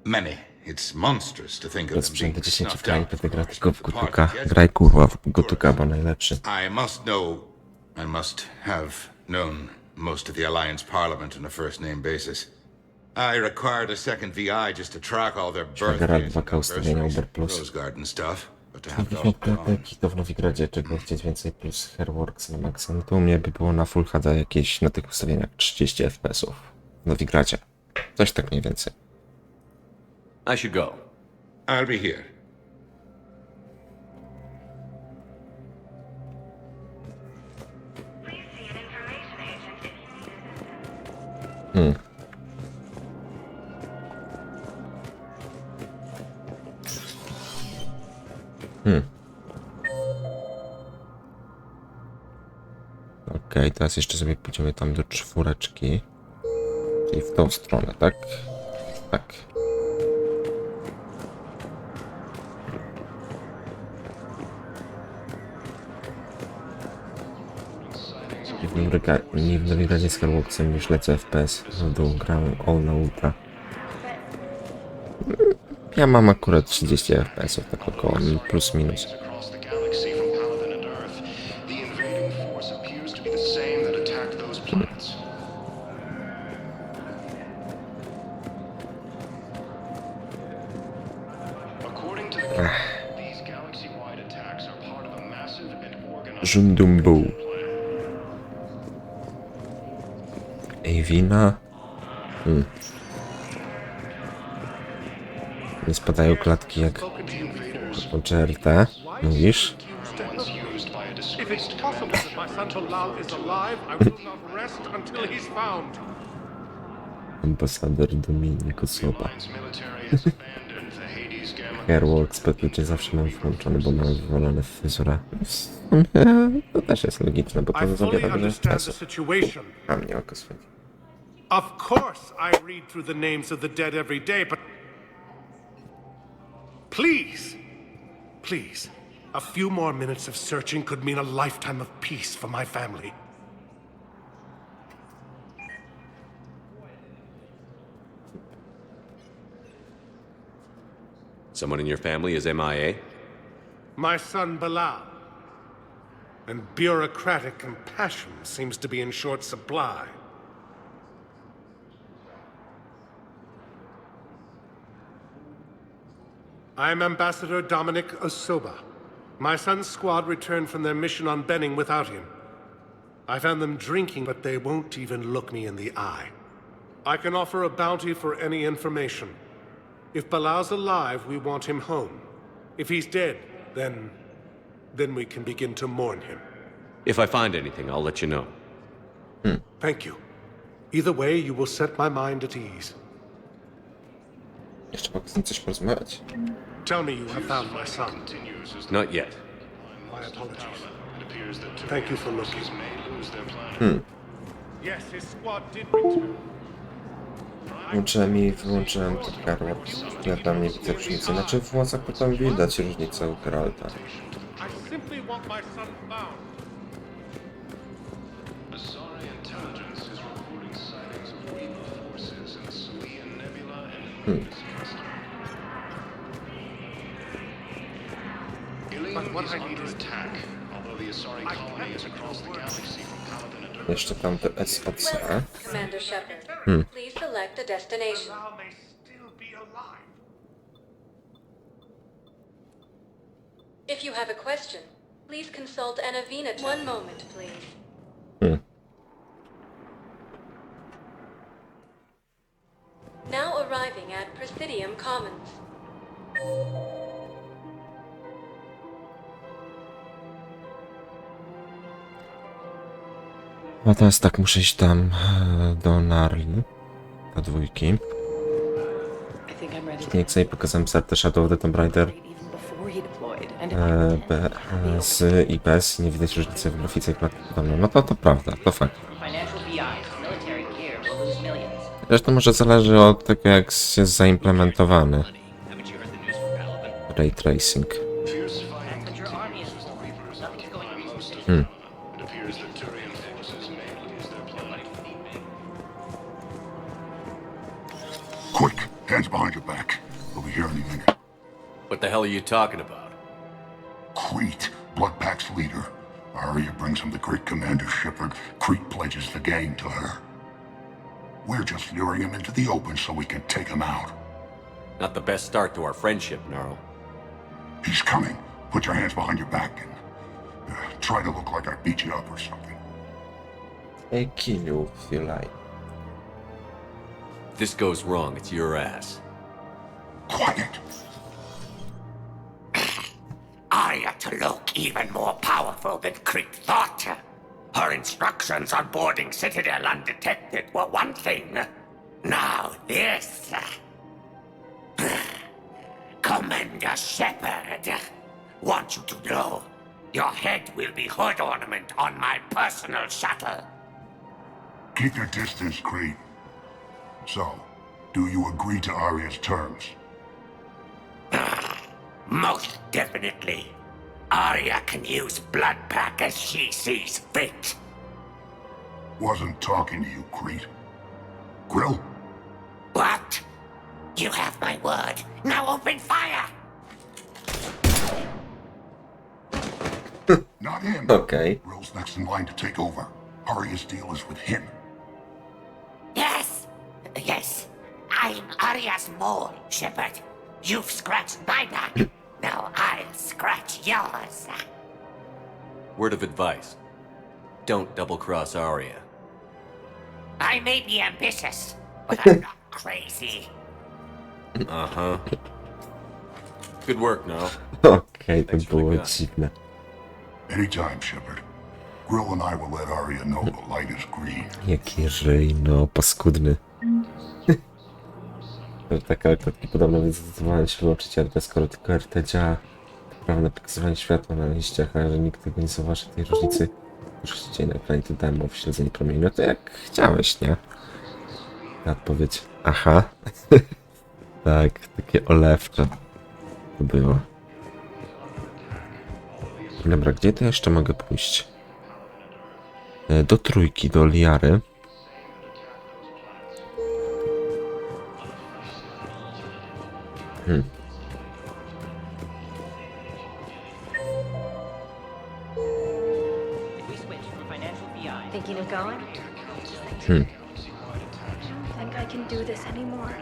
Many. It's monstrous to think of them Sprzęt being 10 snuffed gra i out, będę of grał course, tylko but w the part Gutuka. that gets Graj me kurwa w Gutuka, bo najlepszy. I must know, and must have known, most of the Alliance Parliament on a first-name basis. I required a second VI just to track all their Szwagera birthdays 2K and ustawienia anniversaries. Uber Plus. Rose Garden stuff, but to have it all 50 gone. klatek to w Nowigradzie, czego chcieć więcej, plus Hairworks na maksa. No to u mnie by było na Full HD jakieś na tych ustawieniach 30 FPS-ów w Nowigradzie. Coś tak mniej więcej. I should go. I'll be here. Okej, teraz jeszcze sobie pójdziemy tam do 4. Czyli w tą stronę, tak? Tak. Nie w Nowigradzie z Hairworksem już lecę FPS. W dół gram all na ultra. Ja mam akurat 30 FPS-ów, tak około plus minus. Across the galaxy from Paladin and Earth, the invading force appears to be the same that attacked those planets. According to the these galaxy-wide attacks are part of a massive and organized Żundumbu. Ewina. Nie spadają klatki jak po GRT, mówisz? If it's possible that my son Talal is alive, I will not rest until he's found. Ambasador Dominik Osoba. Hairworks pewnie zawsze mam włączony, bo mam wywalone w fryzurę. To też jest logiczne, bo to zabiera dużo czasu. A mnie oko swędzi. Of course I read through the names of the dead every day, but please, a few more minutes of searching could mean a lifetime of peace for my family. Someone in your family is MIA? My son Bilal. And bureaucratic compassion seems to be in short supply. I'm Ambassador Dominic Osoba. My son's squad returned from their mission on Benning without him. I found them drinking, but they won't even look me in the eye. I can offer a bounty for any information. If Bilal's alive, we want him home. If he's dead, then we can begin to mourn him. If I find anything, I'll let you know. Thank you. Either way, you will set my mind at ease. Jeszcze mogę z nim coś porozmawiać? Tell me you have found my son. Not yet. My apologies. Thank you for looking. Yes, his squad did return. Włączyłem i wyłączyłem ten Geralt. Ja tam nie widzę różnicy. Znaczy w włosach potem widać różnicę u Geralta. I simply want my son found. Jeszcze tam te SOC. Commander Shepard, please select a destination. If you have a question, please consult Anavina. One moment, please. Now arriving at Presidium Commons. A teraz tak, muszę iść tam do Narli, do dwójki. Jak sobie pokazałem ser Shadow of the Tomb Raider z i bez, nie widać różnicy w grafice jak platformie. No to prawda, to fakt. Zresztą może zależy od tego, jak jest zaimplementowany ray tracing. Quick, hands behind your back. We'll be here any minute. What the hell are you talking about? Crete, Bloodpack's leader. Arya brings him the great Commander Shepard. Crete pledges the gang to her. We're just luring him into the open so we can take him out. Not the best start to our friendship, Gnarl. He's coming. Put your hands behind your back and try to look like I beat you up or something. I kill you if you like. If this goes wrong, it's your ass. Quiet. Arya to look even more powerful than Crete thought. Her instructions on boarding Citadel undetected were one thing. Now this. Commander Shepard, want you to know, your head will be hood ornament on my personal shuttle. Keep your distance, Crete. So, do you agree to Arya's terms? Most definitely. Arya can use Bloodpack as she sees fit. Wasn't talking to you, Crete. Grill? What? You have my word. Now open fire! Not him. Okay. Grill's next in line to take over. Arya's deal is with him. Yes. Yes. I'm Arya's mole, Shepard. You've scratched my back. Now I'll scratch yours. Word of advice. Don't double-cross Arya. I may be ambitious, but I'm not crazy. Uh-huh. Good work, no? Okej, to było dziwne. Anytime, Shepard. Grill and I will let Arya know the light is green. Jaki ryj, no, paskudny. Taki podobno zdecydowałem się wyłączyć RT, skoro tylko RT działa. Prawne pokazywanie światła na liściach, a że nikt tego nie zauważy tej różnicy, już się dzieje na ekranie to demo w śledzeniu promieni. No to jak chciałeś, nie? Ta odpowiedź, aha. Tak, takie olewcze to było. Dobra, gdzie to jeszcze mogę pójść? Do trójki, do Liary. Thinking of going? I think I can do this anymore.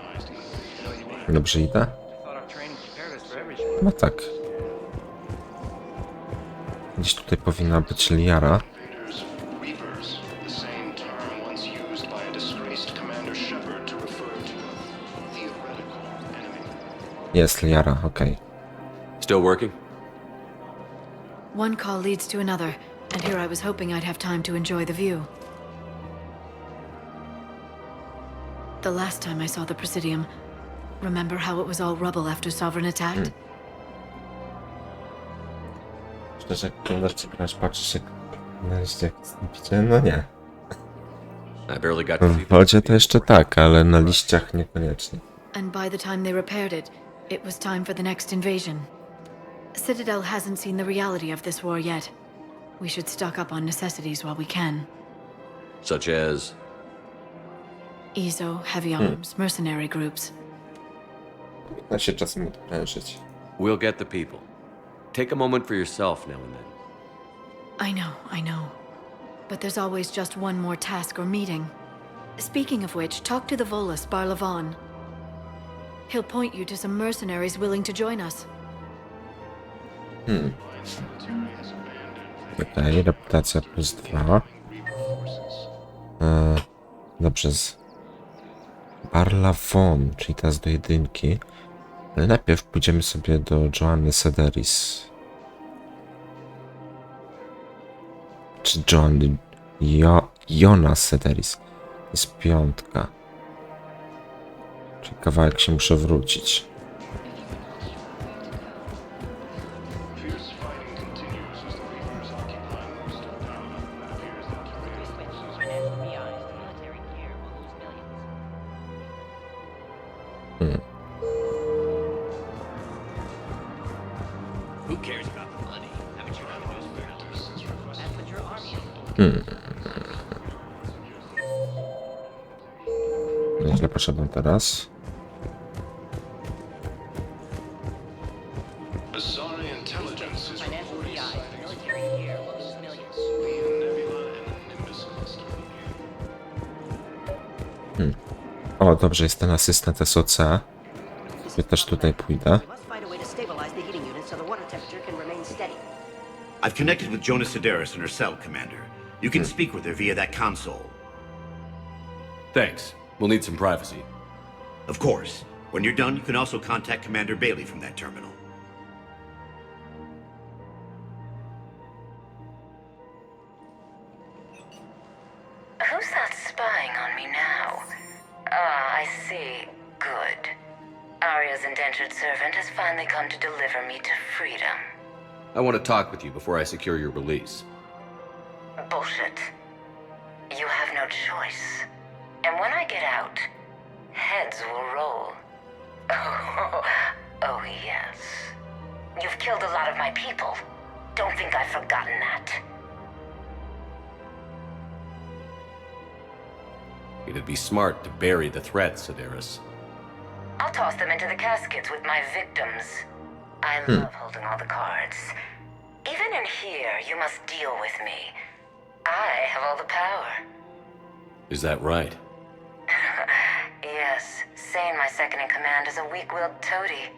Dobrze idę? No tak. Gdzieś tutaj powinna być Liara. Reapers, the same term once used by a disgraced Commander Shepherd to refer to a theoretical enemy. Jest Liara, okej. Still working? One call leads to another, and here I was hoping I'd have time to enjoy the view. The last time I saw the Presidium, remember how it was all rubble after Sovereign attacked? Szczerze, jak oglądasz grać, patrzysz jak widzę, no nie. I barely got W wodzie to jeszcze tak, ale na liściach niekoniecznie. And by the time they repaired it, it was time for the next invasion. Citadel hasn't seen the reality of this war yet. We should stock up on necessities while we can. Such as? EZO, heavy arms, mercenary groups. Powinna się czasem odprężyć. We'll get the people. Take a moment for yourself now and then. I know. But there's always just one more task or meeting. Speaking of which, talk to the Volus, Barlavon. He'll point you to some mercenaries willing to join us. Okej, reputacja +2. Dobrze, z Barlavon, czyli teraz do 1. Ale najpierw pójdziemy sobie do Joanny Sederis. Czy Joanny? Jona Sederis. Jest 5. Czyli kawałek się muszę wrócić. Nieźle poszedłem teraz. O, dobrze, jest ten asystent SOC. Ja też tutaj pójdę. I've connected with Jonas Sederis in her cell, Commander. You can speak with her via that console. Thanks. We'll need some privacy. Of course. When you're done, you can also contact Commander Bailey from that terminal. Who's that spying on me now? Ah, I see. Good. Arya's indentured servant has finally come to deliver me to freedom. I want to talk with you before I secure your release. Bullshit. You have no choice. And when I get out, heads will roll. Oh yes. You've killed a lot of my people. Don't think I've forgotten that. It'd be smart to bury the threat, Sederis. I'll toss them into the caskets with my victims. I love holding all the cards. Even in here, you must deal with me. I have all the power. Is that right? Yes, Sane, my second-in-command, is a weak-willed toady.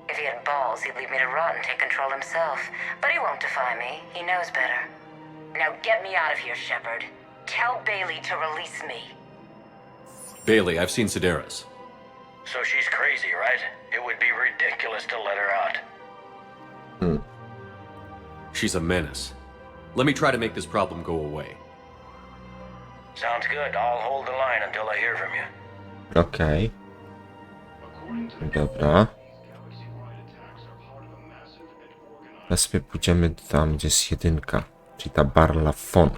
If he had balls, he'd leave me to rot and take control himself. But he won't defy me. He knows better. Now get me out of here, Shepherd. Tell Bailey to release me. Bailey, I've seen Sederis. So she's crazy, right? It would be ridiculous to let her out. She's a menace. Let me try to make this problem go away. Sounds good. I'll hold the line until I hear from you. Okej. Dobra. Teraz sobie pójdziemy tam, gdzie jest 1, czyli ta Barlavon.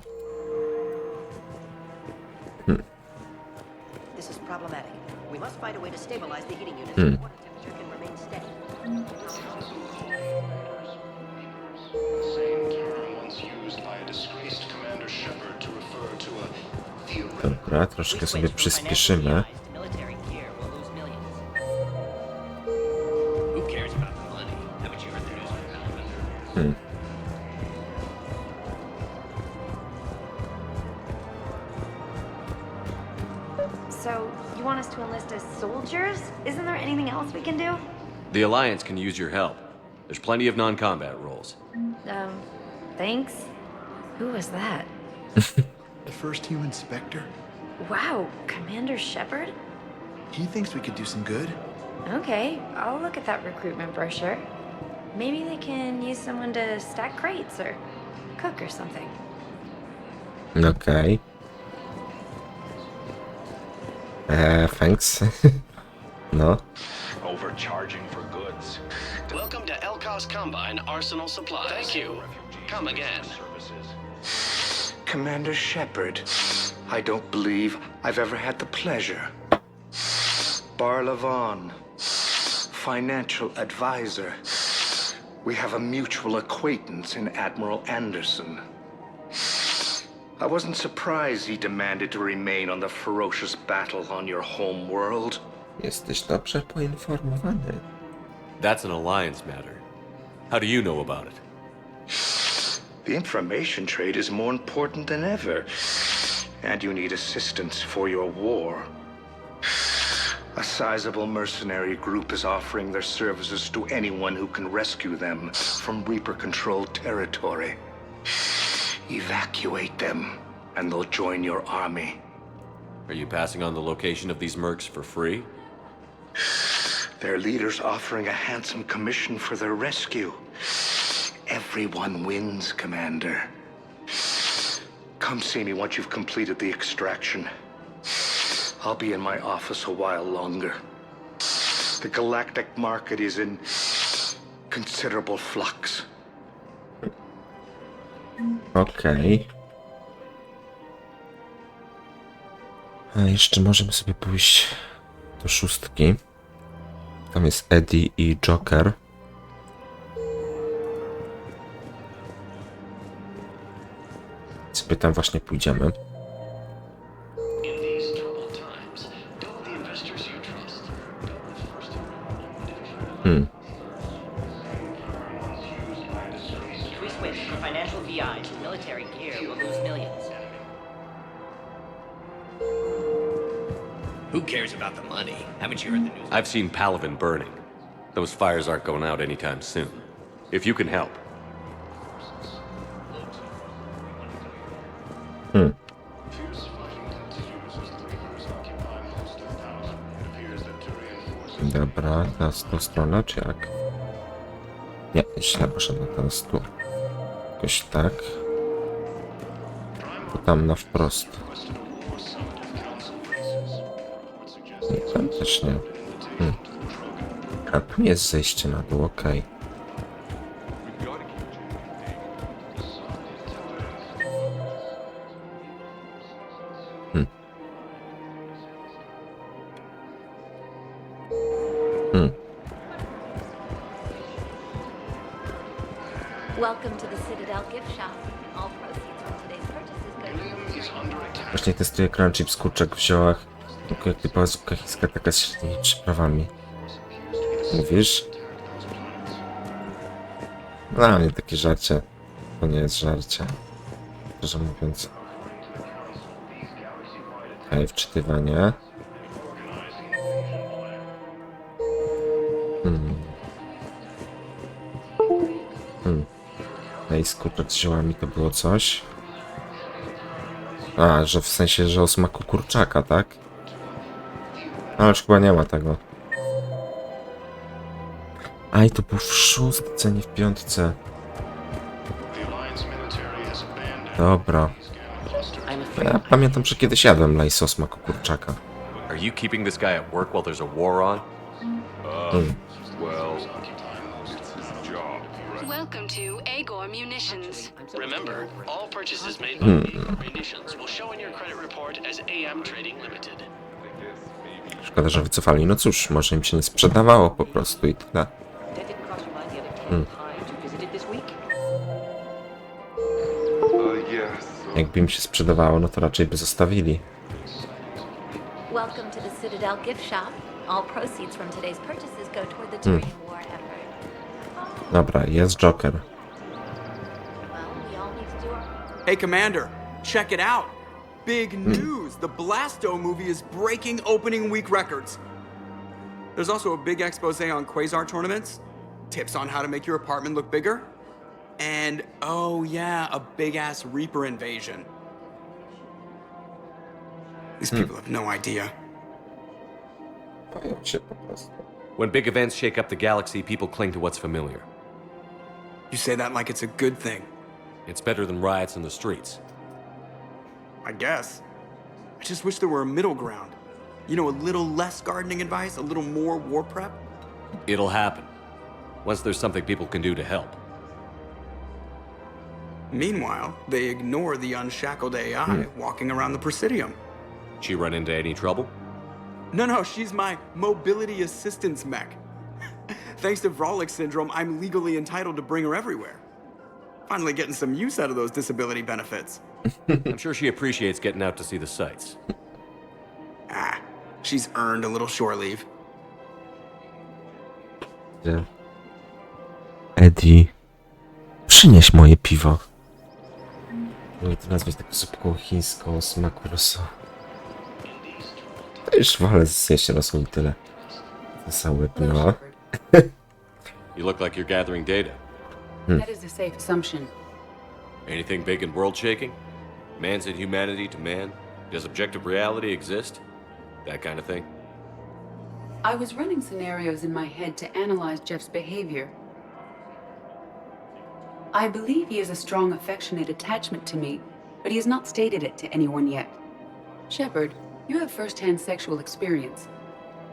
This is problematic. We must find a way to stabilize the heating unit so the water temperature can remain steady. The same term once used by a disgraced Commander Shepherd to refer to a theoretical. Dobra, troszkę sobie przyspieszymy. So, you want us to enlist as soldiers? Isn't there anything else we can do? The Alliance can use your help. There's plenty of non-combat roles. Thanks. Who was that? The first human Spectre? Wow, Commander Shepard? He thinks we could do some good. Okay, I'll look at that recruitment brochure. Maybe they can use someone to stack crates or cook or something. Okay. Thanks. No. Overcharging for goods. Welcome to Elkos Combine Arsenal Supplies. Thank you. Come again. Commander Shepard, I don't believe I've ever had the pleasure. Barlavon, financial advisor. We have a mutual acquaintance in Admiral Anderson. I wasn't surprised he demanded to remain on the ferocious battle on your home world. Jesteś dobrze poinformowany. That's an Alliance matter. How do you know about it? The information trade is more important than ever, and you need assistance for your war. A sizable mercenary group is offering their services to anyone who can rescue them from Reaper-controlled territory. Evacuate them, and they'll join your army. Are you passing on the location of these mercs for free? Their leader's offering a handsome commission for their rescue. Everyone wins, Commander. Come see me once you've completed the extraction. I'll be in my office a while longer. The galactic market is in considerable flux. Okej. A jeszcze możemy sobie pójść do 6. Tam jest Eddie i Joker. Sobie tam właśnie pójdziemy. If we switch from financial VI to military gear, we'll lose millions. Who cares about the money? Haven't you heard the news? I've seen Palaven burning. Those fires aren't going out anytime soon. If you can help. Dobra, teraz tą stronę, czy jak? Nie, źle poszedłem, teraz tu. Jakoś tak. To tam na wprost. Nie, tam też nie. A tu jest zejście na dół, okej. Welcome to the Citadel gift shop. All proceeds from today's purchases go to... Właśnie testuję crunchy z kurczak w ziołach. Tylko jak typowa zupka chińska, taka z średnimi przyprawami. Mówisz? Dla mnie takie żarcie. To nie jest żarcie. Szczerze mówiąc. Okej, wczytywanie. Ej, z kurczak z ziołami to było coś. A, że w sensie, że o smaku kurczaka, tak? Ale już chyba nie ma tego. A i to było w 6, nie w 5. Dobra. Ja pamiętam, że kiedyś jadłem lejs o smaku kurczaka. Are you keeping this guy at work while there's a war on? Well, it's his job. Welcome to Agor Munitions. Remember, all purchases made by Agor Munitions will show in your credit report as AM Trading Limited. Szkoda, że wycofali. No cóż, może im się nie sprzedawało po prostu i tyle. Jakby im się sprzedawało, no to raczej by zostawili. Welcome to the Citadel gift shop. All proceeds from today's purchases go toward the Turian War effort. Dobra, jest Joker. We all need to do our... Hey, Commander, check it out. big news. The Blasto movie is breaking opening week records. There's also a big expose on Quasar tournaments, tips on how to make your apartment look bigger, and, oh yeah, a big-ass Reaper invasion. These people have no idea. When big events shake up the galaxy, people cling to what's familiar. You say that like it's a good thing. It's better than riots in the streets. I guess. I just wish there were a middle ground. You know, a little less gardening advice, a little more war prep. It'll happen. Once there's something people can do to help. Meanwhile, they ignore the unshackled AI walking around the Presidium. She run into any trouble? No, she's my mobility assistance mech. Thanks to Vrolic syndrome, I'm legally entitled to bring her everywhere. Finally getting some use out of those disability benefits. I'm sure she appreciates getting out to see the sights. She's earned a little shore leave. Eddie, przynieś moje piwo. No to nazwać taką zupką chińską o smaku rosół. To już wolę zjeść rosół i tyle. To cały no. You look like you're gathering data. That is a safe assumption. Anything big and world-shaking? Man's inhumanity to man? Does objective reality exist? That kind of thing? I was running scenarios in my head to analyze Jeff's behavior. I believe he has a strong affectionate attachment to me, but he has not stated it to anyone yet. Shepard, you have first-hand sexual experience.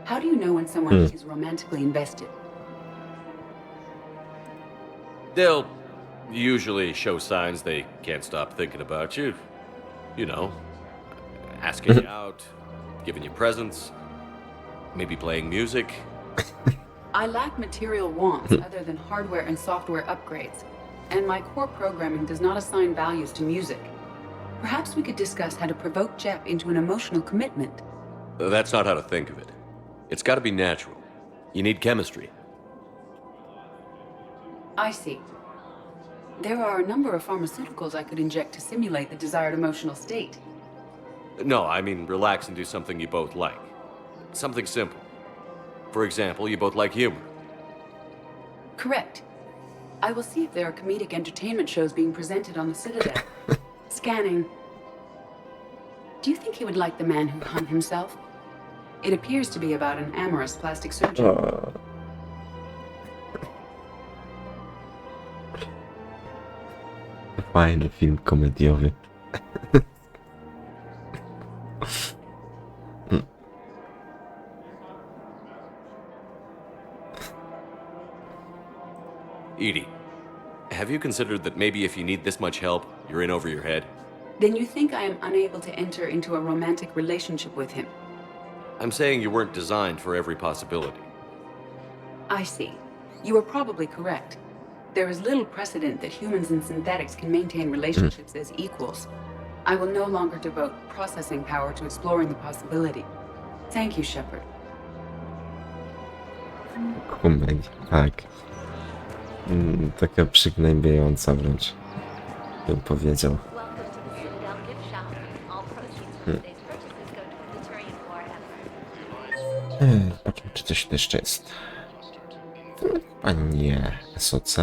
How do you know when someone is romantically invested? They'll usually show signs they can't stop thinking about you. You know, asking you out, giving you presents, maybe playing music. I lack material wants other than hardware and software upgrades, and my core programming does not assign values to music. Perhaps we could discuss how to provoke Jeff into an emotional commitment. That's not how to think of it. It's got to be natural. You need chemistry. I see. There are a number of pharmaceuticals I could inject to simulate the desired emotional state. No, I mean relax and do something you both like. Something simple. For example, you both like humor. Correct. I will see if there are comedic entertainment shows being presented on the Citadel. Scanning. Do you think he would like The Man Who Hung Himself? It appears to be about an amorous plastic surgeon. Fajny film komediowy. Edie, have you considered that maybe if you need this much help, you're in over your head? Then you think I am unable to enter into a romantic relationship with him? I'm saying you weren't designed for every possibility. I see. You are probably correct. There is little precedent that humans and synthetics can maintain relationships as equals. I will no longer devote processing power to exploring the possibility. Thank you, Shepard. Komedia, tak. Taka przygnębiająca wręcz, bym powiedział. Zobaczmy, czy coś tu jeszcze jest. Chyba nie. SOC.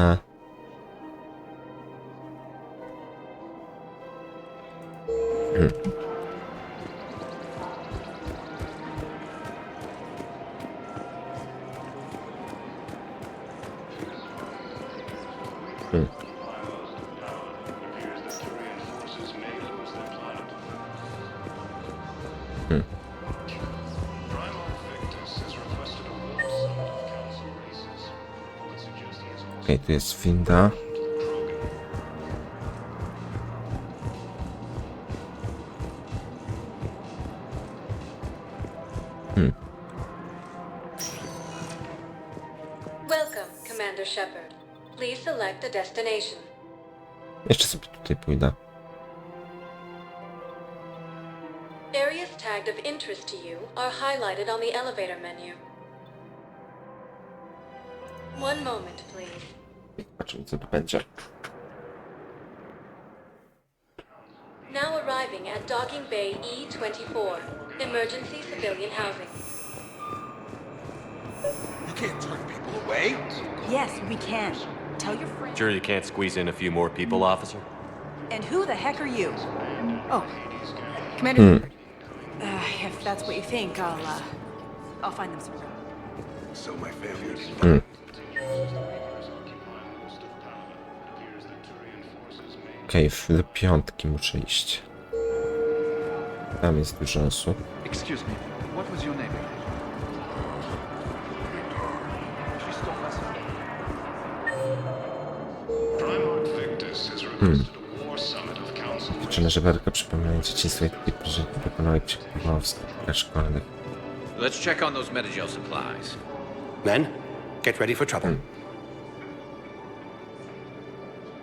Okej, tu jest winda. Welcome, Commander Shepard. Please select a destination. Jeszcze sobie tutaj pójdę. Areas tagged of interest to you are highlighted on the elevator menu. One moment, please. Zobaczymy, co tu będzie. Now arriving at Docking Bay E-24, emergency civilian housing. You can't turn people away. Yes, we can. Tell your friends. Sure you can't squeeze in a few more people, officer? And who the heck are you? Oh, Commander. If that's what you think, I'll find them somewhere. So my family. Okej, do piątki muszę iść. Tam jest dużo osób. Excuse me, what was your name? She stole Dziewczyny żeberka przypominają dzieciństwo i takie prezenty dokonały przekupowało w sklepach szkolnych. Let's check on those Metagel supplies. Men, get ready for trouble.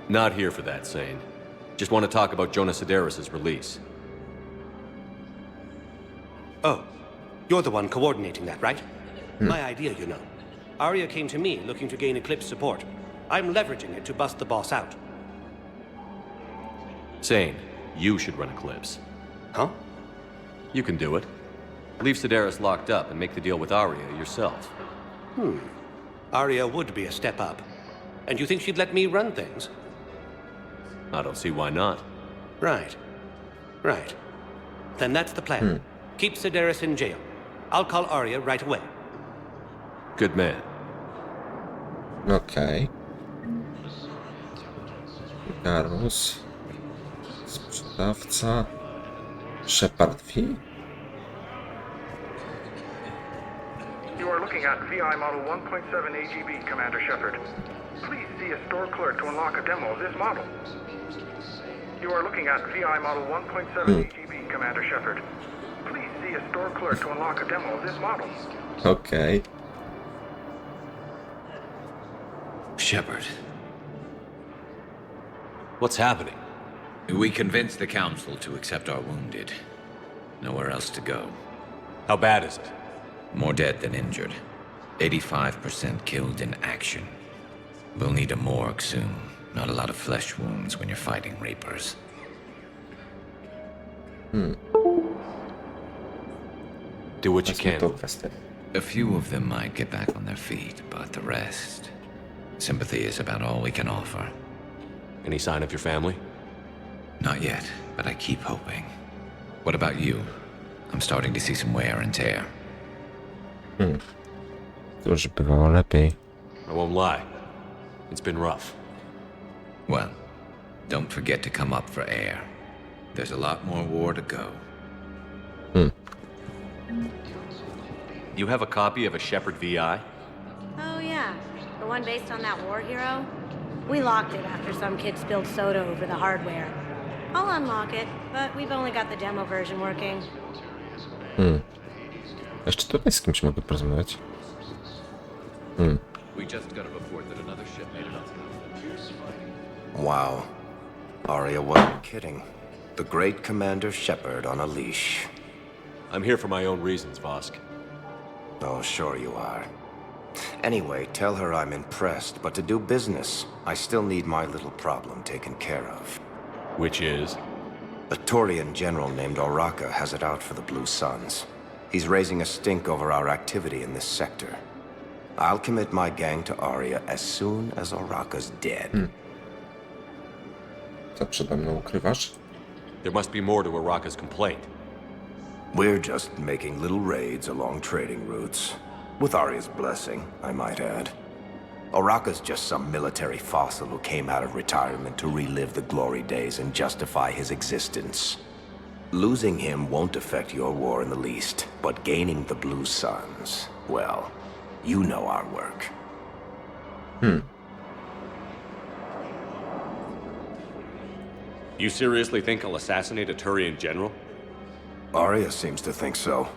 Not here for that, Sane. Just want to talk about Jonas Sedaris' release. Oh, you're the one coordinating that, right? My idea, you know. Arya came to me looking to gain Eclipse support. I'm leveraging it to bust the boss out. Sane, you should run Eclipse. Huh? You can do it. Leave Sedaris locked up and make the deal with Arya yourself. Arya would be a step up. And you think she'd let me run things? I don't see why not. Right. Right. Then that's the plan. Keep Sedaris in jail. I'll call Arya right away. Good man. Okej. Garus. Sprzedawca. Shepard V. You are looking at VI model 1.7 AGB, Commander Shepard. Please see a store clerk to unlock a demo of this model. You are looking at VI model 1.7 AGB, Commander Shepard. Please see a store clerk to unlock a demo of this model. Okej. Shepard. What's happening? We convinced the Council to accept our wounded. Nowhere else to go. How bad is it? More dead than injured. 85% killed in action. We'll need a morgue soon. Not a lot of flesh wounds when you're fighting Reapers. Do what you can. A few of them might get back on their feet, but the rest... Sympathy is about all we can offer. Any sign of your family? Not yet, but I keep hoping. What about you? I'm starting to see some wear and tear. To już bywało lepiej. I won't lie. It's been rough. Well, don't forget to come up for air. There's a lot more war to go. You have a copy of a Shepherd VI? Oh yeah, the one based on that war hero? We locked it after some kid spilled soda over the hardware. I'll unlock it, but we've only got the demo version working. Jeszcze tutaj z kimś mogę porozmawiać. We just got a report that another ship made it up. Wow. Arya wasn't kidding. The great Commander Shepard on a leash. I'm here for my own reasons, Vosk. Oh, sure you are. Anyway, tell her I'm impressed, but to do business, I still need my little problem taken care of. Which is? A Turian general named Oraka has it out for the Blue Suns. He's raising a stink over our activity in this sector. I'll commit my gang to Arya as soon as Oraka's dead. Co przede mną ukrywasz? There must be more to Oraka's complaint. We're just making little raids along trading routes. With Arya's blessing, I might add. Oraka's just some military fossil who came out of retirement to relive the glory days and justify his existence. Losing him won't affect your war in the least, but gaining the Blue Suns, well, you know our work. You seriously think I'll assassinate a Turian general? Arya seems to think so.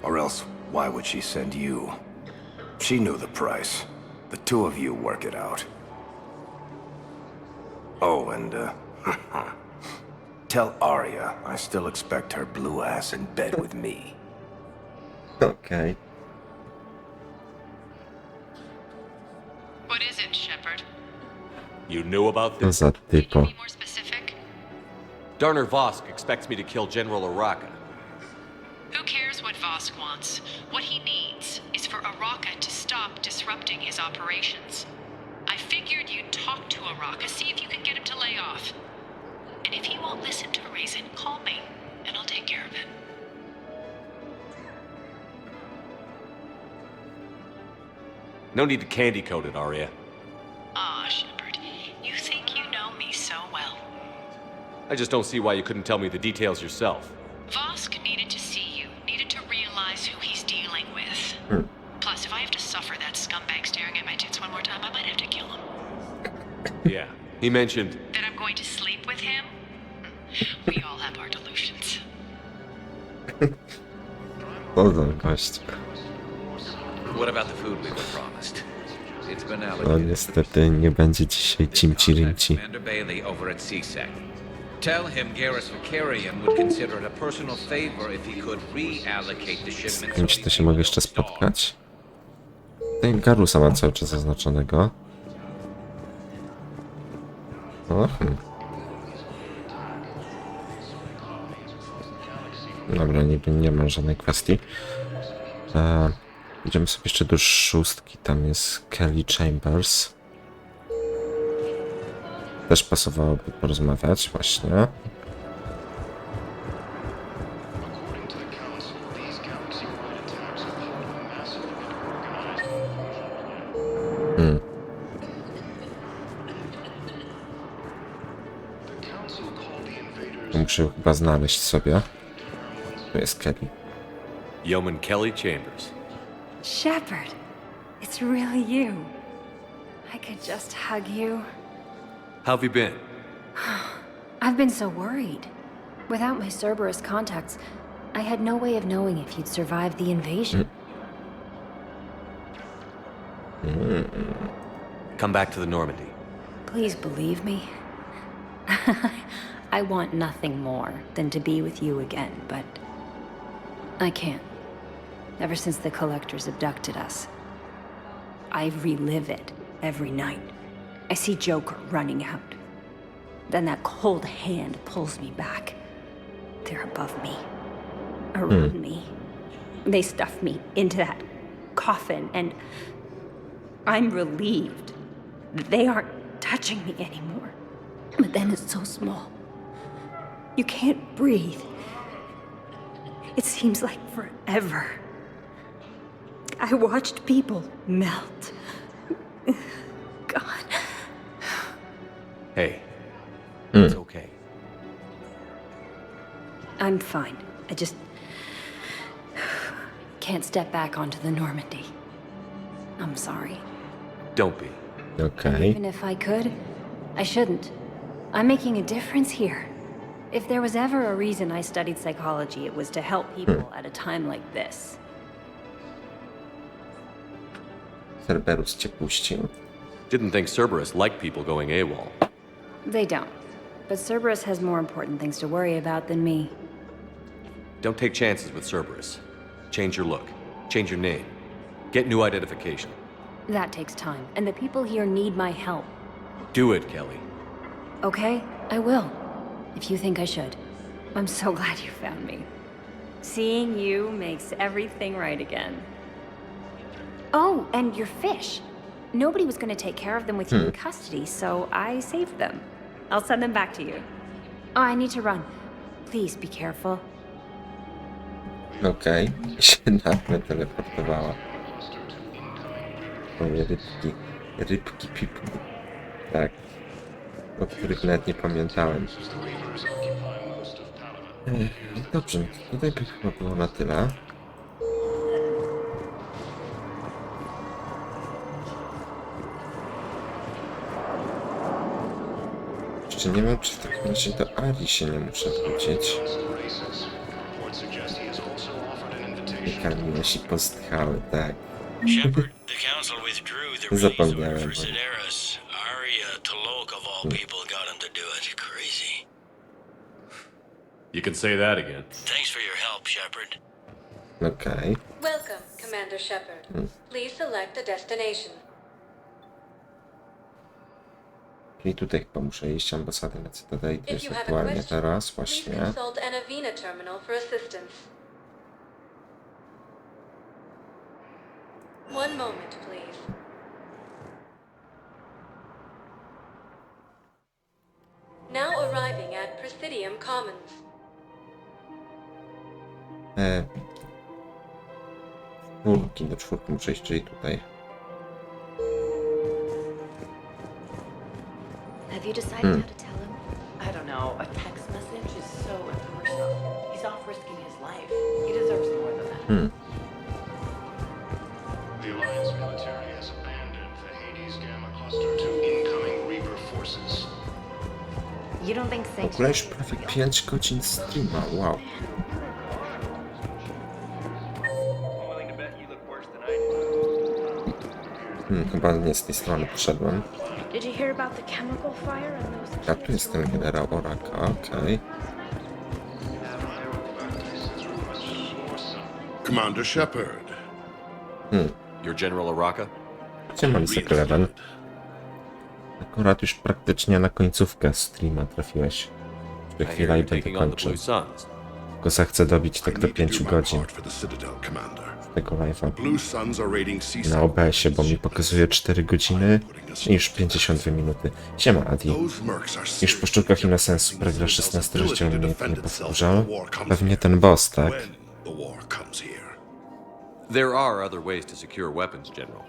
Or else, why would she send you? She knew the price. The two of you work it out. Oh, and, tell Arya I still expect her blue ass in bed with me. Okay. What is it, Shepard? You knew about Co this? za typo. Darner Vosk expects me to kill General Araka. Who cares what Vosk wants? What he needs is for Araka to stop disrupting his operations. I figured you'd talk to Araka, see if you can get him to lay off. And if he won't listen to reason, call me, and I'll take care of it. No need to candy coat it, Arya. Ah, Shepard, you think you know me so well. I just don't see why you couldn't tell me the details yourself. Vosk needed to see you, needed to realize who he's dealing with. Plus, if I have to suffer that scumbag staring at my tits one more time, I might have to kill him. Yeah, he mentioned... That I'm going to sleep with him? We all have our delusions. Co za gość. What about the food we were promised? It's been No allocated. niestety nie będzie dzisiaj cimci rimci. Commander Bailey over at CSEC. Tell him Garrus Vakarian would consider it a personal favor if he could reallocate the Z shipments. kimś to się mogę jeszcze spotkać? Tutaj Garusa mam cały czas zaznaczonego. Dobra, nie ma żadnej kwestii. Idziemy sobie jeszcze do 6. Tam jest Kelly Chambers. Też pasowałoby porozmawiać właśnie. Muszę chyba znaleźć sobie. Tu jest Kelly. Yeoman Kelly Chambers. Shepard, it's really you. I could just hug you. How have you been? I've been so worried. Without my Cerberus contacts, I had no way of knowing if you'd survived the invasion. Come back to the Normandy. Please believe me. I want nothing more than to be with you again, but I can't. Ever since the Collectors abducted us, I relive it every night. I see Joker running out. Then that cold hand pulls me back. They're above me, around me. They stuff me into that coffin, and I'm relieved that they aren't touching me anymore. But then it's so small. You can't breathe. It seems like forever. I watched people melt. God. Hey, it's okay. I'm fine. I just can't step back onto the Normandy. I'm sorry. Don't be. Okay. Even if I could, I shouldn't. I'm making a difference here. If there was ever a reason I studied psychology, it was to help people at a time like this. Cerberus cię puścił. Didn't think Cerberus liked people going AWOL. They don't. But Cerberus has more important things to worry about than me. Don't take chances with Cerberus. Change your look. Change your name. Get new identification. That takes time, and the people here need my help. Do it, Kelly. Okay, I will. If you think I should. I'm so glad you found me. Seeing you makes everything right again. Oh, and your fish. Nobody was going to take care of them with you in custody, so I saved them. I'll send them back to you. Oh, I need to run. Please be careful. Okej. Się nagle teleportowała. Moje rybki. Rybki pipki. Tak. O których nawet nie pamiętałem. Dobrze, tutaj by chyba było na tyle. Jeszcze nie wiem, czy w takim razie do Ari się nie muszę wrócić. I Kalinosi pozdychały, tak. Shepard, the council withdrew the Zapomniałem. for Sedaris. Arya Talok of all people got him to do it. Crazy. You can say that again. Thanks for your help, Shepard. Okej. Welcome, Commander Shepard. Please select a destination. Czyli tutaj chyba muszę iść, ambasady na Cytadeli, to If jest you have a aktualnie question, teraz, please właśnie. consult Anavina terminal for assistance. One moment, please. Now arriving at Presidium Commons. Do czwórki muszę iść, czyli tutaj. Have you decided how to tell him? I don't know. A text message is so impersonal. He's off risking his life. He deserves more than that. The Alliance military has abandoned the Hades Gamma cluster to incoming Reaper forces. You don't think W ogóle już prawie 5 godzin streama, wow. Chyba nie z tej strony poszedłem. Did you hear about the chemical fire and those A tu jest ten generał Oraka, okej. Commander Shepard. Your General Oraka? Gdzie mam sekrewen? Akurat już praktycznie na końcówkę streama trafiłeś. Za chwilę i będę kończył. Tylko zachcę dobić tak do 5 godzin tego live'a. Na OBS-ie, bo mi pokazuje 4 godziny i już 52 minuty. Siema Adi. Już po sztukach Innocensu prawie 16 rozdział mnie nie powtórzał. Pewnie ten boss, tak? There are other ways to secure weapons, General.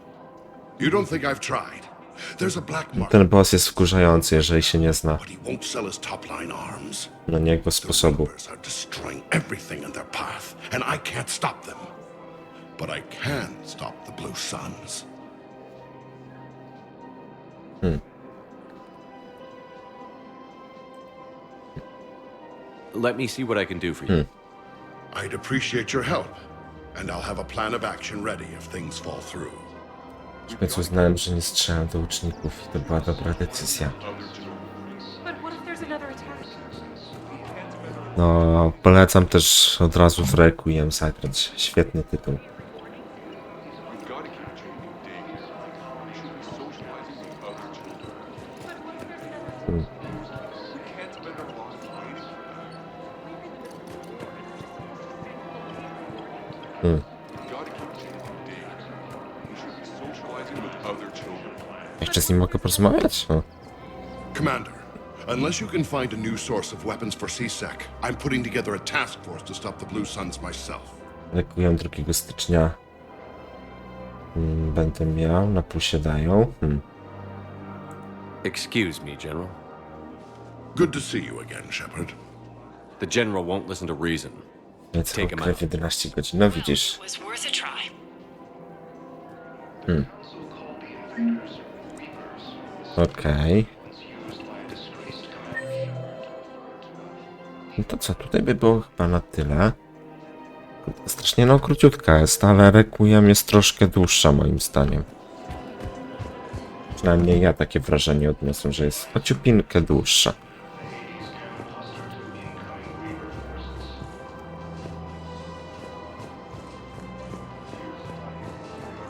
You don't think I've tried? There's a black market. Ten boss jest wkurzający, jeżeli się nie zna. Won't sell his top-line arms. No nie jego sposobu. Are destroying everything in their path, and I can't stop them. But I can stop the Blue Suns. Let me see what I can do for you. I'd appreciate your help, and I'll have a plan of action ready if things fall through. W końcu uznałem, że nie strzelam do łuczników i to była dobra decyzja. No, polecam też od razu w Requiem zagrać. Świetny tytuł. Jeszcze z nim mogę porozmawiać? O. Commander, unless you can find a new source of weapons for CSEC, I'm putting together a task force to stop the Blue Suns myself. Requiem 2 stycznia. Będę miał, na plusie dają. Excuse me, General. Good to see you again, Shepard. The General won't listen to reason. Więc Take him krew out. 11 godzin, no widzisz. Was worth a try. Okej. No to co, tutaj by było chyba na tyle. Strasznie no króciutka jest, ale Requiem jest troszkę dłuższa moim zdaniem. Przynajmniej ja takie wrażenie odniosłem, że jest chociupinkę dłuższa.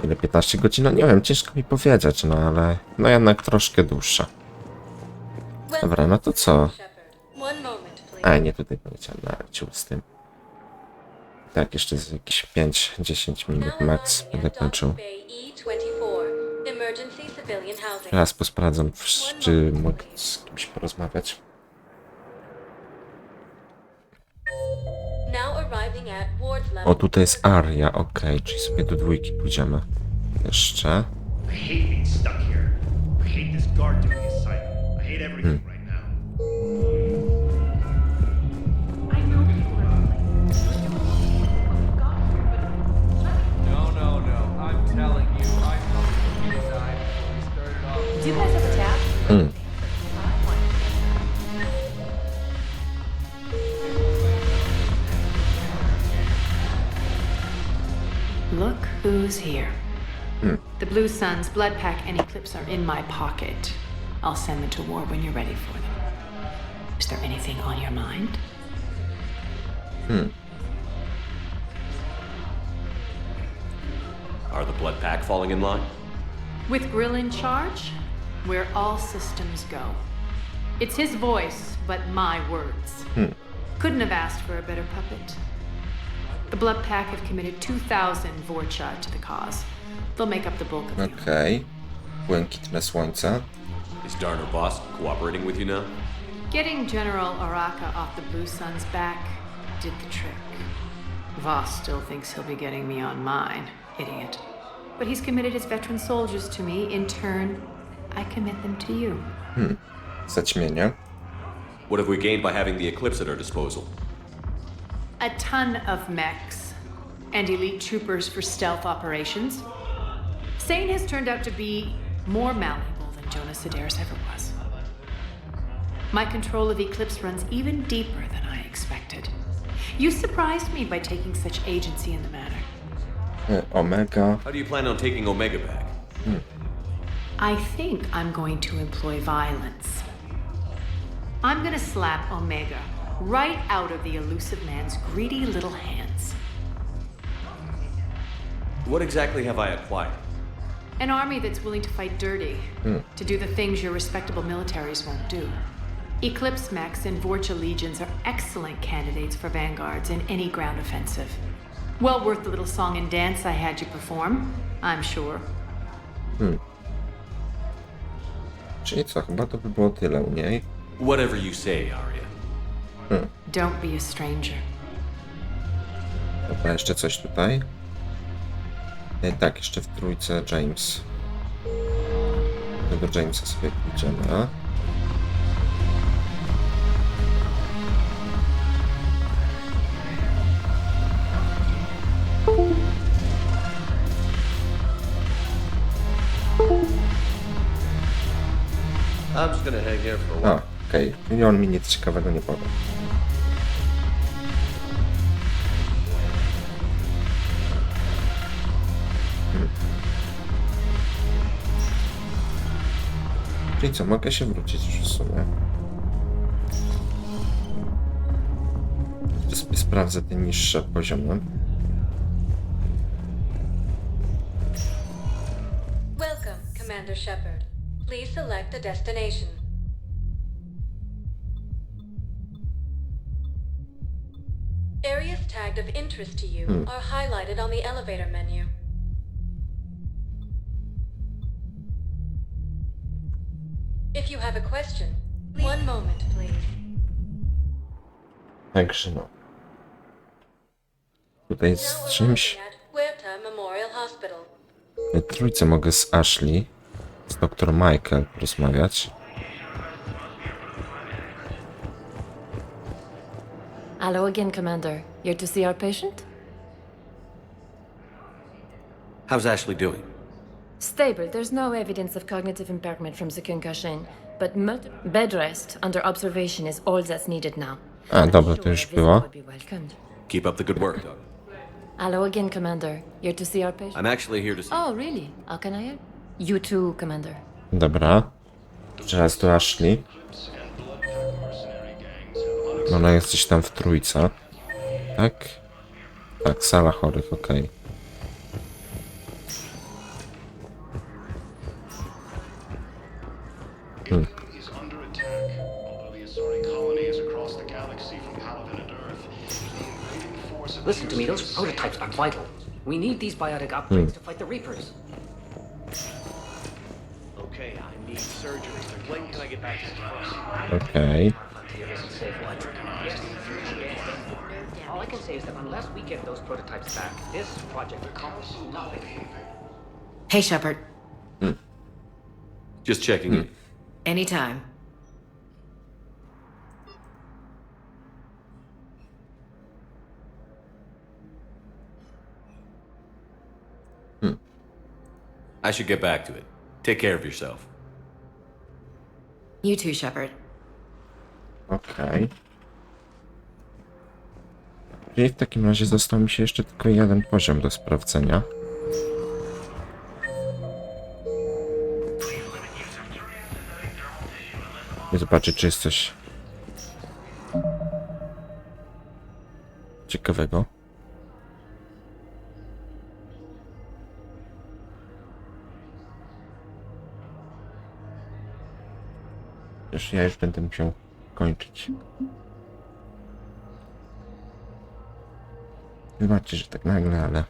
Ile 15 godzin? No nie wiem, ciężko mi powiedzieć, no ale no jednak troszkę dłuższa. Dobra, no to co? A nie, tutaj powiedziałem na ciul z tym. Tak, jeszcze z jakieś 5-10 minut max będę kończył. Teraz posprawdzam, czy mogę z kimś porozmawiać. O, tutaj jest Aria, okej, czyli sobie do 2 pójdziemy. Jeszcze. Do you guys have a tap? Look who's here. The Blue Suns, Blood Pack, and Eclipse are in my pocket. I'll send them to war when you're ready for them. Is there anything on your mind? Are the Blood Pack falling in line? With Grill in charge? where all systems go. It's his voice, but my words. Couldn't have asked for a better puppet. The Blood Pack have committed 2,000 Vorcha to the cause. They'll make up the bulk of it. Okej. Błękitne słońce. Is Darner Boss cooperating with you now? Getting General Araka off the Blue Sun's back did the trick. Voss still thinks he'll be getting me on mine. Idiot. But he's committed his veteran soldiers to me. In turn, I commit them to you. Zaćmienie. What have we gained by having the Eclipse at our disposal? A ton of mechs and elite troopers for stealth operations. Sane has turned out to be more malleable than Jonas Sedaris ever was. My control of Eclipse runs even deeper than I expected. You surprised me by taking such agency in the matter. Omega. How do you plan on taking Omega back? I think I'm going to employ violence. I'm gonna slap Omega right out of the elusive man's greedy little hands. What exactly have I acquired? An army that's willing to fight dirty, to do the things your respectable militaries won't do. Eclipse mechs and Vorcha legions are excellent candidates for vanguards in any ground offensive. Well worth the little song and dance I had you perform, I'm sure. Czyli co, chyba to by było tyle u niej. Whatever you say, Arya. Don't be a stranger. Dobra, jeszcze coś tutaj. Tak, jeszcze w trójce James. Tego Jamesa sobie pójdziemy. I'm just gonna hang here for a while. Okej. I on mi nic ciekawego nie powie. Czyli co, mogę się wrócić już w sumie. Sobie sprawdzę te niższe poziomy. Welcome, Commander Shepard. Please select a destination. Areas tagged of interest to you are highlighted on the elevator menu. If you have a question, one moment, please. Także no. Tutaj z czymś. Huerta Memorial Hospital. W trójce mogę z Ashley, z dr Michael porozmawiać. Hello again, Commander. You're to see our patient? How's Ashley doing? Stable. There's no evidence of cognitive impairment from the concussion, but bed rest under observation is all that's needed now. A, dobra, to już było. Keep up the good work, Doc. Hello again, Commander. You're to see our patient? I'm actually here to see... Oh, really? How can I help? You too, Commander. Dobra. Teraz do Ashley. Ona jest gdzieś tam w trójce. Tak? Tak, sala chorych, okej. Listen to me, those prototypes are vital. We need these biotic upgrades to fight the Reapers. Okay, I need surgery. When can I get back to the Okej. All I can say is that unless we get those prototypes back, this project accomplishes nothing. Hey, Shepard. Just checking in. Anytime. I should get back to it. Take care of yourself. You too, Shepard. Okej. Czyli w takim razie został mi się jeszcze tylko jeden poziom do sprawdzenia. I zobaczyć, czy jest coś ciekawego. ja już będę musiał kończyć. Wybaczcie, że tak nagle, ale